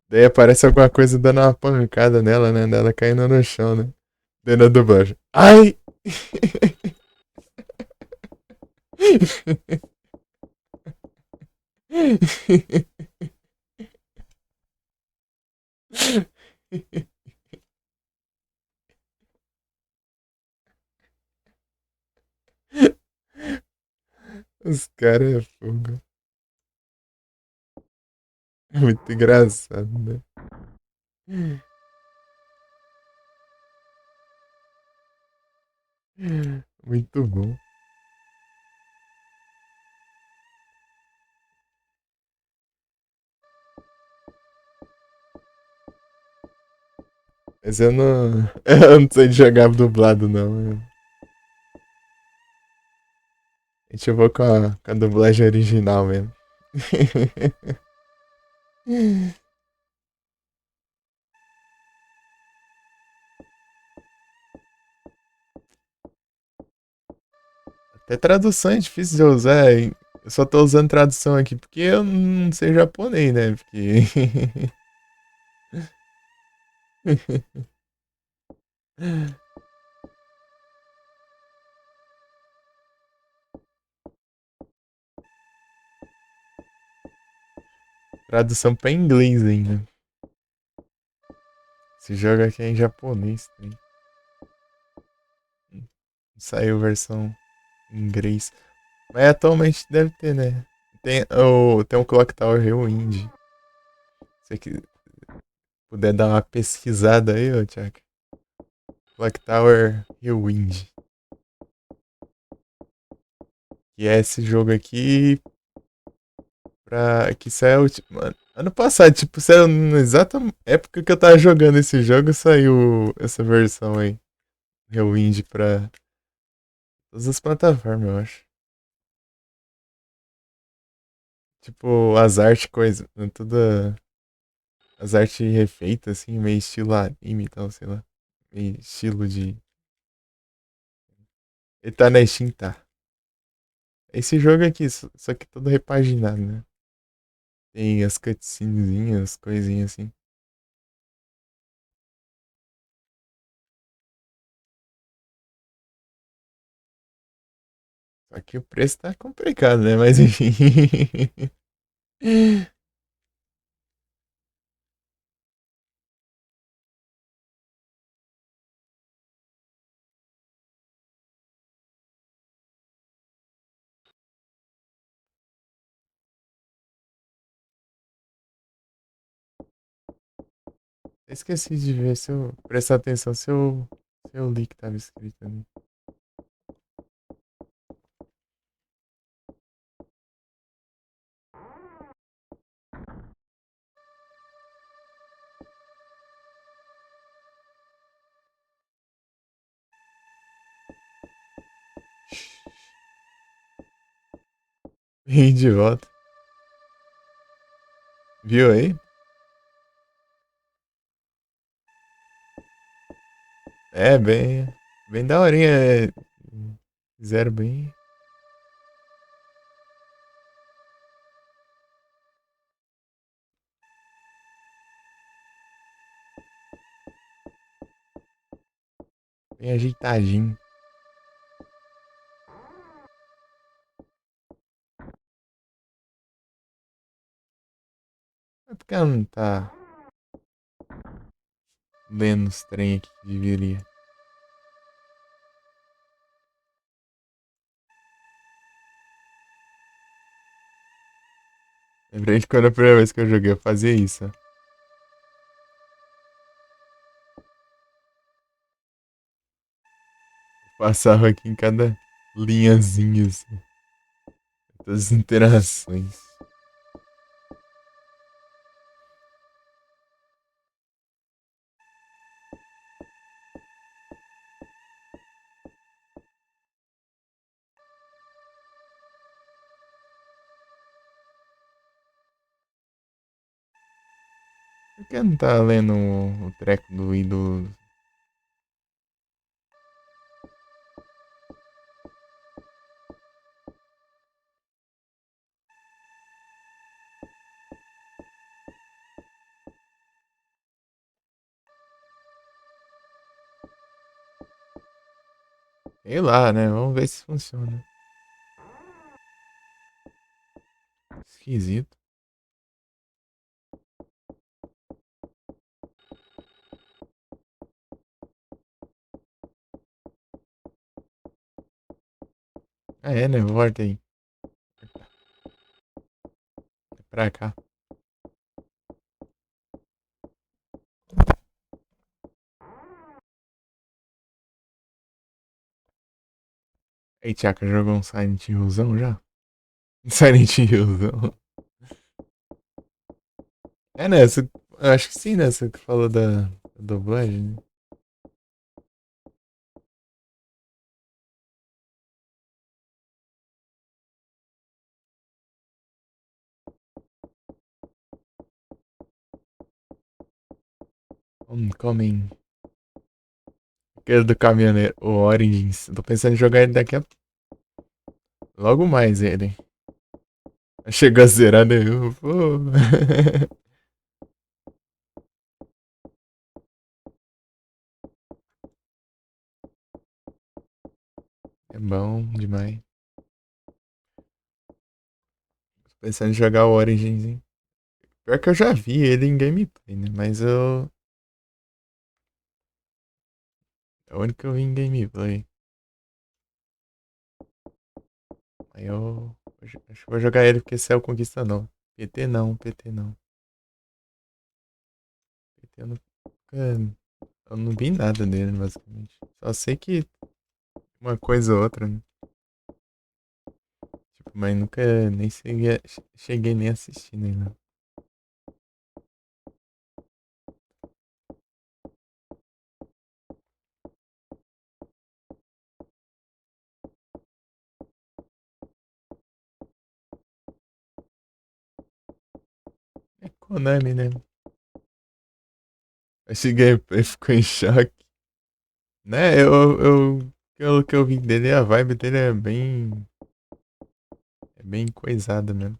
Speaker 1: Daí aparece alguma coisa dando uma pancada nela, né? Dela caindo no chão, né? Daí na dublagem. Ai! Os caras é fogo. É muito engraçado, né? Muito bom. Mas eu não. Eu não sei de jogar dublado, não. A gente vou com a dublagem original mesmo. Até tradução é difícil de usar. Hein? Eu só tô usando tradução aqui porque eu não sei japonês, né? Porque. Tradução pra inglês ainda. Esse jogo aqui é em japonês. Tem. Saiu versão em inglês. Mas atualmente deve ter, né? Tem um Clock Tower Rewind. Se você puder dar uma pesquisada aí, ô Thiago. Clock Tower Rewind. Que é esse jogo aqui que saiu, tipo, ano passado, tipo, saiu na exata época que eu tava jogando esse jogo, saiu essa versão aí. Rewind pra todas as plataformas, eu acho. Tipo, as artes, coisa, toda. As artes refeitas, assim, meio estilo anime e tal, sei lá. Meio estilo de. Ele tá na Steam, tá. Esse jogo aqui, só que todo repaginado, né? Tem as cutscenezinhas, coisinhas assim. Só que o preço tá complicado, né? Mas enfim. Esqueci de ver se eu prestar atenção se eu li que tava escrito ali. Vim de volta. Viu aí? É, bem daorinha. Fizeram bem. Bem ajeitadinho. É porque ela não tá lendo os trem aqui que deveria. Lembrei de quando a primeira vez que eu joguei eu fazia isso. Ó. Passava aqui em cada linhazinha, assim. Todas as interações. Por que não tá lendo o treco do ídolo? Sei lá, né? Vamos ver se funciona. Esquisito. Ah, é, né? Volta aí. É pra cá. Aí, Tchaka, jogou um Silent Hillzão já? Silent Hillzão. É nessa. Eu acho que sim, nessa que falou da dublagem, né? Homecoming. Aquele do caminhoneiro. O Origins. Tô pensando em jogar ele daqui a. Logo mais ele. Chegou a zerar nenhum. Pô. É bom demais. Tô pensando em jogar o Origins, hein? Pior que eu já vi ele em gameplay, né? Mas eu. É o único que eu vi em gameplay. Aí eu. Acho que vou jogar ele porque Cell Conquista não. PT não, PT não. PT eu não. Eu não vi nada dele, basicamente. Só sei que uma coisa ou outra, né? Tipo, mas nunca nem cheguei nem a assistir, nem nada. É Konami, né? Esse gameplay ficou em choque. Né? Pelo que eu vi dele, a vibe dele é bem. É bem coisada mesmo.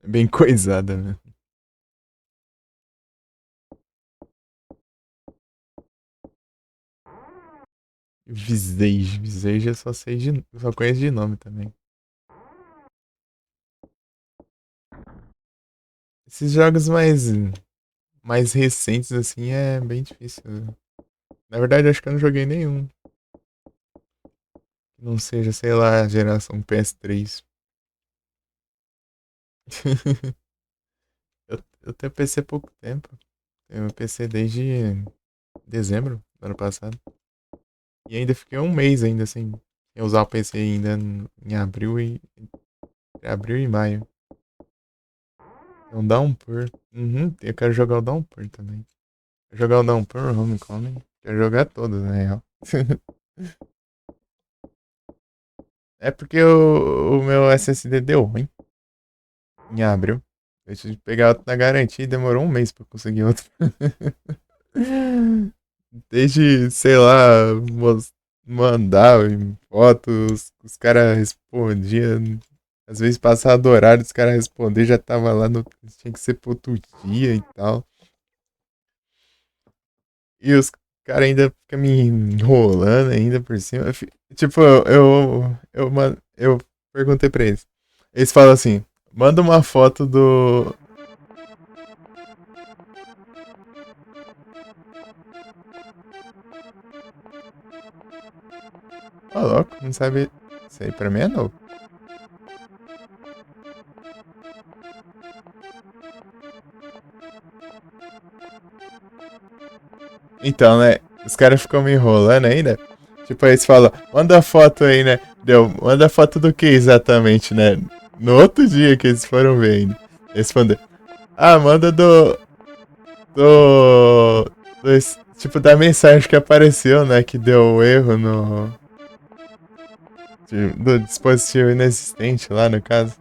Speaker 1: É bem coisada mesmo. Visage. Visage eu só sei de. Só conheço de nome também. Esses jogos mais recentes, assim, é bem difícil. Na verdade, acho que eu não joguei nenhum. Que não seja, sei lá, geração PS3. Eu tenho PC há pouco tempo. Tenho PC desde dezembro do ano passado. E ainda fiquei um mês ainda assim. Sem usar o PC ainda em abril e. Entre abril e maio. É um Downpour. Uhum, eu quero jogar o Downpour também. Quero jogar o Downpour, Homecoming. Quero jogar todos, na real. É porque o meu SSD deu ruim em abril. Eu tive que pegar outro na garantia e demorou um mês pra conseguir outro. Desde, sei lá, mandar fotos, os caras respondiam. Às vezes passava do horário, os caras respondiam, já tava lá no. Tinha que ser pro outro dia e tal. E os caras ainda ficam me enrolando ainda por cima. Tipo, eu perguntei pra eles. Eles falam assim: manda uma foto do. Ó, louco, não sabe. Isso aí pra mim é novo. Então, né? Os caras ficam me enrolando ainda. Tipo, aí eles falam, manda foto aí, né? Deu, manda foto do que exatamente, né? No outro dia que eles foram ver ainda. Respondeu, ah, manda do, tipo, da mensagem que apareceu, né? Que deu erro do dispositivo inexistente lá, no caso.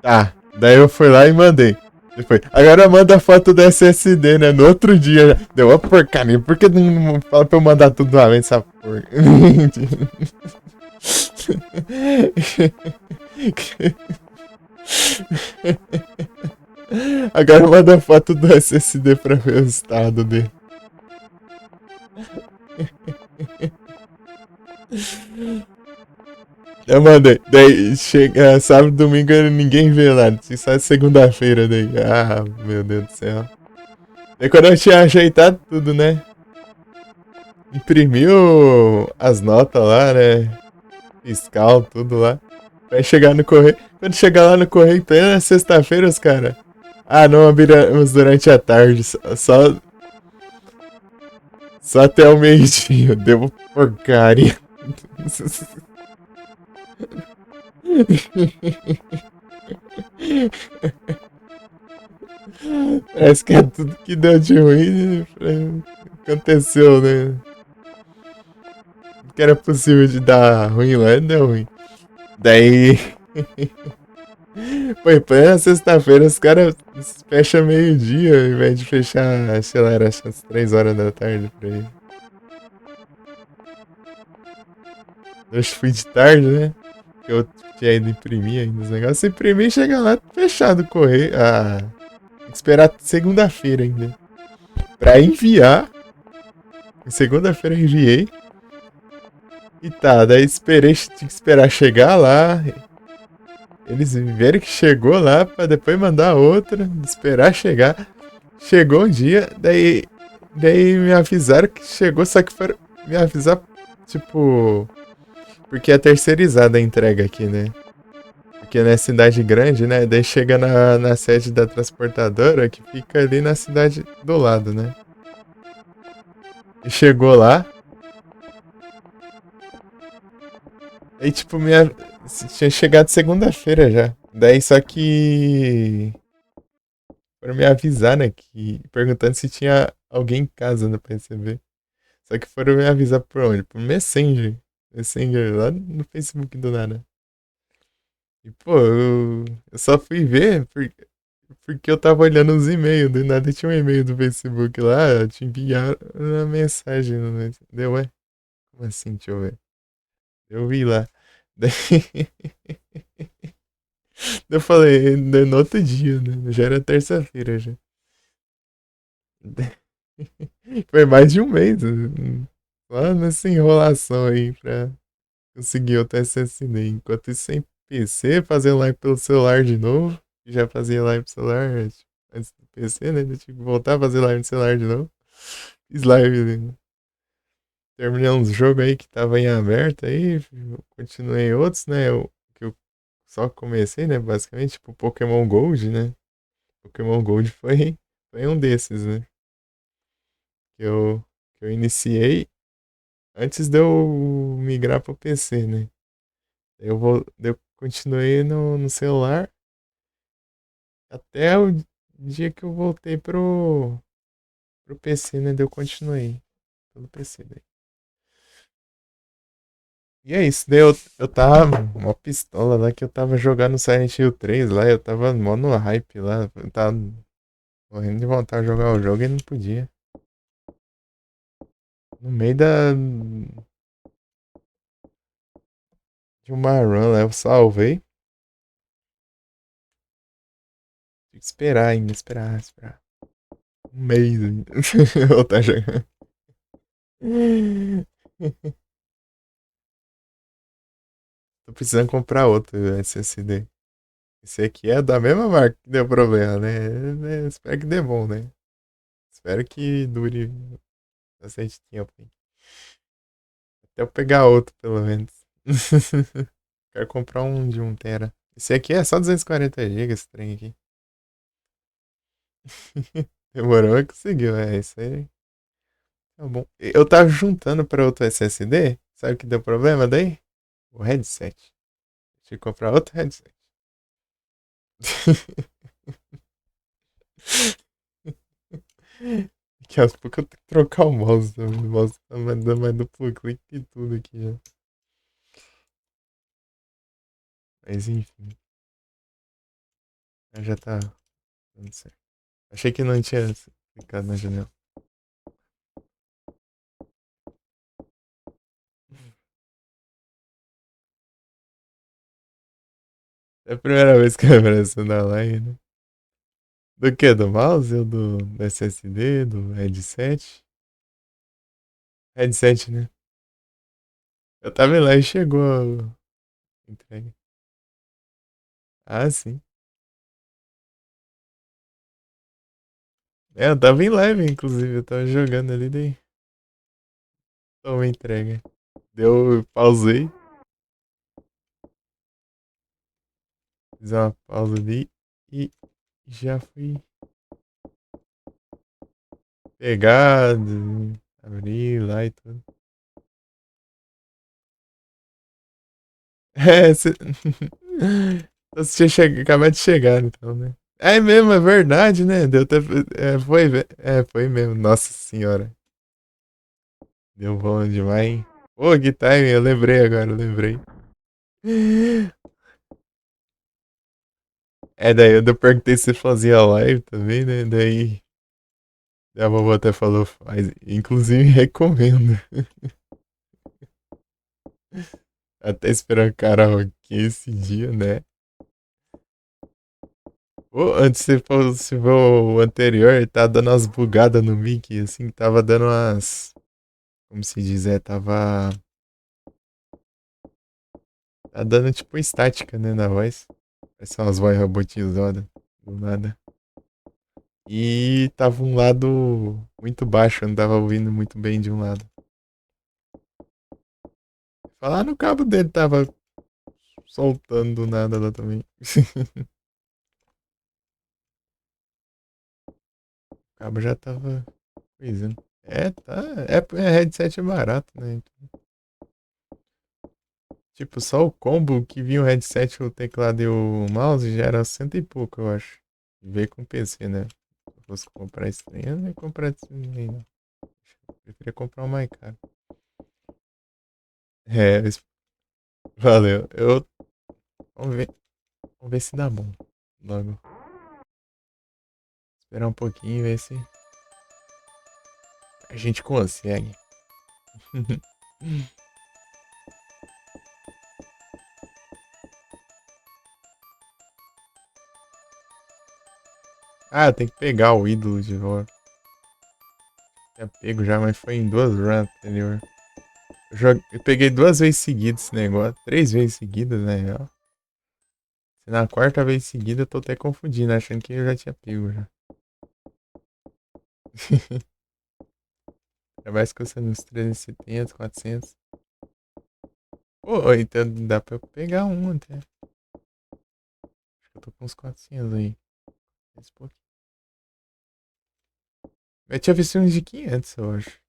Speaker 1: Tá, daí eu fui lá e mandei. Depois, agora manda a foto do SSD, né? No outro dia. Deu uma porcaria. Por que não fala pra eu mandar tudo lá, vem essa porca? Agora manda a foto do SSD pra ver o estado dele. Eu mandei. Daí chega sábado, domingo, ninguém vê lá. Só segunda-feira daí. Ah, meu Deus do céu. Daí quando eu tinha ajeitado tudo, né? Imprimiu as notas lá, né? Fiscal, tudo lá. Vai chegar no correio. Quando chegar lá no correio, plena sexta-feira, os caras. Ah, não abrimos durante a tarde. Só até o meio-dia. Devo porcaria. Parece que é tudo que deu de ruim. Aconteceu, né? Que era possível de dar ruim lá, deu ruim. Daí. Pô, em plena sexta-feira os caras fecham meio-dia ao invés de fechar, sei lá, era às 3 horas da tarde por aí. Eu acho que fui de tarde, né? Que eu tinha ido imprimir ainda os negócios. Imprimir e chega lá fechado o correio. Ah, tem que esperar segunda-feira ainda. Pra enviar. Segunda-feira eu enviei. E tá, daí esperei, tinha que esperar chegar lá. Eles verem que chegou lá pra depois mandar outra. Esperar chegar. Chegou um dia, daí me avisaram que chegou, só que foram me avisar, tipo. Porque é terceirizada a entrega aqui, né? Porque é cidade grande, né? Daí chega na sede da transportadora que fica ali na cidade do lado, né? E chegou lá. Aí, tipo, tinha chegado segunda-feira já. Daí só que. Foram me avisar, né? Perguntando se tinha alguém em casa no PCB. Só que foram me avisar por onde? Por Messenger. Messenger lá no Facebook do nada. E, pô, eu só fui ver porque eu tava olhando os e-mails. Do nada tinha um e-mail do Facebook lá, te enviaram uma mensagem. Deu, ué? Como assim? Deixa eu ver. Eu vi lá. Daí eu falei, no outro dia, né? Já era terça-feira já. Foi mais de um mês. Lá nessa enrolação aí pra conseguir outro SSD. Enquanto isso, sem PC, fazer live pelo celular de novo. Já fazia live pro celular tipo, antes do PC, né? Eu tive que voltar a fazer live no celular de novo. Fiz live, né? Terminei uns jogos aí que tava em aberto aí. Continuei outros, né? Que eu só comecei, né? Basicamente, tipo Pokémon Gold, né? Pokémon Gold foi um desses, né? Que eu, que eu iniciei antes de eu migrar pro PC, né? Eu continuei no celular até o dia que eu voltei pro PC, né? Daí eu continuei pelo PC. Daí. E é isso, daí eu tava uma pistola lá que eu tava jogando Silent Hill 3 lá, eu tava mó no hype lá, eu tava morrendo de vontade de jogar o jogo e não podia. No meio de uma run lá, eu salvei. Tem que esperar ainda, esperar. Um mês ainda. Eu tá jogando. Tô precisando comprar outro SSD. Esse aqui é da mesma marca que deu problema, né? Espero que dê bom, né? Espero que dure bastante tempo. Hein? Até eu pegar outro, pelo menos. Quero comprar um de 1 tera. Esse aqui é só 240 GB, esse trem aqui. Demorou, mas conseguiu. É isso aí. Tá bom. Eu tava juntando pra outro SSD. Sabe o que deu problema daí? O headset. Tive que comprar outro headset. Daqui a pouco eu tenho que trocar o mouse também. O mouse tá dando mais duplo clique e tudo aqui já. Mas enfim, já tá dando certo. Achei que não tinha ficado na janela. É a primeira vez que eu apareço na live, né? Do que? Do mouse ou do SSD? Do headset? Headset, né? Eu tava lá e chegou a entrega. Ah, sim. É, eu tava em live, inclusive. Eu tava jogando ali, daí. Toma entrega. Pausei. Fiz uma pausa ali e já fui pegado. Abri lá e tudo. É, você. Você tinha acabado de chegar, então, né? É mesmo, é verdade, né? Deu até. Foi mesmo. Nossa senhora. Deu bom demais, hein? Ô, que timing, eu lembrei agora, eu lembrei. É, daí eu perguntei se fazia live também, né? Daí a vovó até falou, faz. Inclusive recomendo. Até esperando karaokê esse dia, né? Ô, antes se for o anterior, tá dando umas bugadas no mic, assim, tava dando umas. Como se diz, tava. Tá dando tipo estática, né, na voz. Parece umas vozes robotizadas, do nada. E tava um lado muito baixo, eu não tava ouvindo muito bem de um lado. Falar no cabo dele tava soltando do nada lá também. O cabo já tava coisando. É, tá. Headset é barato, né? Tipo, só o combo que vinha o headset, o teclado e o mouse já era cento e pouco, eu acho. Veio com PC, né? Se eu fosse comprar esse trem, eu não ia comprar esse trem, não. Eu preferia comprar um mais caro. É, valeu. Vamos ver se dá bom. Logo. Esperar um pouquinho e ver se a gente consegue. Ah, tem que pegar o ídolo de volta. Já pego já, mas foi em duas runs anterior. Eu peguei duas vezes seguidas esse negócio. Três vezes seguidas, na real. Na quarta vez seguida eu tô até confundindo, achando que eu já tinha pego já. Vai custando uns 370, 400. Pô, então dá pra eu pegar um até. Acho que eu tô com uns 400 aí. Esse pouquinho. Eu tinha visto uns de 500, eu acho.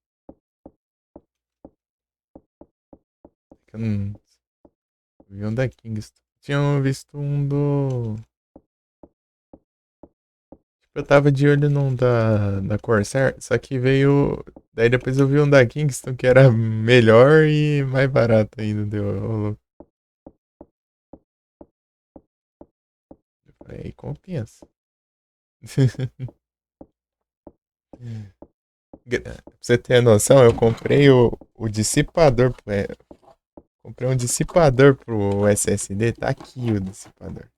Speaker 1: Que eu não vi um da Kingston. Tinha visto um do. Tipo, eu tava de olho num da Corsair, só que veio. Daí depois eu vi um da Kingston que era melhor e mais barato ainda. Deu. Ô, louco. Eu falei, aí compensa. Pra você ter noção, eu comprei o dissipador. Comprei um dissipador pro SSD. Tá aqui o dissipador.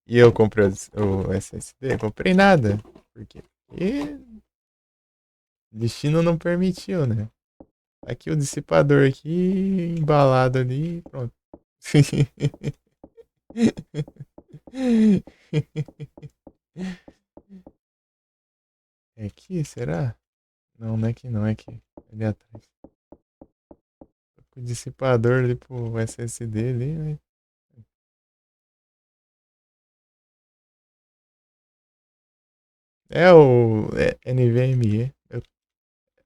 Speaker 1: E eu comprei o SSD. Comprei nada. Por quê? Porque o destino não permitiu, né? Tá aqui o dissipador aqui, embalado ali. Pronto. É aqui, será? Não, não é aqui não, é aqui. Ali atrás. Tô com o dissipador ali pro SSD ali, né? É o NVMe.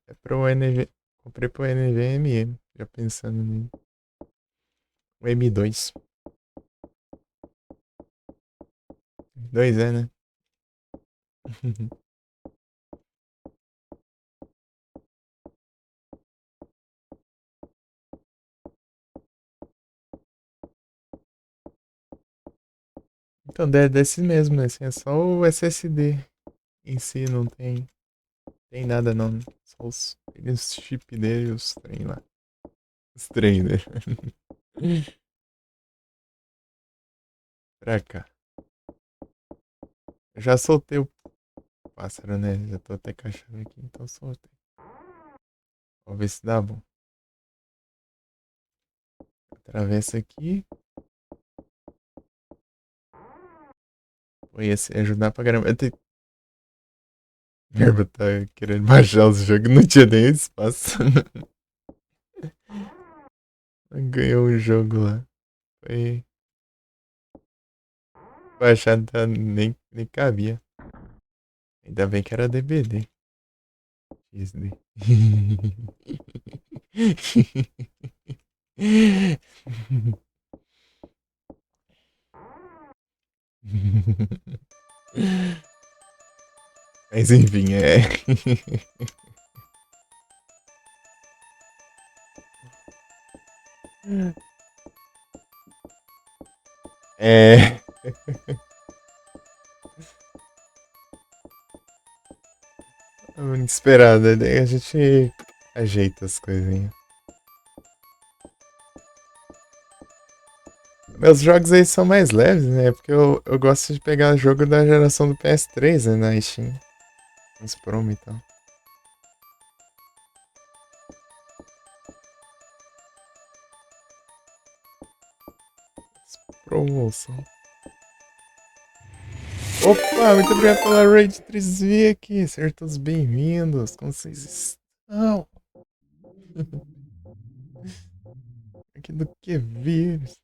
Speaker 1: É pro NV. Comprei pro NVMe, já pensando nele. O M2. 2 é, né? Então, desse mesmo, né? Assim, é só o SSD em si, não tem nada não. Só os chip dele e os trem lá. Os trem dele. Pra cá. Eu já soltei o pássaro, né? Já tô até com a chave aqui, então soltei. Vamos ver se dá bom. Atravessa aqui. Pô, ia ajudar pra caramba. Merda tá querendo baixar os jogos, não tinha nem espaço. Ganhou um jogo lá. Foi. Baixar nem cabia. Ainda bem que era DVD. XD. Mas enfim, é. É. Inesperado, né? A gente ajeita as coisinhas. Meus jogos aí são mais leves, né? Porque eu gosto de pegar jogo da geração do PS3, né? Na Steam. Uns promo e tal. Promoção. Opa, muito obrigado pela raid 3V aqui. Sejam todos bem-vindos. Como vocês estão? Aqui do que vírus.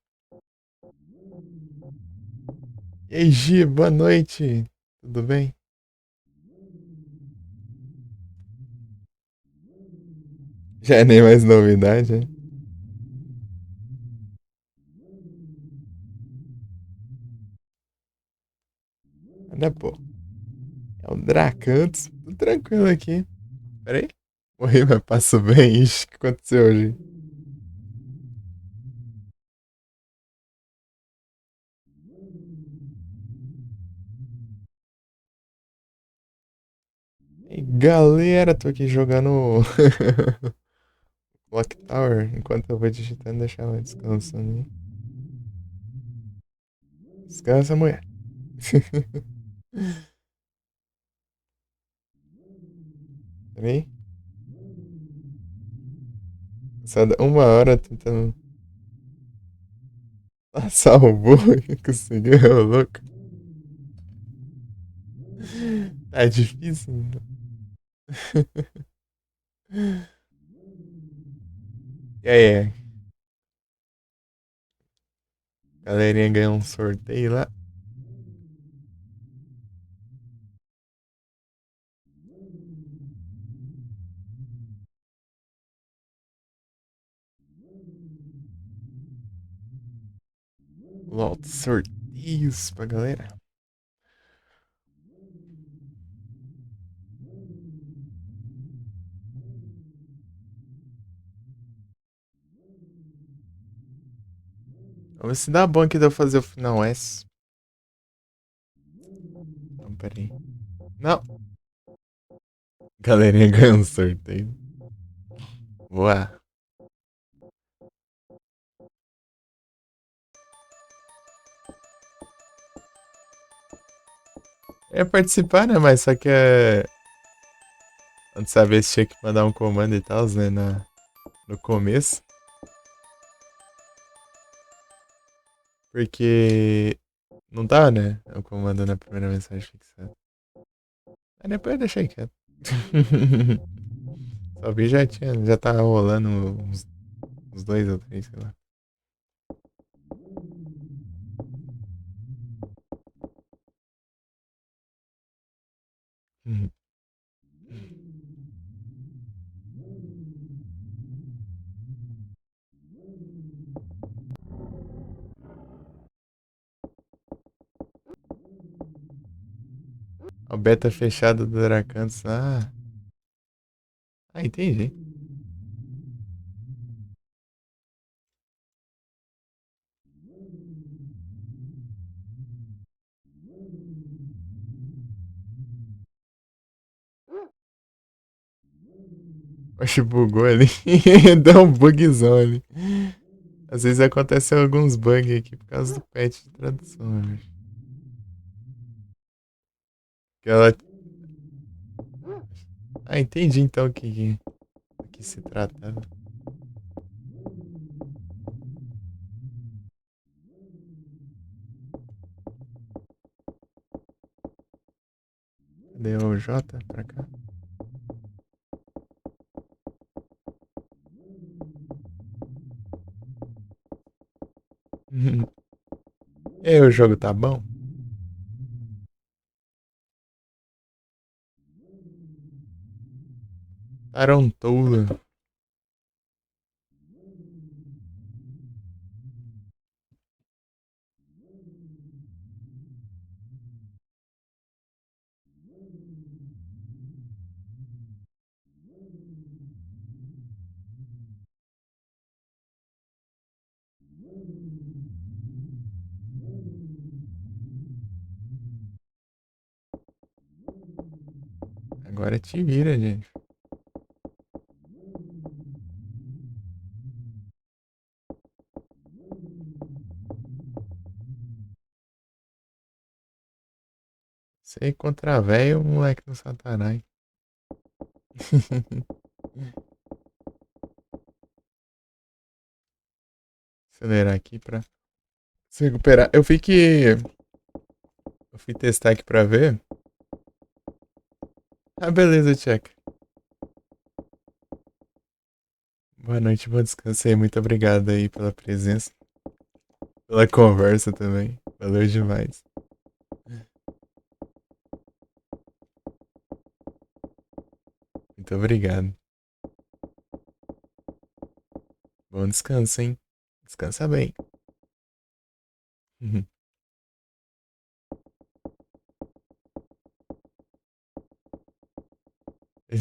Speaker 1: E aí, Gi, boa noite. Tudo bem? Já é nem mais novidade, né? Olha, pô. É o Dracantos. Tudo tranquilo aqui. Pera aí. Morri, mas passo bem. Ixi, o que aconteceu hoje? E aí, galera, tô aqui jogando Clock Tower. Enquanto eu vou digitando, deixar ela descansando aí. Descansa, mulher. Pera aí. Só dá uma hora tentando passar o boi. Conseguiu, ô louco. Tá difícil, né? E aí, a galerinha ganhou um sorteio lá. LOL, sorteios pra galera. Vamos ver se dá bom que dá pra fazer o final S. Não, pera aí. Não. Galerinha ganhou um sorteio. Boa. É participar, né? Mas só que é. Antes de saber se tinha que mandar um comando e tal, né? No começo. Porque não tá, né? O comando na primeira mensagem fixada. Aí depois eu deixei quieto. Só vi já tá rolando uns dois ou três, sei lá. beta fechada do Dracantos. Ah, entendi. Oxe, bugou ali. Deu um bugzão ali. Às vezes acontecem alguns bugs aqui por causa do patch de tradução, eu acho. Que ela... Ah, entendi então o que se tratava. Cadê o J pra cá? E aí, o jogo tá bom? Tarantoula. Agora te vira, gente. Você contra velho, moleque do satanás. Acelerar aqui pra se recuperar. Eu fui testar aqui pra ver. Ah, beleza, check. Boa noite, bom descanso aí. Muito obrigado aí pela presença, pela conversa também. Valeu demais. Muito obrigado. Bom descanso, hein? Descansa bem. De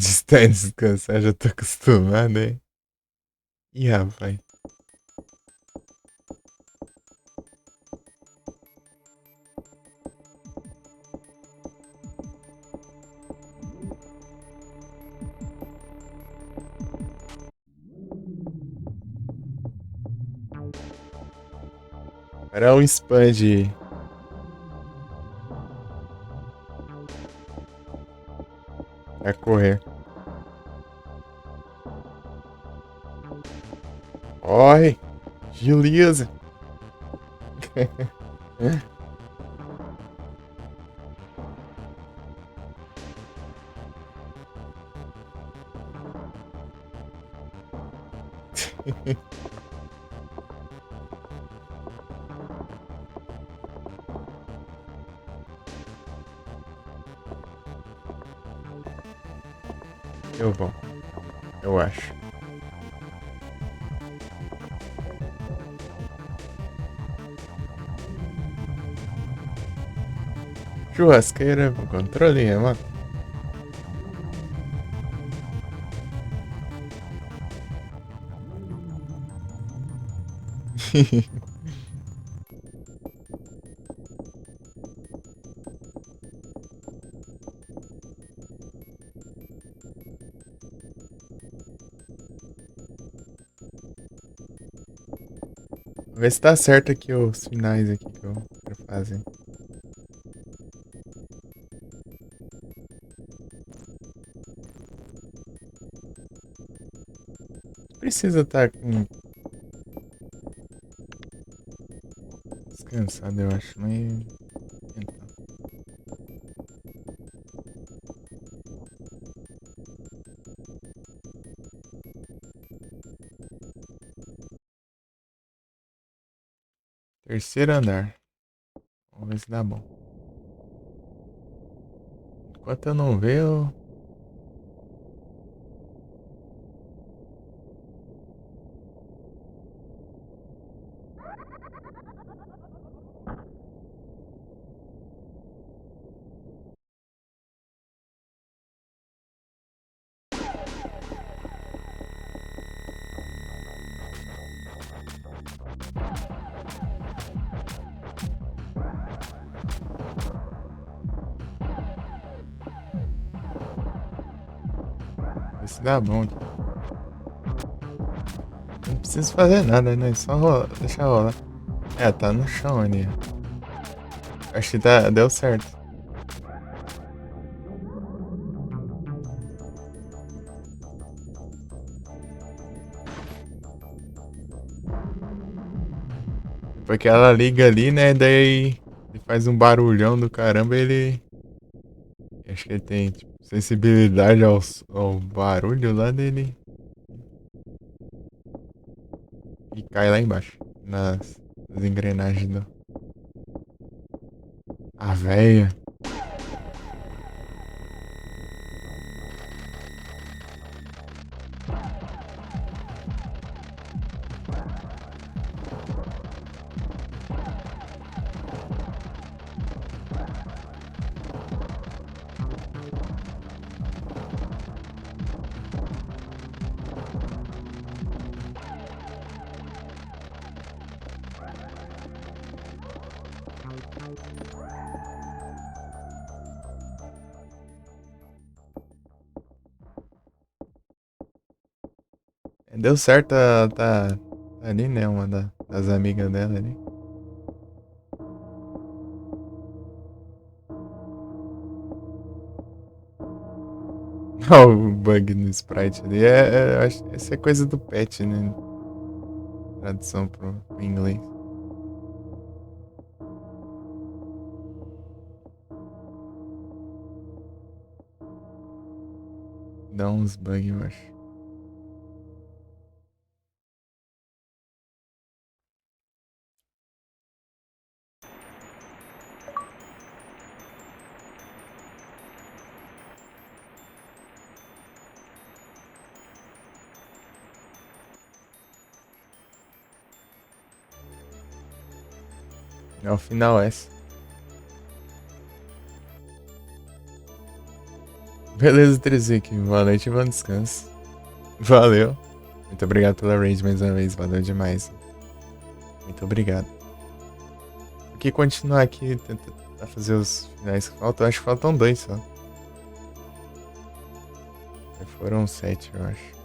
Speaker 1: descansar, já tô acostumado, hein? Ih, rapaz. Agora é um spam pra correr. Corre! Agiliza! Eu vou, eu acho. Churrasqueira, controle remoto. Vê se tá certo aqui os finais aqui que eu quero fazer. Precisa estar descansado, eu acho, mas. Então. Terceiro andar. Vamos ver se dá bom. Enquanto eu não ver, eu. ver se dá bom aqui. Não preciso fazer nada, né? Só deixar rolar. É, tá no chão ali. Acho que deu certo. Porque ela liga ali, né? Daí ele faz um barulhão do caramba e ele. Acho que ele tem tipo, sensibilidade ao barulho lá dele. E cai lá embaixo. Nas engrenagens do. A véia. Deu certo, tá ali, né? Uma das amigas dela ali. Olha o bug no sprite ali. Acho que essa é coisa do pet, né? Tradução pro inglês. Dá uns bugs, eu acho. É o final essa. Beleza, Trezic. Boa noite e bom descanso. Valeu. Muito obrigado pela raid mais uma vez. Valeu demais. Muito obrigado. Porque continuar aqui, tentar fazer os finais que faltam. Acho que faltam 2 só. Foram 7, eu acho.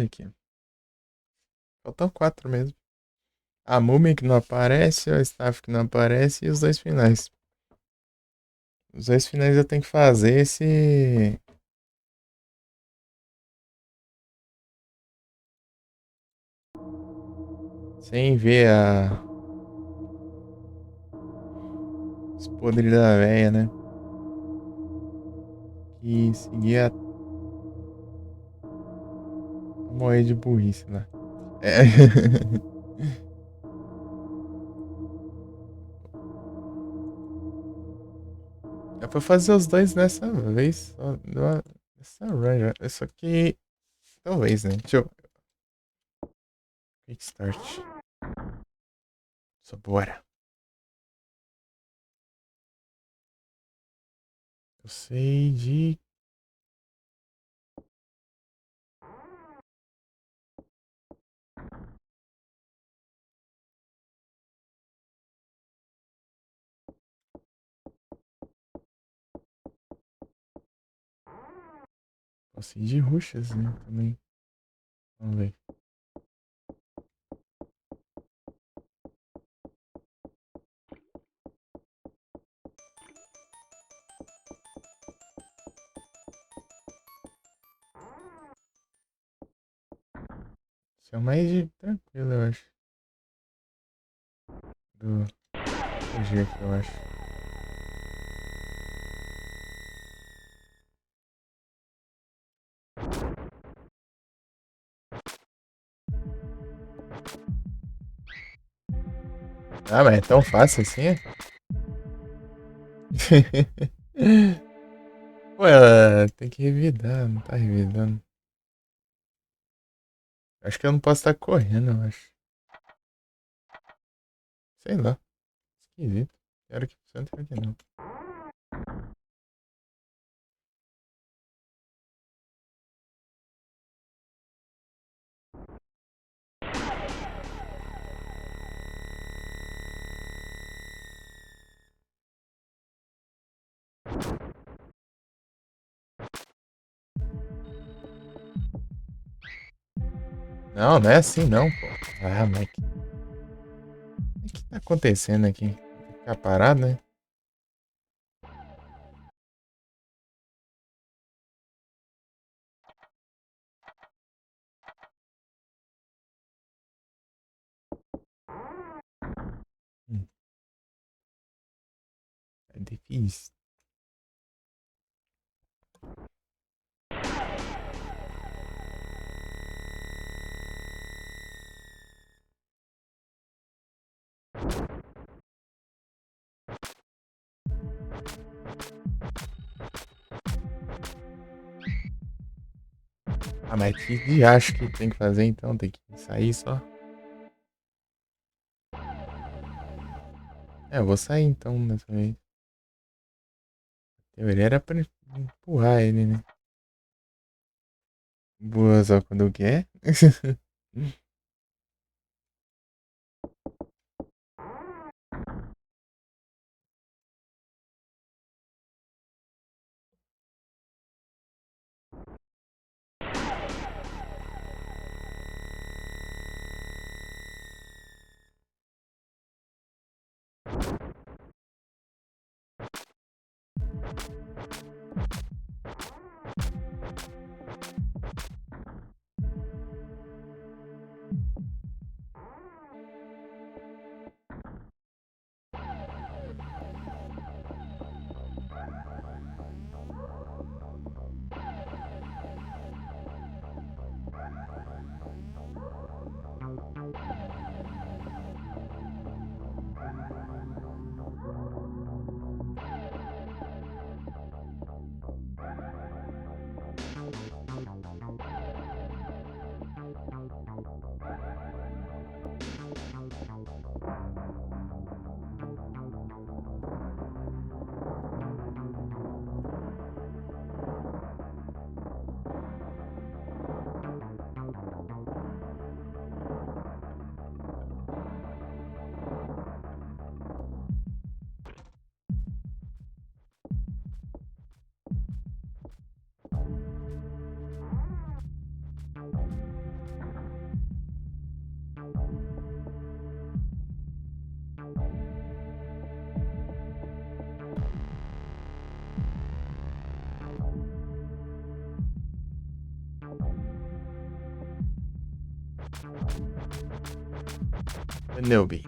Speaker 1: Olha aqui. Faltam 4 mesmo. A Múmia que não aparece, o Staff que não aparece e os dois finais. Os dois finais eu tenho que fazer se. Sem ver os podres da véia, né? E seguir a morrer de burrice lá. É. É pra fazer os dois dessa vez. Só, dessa run já. Isso aqui. Talvez, né? Deixa eu. Quick start. Só bora. Eu sei de. Posso ir de ruxas, né? Também. Vamos ver. Isso é o mais tranquilo, eu acho. Do jeito, eu acho. Ah, mas é tão fácil assim? É? Pô, ela tem que revidar, não tá revidando. Acho que eu não posso estar correndo, eu acho. Sei lá. Esquisito. Quero que funcione, quero que não. Não, não é assim não, pô. Ah, mas o que tá acontecendo aqui? Tem que ficar parado, né? Hum, É difícil. Ah, mas que acho que tem que fazer então? Tem que sair só? É, eu vou sair então dessa vez. A teoria era pra empurrar ele, né? Boa, só quando quer. Kenobi.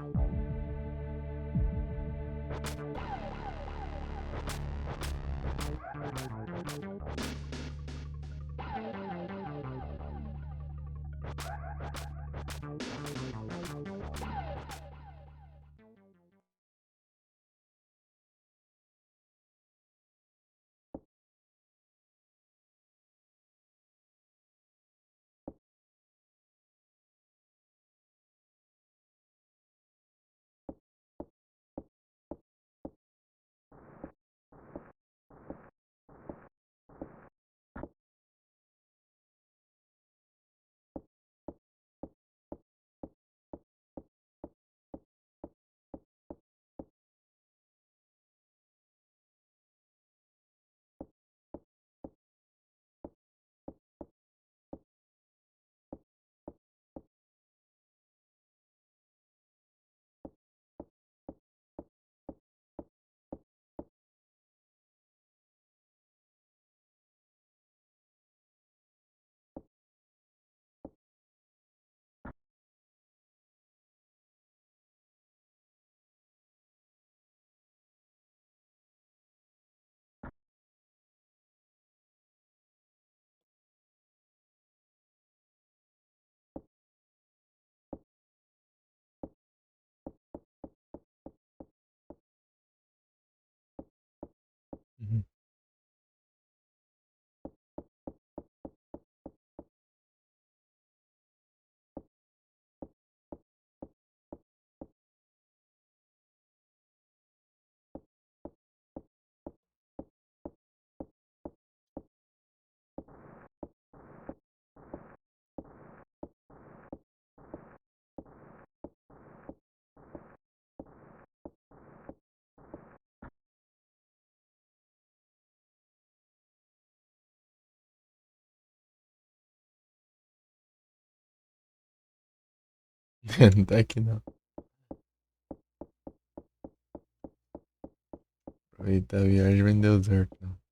Speaker 1: Mhm. Não tá aqui não. Aproveitar a viagem vai deu certo, não.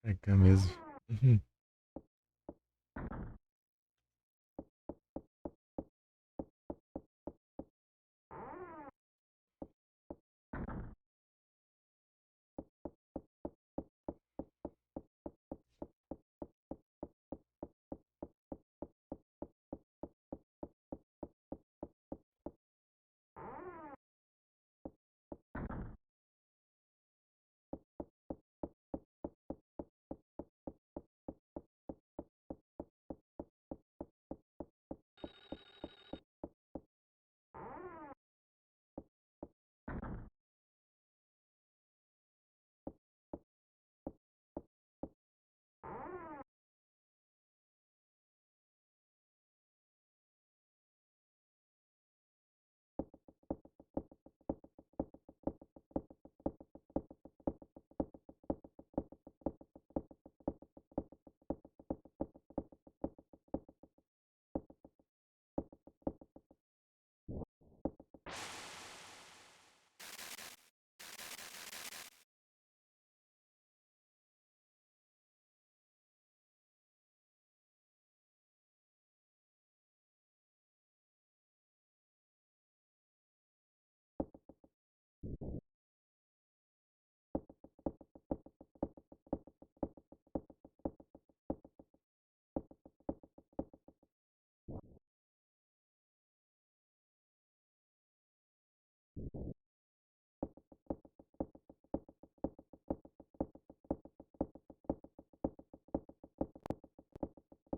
Speaker 1: É cá mesmo. Uhum.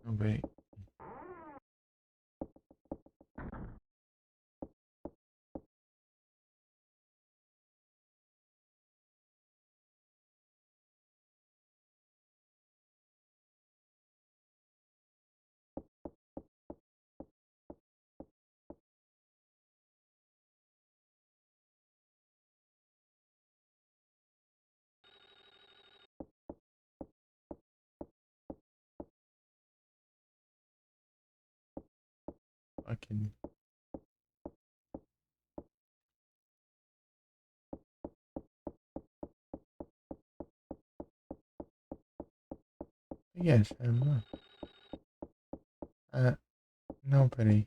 Speaker 1: Também. Aqui. Yes, ah, não, peraí.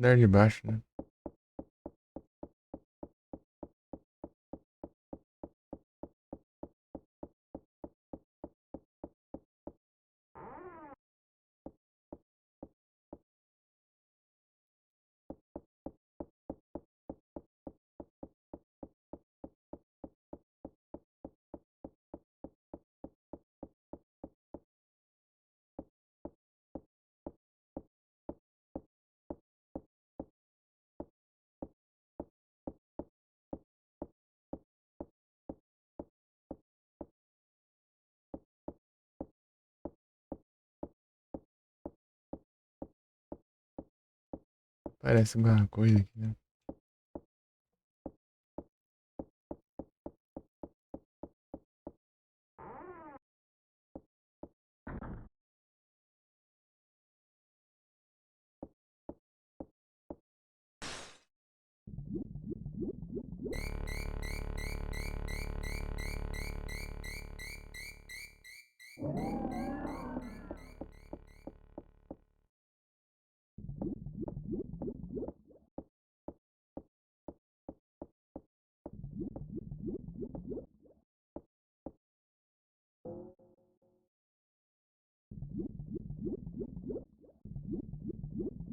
Speaker 1: Andar de baixo, né? Parece alguma coisa aqui, né?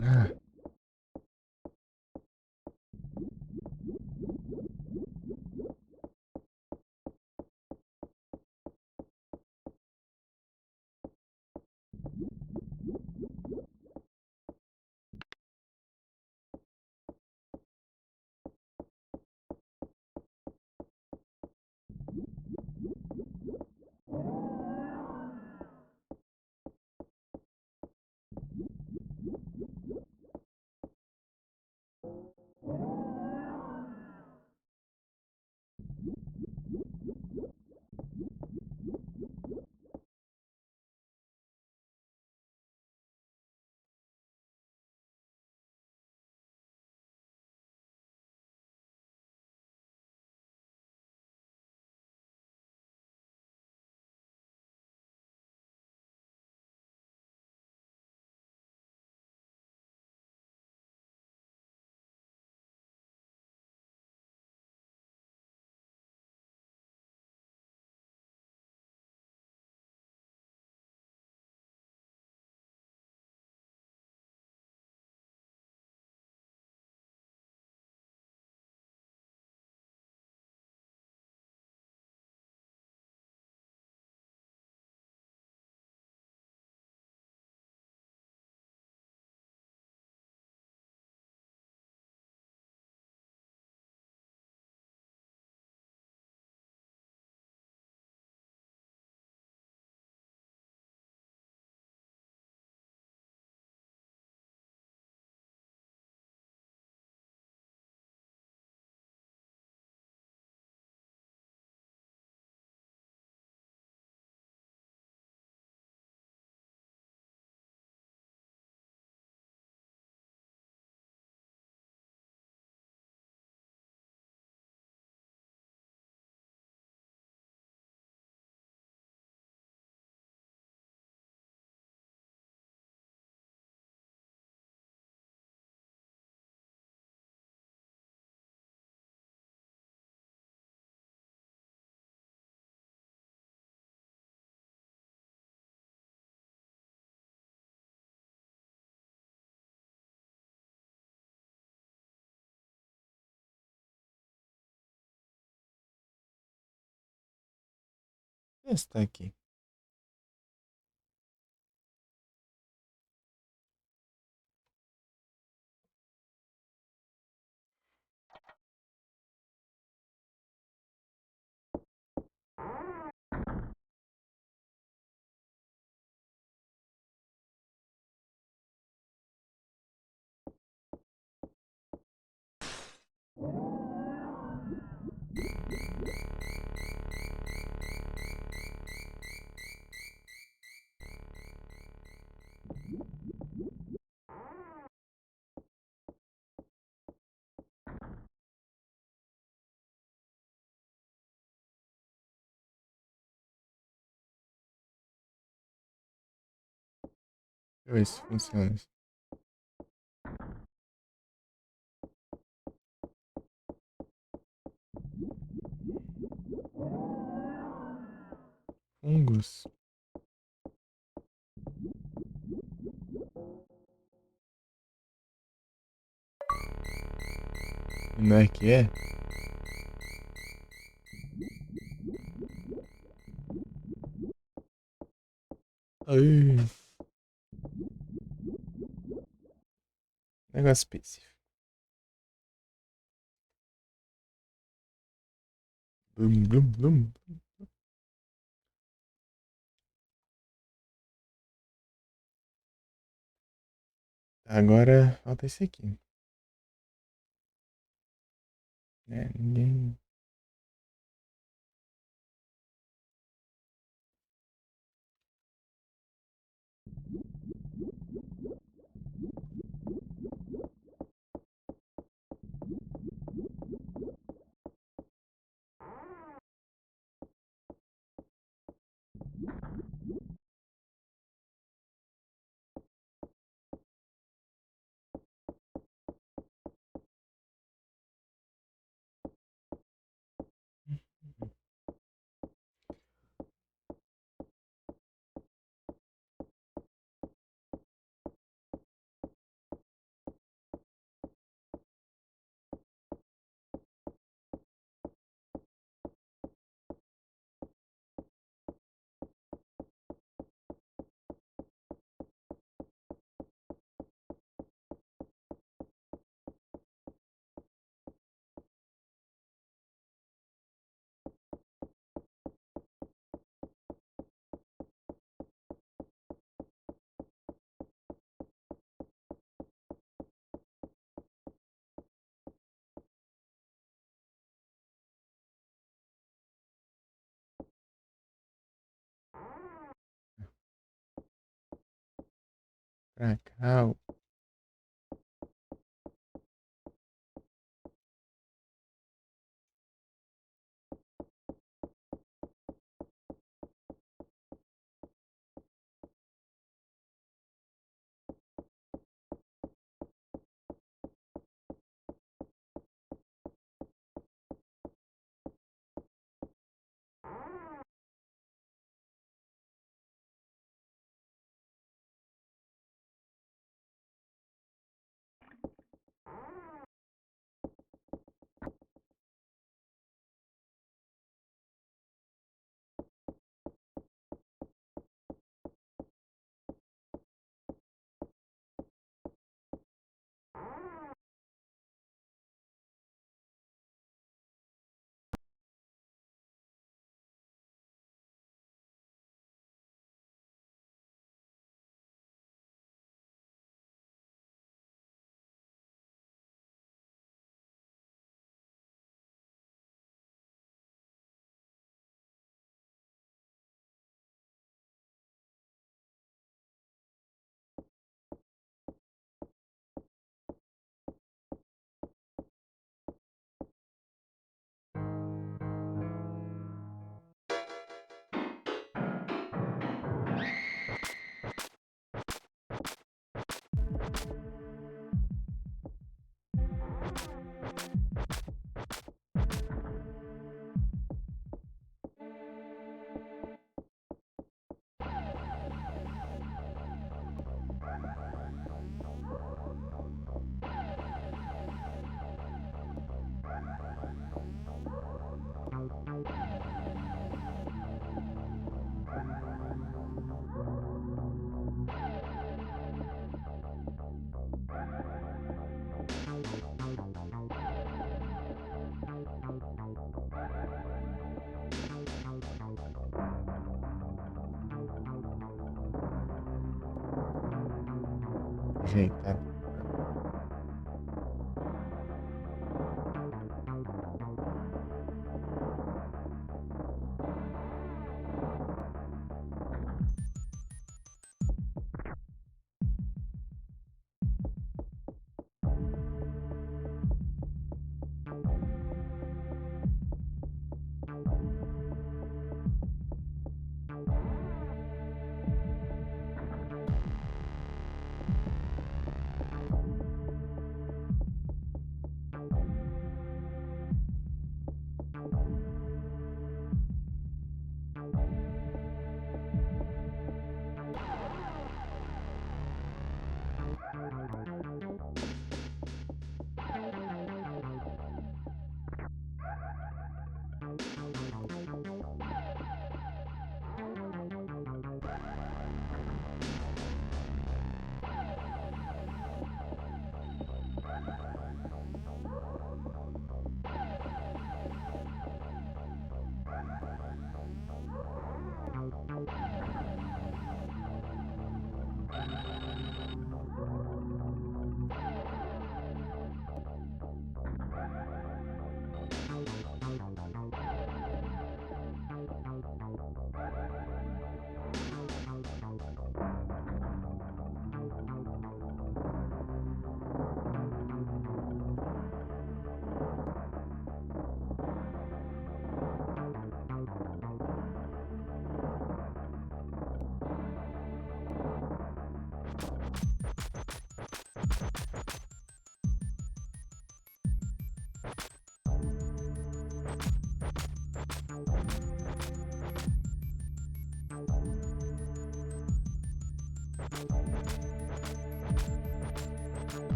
Speaker 1: Ah, esse aqui. Deixa eu ver se funciona. Fungos. Não é que é? Ai, negócio específico. Blum, blum, blum. Agora falta esse aqui. É, ninguém. Pra cá, ajeitar.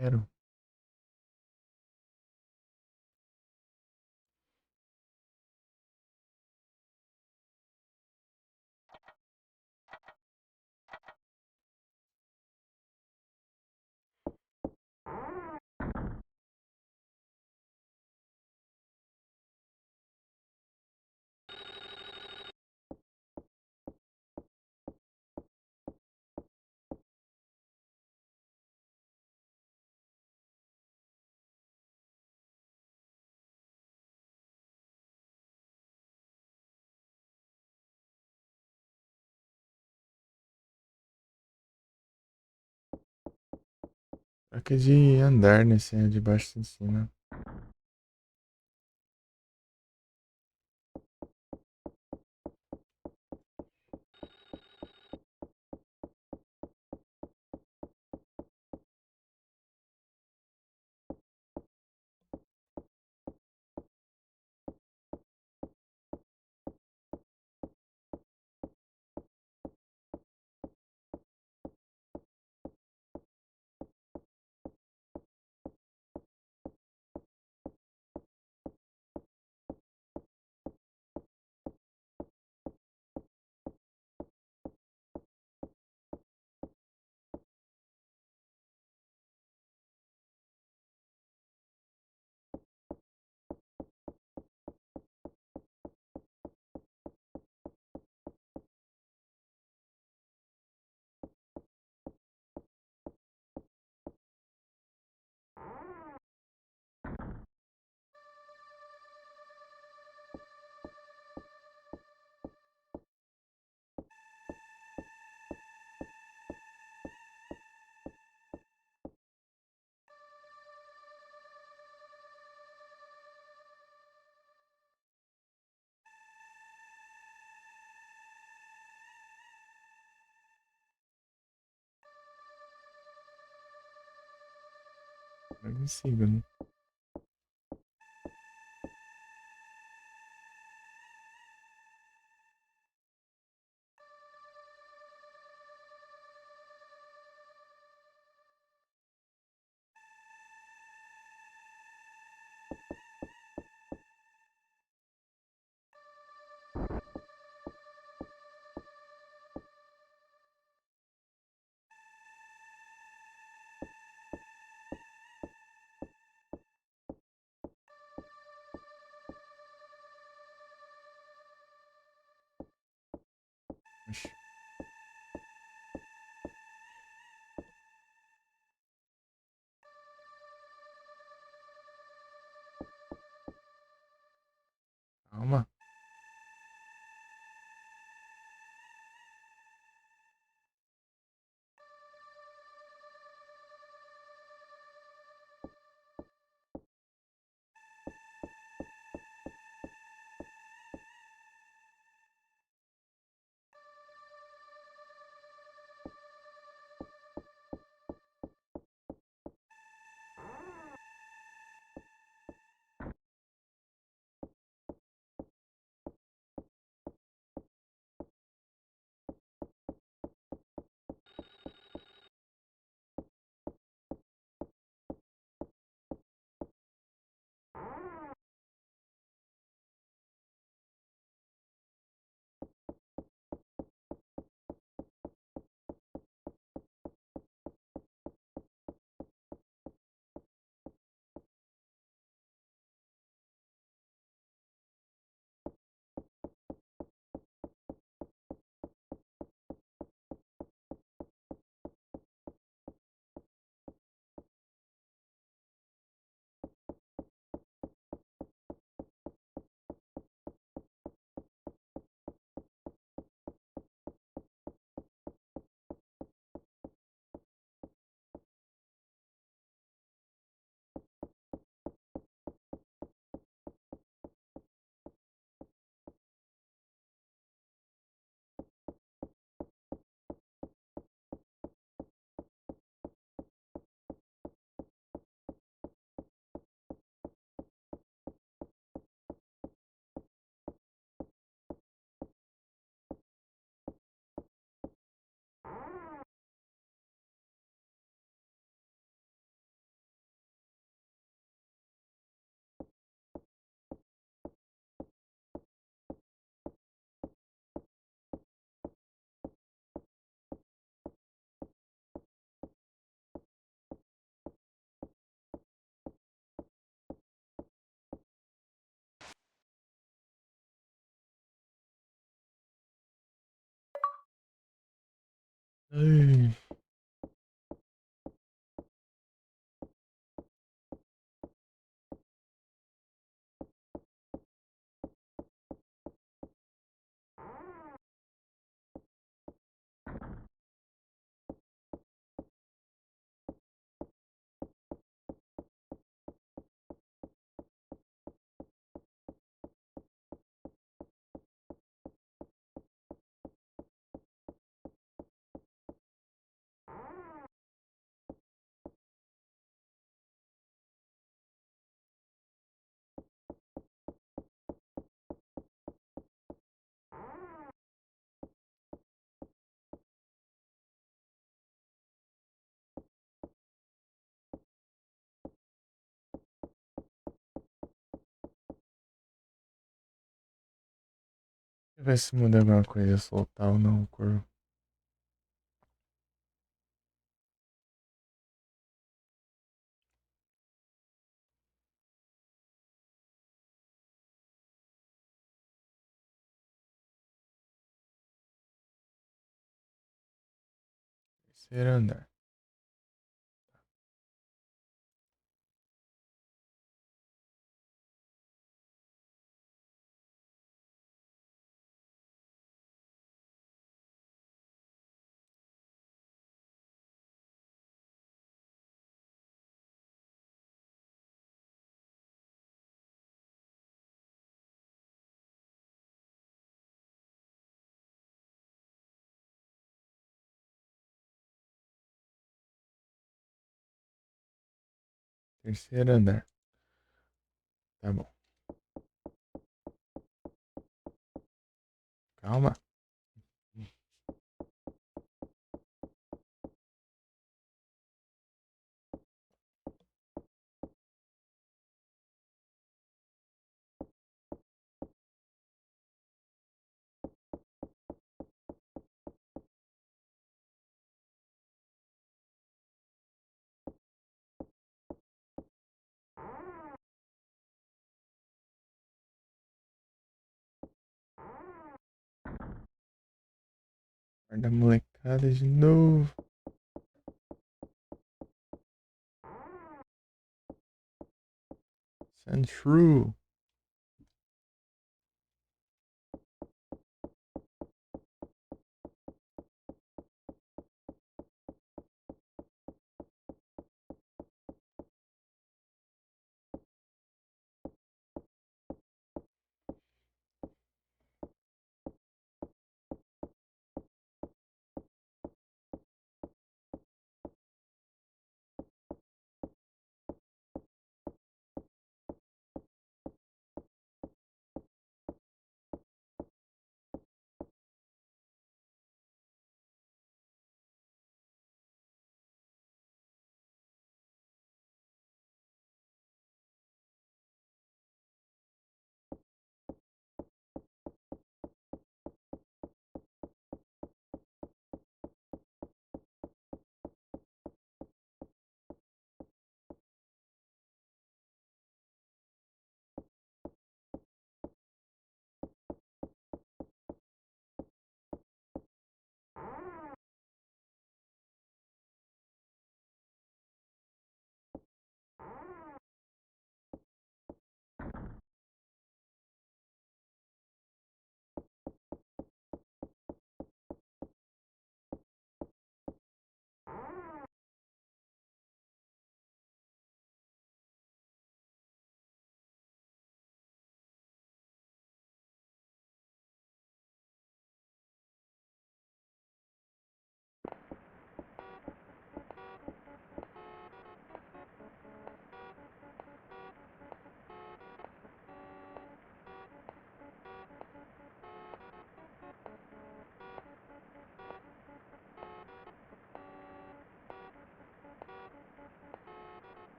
Speaker 1: Quero. Troca de andar nesse de baixo em cima. Logo em cima, né? Oxi. Calma. Ai. Deixa eu ver se muda alguma coisa, soltar ou não o corpo. Terceiro andar. Terceiro andar. Tá bom. Calma. Guarda molecada de novo. Sandshrew.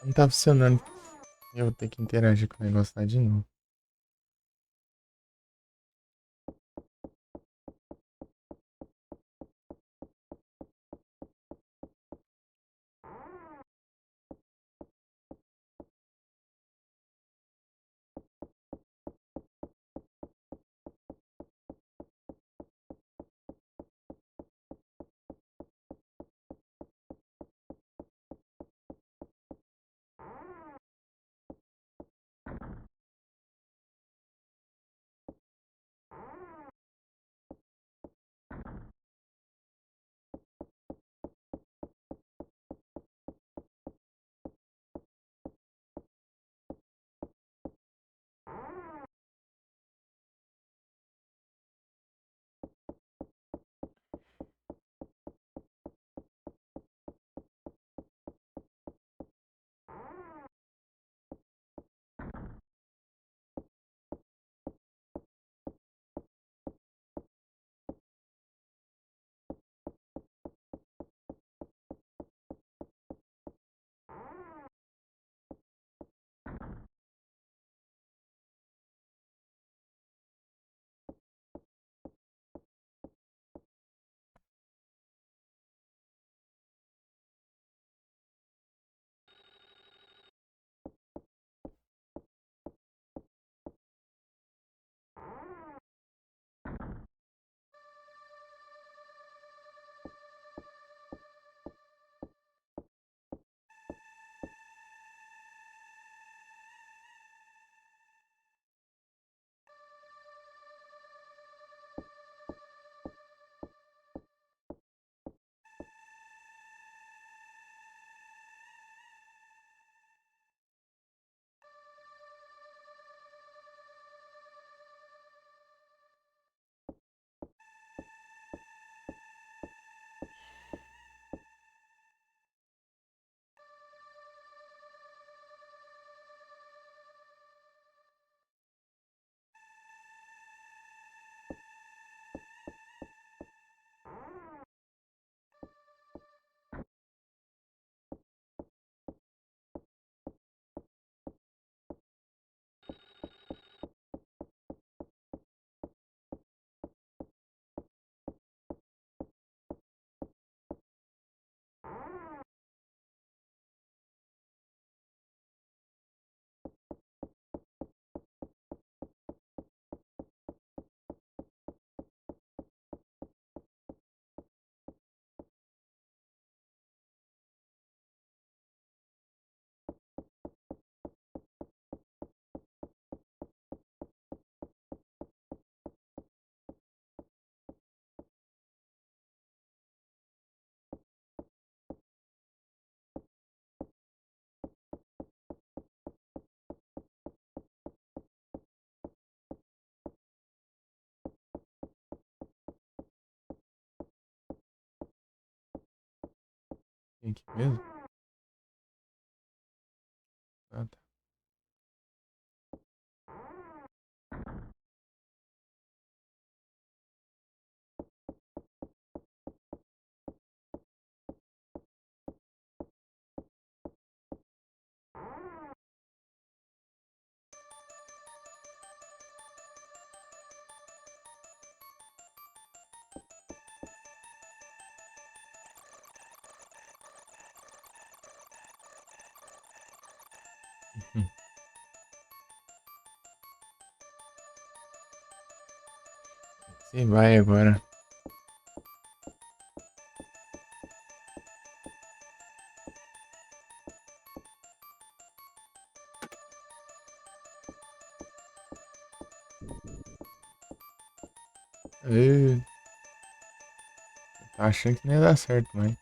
Speaker 1: Não tá funcionando. Eu vou ter que interagir com o negócio lá de novo. Tem que mesmo? Ah, tá. Uhum. Você vai agora. Eu tava achando que não ia dar certo, mas.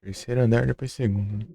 Speaker 1: Terceiro andar, depois segundo, né?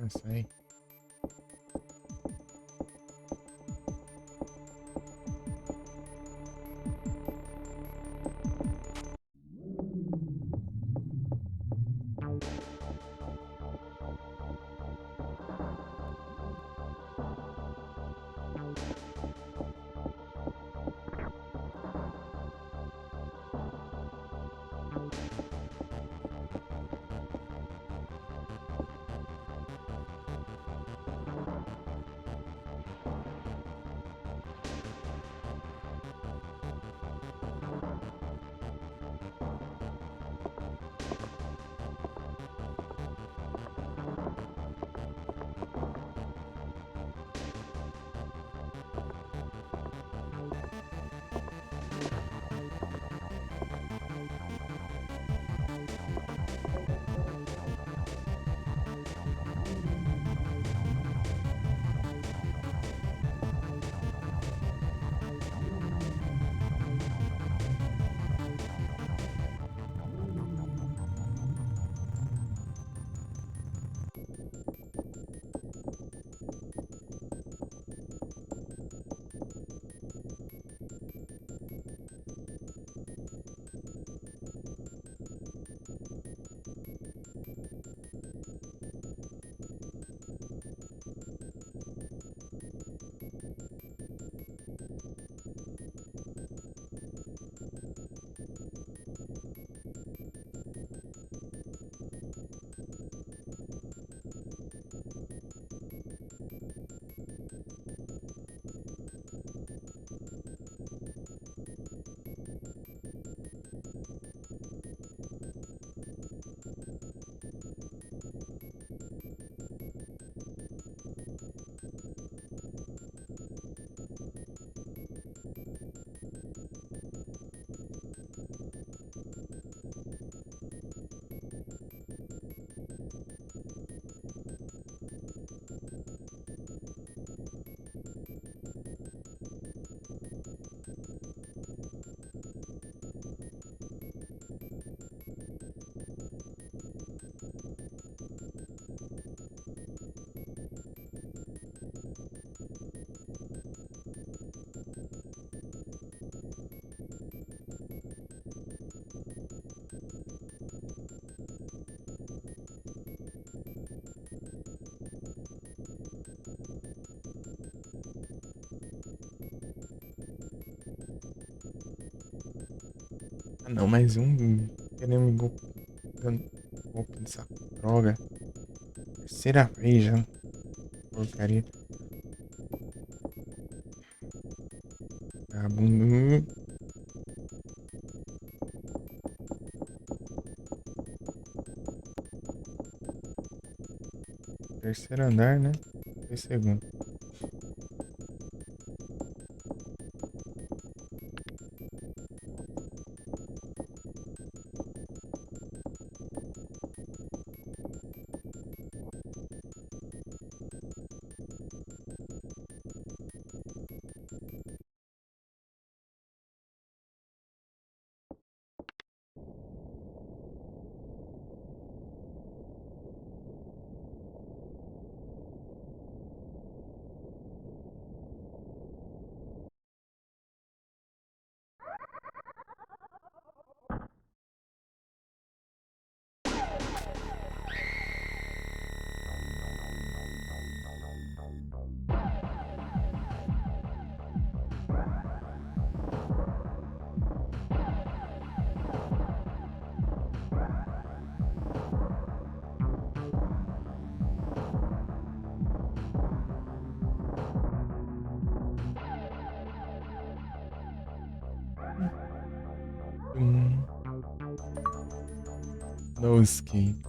Speaker 1: É isso aí. Ah, não, mais um querendo me dando golpe nessa droga. Terceira vez já. Porcaria. Vagabundo. Terceiro andar, né? Foi segundo. Hum, no skin.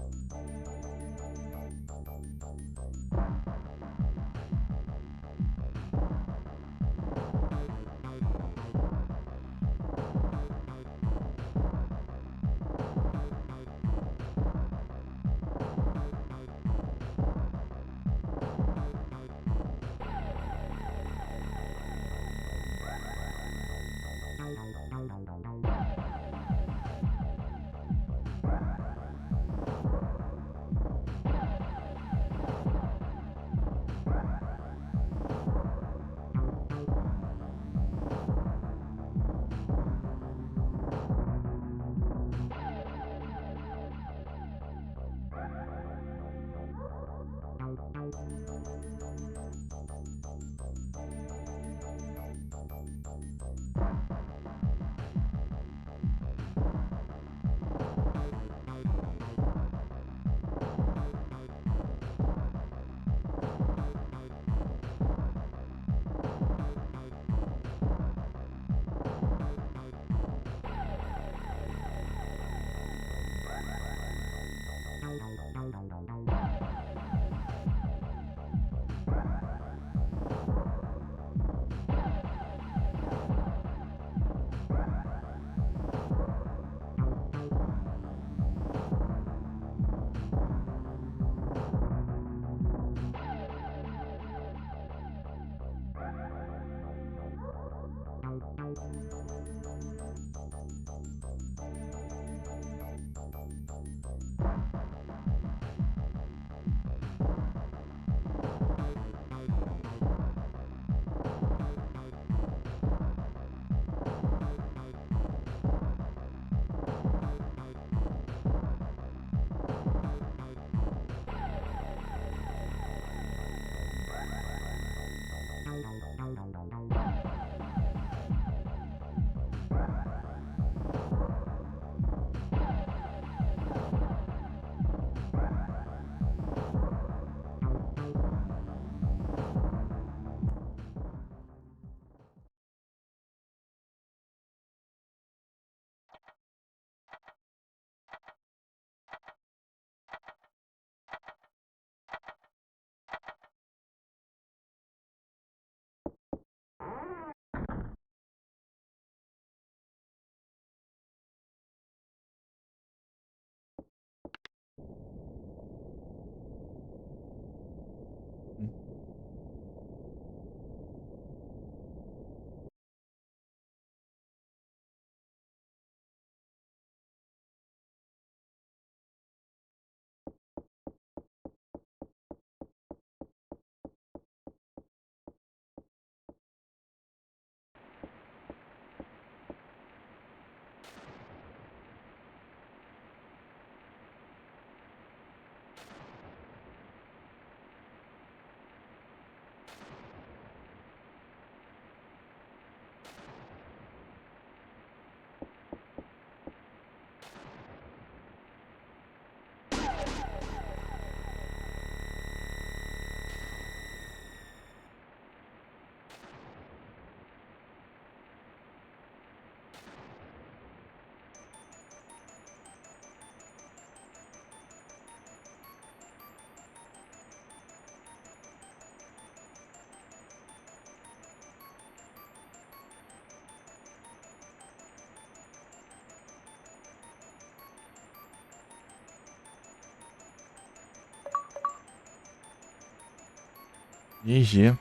Speaker 1: GG.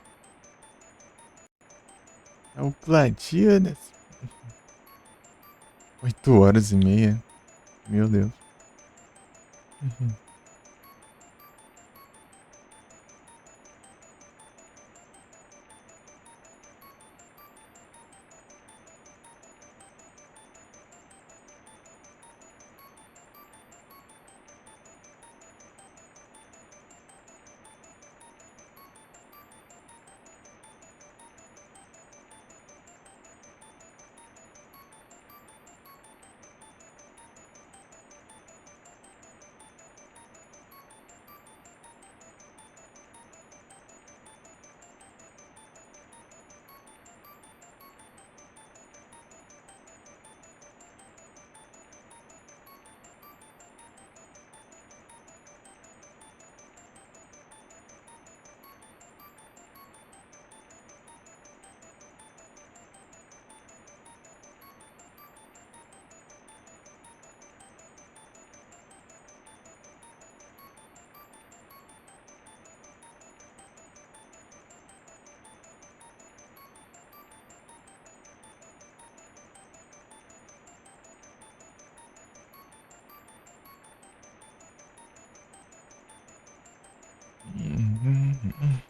Speaker 1: É o Gladianes. 8 horas e meia. Meu Deus. Uhum. Uhum.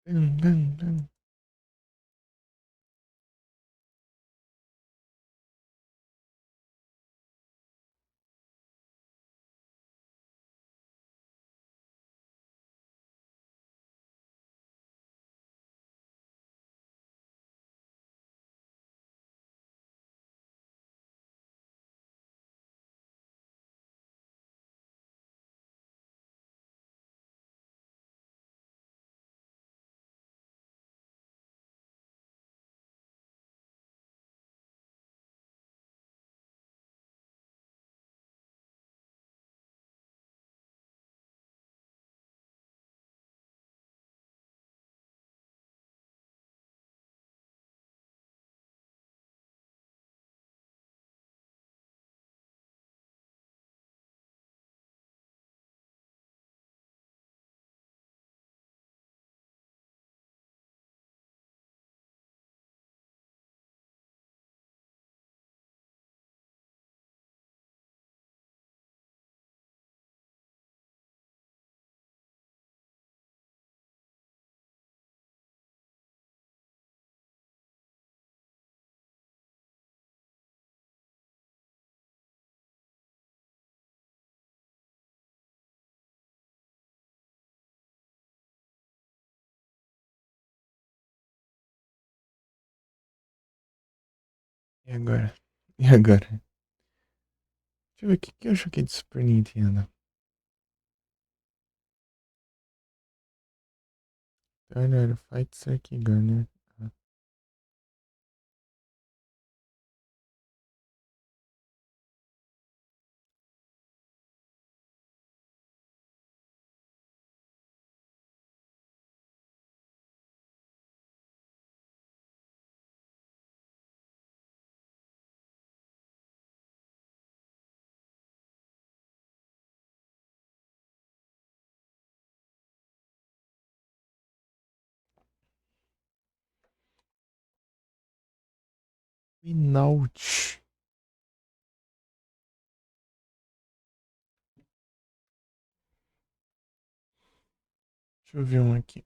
Speaker 1: Uhum. E agora? E agora? Deixa eu ver o que eu joguei de Super Nintendo. Olha, Fight Circuit Gunner. Ah, Minout. Deixa eu ver um aqui.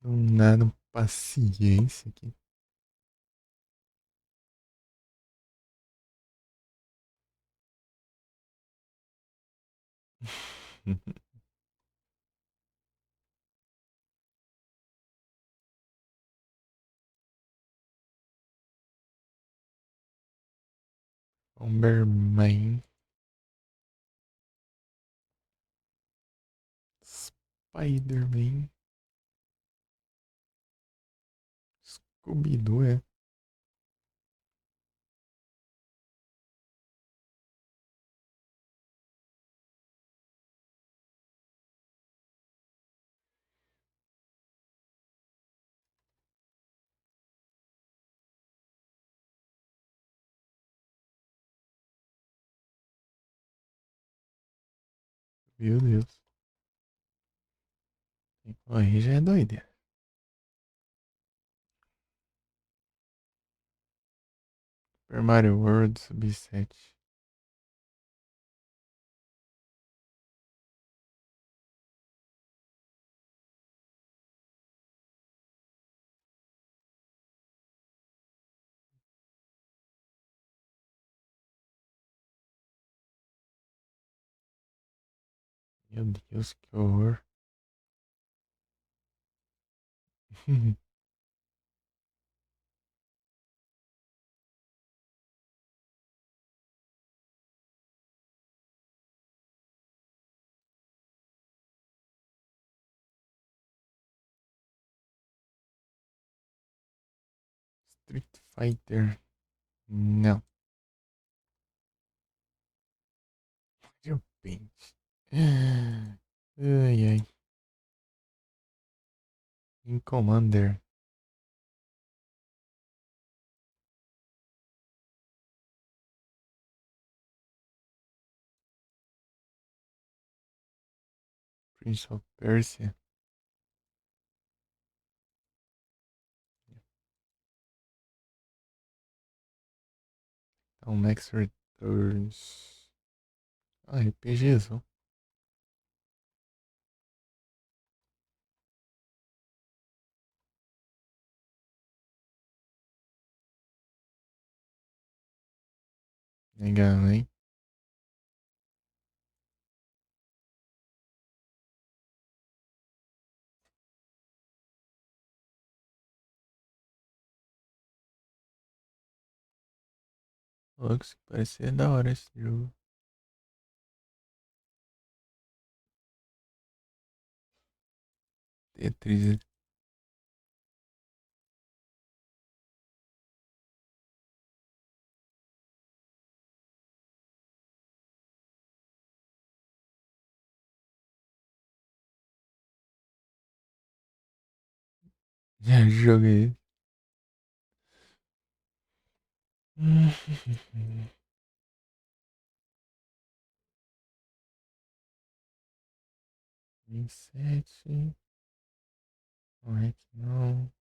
Speaker 1: Não nada, paciência aqui. Bomberman. Spider-Man. Scooby-Doo, é. Meu Deus. Aí já é doideira. Super Mario World Sub-7. Meu Deus, que horror. Street Fighter. Não. Mario Paint. Ai, ai. King Commander. Prince of Persia. Então, Max Returns. Ah, RPGzão. Legal, hein? Lux, parecia da hora esse jogo. Tetris. Já joguei. 27. Não é que não.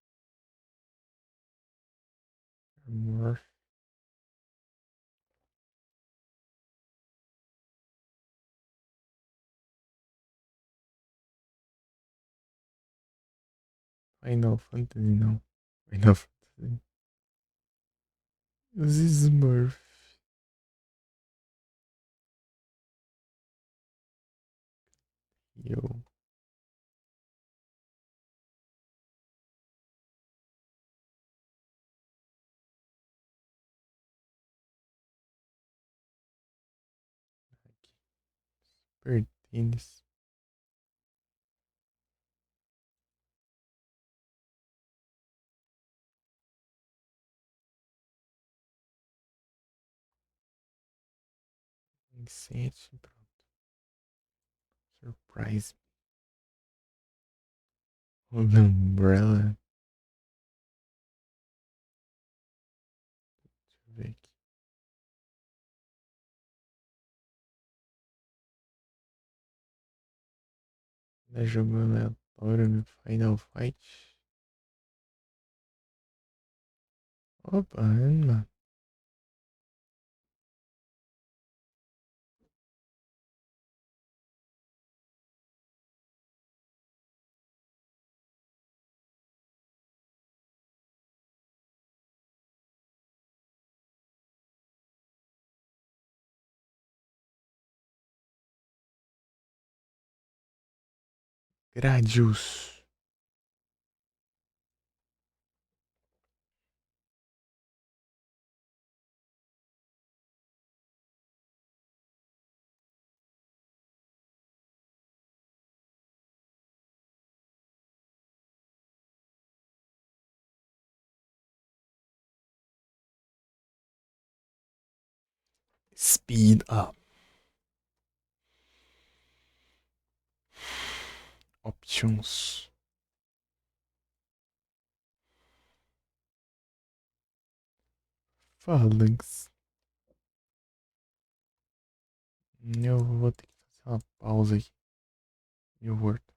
Speaker 1: Amor. Final Fantasy não. Final Fantasy. Os Smurf. Eu. Aqui. Super tênis. Incêndio. Pronto. Surprise. Umbrella. Deixa eu ver aqui. Da jogo aleatório no Final Fight. Opa, mano. Gradius. Speed up. Options. Phalanx. Eu vou ter que fazer uma pausa aqui. Eu volto.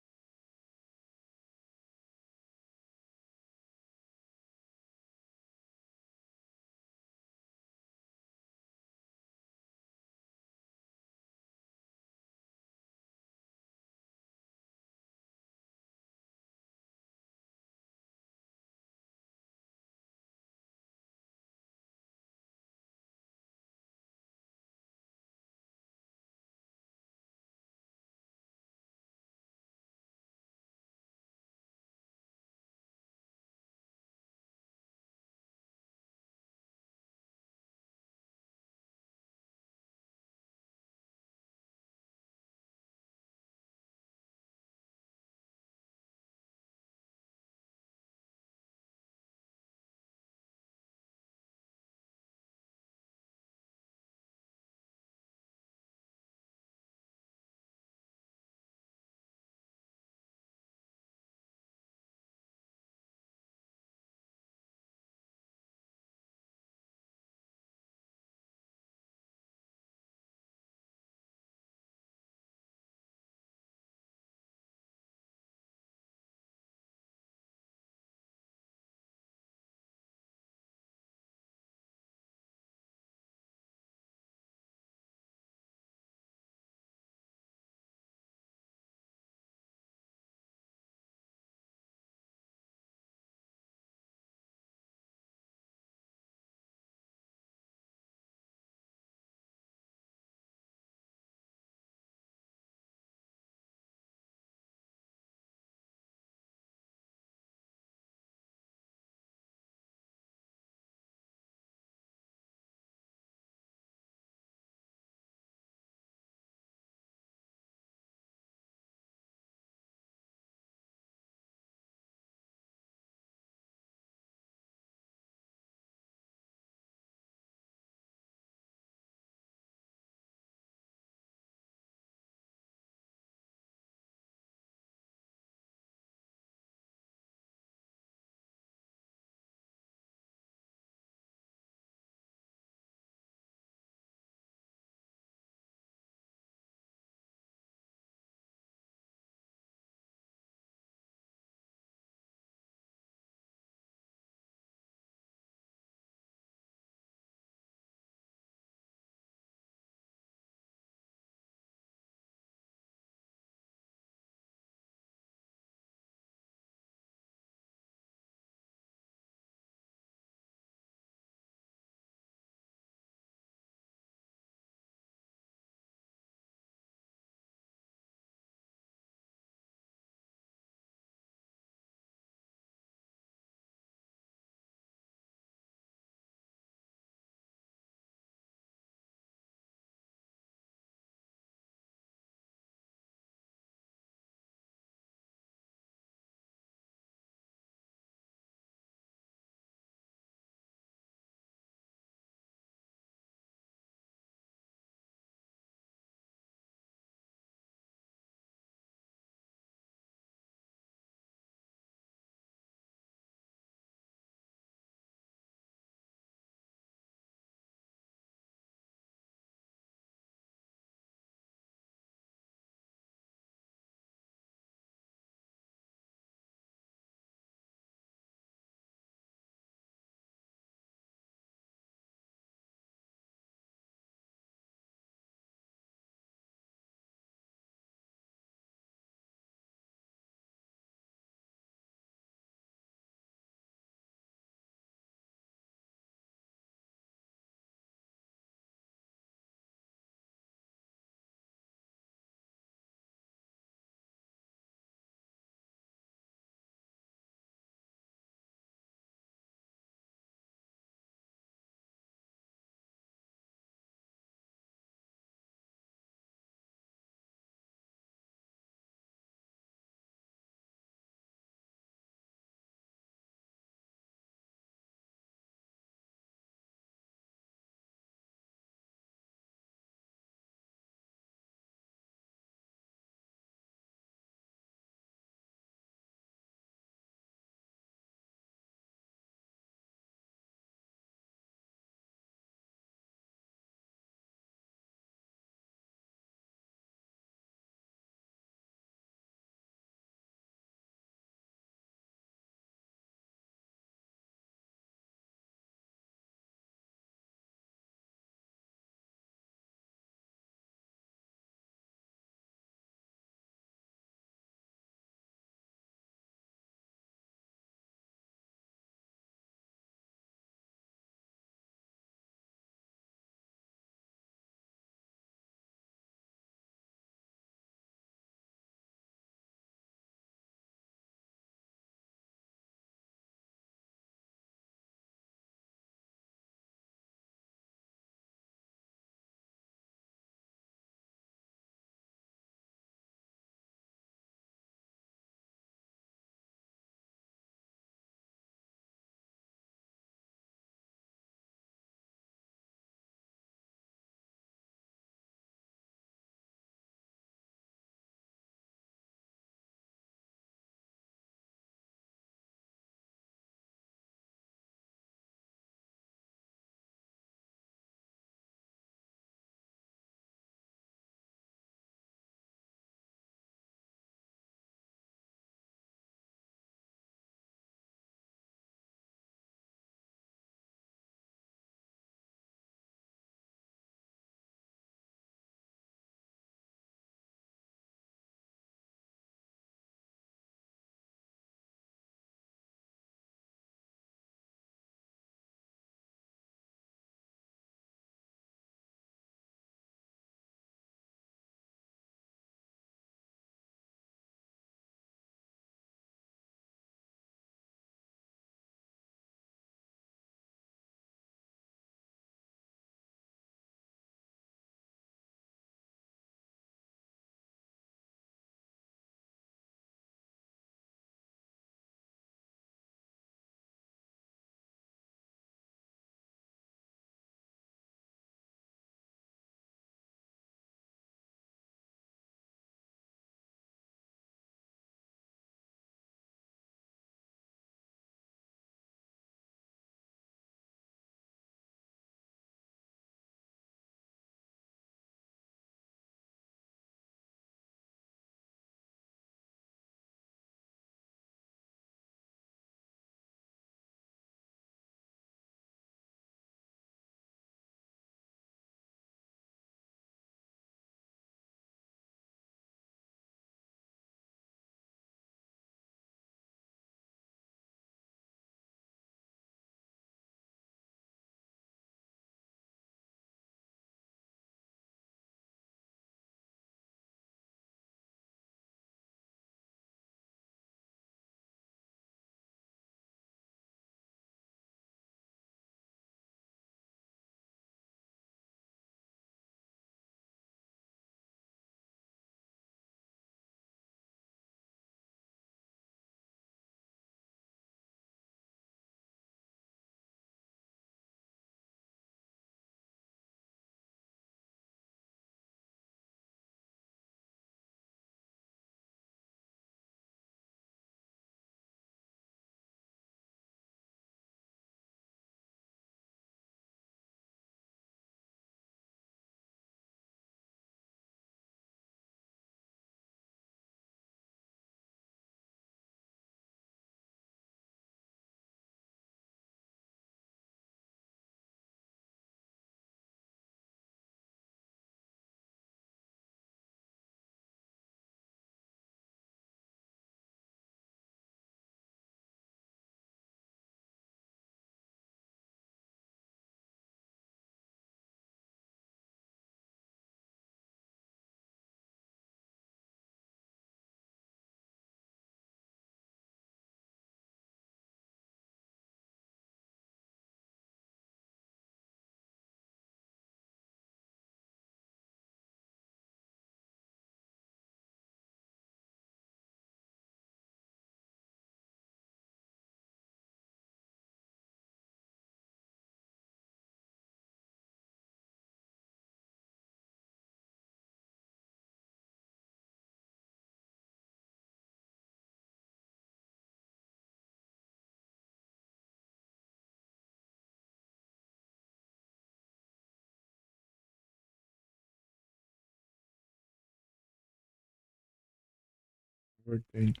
Speaker 1: importante.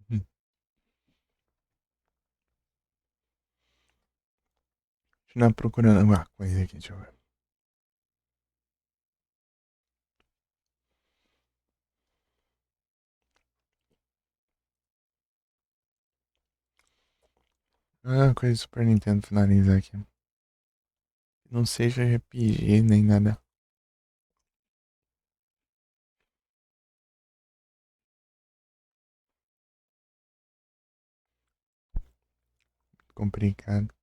Speaker 1: Hum. Continuar procurando alguma coisa aqui, deixa eu ver. Ah, coisa do Super Nintendo finalizar aqui. Não seja RPG nem nada complicado.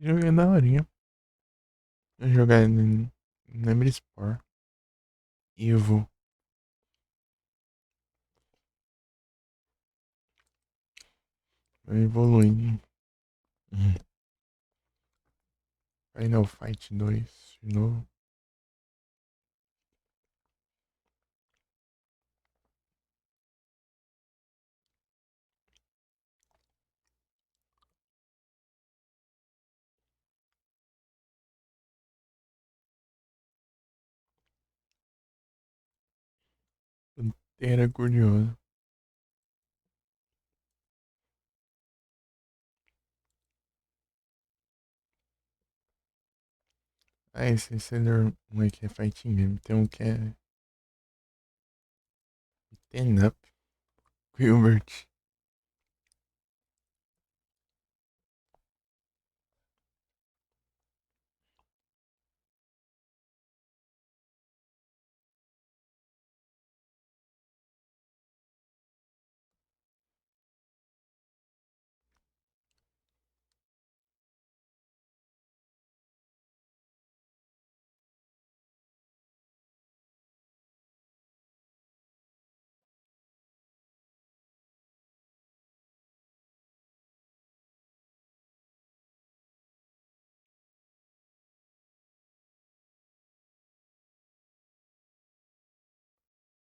Speaker 1: Joguei da horinha. Jogar em Memory Sport. Evo. Evoluindo. Uhum. Final Fight 2 de novo. Pantera curioso. Ah, esse um aqui é fighting game. Tem um que é Stand Up. Gilbert.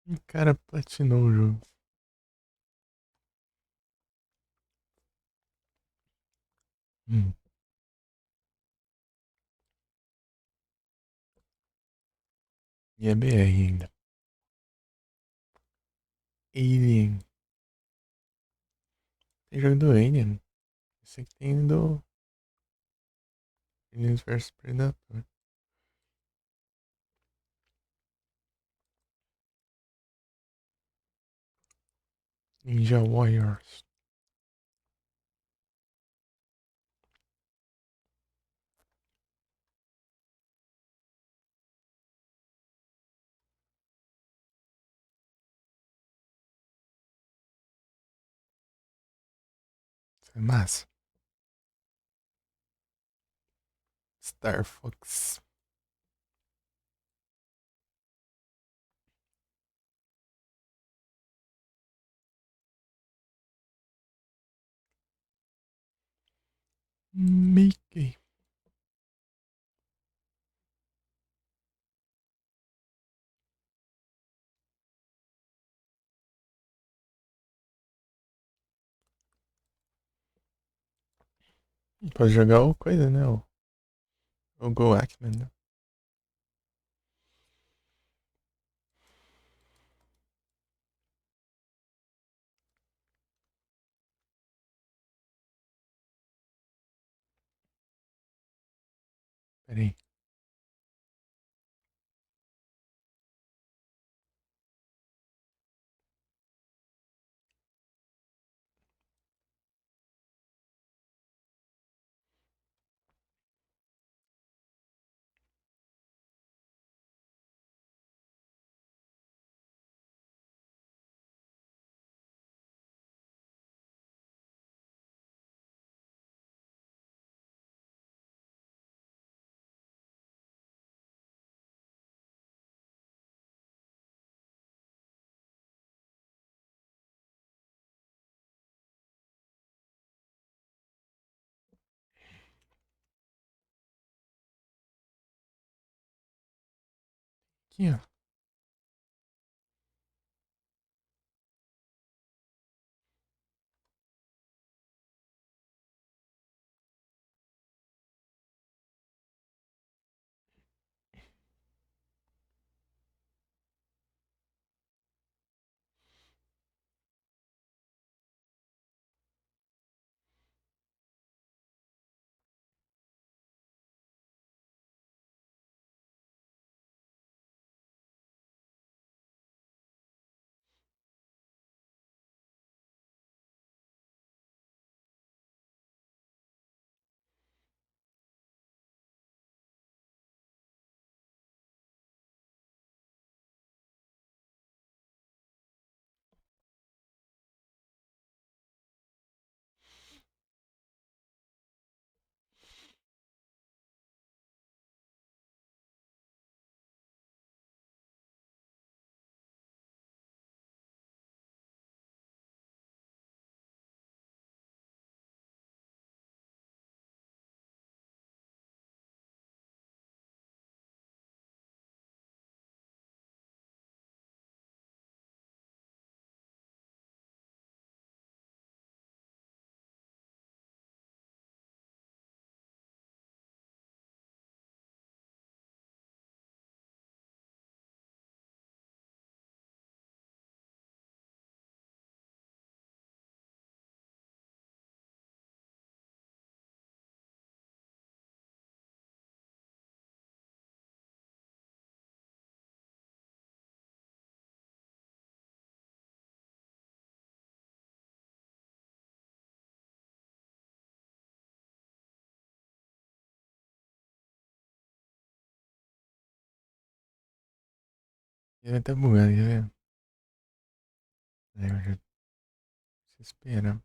Speaker 1: O cara platinou o jogo. Hum. E é BR ainda. Alien. Tem jogo do Alien. Esse aqui tem do Aliens vs Predator. Ninja Warriors. Isso é massa. Star Fox. Mickey. Pode jogar o coisa, né? O Go Ackman, né? Pera aí. Aqui, ó. Ele tá bugado, quer ver? Aí eu já se espera.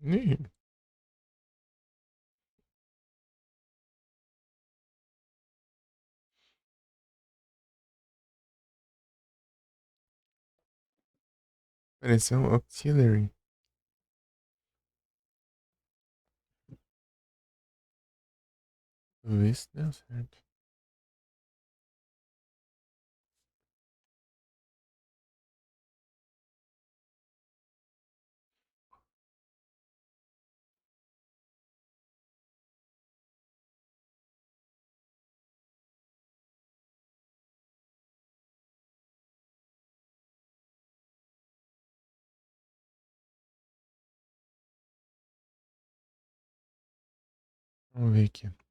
Speaker 1: Ih, pareceu um auxiliary. Vou ver se deu certo. Vamos ver aqui.